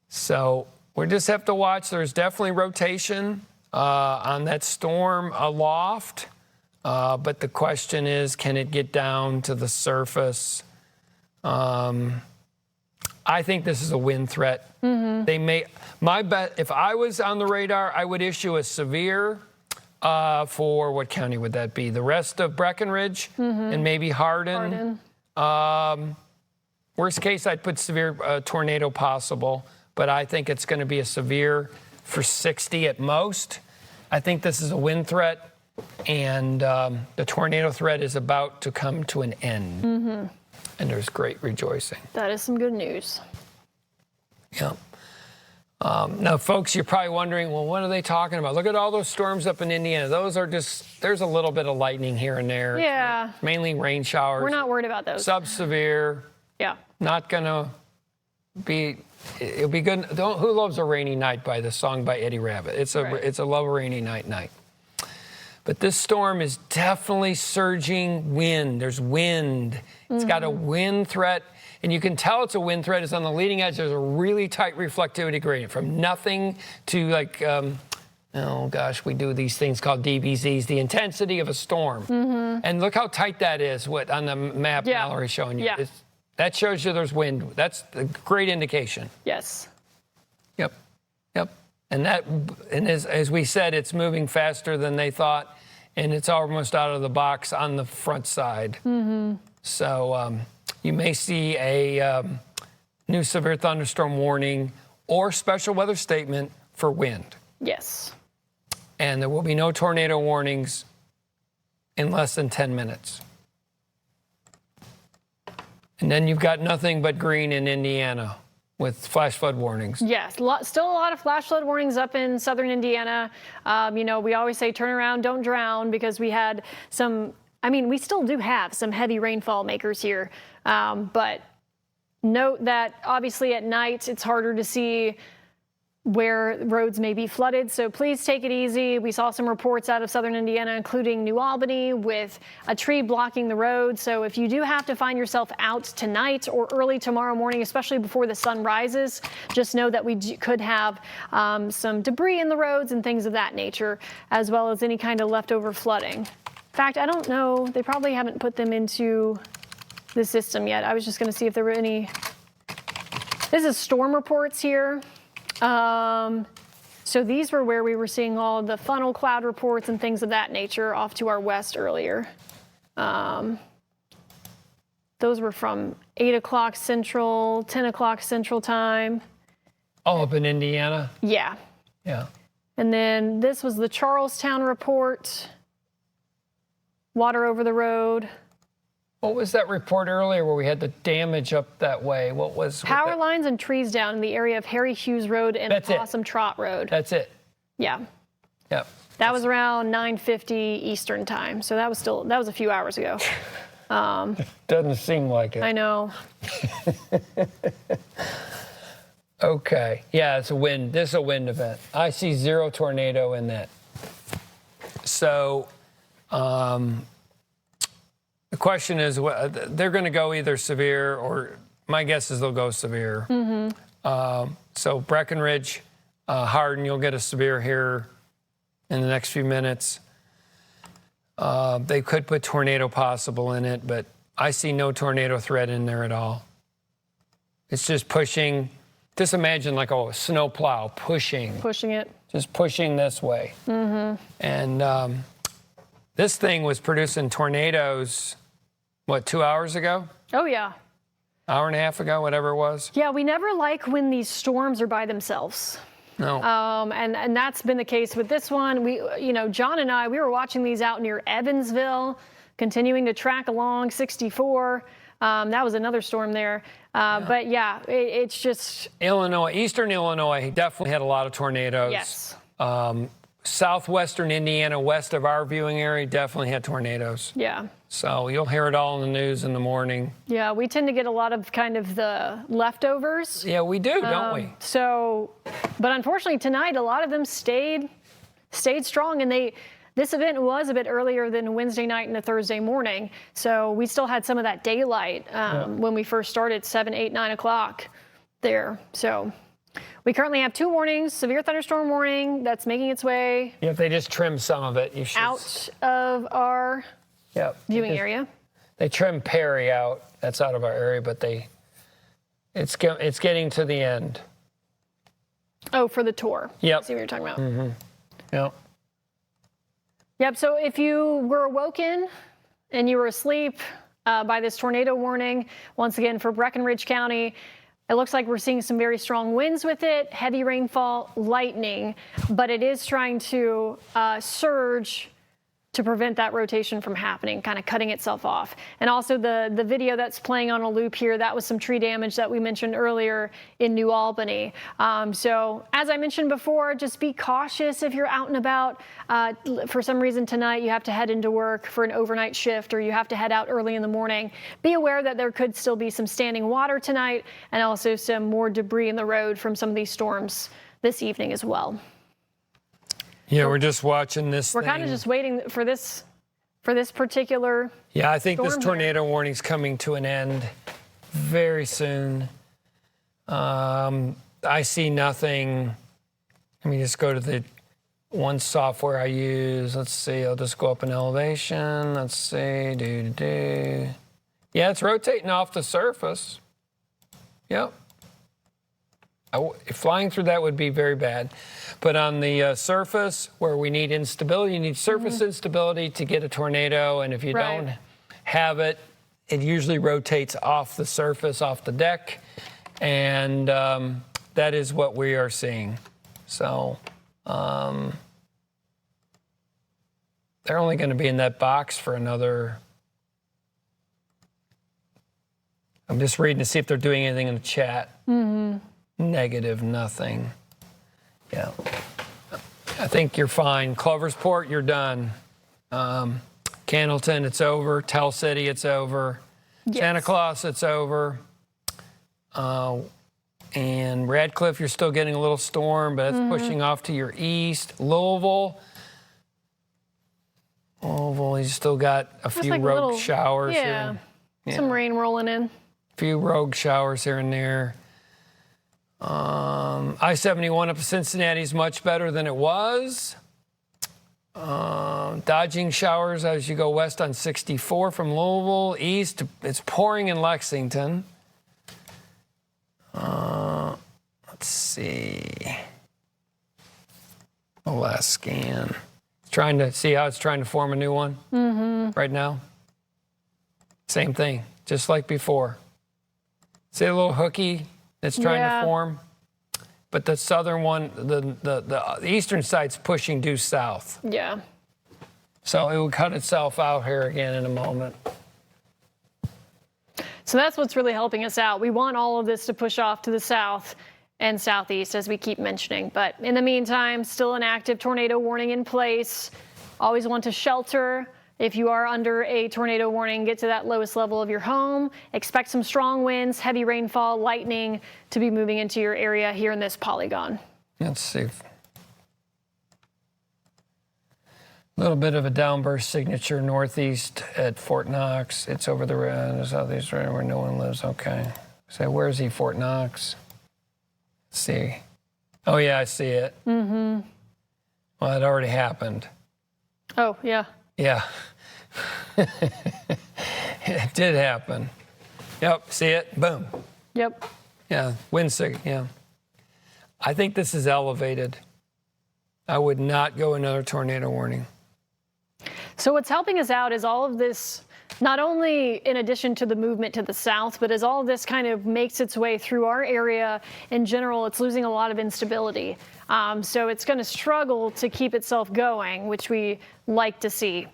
So we just have to watch. There's definitely rotation on that storm aloft. But the question is, can it get down to the surface? I think this is a wind threat. They may. My bet, if I was on the radar, I would issue a severe for what county would that be? The rest of Breckenridge and maybe Hardin. Worst case, I'd put severe tornado possible, but I think it's going to be a severe for 60 at most. I think this is a wind threat, and the tornado threat is about to come to an end. And there's great rejoicing. That is some good news. Yeah. Now, folks, you're probably wondering, well, what are they talking about? Look at all those storms up in Indiana. Those are just, there's a little bit of lightning here and there. Yeah. Mainly rain showers. We're not worried about those. Sub-severe. Yeah. Not going to be, it'll be good. Who Loves a Rainy Night by the song by Eddie Rabbitt. It's a love a rainy night. But this storm is definitely surging wind. There's wind. It's got a wind threat. And you can tell it's a wind threat is on the leading edge. There's a really tight reflectivity gradient from nothing to like, oh gosh, we do these things called DBZs, the intensity of a storm. And look how tight that is on the map Mallory's showing you. Yeah. That shows you there's wind. That's a great indication. Yes. Yep. And as we said, it's moving faster than they thought, and it's almost out of the box on the front side. So you may see a new severe thunderstorm warning or special weather statement for wind. Yes. And there will be no tornado warnings in less than 10 minutes. And then you've got nothing but green in Indiana with flash flood warnings. Yes, still a lot of flash flood warnings up in southern Indiana. We always say turn around, don't drown, because we had some I mean, we still do have some heavy rainfall makers here, but note that obviously at night it's harder to see where roads may be flooded, so please take it easy. We saw some reports out of southern Indiana, including New Albany, with a tree blocking the road. So if you do have to find yourself out tonight or early tomorrow morning, especially before the sun rises, just know that we could have some debris in the roads and things of that nature, as well as any kind of leftover flooding. In fact, I don't know, they probably haven't put them into the system yet. I was just going to see if there were any. This is storm reports here. So these were where we were seeing all the funnel cloud reports and things of that nature off to our west earlier. Those were from 8 o'clock Central, 10 o'clock Central time. All up in Indiana? Yeah. Yeah. And then this was the Charlestown report. Water over the road. What was that report earlier where we had the damage up that way? What was power lines and trees down in the area of Harry Hughes Road and Possum Trot Road. That's it. Yeah. Yep. That was around 9:50 Eastern time. So that was a few hours ago. Doesn't seem like it. I know. Okay. Yeah, it's a wind. This is a wind event. I see 0 tornado in that. So, the question is, they're going to go either severe or my guess is they'll go severe. So Breckenridge, Hardin, you'll get a severe here in the next few minutes. They could put tornado possible in it, but I see no tornado threat in there at all. It's just pushing. Just imagine like a snowplow pushing. Pushing it. Just pushing this way. And this thing was producing tornadoes, what, 2 hours ago? Oh, yeah. Hour and a half ago, whatever it was? Yeah, we never like when these storms are by themselves. No. And that's been the case with this one. John and I, we were watching these out near Evansville, continuing to track along 64. That was another storm there. But yeah, it's just. Illinois, eastern Illinois definitely had a lot of tornadoes. Yes. Southwestern Indiana, west of our viewing area, definitely had tornadoes. Yeah. So you'll hear it all in the news in the morning. Yeah, we tend to get a lot of kind of the leftovers. Yeah, we do, don't we? So, but unfortunately tonight, a lot of them stayed strong, and this event was a bit earlier than Wednesday night and a Thursday morning. So we still had some of that daylight when we first started, 7, 8, 9 o'clock there. So we currently have 2 warnings, severe thunderstorm warning that's making its way. Yeah, if they just trim some of it, you should. Out of our viewing area. They trimmed Perry out. That's out of our area, but it's getting to the end. Oh, for the tour. Yep. I see what you're talking about. Yep. Yep. So if you were awoken and you were asleep by this tornado warning, once again for Breckenridge County, it looks like we're seeing some very strong winds with it, heavy rainfall, lightning, but it is trying to surge to prevent that rotation from happening, kind of cutting itself off. And also the video that's playing on a loop here, that was some tree damage that we mentioned earlier in New Albany. So as I mentioned before, just be cautious if you're out and about. For some reason tonight you have to head into work for an overnight shift, or you have to head out early in the morning. Be aware that there could still be some standing water tonight, and also some more debris in the road from some of these storms this evening as well. Yeah, we're just watching this. We're kind of just waiting for this particular. Yeah, I think this storm tornado warning's coming to an end very soon. I see nothing. Let me just go to the one software I use. Let's see. I'll just go up in elevation. Let's see. Yeah, it's rotating off the surface. Yep. Flying through that would be very bad. But on the surface, where we need instability, you need surface instability to get a tornado. And if you don't have it, it usually rotates off the surface, off the deck. And that is what we are seeing. So they're only going to be in that box for another. I'm just reading to see if they're doing anything in the chat. Negative, nothing. Yeah. I think you're fine. Cloversport, you're done. Candleton, it's over. Tell City, it's over. Yes. Santa Claus, it's over. And Radcliffe, you're still getting a little storm, but it's pushing off to your east. Louisville, you still got a few like rogue little, showers yeah, here. some rain rolling in. A few rogue showers here and there. I-71 up to Cincinnati is much better than it was. Dodging showers as you go west on 64 from Louisville. East, it's pouring in Lexington. Let's see. The last scan. Trying to see how it's trying to form a new one right now. Same thing, just like before. See a little hooky that's trying to form? But the southern one, the eastern side's pushing due south. Yeah. So it will cut itself out here again in a moment. So that's what's really helping us out. We want all of this to push off to the south and southeast, as we keep mentioning. But in the meantime, still an active tornado warning in place. Always want to shelter. If you are under a tornado warning, get to that lowest level of your home. Expect some strong winds, heavy rainfall, lightning to be moving into your area here in this polygon. Let's see. A little bit of a downburst signature northeast at Fort Knox. It's over the southeast right where no one lives. Okay. So where's he, Fort Knox? Let's see. Oh, yeah, I see it. Well, it already happened. Oh, yeah. Yeah. It did happen. Yep, see it? Boom. Yep. Yeah, wind sig, yeah. I think this is elevated. I would not go another tornado warning. So what's helping us out is all of this, not only in addition to the movement to the south, but as all of this kind of makes its way through our area in general, it's losing a lot of instability. So it's going to struggle to keep itself going, which we like to see.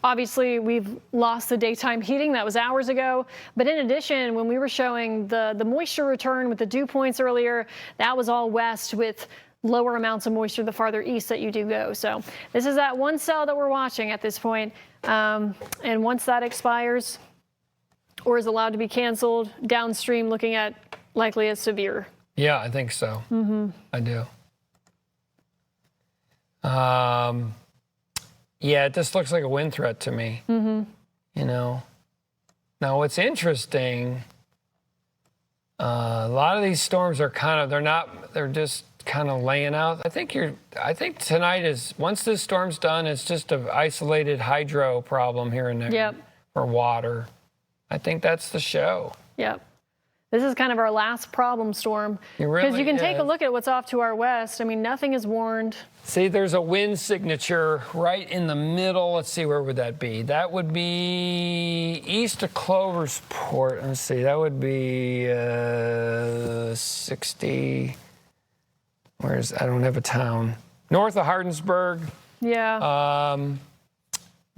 Obviously, we've lost the daytime heating. That was hours ago. But in addition, when we were showing the moisture return with the dew points earlier, that was all west with lower amounts of moisture the farther east that you do go. So this is that one cell that we're watching at this point. And once that expires or is allowed to be canceled, downstream looking at likely as severe. Yeah, I think so. I do. Yeah, it just looks like a wind threat to me. You know. Now, what's interesting, a lot of these storms are they're just kind of laying out. I think tonight is, once this storm's done, it's just an isolated hydro problem here and there for water. I think that's the show. Yep. This is kind of our last problem storm. Because you can take a look at what's off to our west. I mean, nothing is warned. See, there's a wind signature right in the middle. Let's see, where would that be? That would be east of Cloversport. Let's see, that would be 60. I don't have a town. North of Hardinsburg. Yeah.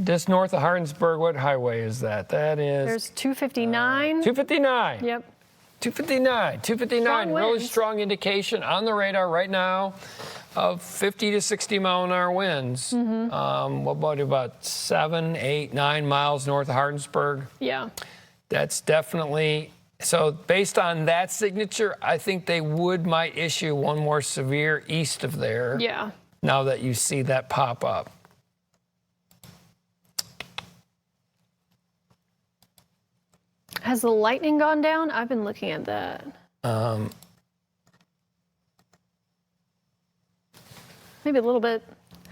Just north of Hardinsburg, what highway is that? That is... There's 259. 259. Yep. 259. 259, really winds. strong indication on the radar right now of 50 to 60 mile an hour winds. What about 7, 8, 9 miles north of Hardinsburg? Yeah. That's definitely... So based on that signature, I think they might issue one more severe east of there. Yeah. Now that you see that pop up. Has the lightning gone down? I've been looking at that. Maybe a little bit.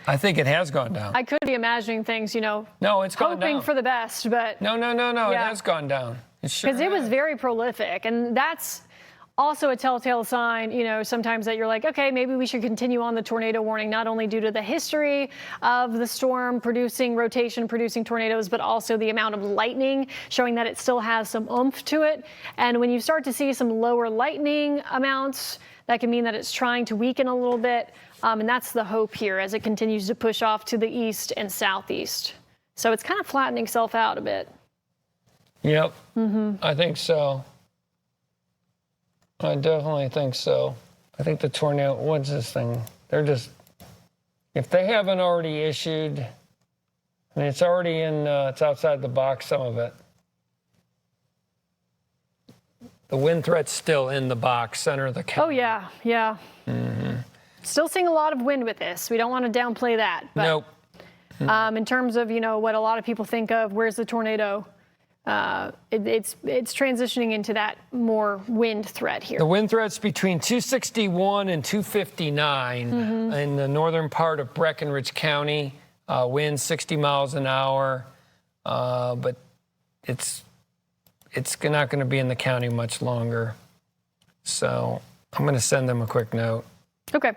I think it has gone down. I could be imagining things, No, it's gone down. hoping for the best, but... No, Yeah. it has gone down. Because it was very prolific, and that's also a telltale sign, sometimes that you're like, okay, maybe we should continue on the tornado warning, not only due to the history of the storm producing tornadoes, but also the amount of lightning, showing that it still has some oomph to it. And when you start to see some lower lightning amounts, that can mean that it's trying to weaken a little bit. And that's the hope here as it continues to push off to the east and southeast. So it's kind of flattening itself out a bit. Yep. I think so. I definitely think so. I think the tornado, what's this thing? They're just, if they haven't already issued I mean, it's already in, it's outside the box, some of it. The wind threat's still in the box, center of the county. Oh, yeah, yeah. Still seeing a lot of wind with this. We don't want to downplay that. But, Nope. in terms of, what a lot of people think of, where's the tornado? It's transitioning into that more wind threat here. The wind threat's between 261 and 259 in the northern part of Breckinridge County. Wind 60 miles an hour, but it's not going to be in the county much longer. So I'm going to send them a quick note. Okay.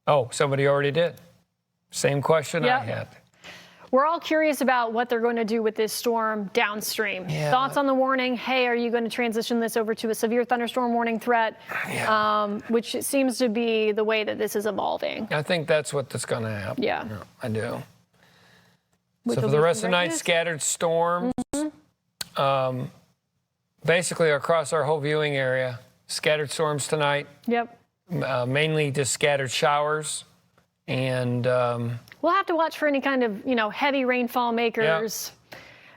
Oh, somebody already did. Same question I had. We're all curious about what they're going to do with this storm downstream. Yeah. Thoughts on the warning? Hey, are you going to transition this over to a severe thunderstorm warning threat? Yeah. Which seems to be the way that this is evolving. I think that's what's going to happen. Yeah. I do. Which So for will the be rest of some the great night, news. scattered storms. Basically across our whole viewing area, scattered storms tonight. Yep. Mainly just scattered showers. And We'll have to watch for any kind of, heavy rainfall makers,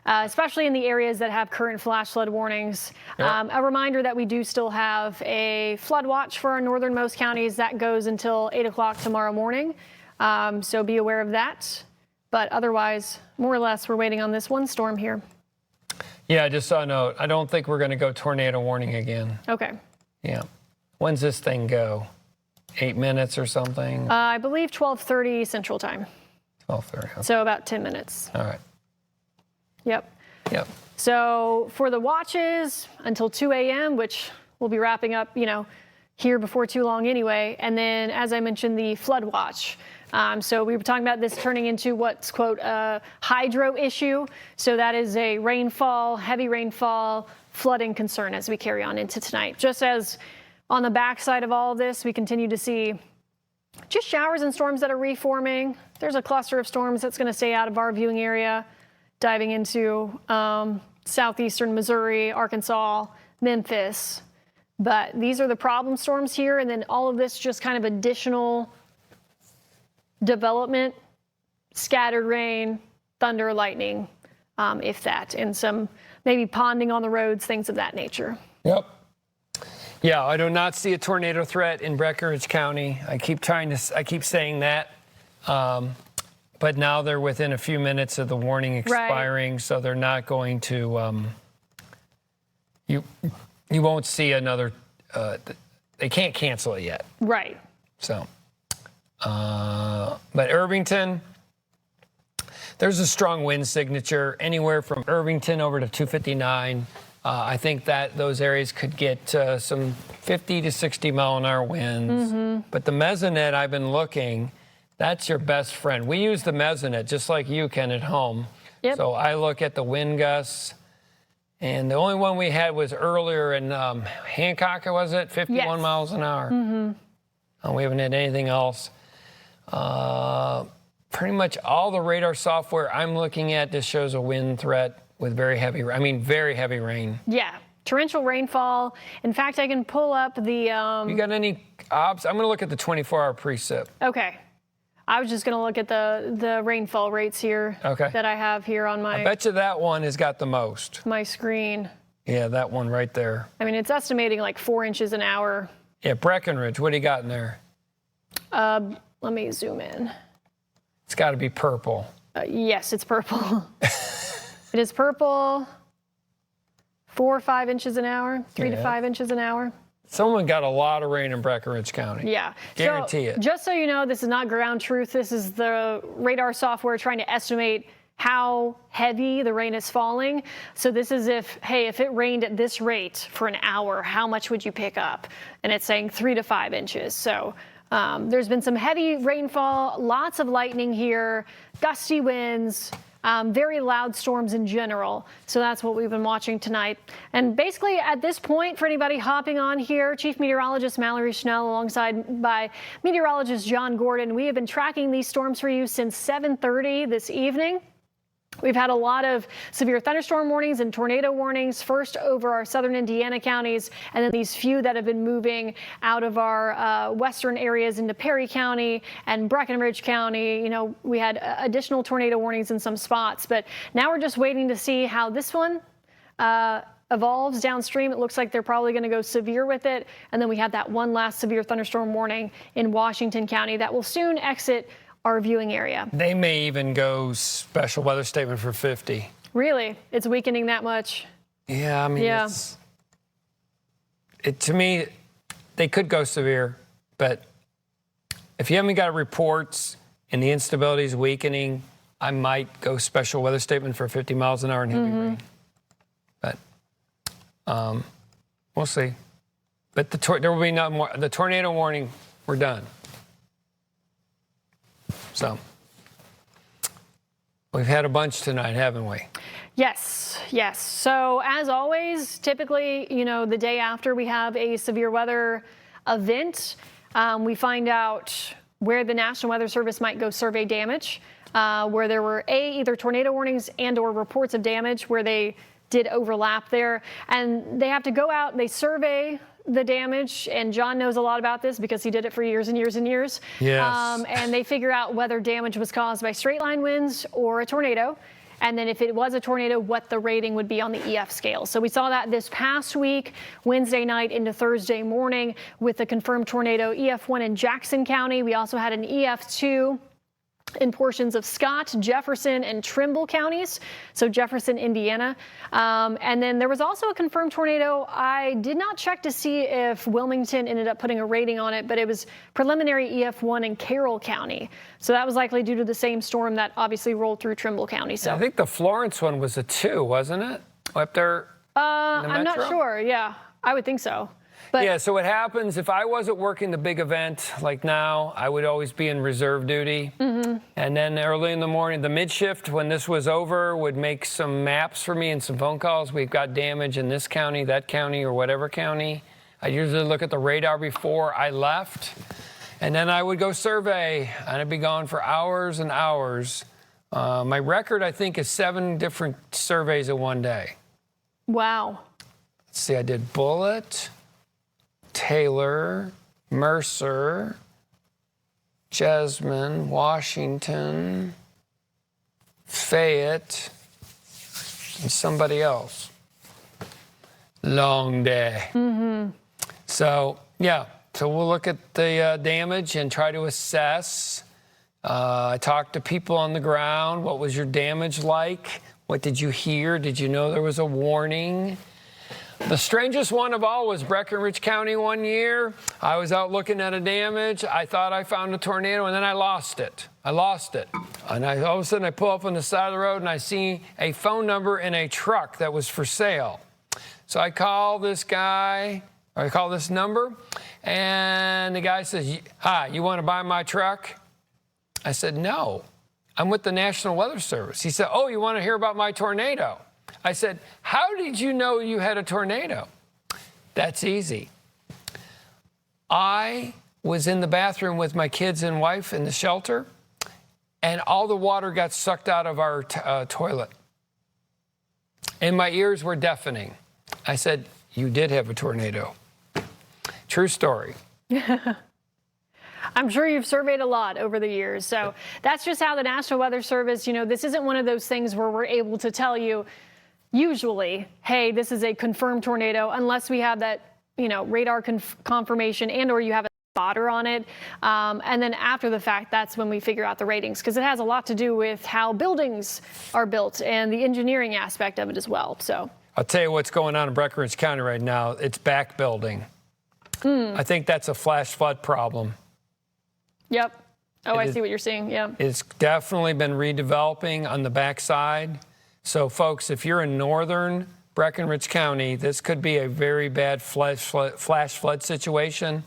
especially in the areas that have current flash flood warnings. A reminder that we do still have a flood watch for our northernmost counties that goes until 8 o'clock tomorrow morning. So be aware of that. But otherwise, more or less, we're waiting on this one storm here. yeah, I just saw a note. I don't think we're going to go tornado warning again. Okay. Yeah. When's this thing go? 8 minutes or something? I believe 12:30 Central Time. 12:30. Okay. So about 10 minutes. All right. Yep. Yep. So for the watches until 2 a.m., which we'll be wrapping up, here before too long anyway. And then, as I mentioned, the flood watch. So we were talking about this turning into what's, quote, a hydro issue. So that is a rainfall, heavy rainfall, flooding concern as we carry on into tonight. Just as on the backside of all of this, we continue to see just showers and storms that are reforming. There's a cluster of storms that's going to stay out of our viewing area, diving into southeastern Missouri, Arkansas, Memphis. But these are the problem storms here, and then all of this just kind of additional development, scattered rain, thunder, lightning, if that, and some maybe ponding on the roads, things of that nature. Yep. Yeah, I do not see a tornado threat in Breckinridge County. I keep saying that, but now they're within a few minutes of the warning expiring, so they're not going to. You won't see another. They can't cancel it yet. Right. So, but Irvington, there's a strong wind signature anywhere from Irvington over to 259. I think that those areas could get some 50 to 60 mile an hour winds. But the mesonet, I've been looking, that's your best friend. We use the mesonet just like you can at home. Yep. So I look at the wind gusts, and the only one we had was earlier in Hancock, was it? 51 miles an hour. We haven't had anything else. Pretty much all the radar software I'm looking at just shows a wind threat with very heavy rain. Yeah, torrential rainfall. In fact, I can pull up the. You got any obs? I'm going to look at the 24-hour precip. Okay. I was just going to look at the rainfall rates here that I have here on I bet you that one has got the most. my screen. Yeah, that one right there. I mean, it's estimating like 4 inches an hour. Yeah, Breckinridge, what do you got in there? Let me zoom in. It's got to be purple. Yes, it's purple. It is purple. 4 or 5 inches an hour, 3 to 5 inches an hour. Someone got a lot of rain in Breckinridge County. Yeah. Guarantee it. Just so you know, this is not ground truth. This is the radar software trying to estimate how heavy the rain is falling. So this is if it rained at this rate for an hour, how much would you pick up? And it's saying 3 to 5 inches. So there's been some heavy rainfall, lots of lightning here, gusty winds, very loud storms in general. So that's what we've been watching tonight. And basically at this point, for anybody hopping on here, Chief Meteorologist Mallory Schnell alongside by Meteorologist John Gordon, we have been tracking these storms for you since 7:30 this evening. We've had a lot of severe thunderstorm warnings and tornado warnings, first over our southern Indiana counties, and then these few that have been moving out of our western areas into Perry County and Breckenridge County. You know, we had additional tornado warnings in some spots, but now we're just waiting to see how this one evolves downstream. It looks like they're probably going to go severe with it. And then we have that one last severe thunderstorm warning in Washington County that will soon exit our viewing area. They may even go special weather statement for 50. Really? It's weakening that much? Yeah, I mean, yeah. To me, they could go severe, but if you haven't got reports and the instability is weakening, I might go special weather statement for 50 miles an hour and heavy rain. But we'll see. But there will be no more. The tornado warning, we're done. So we've had a bunch tonight, haven't we? Yes, yes. So as always, typically, you know, the day after we have a severe weather event, we find out where the National Weather Service might go survey damage, where there were either tornado warnings and or reports of damage where they did overlap there. And they have to go out, they survey the damage, and John knows a lot about this because he did it for years and years and years. Yes. And they figure out whether damage was caused by straight line winds or a tornado. And then if it was a tornado, what the rating would be on the EF scale. So we saw that this past week, Wednesday night into Thursday morning, with the confirmed tornado EF1 in Jackson County. We also had an EF2 in portions of Scott, Jefferson, and Trimble counties, so Jefferson, Indiana. And then there was also a confirmed tornado. I did not check to see if Wilmington ended up putting a rating on it, but it was preliminary EF1 in Carroll County. So that was likely due to the same storm that obviously rolled through Trimble County. So I think the Florence one was a 2, wasn't it? Up there in the I'm not metro? sure. Yeah, I would think so. But Yeah, so what happens, if I wasn't working the big event like now, I would always be in reserve duty. And then early in the morning, the mid-shift, when this was over, would make some maps for me and some phone calls. We've got damage in this county, that county, or whatever county. I usually look at the radar before I left. And then I would go survey, and I'd be gone for hours and hours. My record, I think, is 7 different surveys in one day. wow. Let's see, I did Bullitt, Taylor, Mercer, Jessamine, Washington, Fayette, and somebody else. Long day. So, yeah, so we'll look at the damage and try to assess. I talked to people on the ground. What was your damage like? What did you hear? Did you know there was a warning? The strangest one of all was Breckenridge County one year. I was out looking at a damage. I thought I found a tornado, and then I lost it. And all of a sudden, I pull up on the side of the road, and I see a phone number in a truck that was for sale. So I call this guy, or I call this number, and the guy says, "Hi, you want to buy my truck?" I said, "No, I'm with the National Weather Service." He said, "Oh, you want to hear about my tornado?" I said, "How did you know you had a tornado?" That's easy. I was in the bathroom with my kids and wife in the shelter, and all the water got sucked out of our toilet. And my ears were deafening. I said, "You did have a tornado." True story. I'm sure you've surveyed a lot over the years. So that's just how the National Weather Service, you know, this isn't one of those things where we're able to tell you, usually, hey, this is a confirmed tornado, unless we have that, you know, radar confirmation and or you have a spotter on it. And then after the fact, that's when we figure out the ratings, because it has a lot to do with how buildings are built and the engineering aspect of it as well. So I'll tell you what's going on in Breckenridge County right now. It's back building. I think that's a flash flood problem. Yep. Oh, I see what you're saying. Yeah. It's definitely been redeveloping on the backside. So, folks, if you're in northern Breckenridge County, this could be a very bad flash flood situation.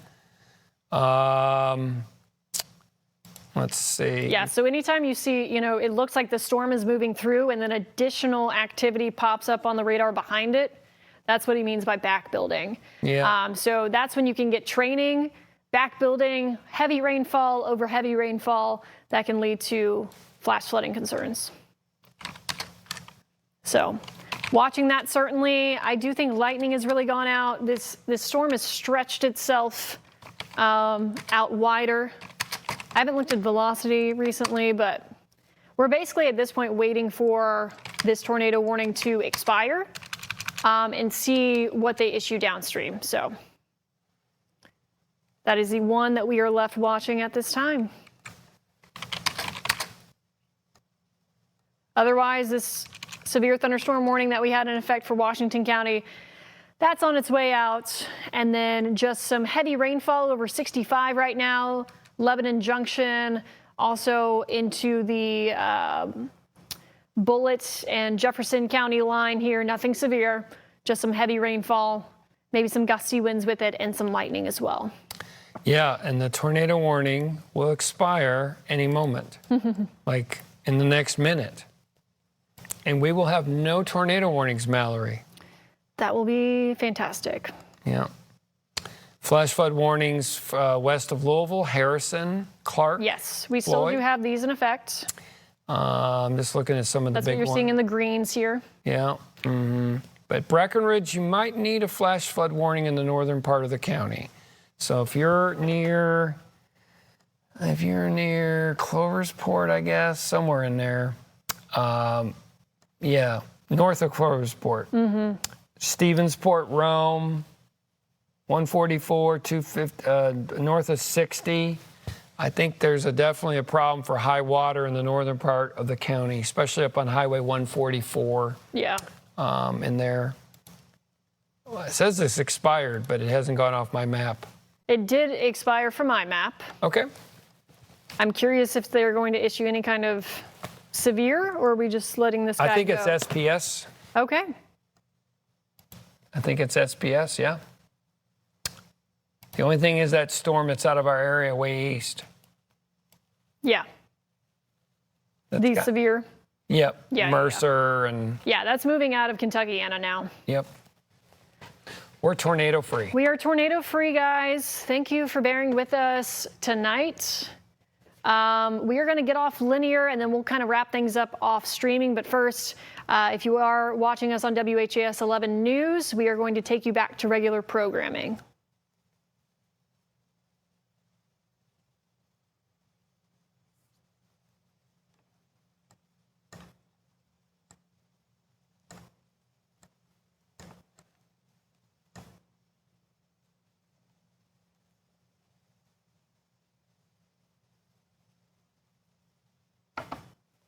Let's see. Yeah, so anytime you see, you know, it looks like the storm is moving through and then additional activity pops up on the radar behind it, that's what he means by back building. Yeah. So that's when you can get training, back building, heavy rainfall over heavy rainfall that can lead to flash flooding concerns. So watching that, certainly. I do think lightning has really gone out. This storm has stretched itself out wider. I haven't looked at velocity recently, but we're basically at this point waiting for this tornado warning to expire and see what they issue downstream. So that is the one that we are left watching at this time. Otherwise, this severe thunderstorm warning that we had in effect for Washington County, that's on its way out. And then just some heavy rainfall over 65 right now. Lebanon Junction, also into the Bullitt and Jefferson County line here. Nothing severe, just some heavy rainfall, maybe some gusty winds with it, and some lightning as well. Yeah, and the tornado warning will expire any moment, like in the next minute. And we will have no tornado warnings, Mallory. That will be fantastic. Yeah. Flash flood warnings west of Louisville, Harrison, Clark. Yes, we still do have these in effect. I'm just looking at some of the That's big what you're ones. seeing in the greens here. Yeah. But Breckenridge, you might need a flash flood warning in the northern part of the county. So if you're near Cloversport, I guess, somewhere in there. Yeah, north of Cloversport. Stevensport, Rome, 144, 250, north of 60. I think there's definitely a problem for high water in the northern part of the county, especially up on Highway 144. Yeah. In there. Well, it says this expired, but it hasn't gone off my map. It did expire from my map. Okay. I'm curious if they're going to issue any kind of severe, or are we just letting this guy go? I think it's SPS. Okay. I think it's SPS, yeah. The only thing is that storm that's out of our area way east. Yeah. Severe. Yep. Yeah, Mercer and. Yeah, that's moving out of Kentuckiana now. Yep. We're tornado free. We are tornado free, guys. Thank you for bearing with us tonight. We are going to get off linear, and then we'll kind of wrap things up off streaming. But first, if you are watching us on WHAS 11 News, we are going to take you back to regular programming.